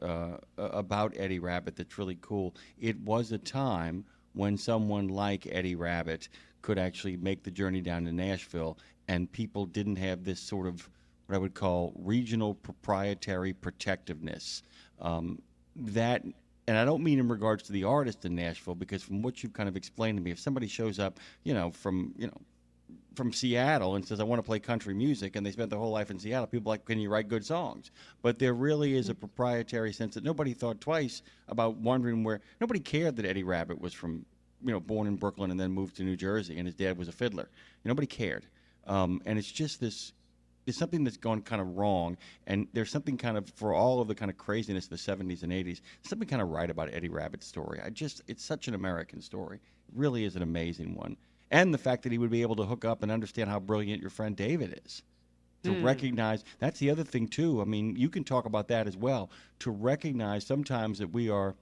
Eddie Rabbitt that's really cool. It was a time when someone like Eddie Rabbitt could actually make the journey down to Nashville, and people didn't have this sort of what I would call regional proprietary protectiveness. That, and I don't mean in regards to the artist in Nashville, because from what you've kind of explained to me, if somebody shows up, from Seattle and says, I want to play country music, and they spent their whole life in Seattle, people are like, can you write good songs? But there really is a proprietary sense that nobody thought twice about wondering where, nobody cared that Eddie Rabbitt was from, born in Brooklyn and then moved to New Jersey, and his dad was a fiddler. Nobody cared. And it's just this, it's something that's gone kind of wrong, and there's something kind of, for all of the kind of craziness of the 70s and 80s, something kind of right about Eddie Rabbitt's story. It's such an American story. It really is an amazing one. And the fact that he would be able to hook up and understand how brilliant your friend David is. To recognize, that's the other thing too. I mean, you can talk about that as well. To recognize sometimes that we are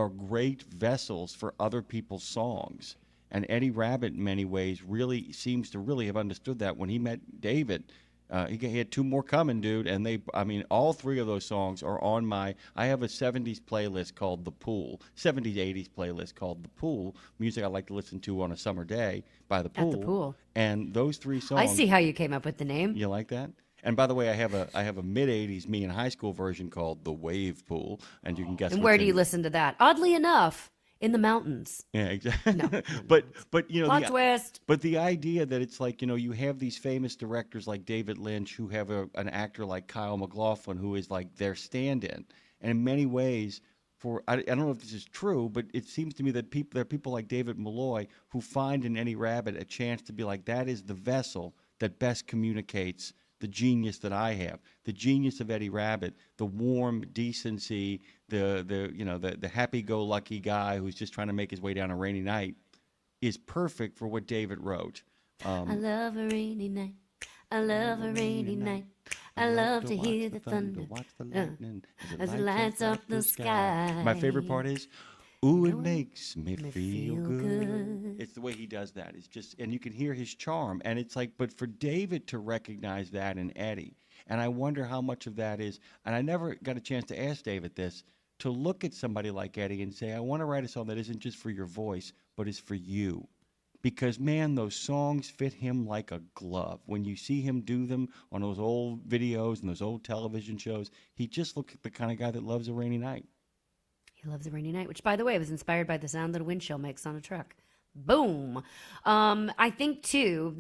great vessels for other people's songs. And Eddie Rabbitt, in many ways, really seems to really have understood that when he met David. He had two more coming, dude, and all three of those songs are on I have a 70s playlist called The Pool, 70s, 80s playlist called The Pool, music I like to listen to on a summer day by the pool. At the pool. And those three songs. I see how you came up with the name. You like that? And by the way, I have a mid-80s me in high school version called The Wave Pool, and you can guess. And where do you listen to that? Oddly enough, in the mountains. Yeah, exactly. No. but Plot twist. But the idea that it's like, you have these famous directors like David Lynch who have an actor like Kyle MacLachlan who is like their stand-in, and in many ways, I don't know if this is true, but it seems to me that there are people like David Malloy who find in Eddie Rabbitt a chance to be like, that is the vessel that best communicates the genius that I have, the genius of Eddie Rabbitt, the warm decency, the happy-go-lucky guy who's just trying to make his way down a rainy night, is perfect for what David wrote. I love a rainy night. I love a rainy night. I love to hear the thunder. Watch the lightning as it lights up the sky. My favorite part is, ooh, it makes me feel good. It's the way he does that. It's just, and you can hear his charm. And it's like, but for David to recognize that in Eddie, and I wonder how much of that is, and I never got a chance to ask David this, to look at somebody like Eddie and say, I want to write a song that isn't just for your voice, but is for you. Because, man, those songs fit him like a glove. When you see him do them on those old videos and those old television shows, he just looks like the kind of guy that loves a rainy night. He loves a rainy night, which, by the way, was inspired by the sound that a windshield makes on a truck. Boom. I think, too,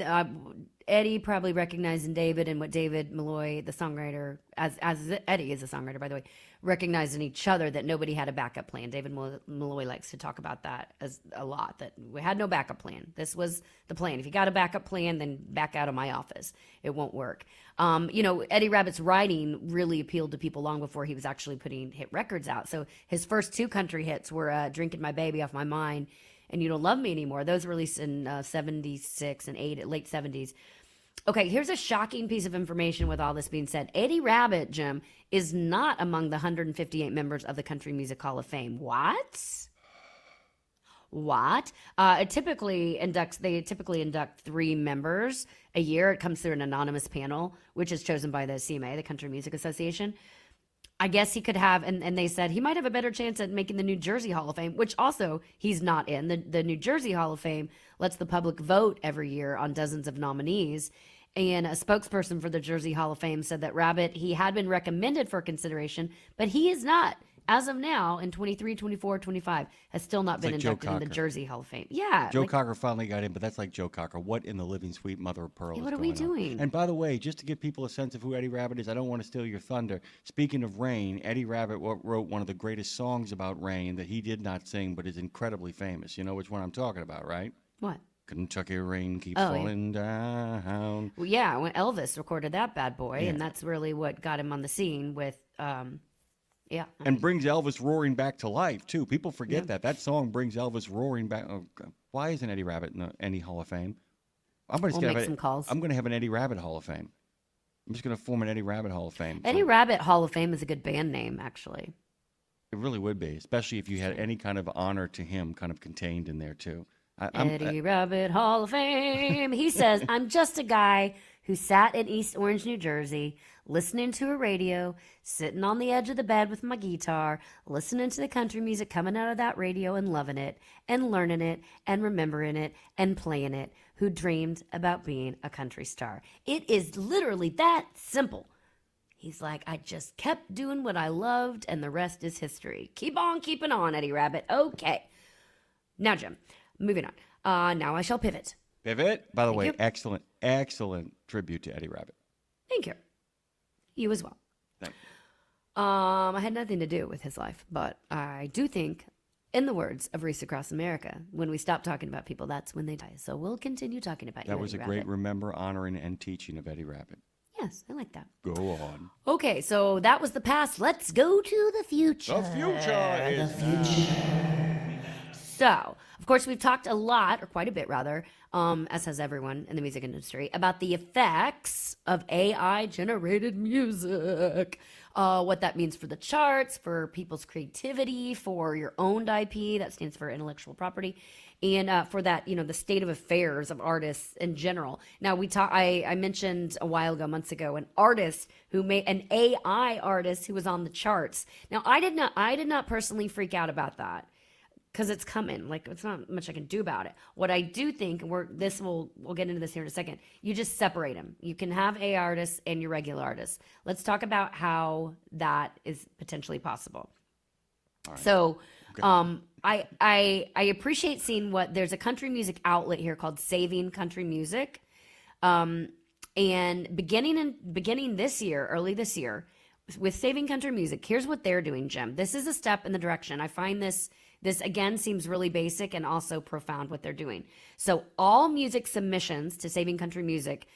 Eddie probably recognized in David and what David Malloy, the songwriter, as Eddie is a songwriter, by the way, recognized in each other that nobody had a backup plan. David Malloy likes to talk about that a lot, that we had no backup plan. This was the plan. If you got a backup plan, then back out of my office. It won't work. Eddie Rabbitt's writing really appealed to people long before he was actually putting hit records out. So his first two country hits were Drinking My Baby Off My Mind and You Don't Love Me Anymore. Those were released in 76 and late 70s. Okay, here's a shocking piece of information with all this being said. Eddie Rabbitt, Jim, is not among the 158 members of the Country Music Hall of Fame. What? They typically induct 3 members a year. It comes through an anonymous panel, which is chosen by the CMA, the Country Music Association. I guess he could have, and they said he might have a better chance at making the New Jersey Hall of Fame, which also he's not in. The New Jersey Hall of Fame lets the public vote every year on dozens of nominees. And a spokesperson for the Jersey Hall of Fame said that Rabbitt, he had been recommended for consideration, but he is not, as of now, in 23, 24, 25, has still not been inducted in the Jersey Hall of Fame. Yeah. Joe Cocker finally got in, but that's like Joe Cocker. What in the living sweet mother of pearl is what are we going on? doing? And by the way, just to give people a sense of who Eddie Rabbitt is, I don't want to steal your thunder. Speaking of rain, Eddie Rabbitt wrote one of the greatest songs about rain that he did not sing, but is incredibly famous. You know which one I'm talking about, right? What? Kentucky rain keeps falling down. Well, yeah, when Elvis recorded that bad boy, and that's really what got him on the scene with, And brings Elvis roaring back to life, too. People forget that. That song brings Elvis roaring back. Oh, God. Why isn't Eddie Rabbitt in any Hall of Fame? We'll make some calls. I'm going to have an Eddie Rabbit Hall of Fame. I'm just going to form an Eddie Rabbit Hall of Fame. Eddie Rabbit Hall of Fame is a good band name, actually. It really would be, especially if you had any kind of honor to him kind of contained in there, too. Eddie Rabbit Hall of Fame. He says, I'm just a guy who sat in East Orange, New Jersey, listening to a radio, sitting on the edge of the bed with my guitar, listening to the country music coming out of that radio and loving it and learning it and remembering it and playing it, who dreamed about being a country star. It is literally that simple. He's like, I just kept doing what I loved, and the rest is history. Keep on keeping on, Eddie Rabbit. Okay. Now, Jim, moving on. Now I shall pivot. Pivot? By the Thank way, you. excellent tribute to Eddie Rabbit. Thank you. You as well. Thank I had nothing to do with his life, but I do think, in the words of Reese Across America, when we stop talking about people, that's when they die. So we'll continue talking about you, That was a Eddie great Rabbit. remember, honoring, and teaching of Eddie Rabbit. Yes, I like that. Go on. Okay, so that was the past. Let's go to the future. The future is So, of course, we've talked a lot, or quite a bit rather, as has everyone in the music industry, about the effects of AI-generated music. What that means for the charts, for people's creativity, for your owned IP, that stands for intellectual property, and for that, the state of affairs of artists in general. Now, I mentioned a while ago, months ago, an artist who made an AI artist who was on the charts. Now, I did not personally freak out about that, because it's coming. Like, it's not much I can do about it. What I do think, and we'll get into this here in a second, you just separate them. You can have AI artists and your regular artists. Let's talk about how that is potentially possible. All right. So, Okay. I appreciate seeing there's a country music outlet here called Saving Country Music. And beginning this year, early this year, with Saving Country Music, here's what they're doing, Jim. This is a step in the direction. I find this again seems really basic and also profound what they're doing. So all music submissions to Saving Country Music,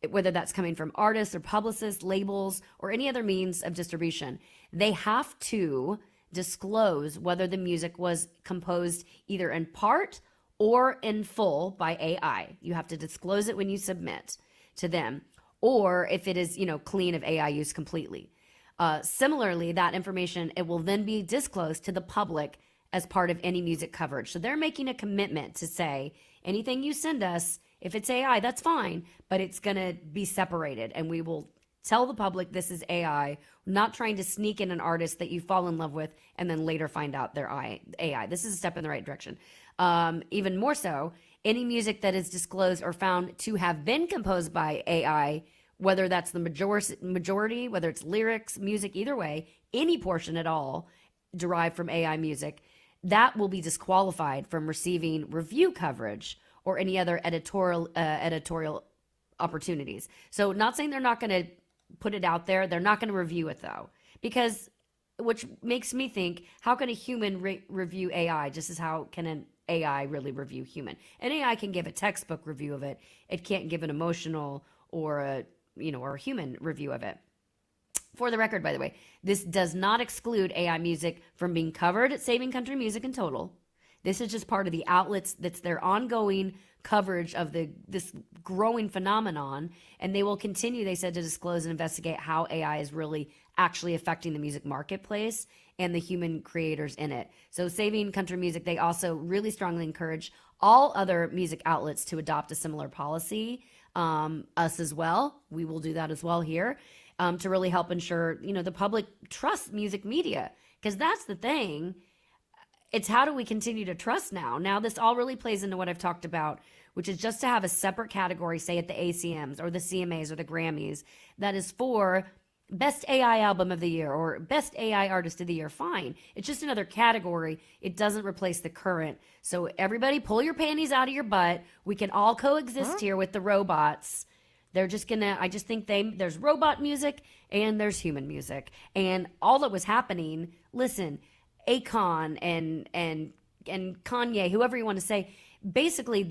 whether that's coming from artists or publicists, labels, or any other means of distribution, they have to disclose whether the music was composed either in part or in full by AI. You have to disclose it when you submit to them, or if it is, clean of AI use completely. Similarly, that information, it will then be disclosed to the public as part of any music coverage. So they're making a commitment to say, anything you send us, if it's AI, that's fine, but it's going to be separated, and we will tell the public this is AI. We're not trying to sneak in an artist that you fall in love with and then later find out they're AI. This is a step in the right direction. Even more so, any music that is disclosed or found to have been composed by AI, whether that's the majority, whether it's lyrics, music, either way, any portion at all derived from AI music, that will be disqualified from receiving review coverage or any other editorial opportunities. So not saying they're not going to put it out there. They're not going to review it, though, which makes me think, how can a human review AI just as how can an AI really review human? An AI can give a textbook review of it. It can't give an emotional or a human review of it. For the record, by the way, this does not exclude AI music from being covered at Saving Country Music in total. This is just part of the outlets that's their ongoing coverage of this growing phenomenon, and they will continue, they said, to disclose and investigate how AI is really actually affecting the music marketplace and the human creators in it. So Saving Country Music, they also really strongly encourage all other music outlets to adopt a similar policy, us as well. We will do that as well here, to really help ensure, the public trusts music media, because that's the thing. It's how do we continue to trust now? Now, this all really plays into what I've talked about, which is just to have a separate category, say at the ACMs or the CMAs or the Grammys, that is for Best AI Album of the Year or Best AI Artist of the Year. Fine. It's just another category. It doesn't replace the current. So everybody pull your panties out of your butt. We can all coexist here with the robots. They're just gonna, I just think there's robot music and there's human music. And all that was happening, listen, Akon and Kanye, whoever you want to say, basically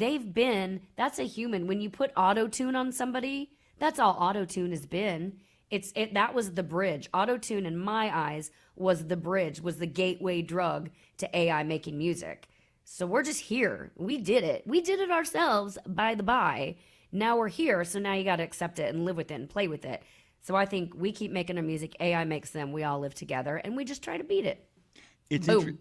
that's a human. When you put auto-tune on somebody, that's all auto-tune has been. That was the bridge. Auto-tune, in my eyes, was the bridge, was the gateway drug to AI making music. So we're just here. We did it. We did it ourselves, by the by. Now we're here, so now you got to accept it and live with it and play with it. So I think we keep making our music, AI makes them, we all live together, and we just try to beat it. It's Boom.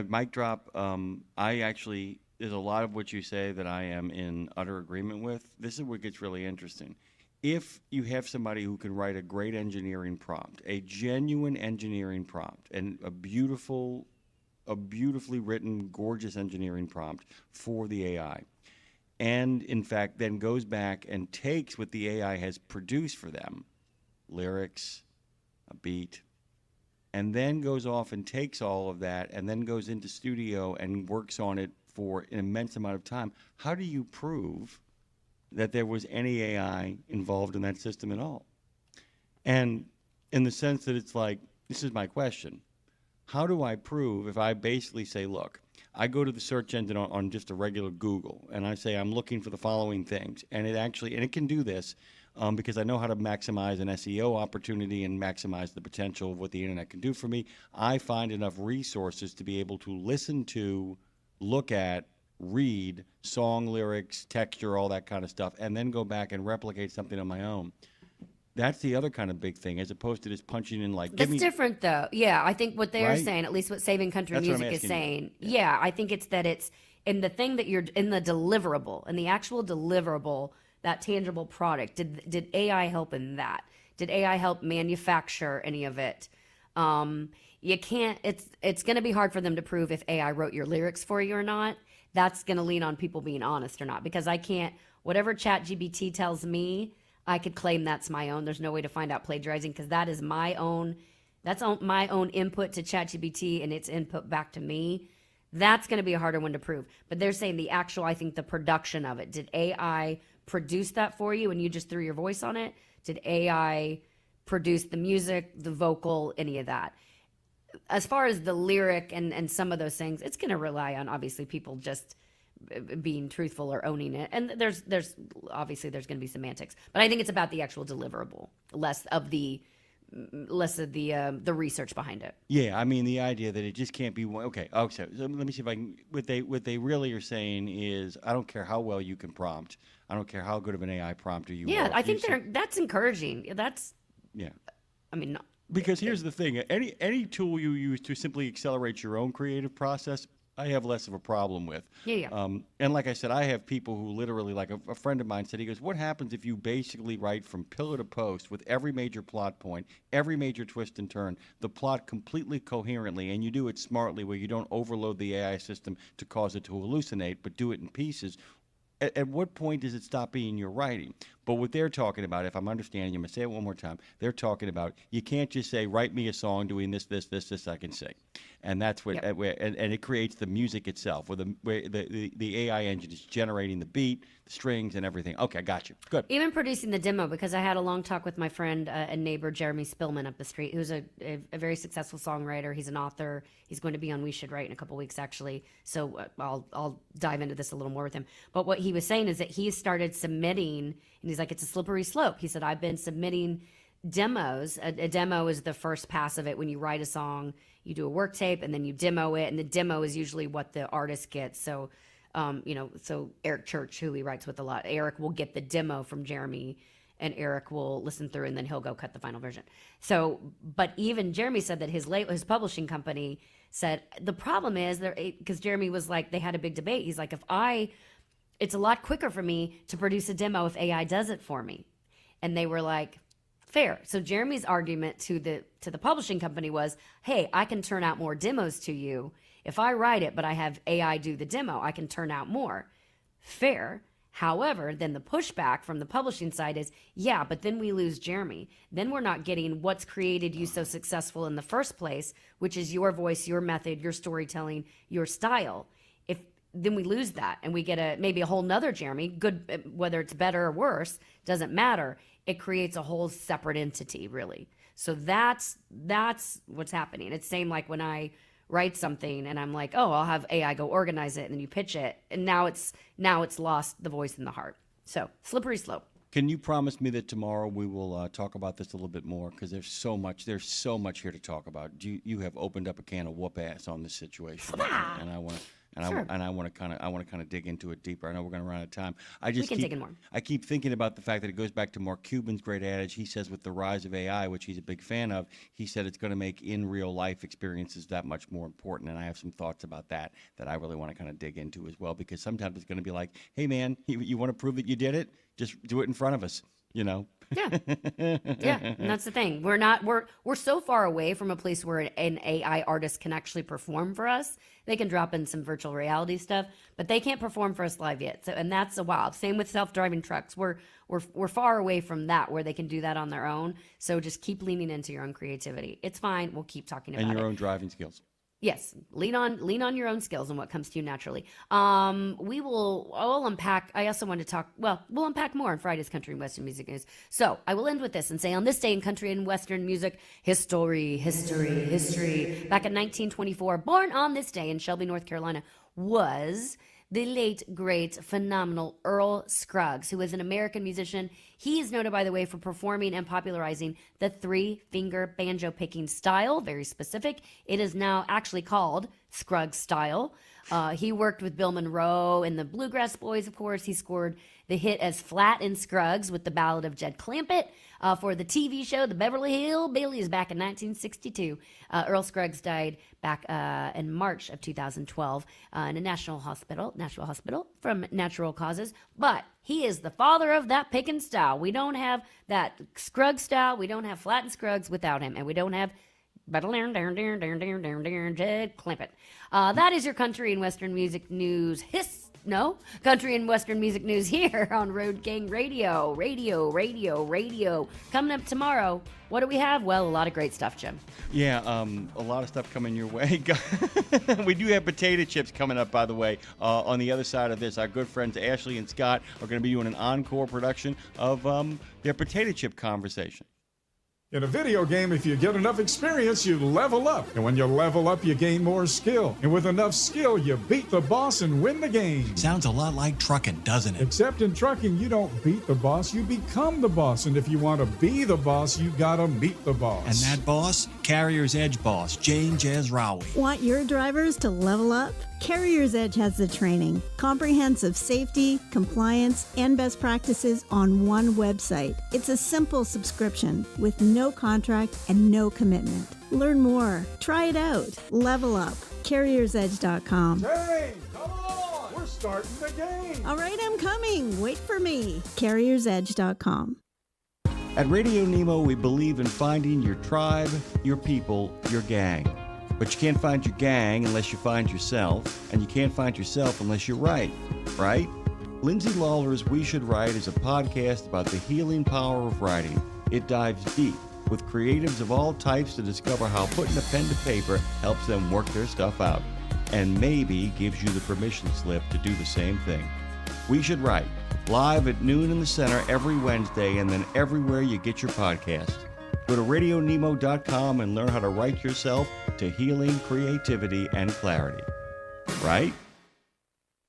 mic drop. I actually, there's a lot of what you say that I am in utter agreement with. This is what gets really interesting. If you have somebody who can write a great engineering prompt, a genuine engineering prompt, and a beautifully written, gorgeous engineering prompt for the AI, and in fact then goes back and takes what the AI has produced for them, lyrics, a beat, and then goes off and takes all of that and then goes into studio and works on it for an immense amount of time, how do you prove that there was any AI involved in that system at all? And in the sense that it's like, this is my question. How do I prove if I basically say, look, I go to the search engine on just a regular Google, and I say I'm looking for the following things, and it can do this because I know how to maximize an SEO opportunity and maximize the potential of what the internet can do for me. I find enough resources to be able to listen to, look at, read song lyrics, texture, all that kind of stuff, and then go back and replicate something on my own. That's the other kind of big thing, as opposed to just punching in like. That's different, though. Yeah, I think what they're saying, at least what Saving Country Music is saying, yeah, I think it's that it's in the thing that you're in the deliverable, in the actual deliverable, that tangible product. Did AI help in that? Did AI help manufacture any of it? You can't. It's going to be hard for them to prove if AI wrote your lyrics for you or not. That's going to lean on people being honest or not, because I can't. Whatever ChatGPT tells me, I could claim that's my own. There's no way to find out plagiarizing, because that is my own. That's my own input to ChatGPT and its input back to me. That's going to be a harder one to prove. But they're saying the actual, I think, the production of it. Did AI produce that for you and you just threw your voice on it? Did AI produce the music, the vocal, any of that? As far as the lyric and some of those things, it's going to rely on, obviously, people just being truthful or owning it. And there's obviously there's going to be semantics, but I think it's about the actual deliverable, less of the research behind it. Yeah, I mean, the idea that it just can't be one. Okay, so let me see if I can. What they really are saying is, I don't care how well you can prompt. I don't care how good of an AI prompter you are. Yeah, I think that's encouraging. Yeah. I mean, because here's the thing: any tool you use to simply accelerate your own creative process, I have less of a problem with. Yeah. And like I said, I have people who literally, like a friend of mine said, he goes, what happens if you basically write from pillar to post with every major plot point, every major twist and turn, the plot completely coherently, and you do it smartly where you don't overload the AI system to cause it to hallucinate, but do it in pieces? At what point does it stop being your writing? But what they're talking about, if I'm understanding you, I'm going to say it one more time, they're talking about you can't just say, write me a song doing this, I can sing. And that's what, and it creates the music itself, where the AI engine is generating the beat, the strings, and everything. Okay, I got you. Good. Even producing the demo, because I had a long talk with my friend and neighbor, Jeremy Spillman, up the street, who's a very successful songwriter. He's an author. He's going to be on We Should Write in a couple weeks, actually. So I'll dive into this a little more with him. But what he was saying is that he started submitting, and he's like, it's a slippery slope. He said, I've been submitting demos. A demo is the first pass of it. When you write a song, you do a work tape and then you demo it, and the demo is usually what the artist gets. So, so Eric Church, who he writes with a lot, Eric will get the demo from Jeremy, and Eric will listen through, and then he'll go cut the final version. So, but even Jeremy said that his publishing company said the problem is because Jeremy was like, they had a big debate. He's like, it's a lot quicker for me to produce a demo if AI does it for me. And they were like, fair. So Jeremy's argument to the publishing company was, hey, I can turn out more demos to you. If I write it, but I have AI do the demo, I can turn out more. Fair. However, then the pushback from the publishing side is, yeah, but then we lose Jeremy. Then we're not getting what's created you so successful in the first place, which is your voice, your method, your storytelling, your style. Then we lose that, and we get maybe a whole nother Jeremy, good, whether it's better or worse, doesn't matter. It creates a whole separate entity, really. So that's what's happening. It's same like when I write something and I'm like, oh, I'll have AI go organize it, and then you pitch it, and now it's lost the voice and the heart. So slippery slope. Can you promise me that tomorrow we will talk about this a little bit more? Because there's so much here to talk about. You have opened up a can of whoop ass on this situation, and I want. and Sure. I want to kind of dig into it deeper. I know we're going to run out of time. I We can dig in more. I keep thinking about the fact that it goes back to Mark Cuban's great adage. He says with the rise of AI, which he's a big fan of, he said it's going to make in real life experiences that much more important. And I have some thoughts about that I really want to kind of dig into as well, because sometimes it's going to be like, hey man, you want to prove that you did it? Just do it in front of us. Yeah. Yeah, and that's the thing. We're so far away from a place where an AI artist can actually perform for us. They can drop in some virtual reality stuff, but they can't perform for us live yet. So, and that's a while. Same with self-driving trucks. We're far away from that, where they can do that on their own. So just keep leaning into your own creativity. It's fine. We'll keep talking about it. And your own driving skills. Yes, lean on your own skills and what comes to you naturally. I'll unpack. I also want to talk. Well, we'll unpack more on Friday's Country and Western Music News. So I will end with this and say, on this day in country and Western music history. Back in 1924, born on this day in Shelby, North Carolina, was the late, great, phenomenal Earl Scruggs, who was an American musician. He is noted, by the way, for performing and popularizing the three-finger banjo-picking style, very specific. It is now actually called Scruggs style. He worked with Bill Monroe and the Bluegrass Boys, of course. He scored the hit as Flat and Scruggs with the Ballad of Jed Clampett for the TV show The Beverly Hillbillies back in 1962. Earl Scruggs died back in March of 2012 in a Nashville hospital from natural causes. But he is the father of that picking style. We don't have that Scruggs style. We don't have Flat and Scruggs without him. And we don't have Jed Clampett. That is your country and Western music news. Country and Western music news here on Road Gang Radio. Radio. Coming up tomorrow, what do we have? Well, a lot of great stuff, Jim. Yeah, a lot of stuff coming your way. We do have potato chips coming up, by the way. On the other side of this, our good friends Ashley and Scott are going to be doing an encore production of their potato chip conversation. In a video game, if you get enough experience, you level up. And when you level up, you gain more skill. And with enough skill, you beat the boss and win the game. Sounds a lot like trucking, doesn't it? Except in trucking, you don't beat the boss, you become the boss. And if you want to be the boss, you gotta meet the boss. And that boss? Carrier's Edge boss, Jane Jazrawi. Want your drivers to level up? Carrier's Edge has the training, comprehensive safety, compliance, and best practices on one website. It's a simple subscription with no contract and no commitment. Learn more. Try it out. Level up. CarriersEdge.com. Hey, come on! We're starting the game! All right, I'm coming. Wait for me. CarriersEdge.com. At RadioNemo, we believe in finding your tribe, your people, your gang. But you can't find your gang unless you find yourself, and you can't find yourself unless you write, right? Lindsay Lawler's We Should Write is a podcast about the healing power of writing. It dives deep with creatives of all types to discover how putting a pen to paper helps them work their stuff out, and maybe gives you the permission slip to do the same thing. We Should Write, live at noon in the center every Wednesday, and then everywhere you get your podcasts. Go to RadioNemo.com and learn how to write yourself to healing, creativity, and clarity. Right?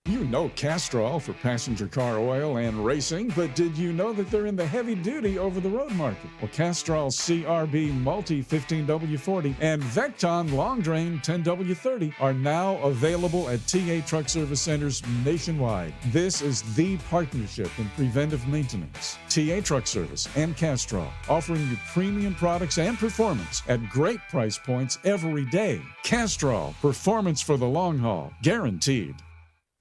You know Castrol for passenger car oil and racing, but did you know that they're in the heavy-duty over-the-road market? Well, Castrol CRB Multi 15W40 and Vecton Long Drain 10W30 are now available at TA Truck Service Centers nationwide. This is the partnership in preventive maintenance. TA Truck Service and Castrol, offering you premium products and performance at great price points every day. Castrol, performance for the long haul, guaranteed.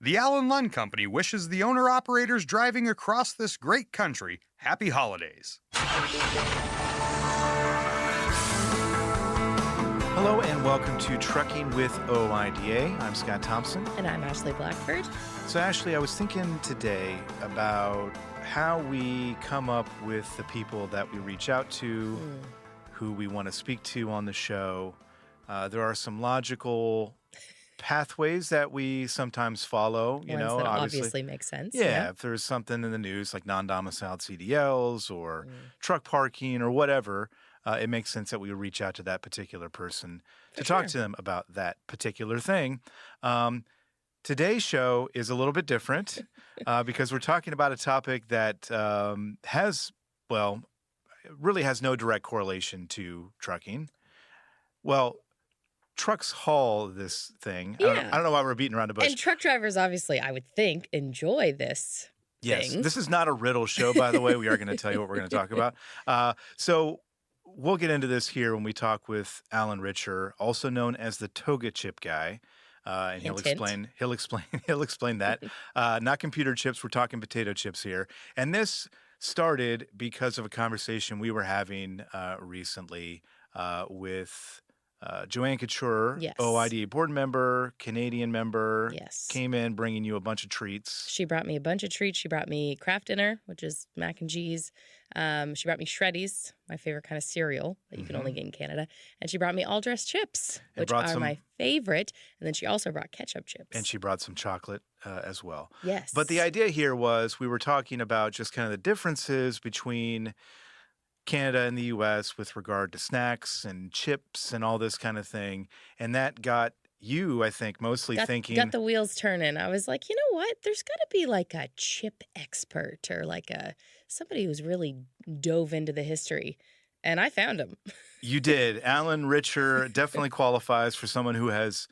The Allen Lund Company wishes the owner-operators driving across this great country happy holidays. Hello and welcome to Trucking with OOIDA. I'm Scott Thompson. And I'm Ashley Blackford. So Ashley, I was thinking today about how we come up with the people that we reach out to, who we want to speak to on the show. There are some logical pathways that we sometimes follow, Ones that obviously make sense. Yeah, if there's something in the news like non-domiciled CDLs or truck parking or whatever, it makes sense that we would reach out to that particular person to talk to them about that particular thing. Today's show is a little bit different because we're talking about a topic that really has no direct correlation to trucking. Well, trucks haul this thing. Yeah. I don't know why we're beating around the bush. And truck drivers, obviously, I would think, enjoy this Yes, thing. this is not a riddle show, by the way. We are going to tell you what we're going to talk about. So we'll get into this here when we talk with Alan Richer, also known as the Toga Chip Guy. And he'll Hint, explain that. Not computer chips, we're talking potato chips here. And this started because of a conversation we were having recently with Joanne Couture, Yes. OOIDA board member, Canadian member. Yes. Came in bringing you a bunch of treats. She brought me a bunch of treats. She brought me Kraft Dinner, which is mac and cheese. She brought me Shreddies, my favorite kind of cereal that you can only get in Canada. And she brought me all-dressed chips, And which brought are some- my favorite. And then she also brought ketchup chips. And she brought some chocolate as well. Yes. But the idea here was we were talking about just kind of the differences between Canada and the U.S. with regard to snacks and chips and all this kind of thing. And that got you, I think, mostly thinking. Got the wheels turning. I was like, you know what? There's got to be like a chip expert or like somebody who's really dove into the history. And I found him. You did. Alan Richer definitely qualifies for someone who has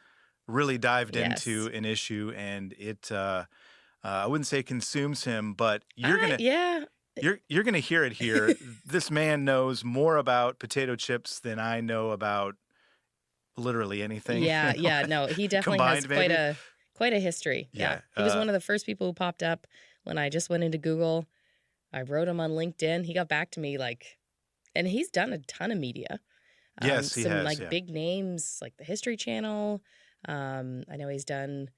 really dived into an issue, and it, I wouldn't say consumes him, but you're going to. Yeah. You're going to hear it here. This man knows more about potato chips than I know about literally anything. Yeah, you know, yeah. No, he definitely has combined, quite a history. Yeah, He was one of the first people who popped up when I just went into Google. I wrote him on LinkedIn. He got back to me and he's done a ton of media. Yes, he some has, yeah. big names like the History Channel. I know he's done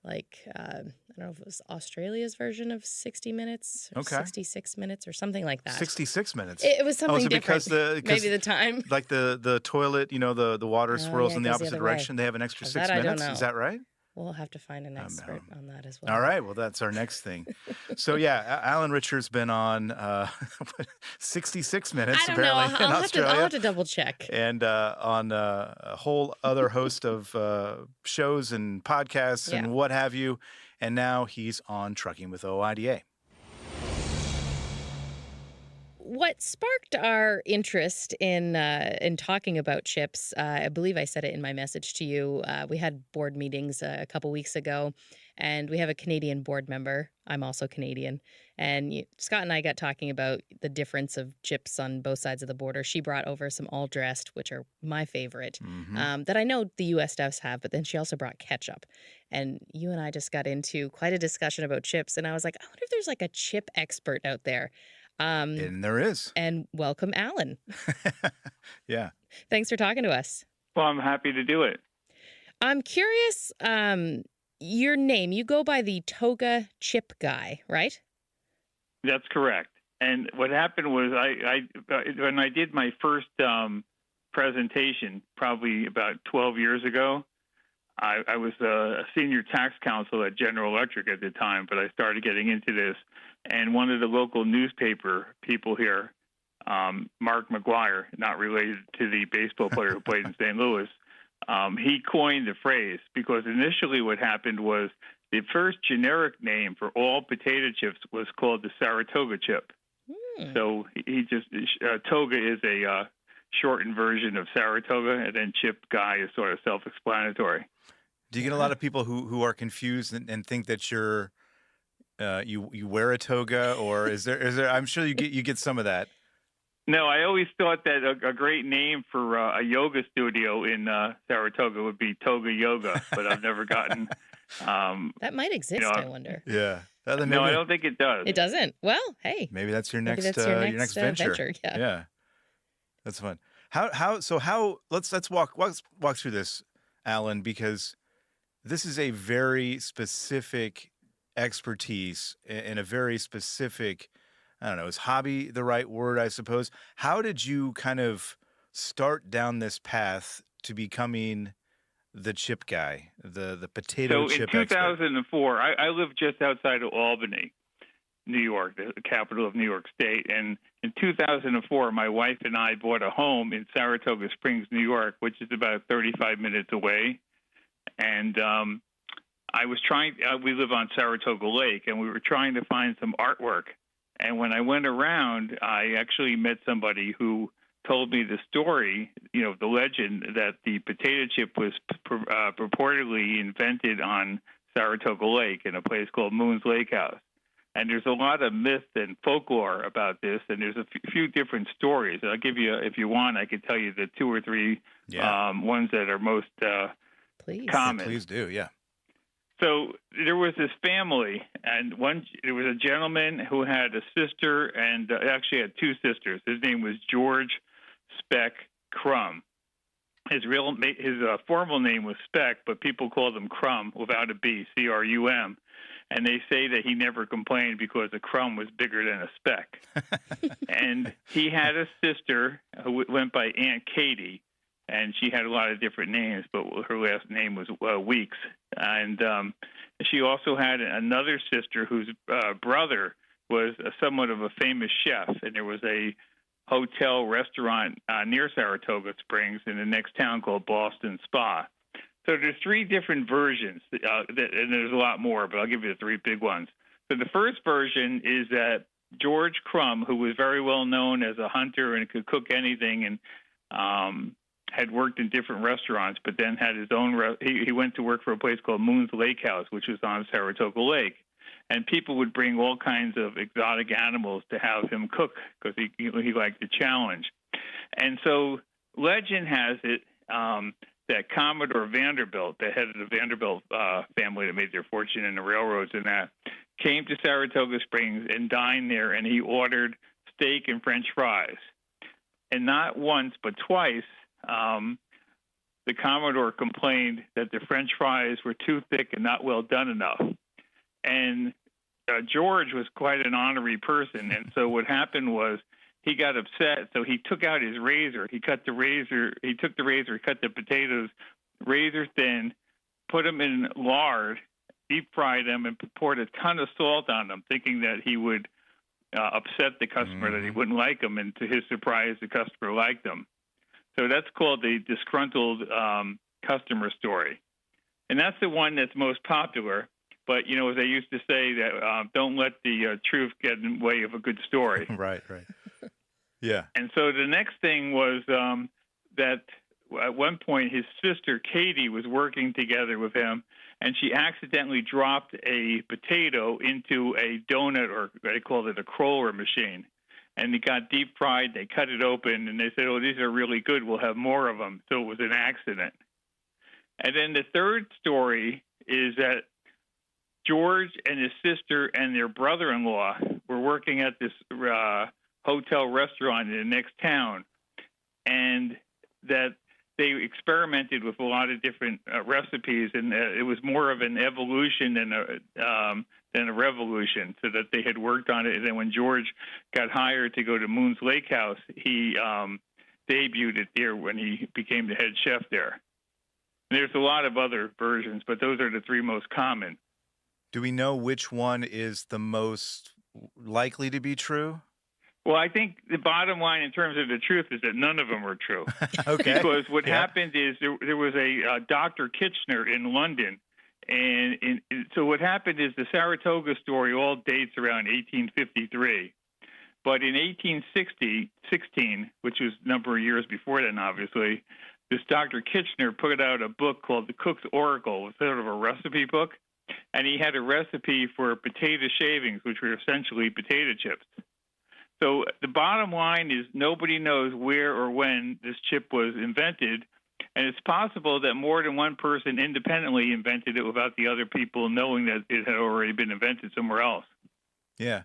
I don't know if it was Australia's version of 60 Minutes or 66 Minutes or something like that. 66 minutes. It was something is it different. because Maybe the time. Like the toilet, the water swirls yeah, in the it goes the opposite other way. direction. They have an extra 6 That I don't minutes. know. Is that right? We'll have to find an expert on that as well. All right. Well, that's our next thing. So, yeah, Alan Richard's been on 66 Minutes, I don't know. apparently, in Australia. I'll have to double check. And on a whole other host of shows and podcasts and what have you. And now he's on Trucking with OOIDA. What sparked our interest in talking about chips, I believe I said it in my message to you. We had board meetings a couple weeks ago, and we have a Canadian board member. I'm also Canadian. And Scott and I got talking about the difference of chips on both sides of the border. She brought over some all-dressed, which are my favorite, that I know the U.S. does have, but then she also brought ketchup. And you and I just got into quite a discussion about chips, and I was like, I wonder if there's like a chip expert out there. And there is. And welcome, Alan. Yeah. Thanks for talking to us. Well, I'm happy to do it. I'm curious, your name, you go by the Toga Chip Guy, right? That's correct. And what happened was I when I did my first presentation, probably about 12 years ago, I was a senior tax counsel at General Electric at the time, but I started getting into this. And one of the local newspaper people here, Mark McGuire, not related to the baseball player who played in St. Louis, he coined the phrase because initially what happened was the first generic name for all potato chips was called the Saratoga chip. So he just Toga is a shortened version of Saratoga, and then Chip Guy is sort of self-explanatory. Do you get a lot of people who are confused and think that you're you wear a toga, or is there? I'm sure you get some of that. No, I always thought that a great name for a yoga studio in Saratoga would be Toga Yoga, but I've never gotten. That might exist, I wonder. Yeah. No, I don't think it does. It doesn't. Well, hey. Maybe that's your next your next venture. Yeah. That's fun. How let's walk through this, Alan, because this is a very specific expertise and a very specific, I don't know, is hobby the right word, I suppose? How did you kind of start down this path to becoming the chip guy, the potato chip expert? So in 2004, I lived just outside of Albany, New York, the capital of New York State. And in 2004, my wife and I bought a home in Saratoga Springs, New York, which is about 35 minutes away. And I was we live on Saratoga Lake, and we were trying to find some artwork. And when I went around, I actually met somebody who told me the story, the legend that the potato chip was purportedly invented on Saratoga Lake in a place called Moon's Lake House. And there's a lot of myth and folklore about this, and there's a few different stories. I'll give you, if you want, I could tell you the 2 or 3 ones that are most common. Please do, yeah. So there was this family, and there was a gentleman who had a sister, and actually had 2 sisters. His name was George Speck Crum. His formal name was Speck, but people called him Crum without a B, C-R-U-M. And they say that he never complained because a crumb was bigger than a speck. And he had a sister who went by Aunt Katie, and she had a lot of different names, but her last name was Weeks. And she also had another sister whose brother was somewhat of a famous chef, and there was a hotel restaurant near Saratoga Springs in the next town called Boston Spa. So there's 3 different versions, and there's a lot more, but I'll give you the 3 big ones. So the first version is that George Crum, who was very well known as a hunter and could cook anything, and had worked in different restaurants, but then had his own. He went to work for a place called Moon's Lake House, which was on Saratoga Lake, and people would bring all kinds of exotic animals to have him cook because he liked the challenge. And so legend has it that Commodore Vanderbilt, the head of the Vanderbilt family that made their fortune in the railroads and that, came to Saratoga Springs and dined there, and he ordered steak and French fries. And not once, but twice, the Commodore complained that the French fries were too thick and not well done enough. And George was quite an honorary person, and so what happened was he got upset, so he took out his razor. He took the razor, cut the potatoes razor thin, put them in lard, deep fried them, and poured a ton of salt on them, thinking that he would upset the customer, that he wouldn't like them. And to his surprise, the customer liked them. So that's called the disgruntled customer story. And that's the one that's most popular. But, as I used to say, that don't let the truth get in the way of a good story. Right. Yeah. And so the next thing was that at one point his sister Katie was working together with him, and she accidentally dropped a potato into a donut, or they called it a cruller machine. And it got deep fried. They cut it open, and they said, "Oh, these are really good. We'll have more of them." So it was an accident. And then the third story is that George and his sister and their brother-in-law were working at this hotel restaurant in the next town, and that they experimented with a lot of different recipes, and it was more of an evolution than a revolution, so that they had worked on it. And then when George got hired to go to Moon's Lake House, he debuted it there when he became the head chef there. And there's a lot of other versions, but those are the 3 most common. Do we know which one is the most likely to be true? Well, I think the bottom line in terms of the truth is that none of them are true. Okay. Because what happened is there was a Dr. Kitchener in London. And so what happened is the Saratoga story all dates around 1853. But in 1816, which was a number of years before then, obviously, this Dr. Kitchener put out a book called The Cook's Oracle, sort of a recipe book. And he had a recipe for potato shavings, which were essentially potato chips. So the bottom line is nobody knows where or when this chip was invented, and it's possible that more than one person independently invented it without the other people knowing that it had already been invented somewhere else. Yeah.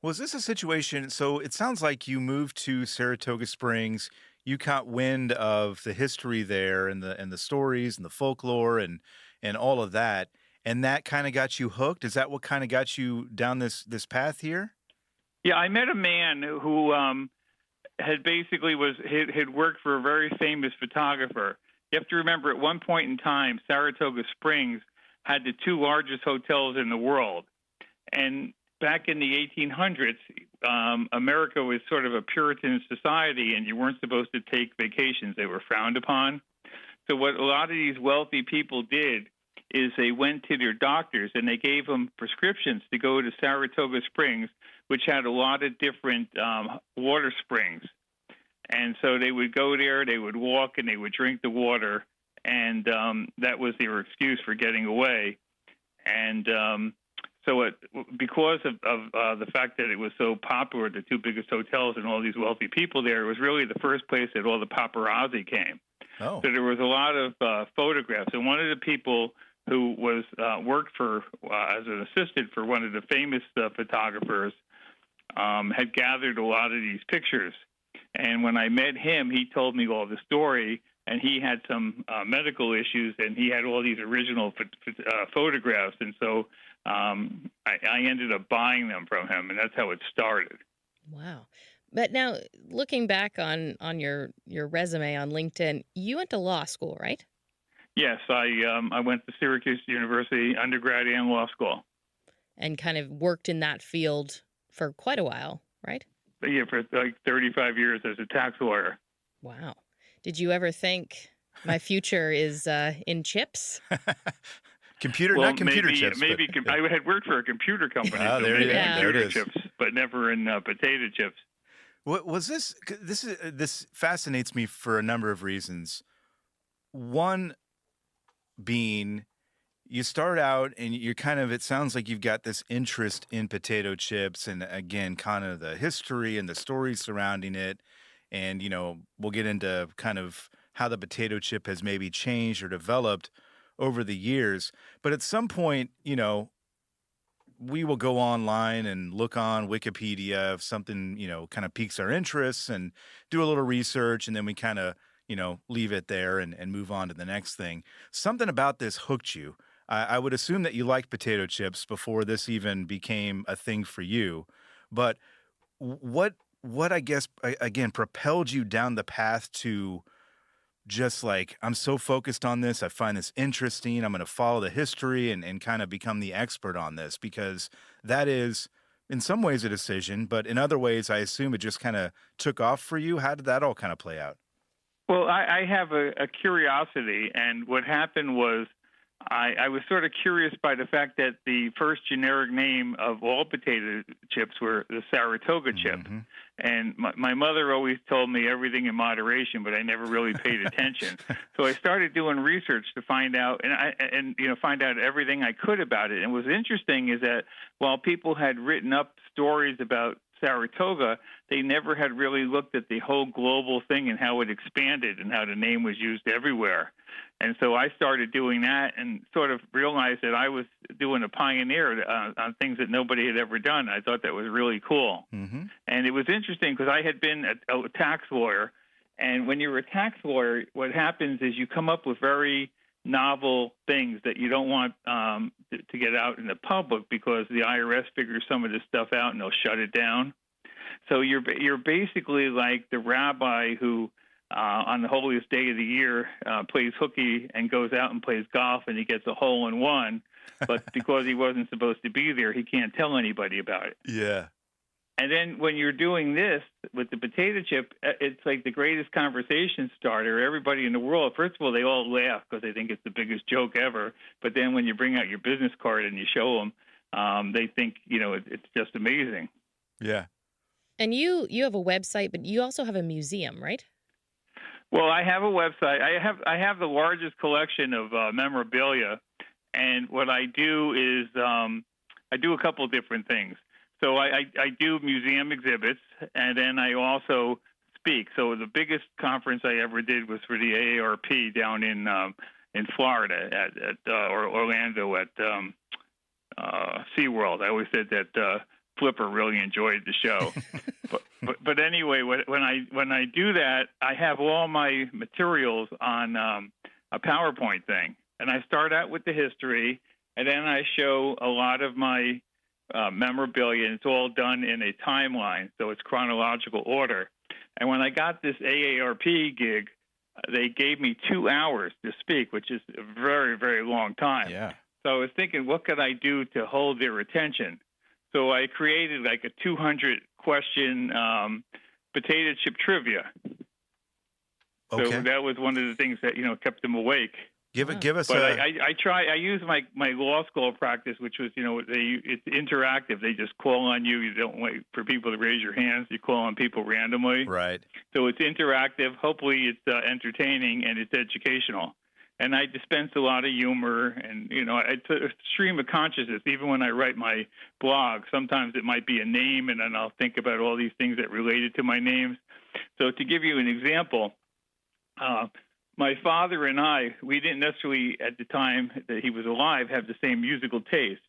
Well, is this a situation? So it sounds like you moved to Saratoga Springs. You caught wind of the history there and the stories and the folklore and all of that, and that kind of got you hooked. Is that what kind of got you down this path here? Yeah, I met a man who had worked for a very famous photographer. You have to remember, at one point in time, Saratoga Springs had the 2 largest hotels in the world. And back in the 1800s, America was sort of a Puritan society, and you weren't supposed to take vacations. They were frowned upon. So what a lot of these wealthy people did is they went to their doctors and they gave them prescriptions to go to Saratoga Springs, which had a lot of different water springs. And so they would go there, they would walk, and they would drink the water, and that was their excuse for getting away. And because of the fact that it was so popular, the two biggest hotels and all these wealthy people there, it was really the first place that all the paparazzi came. Oh. So there was a lot of photographs. And one of the people who was worked for as an assistant for one of the famous photographers had gathered a lot of these pictures. And when I met him, he told me all the story, and he had some medical issues, and he had all these original photographs. And so I ended up buying them from him, and that's how it started. Wow. But now, looking back on your resume on LinkedIn, you went to law school, right? Yes, I went to Syracuse University, undergrad and law school. And kind of worked in that field for quite a while, right? Yeah, for like 35 years as a tax lawyer. Wow. Did you ever think my future is in chips? Not computer chips. Maybe but, I had worked for a computer company. Ah, so there maybe it is. computer There it is. chips, but never in potato chips. What was this? This fascinates me for a number of reasons. One being, you start out and you're kind of, it sounds like you've got this interest in potato chips, and again, kind of the history and the stories surrounding it. And, we'll get into kind of how the potato chip has maybe changed or developed over the years. But at some point, we will go online and look on Wikipedia if something, kind of piques our interests, and do a little research, and then we kind of, leave it there and move on to the next thing. Something about this hooked you. I would assume that you liked potato chips before this even became a thing for you. But what I guess, again, propelled you down the path to just like, I'm so focused on this, I find this interesting, I'm going to follow the history and kind of become the expert on this? Because that is, in some ways, a decision, but in other ways, I assume it just kind of took off for you. How did that all kind of play out? Well, I have a curiosity, and what happened was I was sort of curious by the fact that the first generic name of all potato chips were the Saratoga chip. Mm-hmm. And my mother always told me everything in moderation, but I never really paid attention. So I started doing research to find out, and find out everything I could about it. And what was interesting is that while people had written up stories about Saratoga, they never had really looked at the whole global thing and how it expanded and how the name was used everywhere. And so I started doing that and sort of realized that I was doing a pioneer on things that nobody had ever done. I thought that was really cool. Mm-hmm. And it was interesting because I had been a tax lawyer. And when you're a tax lawyer, what happens is you come up with very novel things that you don't want to get out in the public, because the IRS figures some of this stuff out and they'll shut it down. So you're basically like the rabbi who on the holiest day of the year plays hooky and goes out and plays golf, and he gets a hole-in-one, but because he wasn't supposed to be there, he can't tell anybody about it. Yeah. And then when you're doing this with the potato chip, it's like the greatest conversation starter. Everybody in the world, first of all, they all laugh because they think it's the biggest joke ever. But then when you bring out your business card and you show them, they think, it's just amazing. Yeah. And you have a website, but you also have a museum, right? Well, I have a website. I have the largest collection of memorabilia. And what I do is I do a couple of different things. So I do museum exhibits, and then I also speak. So the biggest conference I ever did was for the AARP down in Florida at Orlando at SeaWorld. I always said that Flipper really enjoyed the show. but anyway, when I do that, I have all my materials on a PowerPoint thing, and I start out with the history, and then I show a lot of my memorabilia, and it's all done in a timeline, so it's chronological order. And when I got this AARP gig, they gave me 2 hours to speak, which is a very, very long time. Yeah. So I was thinking, what could I do to hold their attention? So I created like a 200-question potato chip trivia. Okay. So that was one of the things that kept them awake. Give us But a. I use my law school practice, which was, it's interactive. They just call on you. You don't wait for people to raise your hands. You call on people randomly. Right. So it's interactive. Hopefully it's entertaining and it's educational. And I dispense a lot of humor and, it's a stream of consciousness. Even when I write my blog, sometimes it might be a name and then I'll think about all these things that related to my names. So to give you an example, my father and I, we didn't necessarily, at the time that he was alive, have the same musical taste.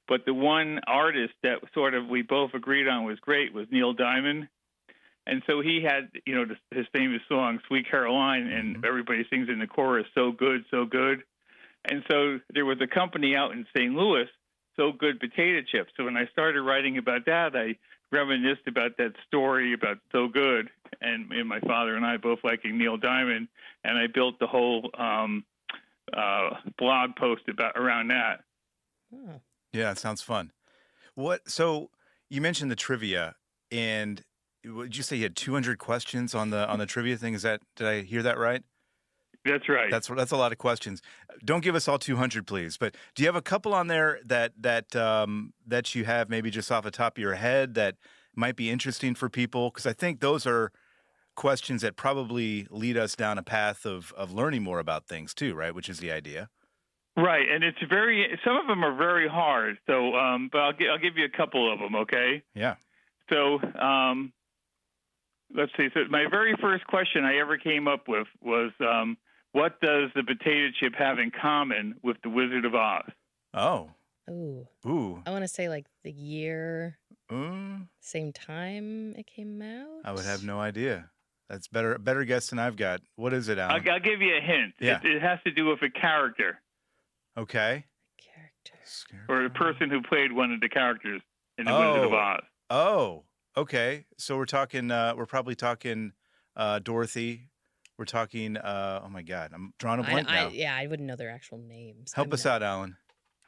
But the one artist that sort of we both agreed on was great was Neil Diamond. And so he had, his famous song, Sweet Caroline, and everybody sings in the chorus, so good, so good. And so there was a company out in St. Louis, So Good Potato Chips. So when I started writing about that, I reminisced about that story about So Good, and my father and I both liking Neil Diamond, and I built the whole blog post around that. Oh. Yeah, it sounds fun. So you mentioned the trivia, and did you say you had 200 questions on the trivia thing? Did I hear that right? That's right. That's a lot of questions. Don't give us all 200, please. But do you have a couple on there that you have maybe just off the top of your head that might be interesting for people? Because I think those are questions that probably lead us down a path of learning more about things too, right? Which is the idea. Right, and some of them are very hard. So, but I'll give you a couple of them, okay? Yeah. So, let's see. So my very first question I ever came up with was, what does the potato chip have in common with the Wizard of Oz? Oh. Ooh. I want to say like the year, same time it came out. I would have no idea. That's better guess than I've got. What is it, Alan? I'll give you a hint. Yeah. It has to do with a character. Okay. Or the person who played one of the characters in the Wizard of Oz. Oh, okay. So we're probably talking Dorothy. We're talking, oh my God, I'm drawing a blank now. I wouldn't know their actual names. Help us out, Alan.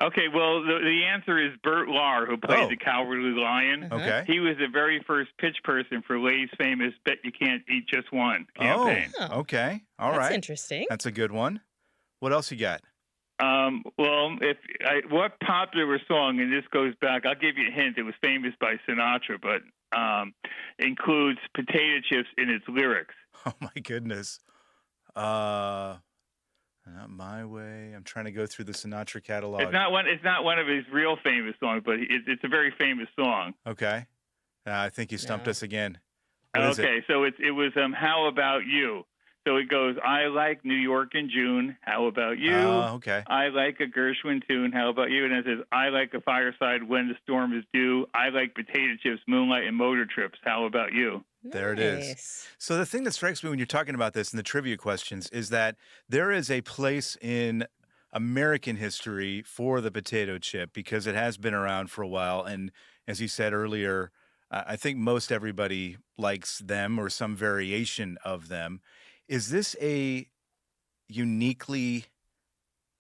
Okay, well, the answer is Burt Lawler, who played the Cowardly Lion. Okay. He was the very first pitch person for Lay's famous Bet You Can't Eat Just One campaign. Oh, okay. All right. That's interesting. That's a good one. What else you got? Well, what popular song, and this goes back, I'll give you a hint, it was famous by Sinatra, but includes potato chips in its lyrics. Oh, my goodness. Not My Way. I'm trying to go through the Sinatra catalog. It's not one of his real famous songs, but it's a very famous song. Okay. I think you stumped us again. Okay, so it was How About You? So it goes, I like New York in June. How about you? Okay. I like a Gershwin tune. How about you? And it says, I like a fireside when the storm is due. I like potato chips, moonlight, and motor trips. How about you? There it is. So the thing that strikes me when you're talking about this in the trivia questions is that there is a place in American history for the potato chip because it has been around for a while. And as you said earlier, I think most everybody likes them or some variation of them. Is this a uniquely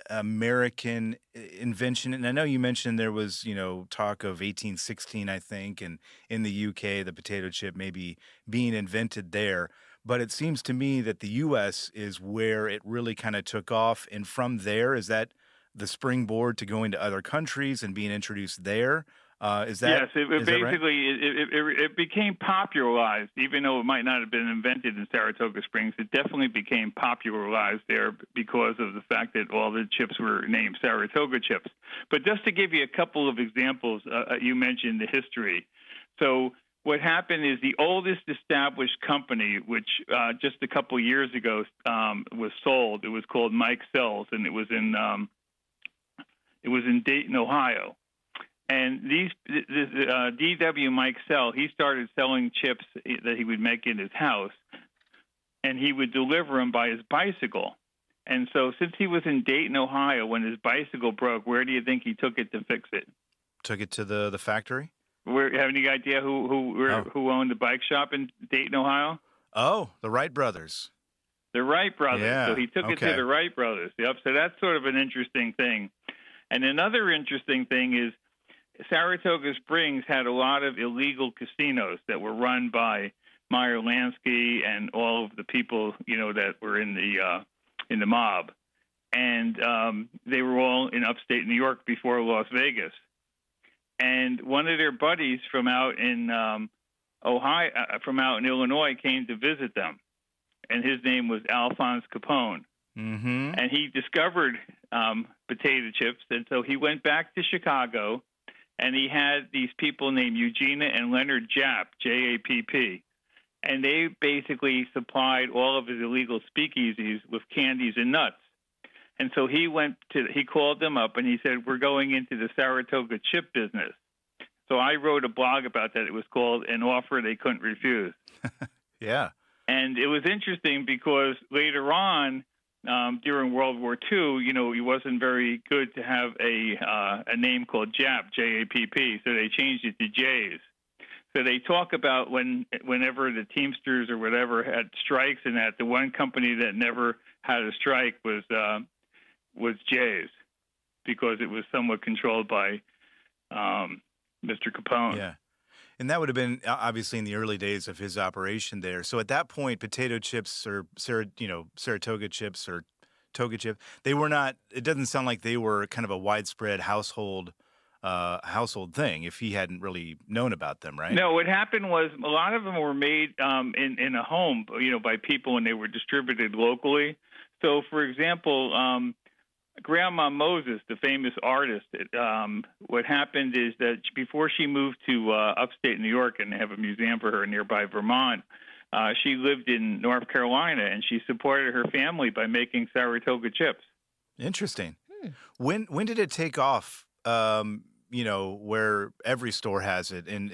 American invention? And I know you mentioned there was, talk of 1816, I think, and in the UK, the potato chip maybe being invented there. But it seems to me that the U.S. is where it really kind of took off. And from there, is that the springboard to going to other countries and being introduced there? Yes, it became popularized, even though it might not have been invented in Saratoga Springs. It definitely became popularized there because of the fact that all the chips were named Saratoga chips. But just to give you a couple of examples, you mentioned the history. So what happened is the oldest established company, which just a couple years ago was sold. It was called Mike Sells, and it was in Dayton, Ohio. And D.W. Mike Sell, he started selling chips that he would make in his house, and he would deliver them by his bicycle. And so since he was in Dayton, Ohio, when his bicycle broke, where do you think he took it to fix it? Took it to the factory? Have any idea who owned the bike shop in Dayton, Ohio? Oh, the Wright brothers. The Wright brothers. Yeah. So he took it to the Wright brothers. Yep. So that's sort of an interesting thing. And another interesting thing is Saratoga Springs had a lot of illegal casinos that were run by Meyer Lansky and all of the people, that were in the mob. and they were all in upstate New York before Las Vegas. And one of their buddies from out in Illinois came to visit them, and his name was Alphonse Capone. Mm-hmm. And he discovered potato chips, and so he went back to Chicago, and he had these people named Eugenia and Leonard Japp, J-A-P-P, and they basically supplied all of his illegal speakeasies with candies and nuts. And so he called them up, and he said, we're going into the Saratoga chip business. So I wrote a blog about that. It was called An Offer They Couldn't Refuse. Yeah. And it was interesting because later on, during World War II, it wasn't very good to have a name called Japp, J-A-P-P, so they changed it to J's. So they talk about whenever the Teamsters or whatever had strikes, and that the one company that never had a strike was J's, because it was somewhat controlled by Mr. Capone. Yeah. And that would have been obviously in the early days of his operation there. So at that point, potato chips or Saratoga chips or Toga chip, they were not. It doesn't sound like they were kind of a widespread household thing. If he hadn't really known about them, right? No, what happened was a lot of them were made in a home, by people, and they were distributed locally. So, for example, Grandma Moses, the famous artist, what happened is that before she moved to upstate New York, and they have a museum for her nearby Vermont, she lived in North Carolina, and she supported her family by making Saratoga chips. Interesting. When did it take off? Where every store has it, and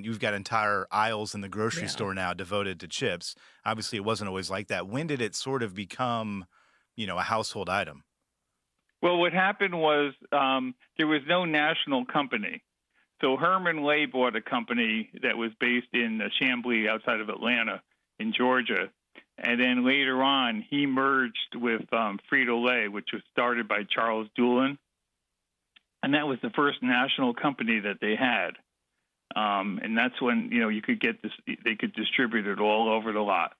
you've got entire aisles in the grocery store now devoted to chips. Obviously, it wasn't always like that. When did it sort of become a household item? Well, what happened was there was no national company. So Herman Lay bought a company that was based in Chamblee outside of Atlanta in Georgia. And then later on, he merged with Frito-Lay, which was started by Charles Doolin. And that was the first national company that they had. And that's when, you could get this, they could distribute it all over the lot.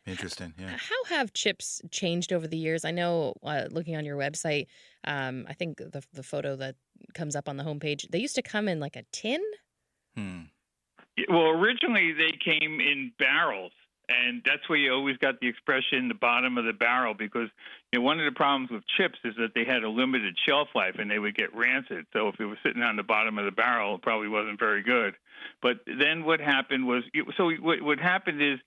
Interesting, yeah. How have chips changed over the years? I know, looking on your website, I think the photo that comes up on the homepage, they used to come in like a tin? Well, originally they came in barrels, and that's where you always got the expression the bottom of the barrel, because one of the problems with chips is that they had a limited shelf life and they would get rancid. So if it was sitting on the bottom of the barrel, it probably wasn't very good. But then what happened was, what happened is,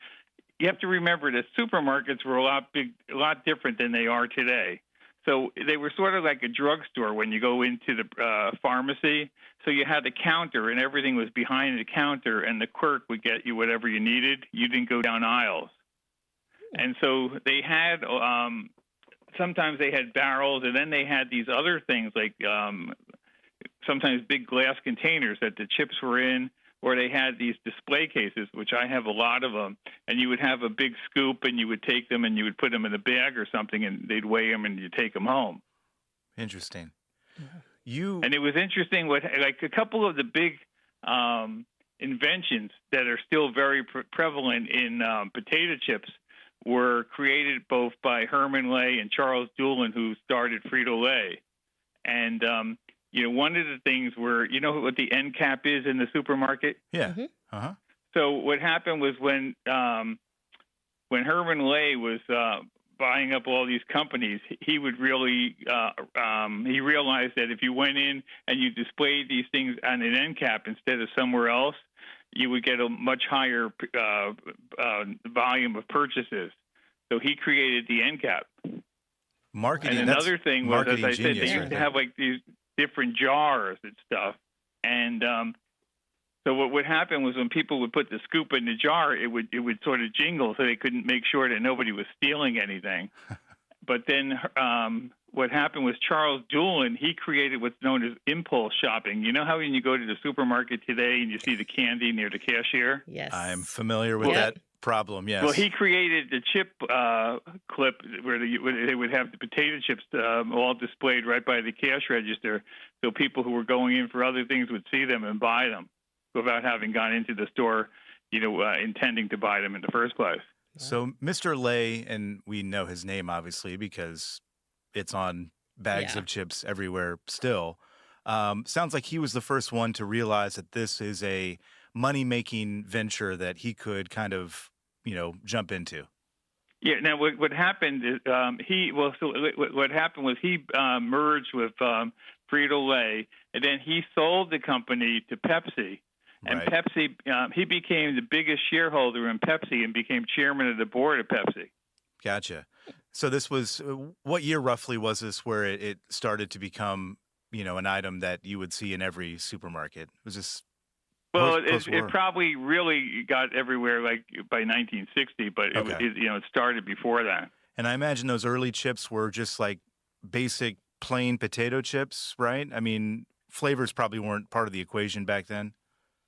you have to remember that supermarkets were a lot different than they are today. So they were sort of like a drugstore when you go into the pharmacy. So you had the counter, and everything was behind the counter, and the clerk would get you whatever you needed. You didn't go down aisles. And so they had sometimes they had barrels, and then they had these other things like sometimes big glass containers that the chips were in, or they had these display cases, which I have a lot of them, and you would have a big scoop, and you would take them and you would put them in a bag or something, and they'd weigh them, and you take them home. Interesting. And it was interesting like a couple of the big inventions that are still very prevalent in potato chips were created both by Herman Lay and Charles Doolin, who started Frito-Lay. And one of the things where, what the end cap is in the supermarket? Yeah. Uh-huh. So what happened was when Herman Lay was buying up all these companies, he would really he realized that if you went in and you displayed these things on an end cap instead of somewhere else, you would get a much higher volume of purchases. So he created the end cap. Marketing. And another thing was, as I said, they used to have like these different jars and stuff. And so what would happen was when people would put the scoop in the jar, it would sort of jingle, so they couldn't make sure that nobody was stealing anything. But then what happened was Charles Doolin, he created what's known as impulse shopping. You know how when you go to the supermarket today and you see the candy near the cashier? Yes. I'm familiar with that problem, yes. Well, he created the chip clip where they would have the potato chips all displayed right by the cash register, so people who were going in for other things would see them and buy them without having gone into the store, intending to buy them in the first place. So Mr. Lay, and we know his name obviously because it's on bags of chips everywhere still. Sounds like he was the first one to realize that this is a money-making venture that he could kind of, jump into. Yeah. Now, what happened is what happened was he merged with Frito-Lay, and then he sold the company to Pepsi. And Pepsi, he became the biggest shareholder in Pepsi and became chairman of the board of Pepsi. Gotcha. So this was, what year roughly was this where it started to become, an item that you would see in every supermarket? Was this Well, it probably really got everywhere like by 1960, but it started before that. And I imagine those early chips were just like basic plain potato chips, right? I mean, flavors probably weren't part of the equation back then.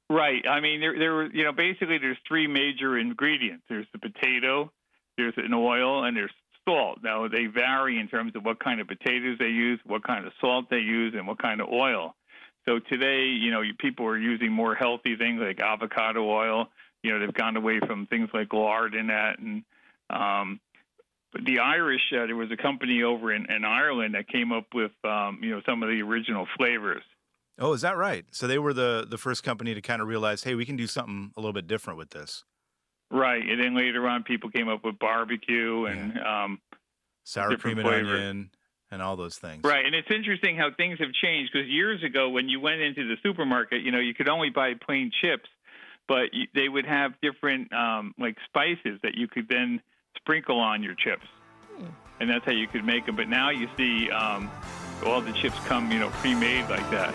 Right. I mean, there were, basically there's three major ingredients. There's the potato, there's an oil, and there's salt. Now, they vary in terms of what kind of potatoes they use, what kind of salt they use, and what kind of oil. So today, people are using more healthy things like avocado oil. They've gone away from things like lard in that. And but the Irish, there was a company over in Ireland that came up with, some of the original flavors. Oh, is that right? So they were the first company to kind of realize, hey, we can do something a little bit different with this. Right. And then later on, people came up with barbecue and sour cream and onion and all those things. Right. And it's interesting how things have changed because years ago when you went into the supermarket, you could only buy plain chips, but they would have different like spices that you could then sprinkle on your chips. And that's how you could make them. But now you see all the chips come, pre-made like that.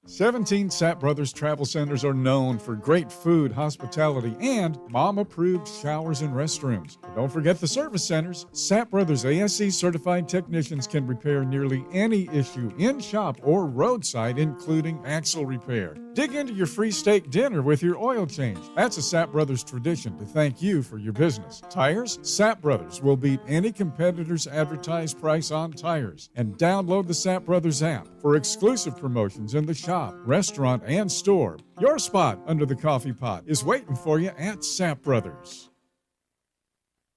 17 Sapp Brothers Travel Centers are known for great food, hospitality, and mom-approved showers and restrooms. But don't forget the service centers. Sapp Brothers ASE certified technicians can repair nearly any issue in shop or roadside, including axle repair. Dig into your free steak dinner with your oil change. That's a Sapp Brothers tradition to thank you for your business. Tires? Sapp Brothers will beat any competitor's advertised price on tires. And download the Sapp Brothers app for exclusive promotions in the shop, restaurant, and store. Your spot under the coffee pot is waiting for you at Sapp Brothers.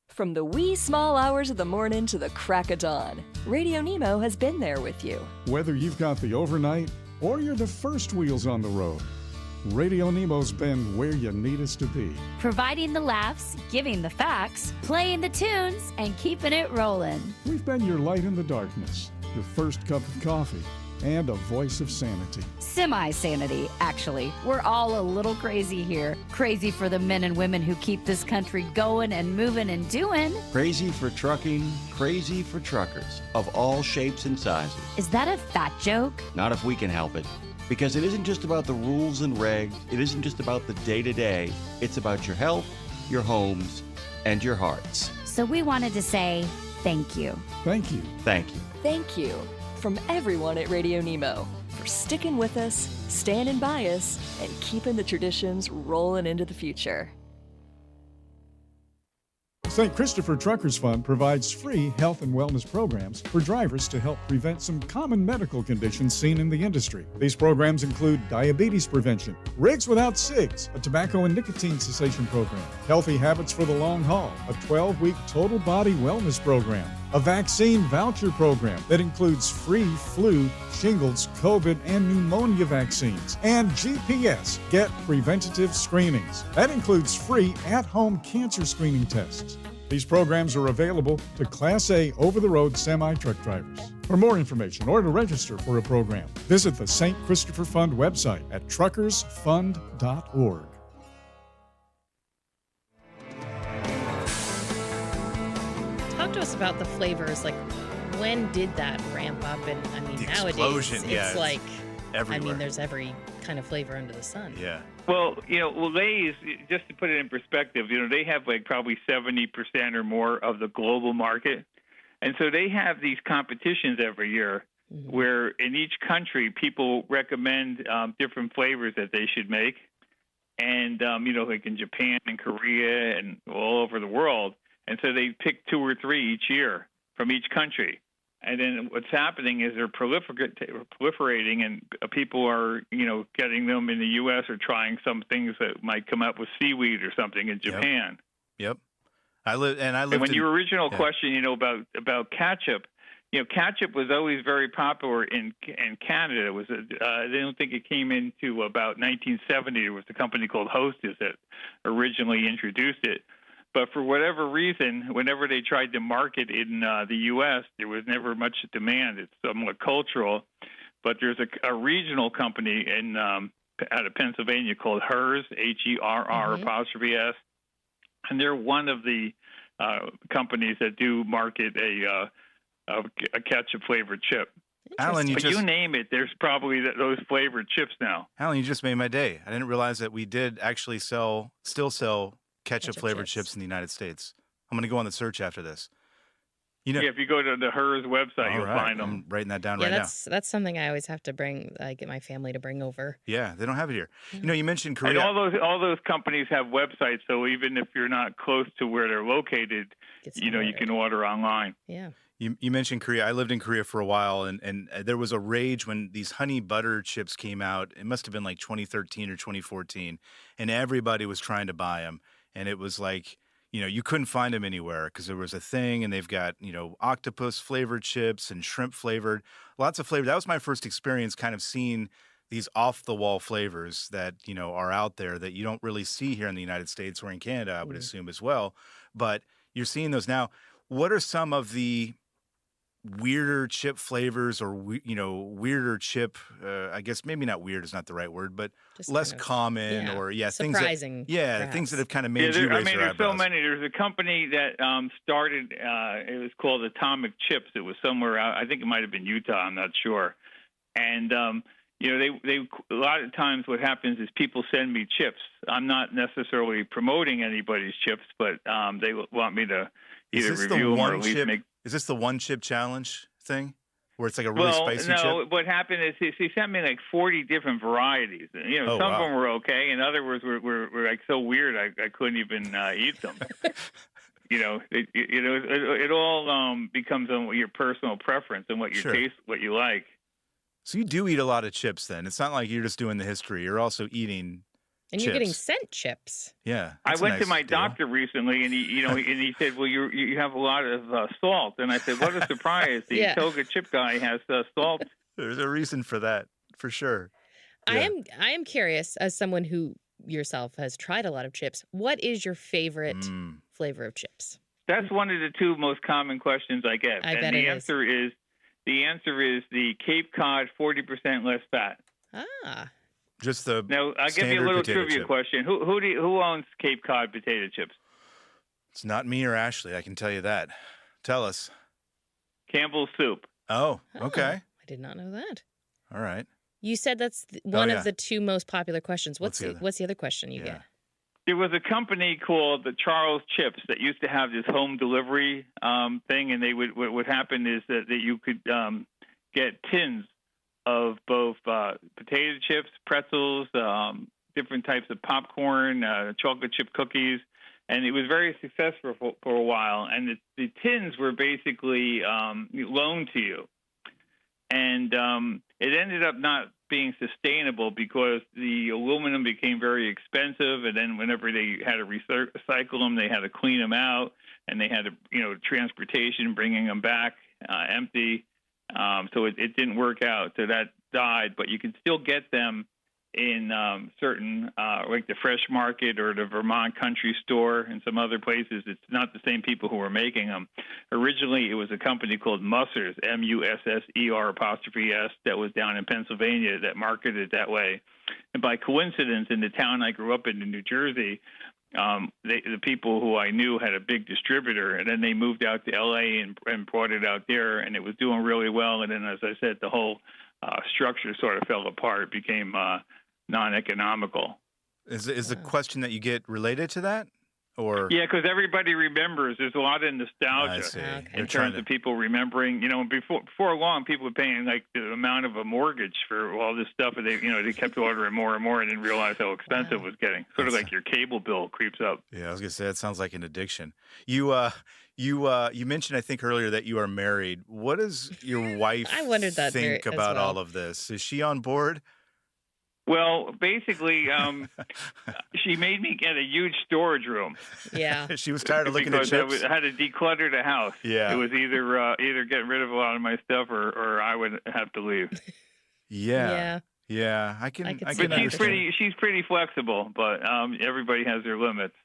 From the wee small hours of the morning to the crack of dawn, RadioNemo has been there with you. Whether you've got the overnight or you're the first wheels on the road, RadioNemo's been where you need us to be. Providing the laughs, giving the facts, playing the tunes, and keeping it rolling. We've been your light in the darkness, your first cup of coffee, and a voice of sanity. Semi-sanity, actually. We're all a little crazy here. Crazy for the men and women who keep this country going and moving and doing. Crazy for trucking, crazy for truckers of all shapes and sizes. Is that a fat joke? Not if we can help it. Because it isn't just about the rules and regs. It isn't just about the day-to-day. It's about your health, your homes, and your hearts. So we wanted to say thank you. Thank you. Thank you. Thank you from everyone at RadioNemo for sticking with us, standing by us, and keeping the traditions rolling into the future. St. Christopher Truckers Fund provides free health and wellness programs for drivers to help prevent some common medical conditions seen in the industry. These programs include diabetes prevention, Rigs Without Cigs, a tobacco and nicotine cessation program, Healthy Habits for the Long Haul, a 12-week total body wellness program, a vaccine voucher program that includes free flu, shingles, COVID, and pneumonia vaccines, and GPS, Get Preventative Screenings. That includes free at-home cancer screening tests. These programs are available to Class A over-the-road semi-truck drivers. For more information or to register for a program, visit the St. Christopher Fund website at truckersfund.org. Talk to us about the flavors. Like, when did that ramp up? And I mean, The nowadays explosion, yeah, it's it's like everywhere. I mean, there's every kind of flavor under the sun. Yeah. Well, Lay's, just to put it in perspective, they have like probably 70% or more of the global market. And so they have these competitions every year where in each country people recommend different flavors that they should make. And, like in Japan and Korea and all over the world. And so they pick 2 or 3 each year from each country. And then what's happening is they're proliferating, and people are, getting them in the U.S. or trying some things that might come up with seaweed or something in Japan. Yep. I lived And when your original question, about ketchup, ketchup was always very popular in Canada. It was I don't think it came into about 1970. It was a company called Hostess that originally introduced it. But for whatever reason, whenever they tried to market in the U.S., there was never much demand. It's somewhat cultural. But there's a regional company out of Pennsylvania called Herrs, Herr apostrophe S, and they're one of the companies that do market a ketchup flavored chip. Alan, you name it, there's probably those flavored chips now. Alan, you just made my day. I didn't realize that we did actually still sell ketchup flavored chips in the United States. I'm going to go on the search after this. If you go to the Herrs website, you'll find them. I'm writing that down Yeah, right now. that's something I always have to bring. I get my family to bring over. Yeah, they don't have it here. You mentioned Korea. And all those companies have websites, so even if you're not close to where they're located, you can order online. Yeah. You mentioned Korea. I lived in Korea for a while, and there was a rage when these honey butter chips came out. It must have been like 2013 or 2014, and everybody was trying to buy them. And it was like, you couldn't find them anywhere because there was a thing, and they've got, octopus flavored chips and shrimp flavored, lots of flavor. That was my first experience kind of seeing these off the wall flavors that, are out there that you don't really see here in the United States or in Canada, I would assume as well. But you're seeing those now. What are some of the weirder chip flavors or, weirder chip, I guess maybe not weird is not the right word, but just less common or surprising, things that have kind of made you raise your there's eyebrows. so many. There's a company that started, it was called Atomic Chips. It was somewhere out, I think it might have been Utah, I'm not sure. And, they a lot of times what happens is people send me chips. I'm not necessarily promoting anybody's chips, but they want me to either review them or at least make. Is this the one chip challenge thing where it's like a really spicy chip? No, what happened is he sent me like 40 different varieties. Some of them were okay, and others were like so weird I couldn't even eat them. It all becomes on your personal preference and what your taste, what you like. So you do eat a lot of chips then. It's not like you're just doing the history. You're also eating And chips. you're getting sent chips. Yeah. I went to my doctor recently, and he said, "Well, you have a lot of salt." And I said, "What a surprise! The Toga chip guy has salt." There's a reason for that, for sure. Yeah. I am curious, as someone who yourself has tried a lot of chips, what is your favorite flavor of chips? That's one of the two most common questions I get. And the answer is the Cape Cod 40% less fat. Ah. Just the now, I'll give you a little trivia question. Who owns Cape Cod potato chips? It's not me or Ashley, I can tell you that. Tell us. Campbell's Soup. Oh, okay. I did not know that. All right. You said that's one of the two most popular questions. What's the other question you get? There was a company called the Charles Chips that used to have this home delivery thing, and what would happen is that you could get tins of both potato chips, pretzels, different types of popcorn, chocolate chip cookies, and it was very successful for a while. And the tins were basically loaned to you, and it ended up not being sustainable because the aluminum became very expensive, and then whenever they had to recycle them, they had to clean them out, and they had to, transportation bringing them back empty. So it didn't work out. So that died, but you can still get them in certain, like the Fresh Market or the Vermont Country Store and some other places. It's not the same people who were making them. Originally, it was a company called Musser's, Musser', that was down in Pennsylvania that marketed it that way. And by coincidence, in the town I grew up in New Jersey, the people who I knew had a big distributor, and then they moved out to L.A. and brought it out there, and it was doing really well. And then, as I said, the whole structure sort of fell apart. It became non-economical. Is the question that you get related to that? Or yeah, because everybody remembers. There's a lot of nostalgia in terms of people remembering. Before long, people were paying like the amount of a mortgage for all this stuff, and they kept ordering more and more, and didn't realize how expensive it was getting. Sort of like your cable bill creeps up. Yeah, I was gonna say that sounds like an addiction. You mentioned, I think earlier, that you are married. What does your wife I wondered that think as about well. all of this? Is she on board? Well, basically, she made me get a huge storage room. Yeah. She was tired of looking at because chips. I had to declutter the house. Yeah. It was either get rid of a lot of my stuff or I would have to leave. Yeah. Yeah. I can But she's understand. she's pretty flexible, but everybody has their limits.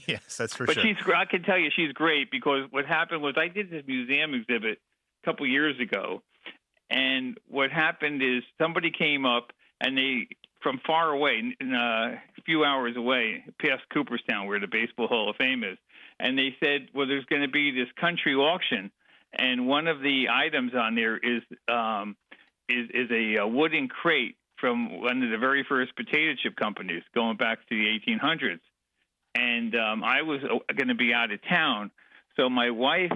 Yes, that's for But sure. I can tell you she's great, because what happened was I did this museum exhibit a couple years ago, and what happened is somebody came up and they, from far away, a few hours away, past Cooperstown, where the Baseball Hall of Fame is, and they said, well, there's going to be this country auction, and one of the items on there is a wooden crate from one of the very first potato chip companies going back to the 1800s. And I was going to be out of town. So my wife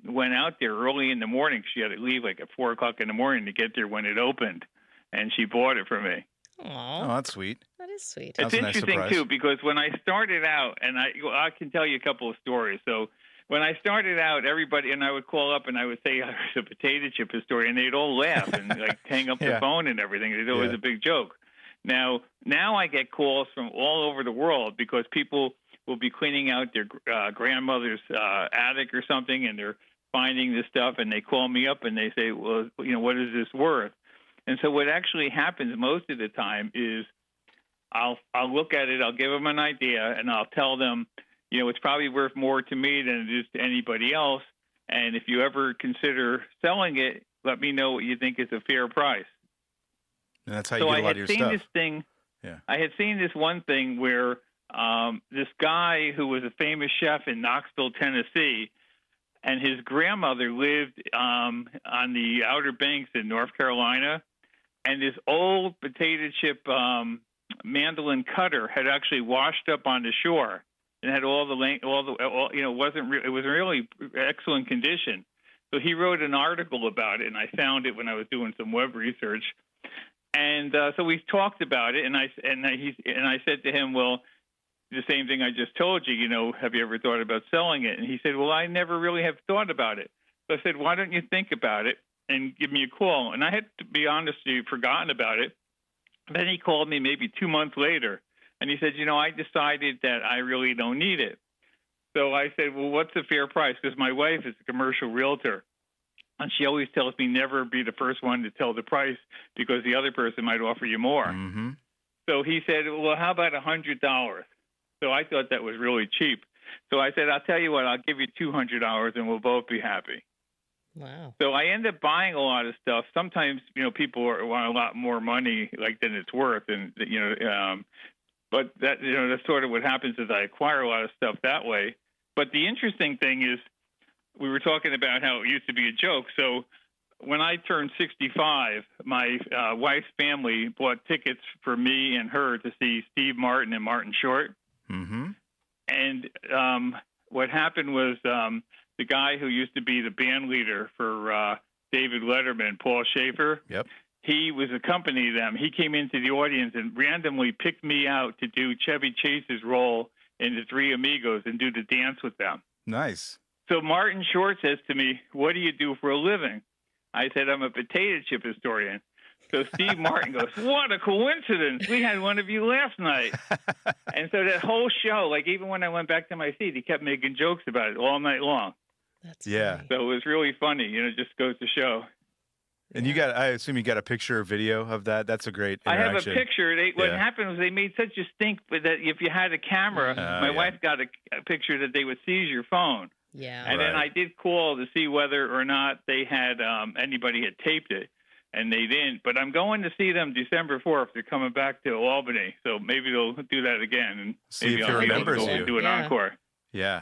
went out there early in the morning. She had to leave like at 4 o'clock in the morning to get there when it opened. And she bought it for me. Oh, that's sweet. That is sweet. It's interesting, too, because when I started out, and I can tell you a couple of stories. So when I started out, everybody, and I would call up and I would say I was a potato chip historian, and they'd all laugh and like hang up the phone and everything. It was a big joke. Now I get calls from all over the world because people will be cleaning out their grandmother's attic or something, and they're finding this stuff, and they call me up and they say, well, what is this worth? And so what actually happens most of the time is I'll look at it, I'll give them an idea, and I'll tell them, it's probably worth more to me than it is to anybody else. And if you ever consider selling it, let me know what you think is a fair price. And that's how you get a lot of your stuff. I had seen this one thing where this guy who was a famous chef in Knoxville, Tennessee, and his grandmother lived on the Outer Banks in North Carolina, and this old potato chip mandolin cutter had actually washed up on the shore and had it was really excellent condition. So he wrote an article about it, and I found it when I was doing some web research. And so we talked about it, and I said to him, well, the same thing I just told you, have you ever thought about selling it? And he said, well, I never really have thought about it. So I said, why don't you think about it and give me a call? And I had, to be honest with you, forgotten about it. Then he called me maybe 2 months later, and he said, I decided that I really don't need it. So I said, well, what's the fair price? Because my wife is a commercial realtor, and she always tells me never be the first one to tell the price because the other person might offer you more. Mm-hmm. So he said, well, how about $100? So I thought that was really cheap. So I said, I'll tell you what, I'll give you $200 and we'll both be happy. Wow. So I end up buying a lot of stuff. Sometimes, people want a lot more money than it's worth. And, but that, that's sort of what happens is I acquire a lot of stuff that way. But the interesting thing is we were talking about how it used to be a joke. So when I turned 65, my wife's family bought tickets for me and her to see Steve Martin and Martin Short. Mm-hmm. And what happened was the guy who used to be the band leader for David Letterman, Paul Schaefer, he was accompanying them. He came into the audience and randomly picked me out to do Chevy Chase's role in The Three Amigos and do the dance with them. Nice. So Martin Short says to me, what do you do for a living? I said, I'm a potato chip historian. So Steve Martin goes, what a coincidence. We had one of you last night. And so that whole show, even when I went back to my seat, he kept making jokes about it all night long. That's funny. So it was really funny. It just goes to show. And I assume you got a picture or video of that. That's a great I have interaction. a picture. What happened was they made such a stink that if you had a camera, my wife got a picture that they would seize your phone. Yeah. And then I did call to see whether or not they had anybody had taped it. And they didn't. But I'm going to see them December 4th. They're coming back to Albany. So maybe they'll do that again. And See maybe if he I'll be able to remembers go you. and do an encore. Yeah.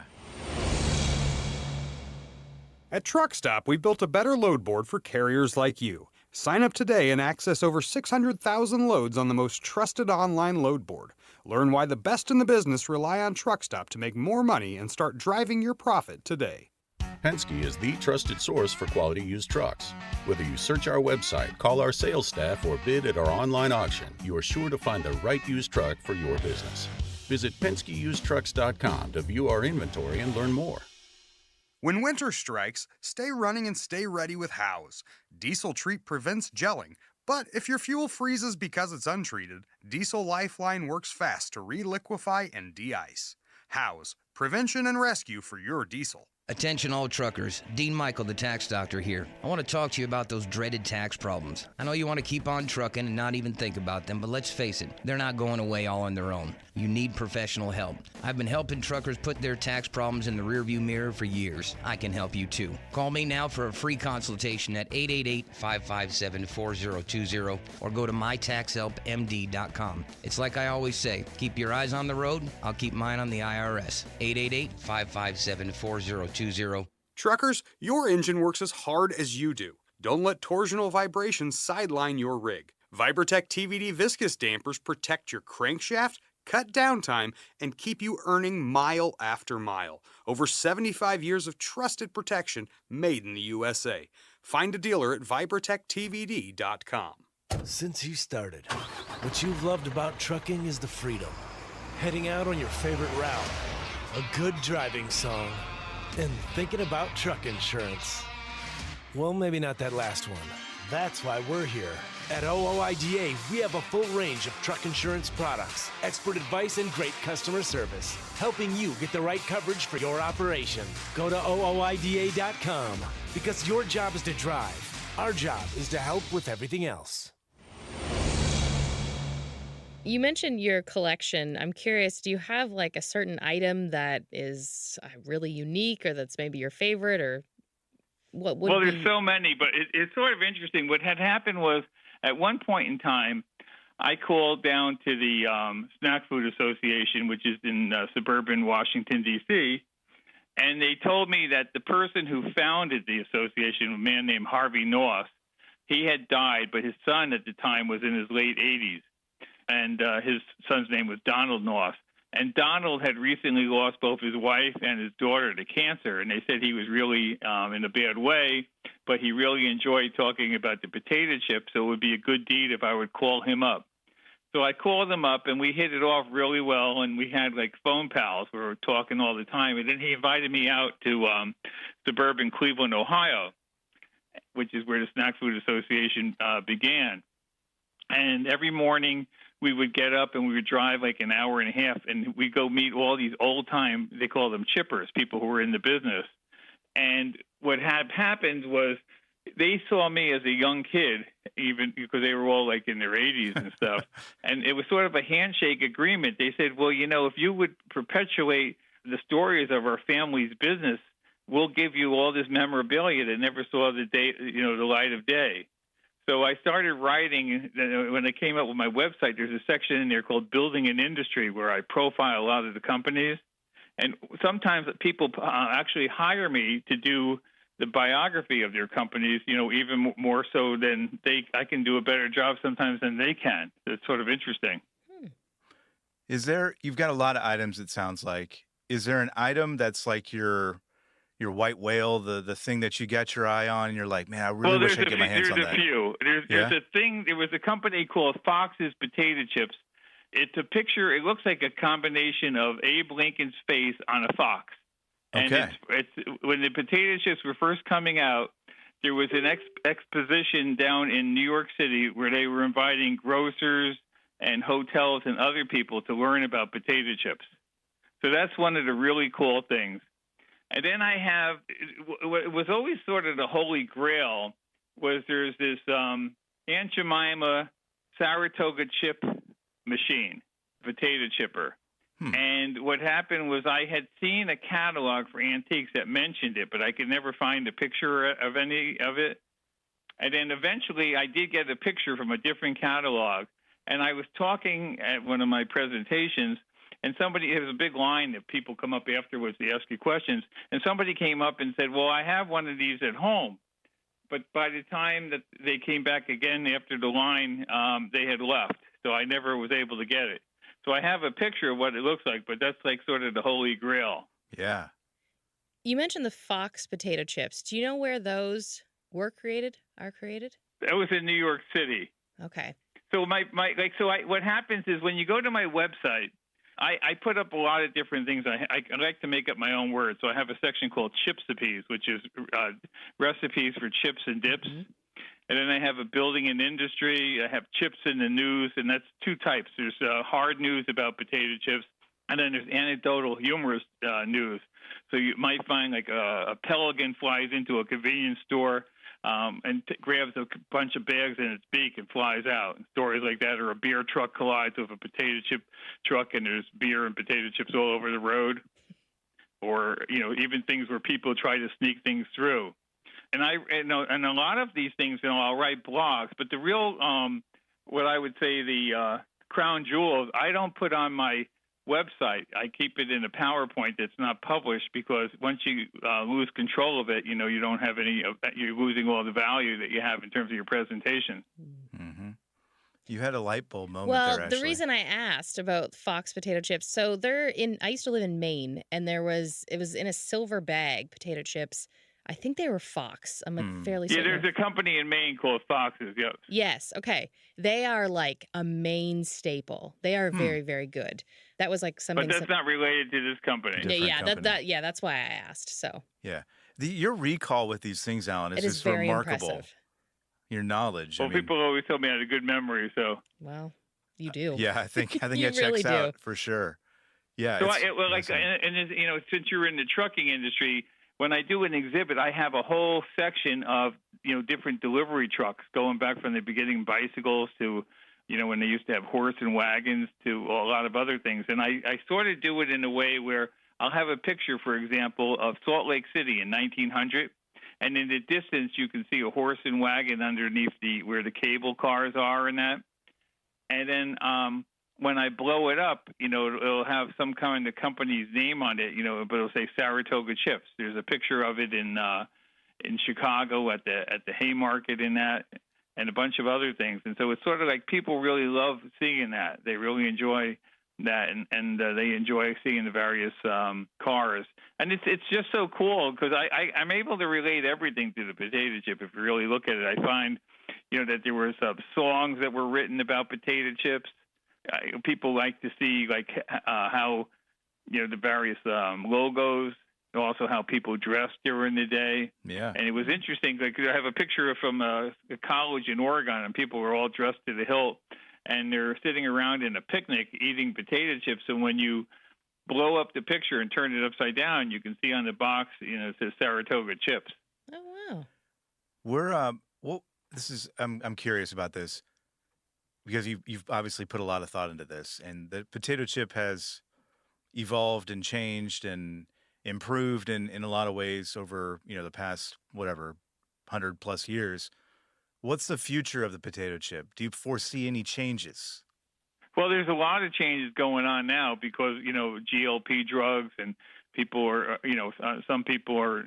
At Truck Stop, we built a better load board for carriers like you. Sign up today and access over 600,000 loads on the most trusted online load board. Learn why the best in the business rely on Truck Stop to make more money and start driving your profit today. Penske is the trusted source for quality used trucks. Whether you search our website, call our sales staff, or bid at our online auction, you are sure to find the right used truck for your business. Visit PenskeUsedTrucks.com to view our inventory and learn more. When winter strikes, stay running and stay ready with Howe's. Diesel Treat prevents gelling, But if your fuel freezes because it's untreated, Diesel Lifeline works fast to reliquefy and de-ice. House, prevention and rescue for your diesel. Attention all truckers, Dean Michael, the tax doctor here. I want to talk to you about those dreaded tax problems. I know you want to keep on trucking and not even think about them, but let's face it, they're not going away all on their own. You need professional help. I've been helping truckers put their tax problems in the rearview mirror for years. I can help you too. Call me now for a free consultation at 888-557-4020 or go to mytaxhelpmd.com. It's like I always say, keep your eyes on the road, I'll keep mine on the IRS. 888-557-4020. Truckers, your engine works as hard as you do. Don't let torsional vibrations sideline your rig. Vibrotech TVD viscous dampers protect your crankshaft, cut downtime, and keep you earning mile after mile. Over 75 years of trusted protection made in the USA. Find a dealer at vibrotechtvd.com. Since you started, what you've loved about trucking is the freedom. Heading out on your favorite route, a good driving song, and thinking about truck insurance. Well, maybe not that last one. That's why we're here. At OOIDA, we have a full range of truck insurance products, expert advice, and great customer service, helping you get the right coverage for your operation. Go to OOIDA.com, because your job is to drive. Our job is to help with everything else. You mentioned your collection. I'm curious, do you have like a certain item that is really unique or that's maybe your favorite, or what would Well, be... there's so many, but it's sort of interesting. What had happened was at one point in time, I called down to the Snack Food Association, which is in suburban Washington, D.C., and they told me that the person who founded the association, a man named Harvey Noss, he had died, but his son at the time was in his late 80s. And his son's name was Donald Noss. And Donald had recently lost both his wife and his daughter to cancer. And they said he was really in a bad way, but he really enjoyed talking about the potato chip. So it would be a good deed if I would call him up. So I called him up, and we hit it off really well. And we had like phone pals. We were talking all the time. And then he invited me out to suburban Cleveland, Ohio, which is where the Snack Food Association began. And every morning we would get up and we would drive like an hour and a half, and we'd go meet all these old-time, they call them chippers, people who were in the business. And what had happened was they saw me as a young kid, even because they were all like in their 80s and stuff. And it was sort of a handshake agreement. They said, well, you know, if you would perpetuate the stories of our family's business, we'll give you all this memorabilia that never saw the day, you know, the light of day. So I started writing. When I came up with my website, there's a section in there called Building an Industry where I profile a lot of the companies. And sometimes people actually hire me to do the biography of their companies, you know, even more so than I can do a better job sometimes than they can. It's sort of interesting. Is there, you've got a lot of items, it sounds like. Is there an item that's like your white whale, the thing that you got your eye on and you're like, man, I really wish I could get my hands on that? There's a few. There's a thing. There was a company called Fox's Potato Chips. It's a picture. It looks like a combination of Abe Lincoln's face on a fox. And it's when the potato chips were first coming out, there was an exposition down in New York City where they were inviting grocers and hotels and other people to learn about potato chips. So that's one of the really cool things. And then I have, what was always sort of the holy grail was there's this Aunt Jemima Saratoga chip machine, potato chipper. And what happened was I had seen a catalog for antiques that mentioned it, but I could never find a picture of any of it. And then eventually I did get a picture from a different catalog. And I was talking at one of my presentations, and it was a big line that people come up afterwards to ask you questions. And somebody came up and said, well, I have one of these at home. But by the time that they came back again after the line, they had left. So I never was able to get it. So I have a picture of what it looks like, but that's like sort of the holy grail. Yeah. You mentioned the Fox potato chips. Do you know where those are created? That was in New York City. Okay. So what happens is when you go to my website, I put up a lot of different things. I like to make up my own words. So I have a section called Chipsapes, which is recipes for chips and dips. And then I have a building and industry. I have chips in the news, and that's two types. There's hard news about potato chips, and then there's anecdotal, humorous news. So you might find like a pelican flies into a convenience store and grabs a bunch of bags in its beak and flies out. And stories like that, or a beer truck collides with a potato chip truck, and there's beer and potato chips all over the road. Or, even things where people try to sneak things through. And and a lot of these things, I'll write blogs, but the real, what I would say the crown jewels, I don't put on my website. I keep it in a PowerPoint that's not published, because once you lose control of it, you don't have you're losing all the value that you have in terms of your presentation. Mm-hmm. You had a light bulb moment Well, there, the Ashley. reason I asked about Fox potato chips, so I used to live in Maine, and it was in a silver bag, potato chips. I think they were Fox. I'm fairly certain. Yeah, there's a company in Maine called Fox's, yes. Yes, okay. They are like a Maine staple. They are very, very good. That was like something. But that's not related to this company. That's why I asked. So yeah, your recall with these things, Alan, is just very remarkable. impressive. Your knowledge. Well, people always tell me I had a good memory, so. Well, you do. Yeah, I think You it really checks out for sure. Yeah. So since you're in the trucking industry, when I do an exhibit, I have a whole section of different delivery trucks, going back from the beginning, bicycles to when they used to have horse and wagons, to a lot of other things. And I sort of do it in a way where I'll have a picture, for example, of Salt Lake City in 1900. And in the distance, you can see a horse and wagon underneath where the cable cars are and that. And then when I blow it up, it'll have some kind of company's name on it, but it'll say Saratoga Chips. There's a picture of it in Chicago at the Haymarket and that, and a bunch of other things. And so it's sort of like people really love seeing that. They really enjoy that, and they enjoy seeing the various cars. And it's just so cool, because I'm able to relate everything to the potato chip. If you really look at it, I find, that there were some songs that were written about potato chips. People like to see how, the various logos, and also how people dressed during the day. Yeah. And it was interesting. I have a picture from a college in Oregon, and people were all dressed to the hilt, and they're sitting around in a picnic eating potato chips. And when you blow up the picture and turn it upside down, you can see on the box, it says Saratoga Chips. Oh, wow. I'm curious about this, because you've obviously put a lot of thought into this, and the potato chip has evolved and changed and improved in a lot of ways over, the past, 100+ years. What's the future of the potato chip? Do you foresee any changes? Well, there's a lot of changes going on now, because, GLP drugs, and people are, some people are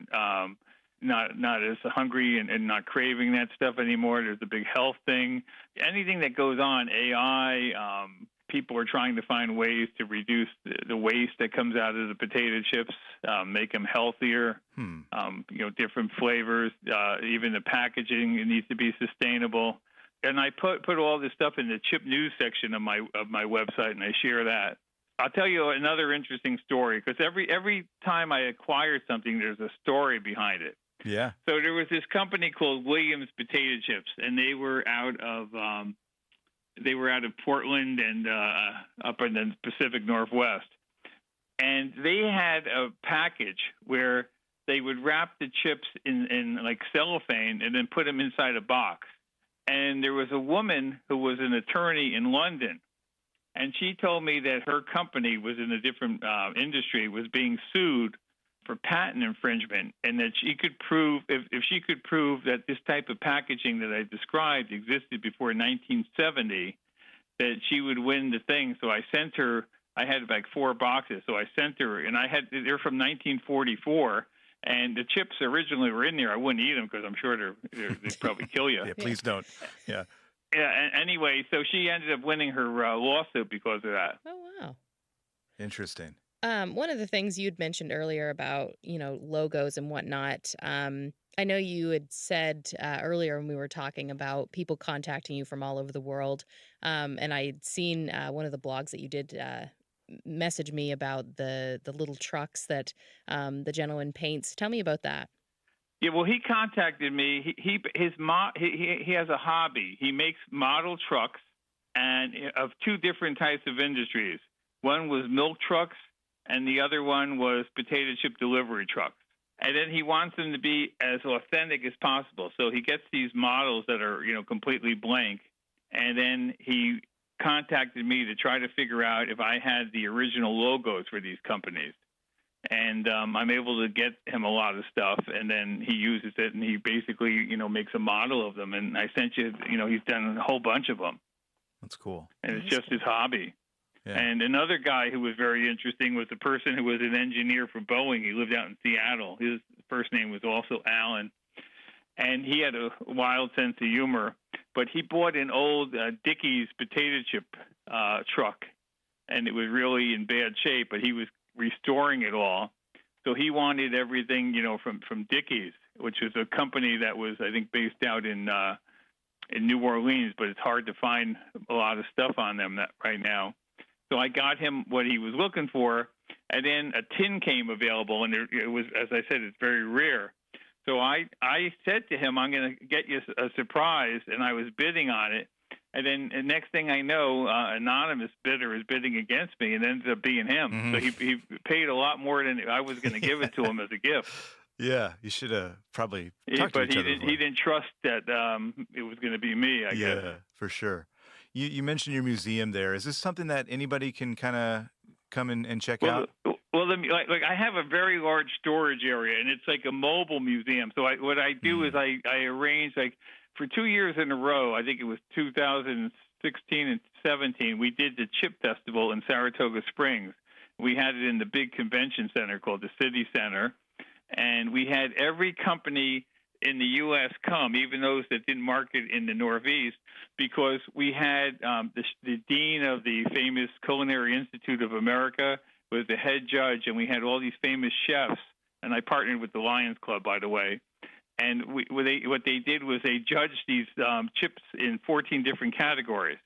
not as hungry and not craving that stuff anymore. There's a big health thing. Anything that goes on, AI, people are trying to find ways to reduce the waste that comes out of the potato chips, make them healthier, different flavors, even the packaging, it needs to be sustainable. And I put all this stuff in the chip news section of my website, and I share that. I'll tell you another interesting story, because every time I acquire something, there's a story behind it. Yeah. So there was this company called Williams Potato Chips, and they were out of Portland and up in the Pacific Northwest. And they had a package where they would wrap the chips in like cellophane and then put them inside a box. And there was a woman who was an attorney in London, and she told me that her company was in a different industry, was being sued for patent infringement, and that she could prove, if she could prove that this type of packaging that I described existed before 1970, that she would win the thing. So I sent her, I had like 4 boxes, so I sent her, and they're from 1944, and the chips originally were in there. I wouldn't eat them because I'm sure they'd probably kill you. Yeah, please don't. Yeah. Yeah. Anyway, so she ended up winning her lawsuit because of that. Oh, wow. Interesting. One of the things you'd mentioned earlier about, logos and whatnot, I know you had said earlier when we were talking about people contacting you from all over the world, and I'd seen one of the blogs that you did message me about the little trucks that the gentleman paints. Tell me about that. Yeah, well, he contacted me. He has a hobby. He makes model trucks and of two different types of industries. One was milk trucks, and the other one was potato chip delivery trucks. And then he wants them to be as authentic as possible. So he gets these models that are, completely blank, and then he contacted me to try to figure out if I had the original logos for these companies. And I'm able to get him a lot of stuff, and then he uses it, and he basically, makes a model of them. And I sent you, he's done a whole bunch of them. That's cool. And it's just his hobby. Yeah. And another guy who was very interesting was the person who was an engineer for Boeing. He lived out in Seattle. His first name was also Alan. And he had a wild sense of humor. But he bought an old Dickies potato chip truck, and it was really in bad shape, but he was restoring it all. So he wanted everything, from Dickies, which was a company that was, I think, based out in New Orleans, but it's hard to find a lot of stuff on them right now. So I got him what he was looking for, and then a tin came available, and it was, as I said, it's very rare. So I said to him, I'm going to get you a surprise, and I was bidding on it. And then the next thing I know, anonymous bidder is bidding against me, and it ended up being him. Mm-hmm. So he paid a lot more than I was going to give it to him as a gift. Yeah, you should have probably talked to each other before. He didn't trust that it was going to be me, I guess. Yeah, for sure. You mentioned your museum there. Is this something that anybody can kind of come and check out? Well, I have a very large storage area, and it's like a mobile museum. So what I do is I arrange, for 2 years in a row, I think it was 2016 and 17, we did the Chip Festival in Saratoga Springs. We had it in the big convention center called the City Center, and we had every company in the U.S. come, even those that didn't market in the Northeast, because we had the dean of the famous Culinary Institute of America was the head judge, and we had all these famous chefs, and I partnered with the Lions Club, by the way. And what they did was they judged these chips in 14 different categories,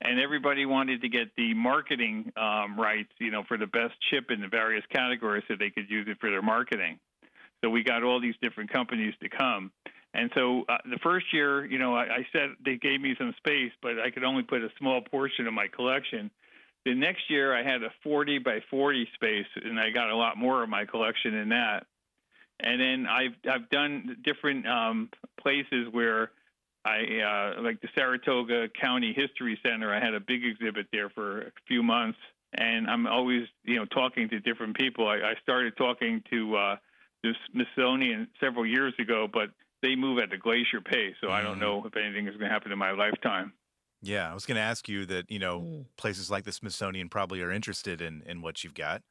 and everybody wanted to get the marketing rights, for the best chip in the various categories so they could use it for their marketing. So we got all these different companies to come. And so the first year, I said they gave me some space, but I could only put a small portion of my collection. The next year I had a 40 by 40 space, and I got a lot more of my collection in that. And then I've done different places where like the Saratoga County History Center. I had a big exhibit there for a few months, and I'm always, talking to different people. I started talking to the Smithsonian several years ago, but they move at a glacier pace, so I don't know if anything is going to happen in my lifetime. Yeah, I was going to ask you that, places like the Smithsonian probably are interested in what you've got.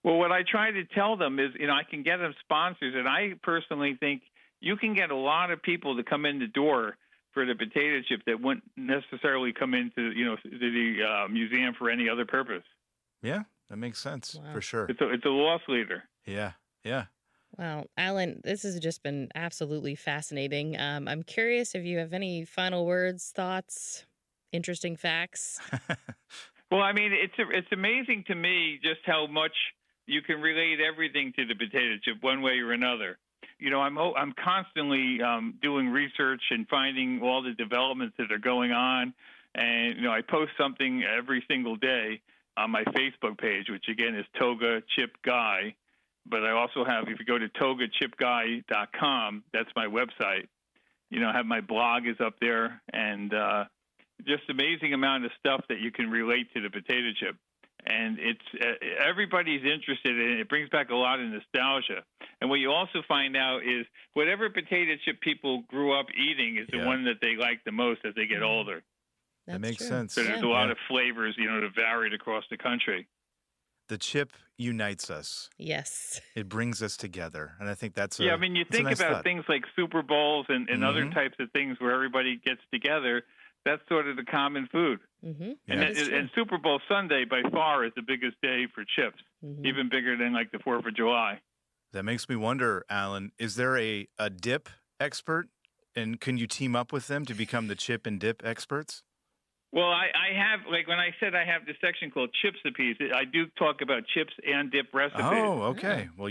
Well, what I try to tell them is, I can get them sponsors, and I personally think you can get a lot of people to come in the door for the potato chip that wouldn't necessarily come into, the museum for any other purpose. Yeah, that makes sense for sure. It's a loss leader. Yeah. Well, Alan, this has just been absolutely fascinating. I'm curious if you have any final words, thoughts, interesting facts. Well, I mean, it's amazing to me just how much you can relate everything to the potato chip one way or another. I'm constantly doing research and finding all the developments that are going on, and I post something every single day on my Facebook page, which again is Toga Chip Guy. But I also have, if you go to togachipguy.com, that's my website. I have my blog is up there, and just amazing amount of stuff that you can relate to the potato chip. And it's everybody's interested in it. It brings back a lot of nostalgia. And what you also find out is whatever potato chip people grew up eating is the one that they like the most as they get older. That makes sense. So there's a lot of flavors, that varied across the country. The chip unites us. Yes. It brings us together. And I think that's I mean, you think about things like Super Bowls and other types of things where everybody gets together. That's sort of the common food. Mm-hmm. And Super Bowl Sunday, by far, is the biggest day for chips, even bigger than like the 4th of July. That makes me wonder, Alan, is there a dip expert? And can you team up with them to become the chip and dip experts? Well, I have, like when I said I have this section called Chips Apiece, I do talk about chips and dip recipes. Oh, okay. Well,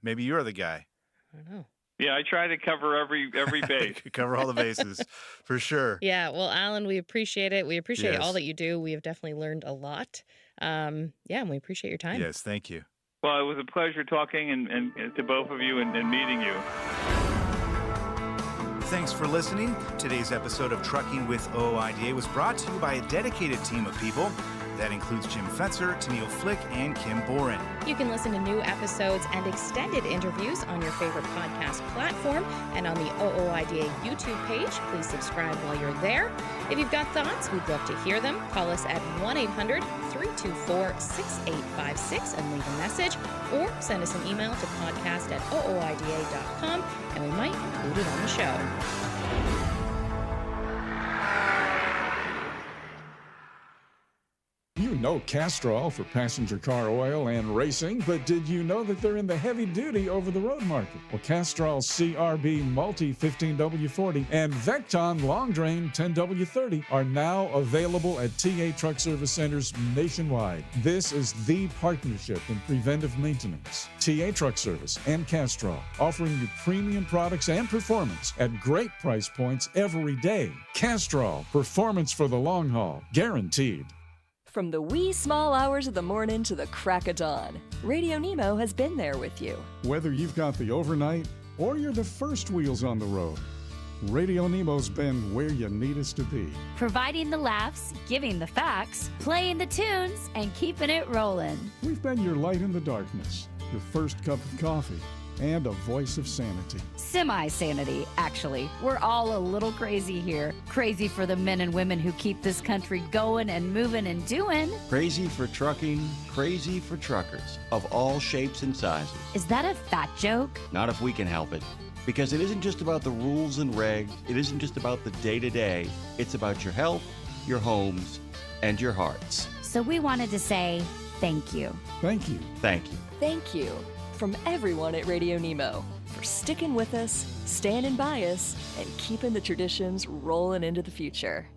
maybe you're the guy. I don't know. Yeah, I try to cover every base. Cover all the bases, for sure. Yeah, well, Alan, we appreciate it. We appreciate all Yes. that you do. We have definitely learned a lot. And we appreciate your time. Yes, thank you. Well, it was a pleasure talking and to both of you and meeting you. Thanks for listening. Today's episode of Trucking with OOIDA was brought to you by a dedicated team of people. That includes Jim Fetzer, Tennille Flick, and Kim Boren. You can listen to new episodes and extended interviews on your favorite podcast platform and on the OOIDA YouTube page. Please subscribe while you're there. If you've got thoughts, we'd love to hear them. Call us at 1-800-324-6856 and leave a message, or send us an email to podcast@ooida.com, and we might include it on the show. You know Castrol for passenger car oil and racing, but did you know that they're in the heavy-duty over-the-road market? Well, Castrol CRB Multi 15W40 and Vecton Long Drain 10W30 are now available at TA Truck Service Centers nationwide. This is the partnership in preventive maintenance. TA Truck Service and Castrol, offering you premium products and performance at great price points every day. Castrol, performance for the long haul, guaranteed. From the wee small hours of the morning to the crack of dawn, RadioNemo has been there with you. Whether you've got the overnight or you're the first wheels on the road, RadioNemo's been where you need us to be. Providing the laughs, giving the facts, playing the tunes, and keeping it rolling. We've been your light in the darkness, your first cup of coffee, and a voice of sanity. Semi-sanity, actually. We're all a little crazy here. Crazy for the men and women who keep this country going and moving and doing. Crazy for trucking, crazy for truckers of all shapes and sizes. Is that a fat joke? Not if we can help it. Because it isn't just about the rules and regs, it isn't just about the day-to-day, it's about your health, your homes, and your hearts. So we wanted to say thank you. Thank you. Thank you. Thank you from everyone at RadioNemo for sticking with us, standing by us, and keeping the traditions rolling into the future.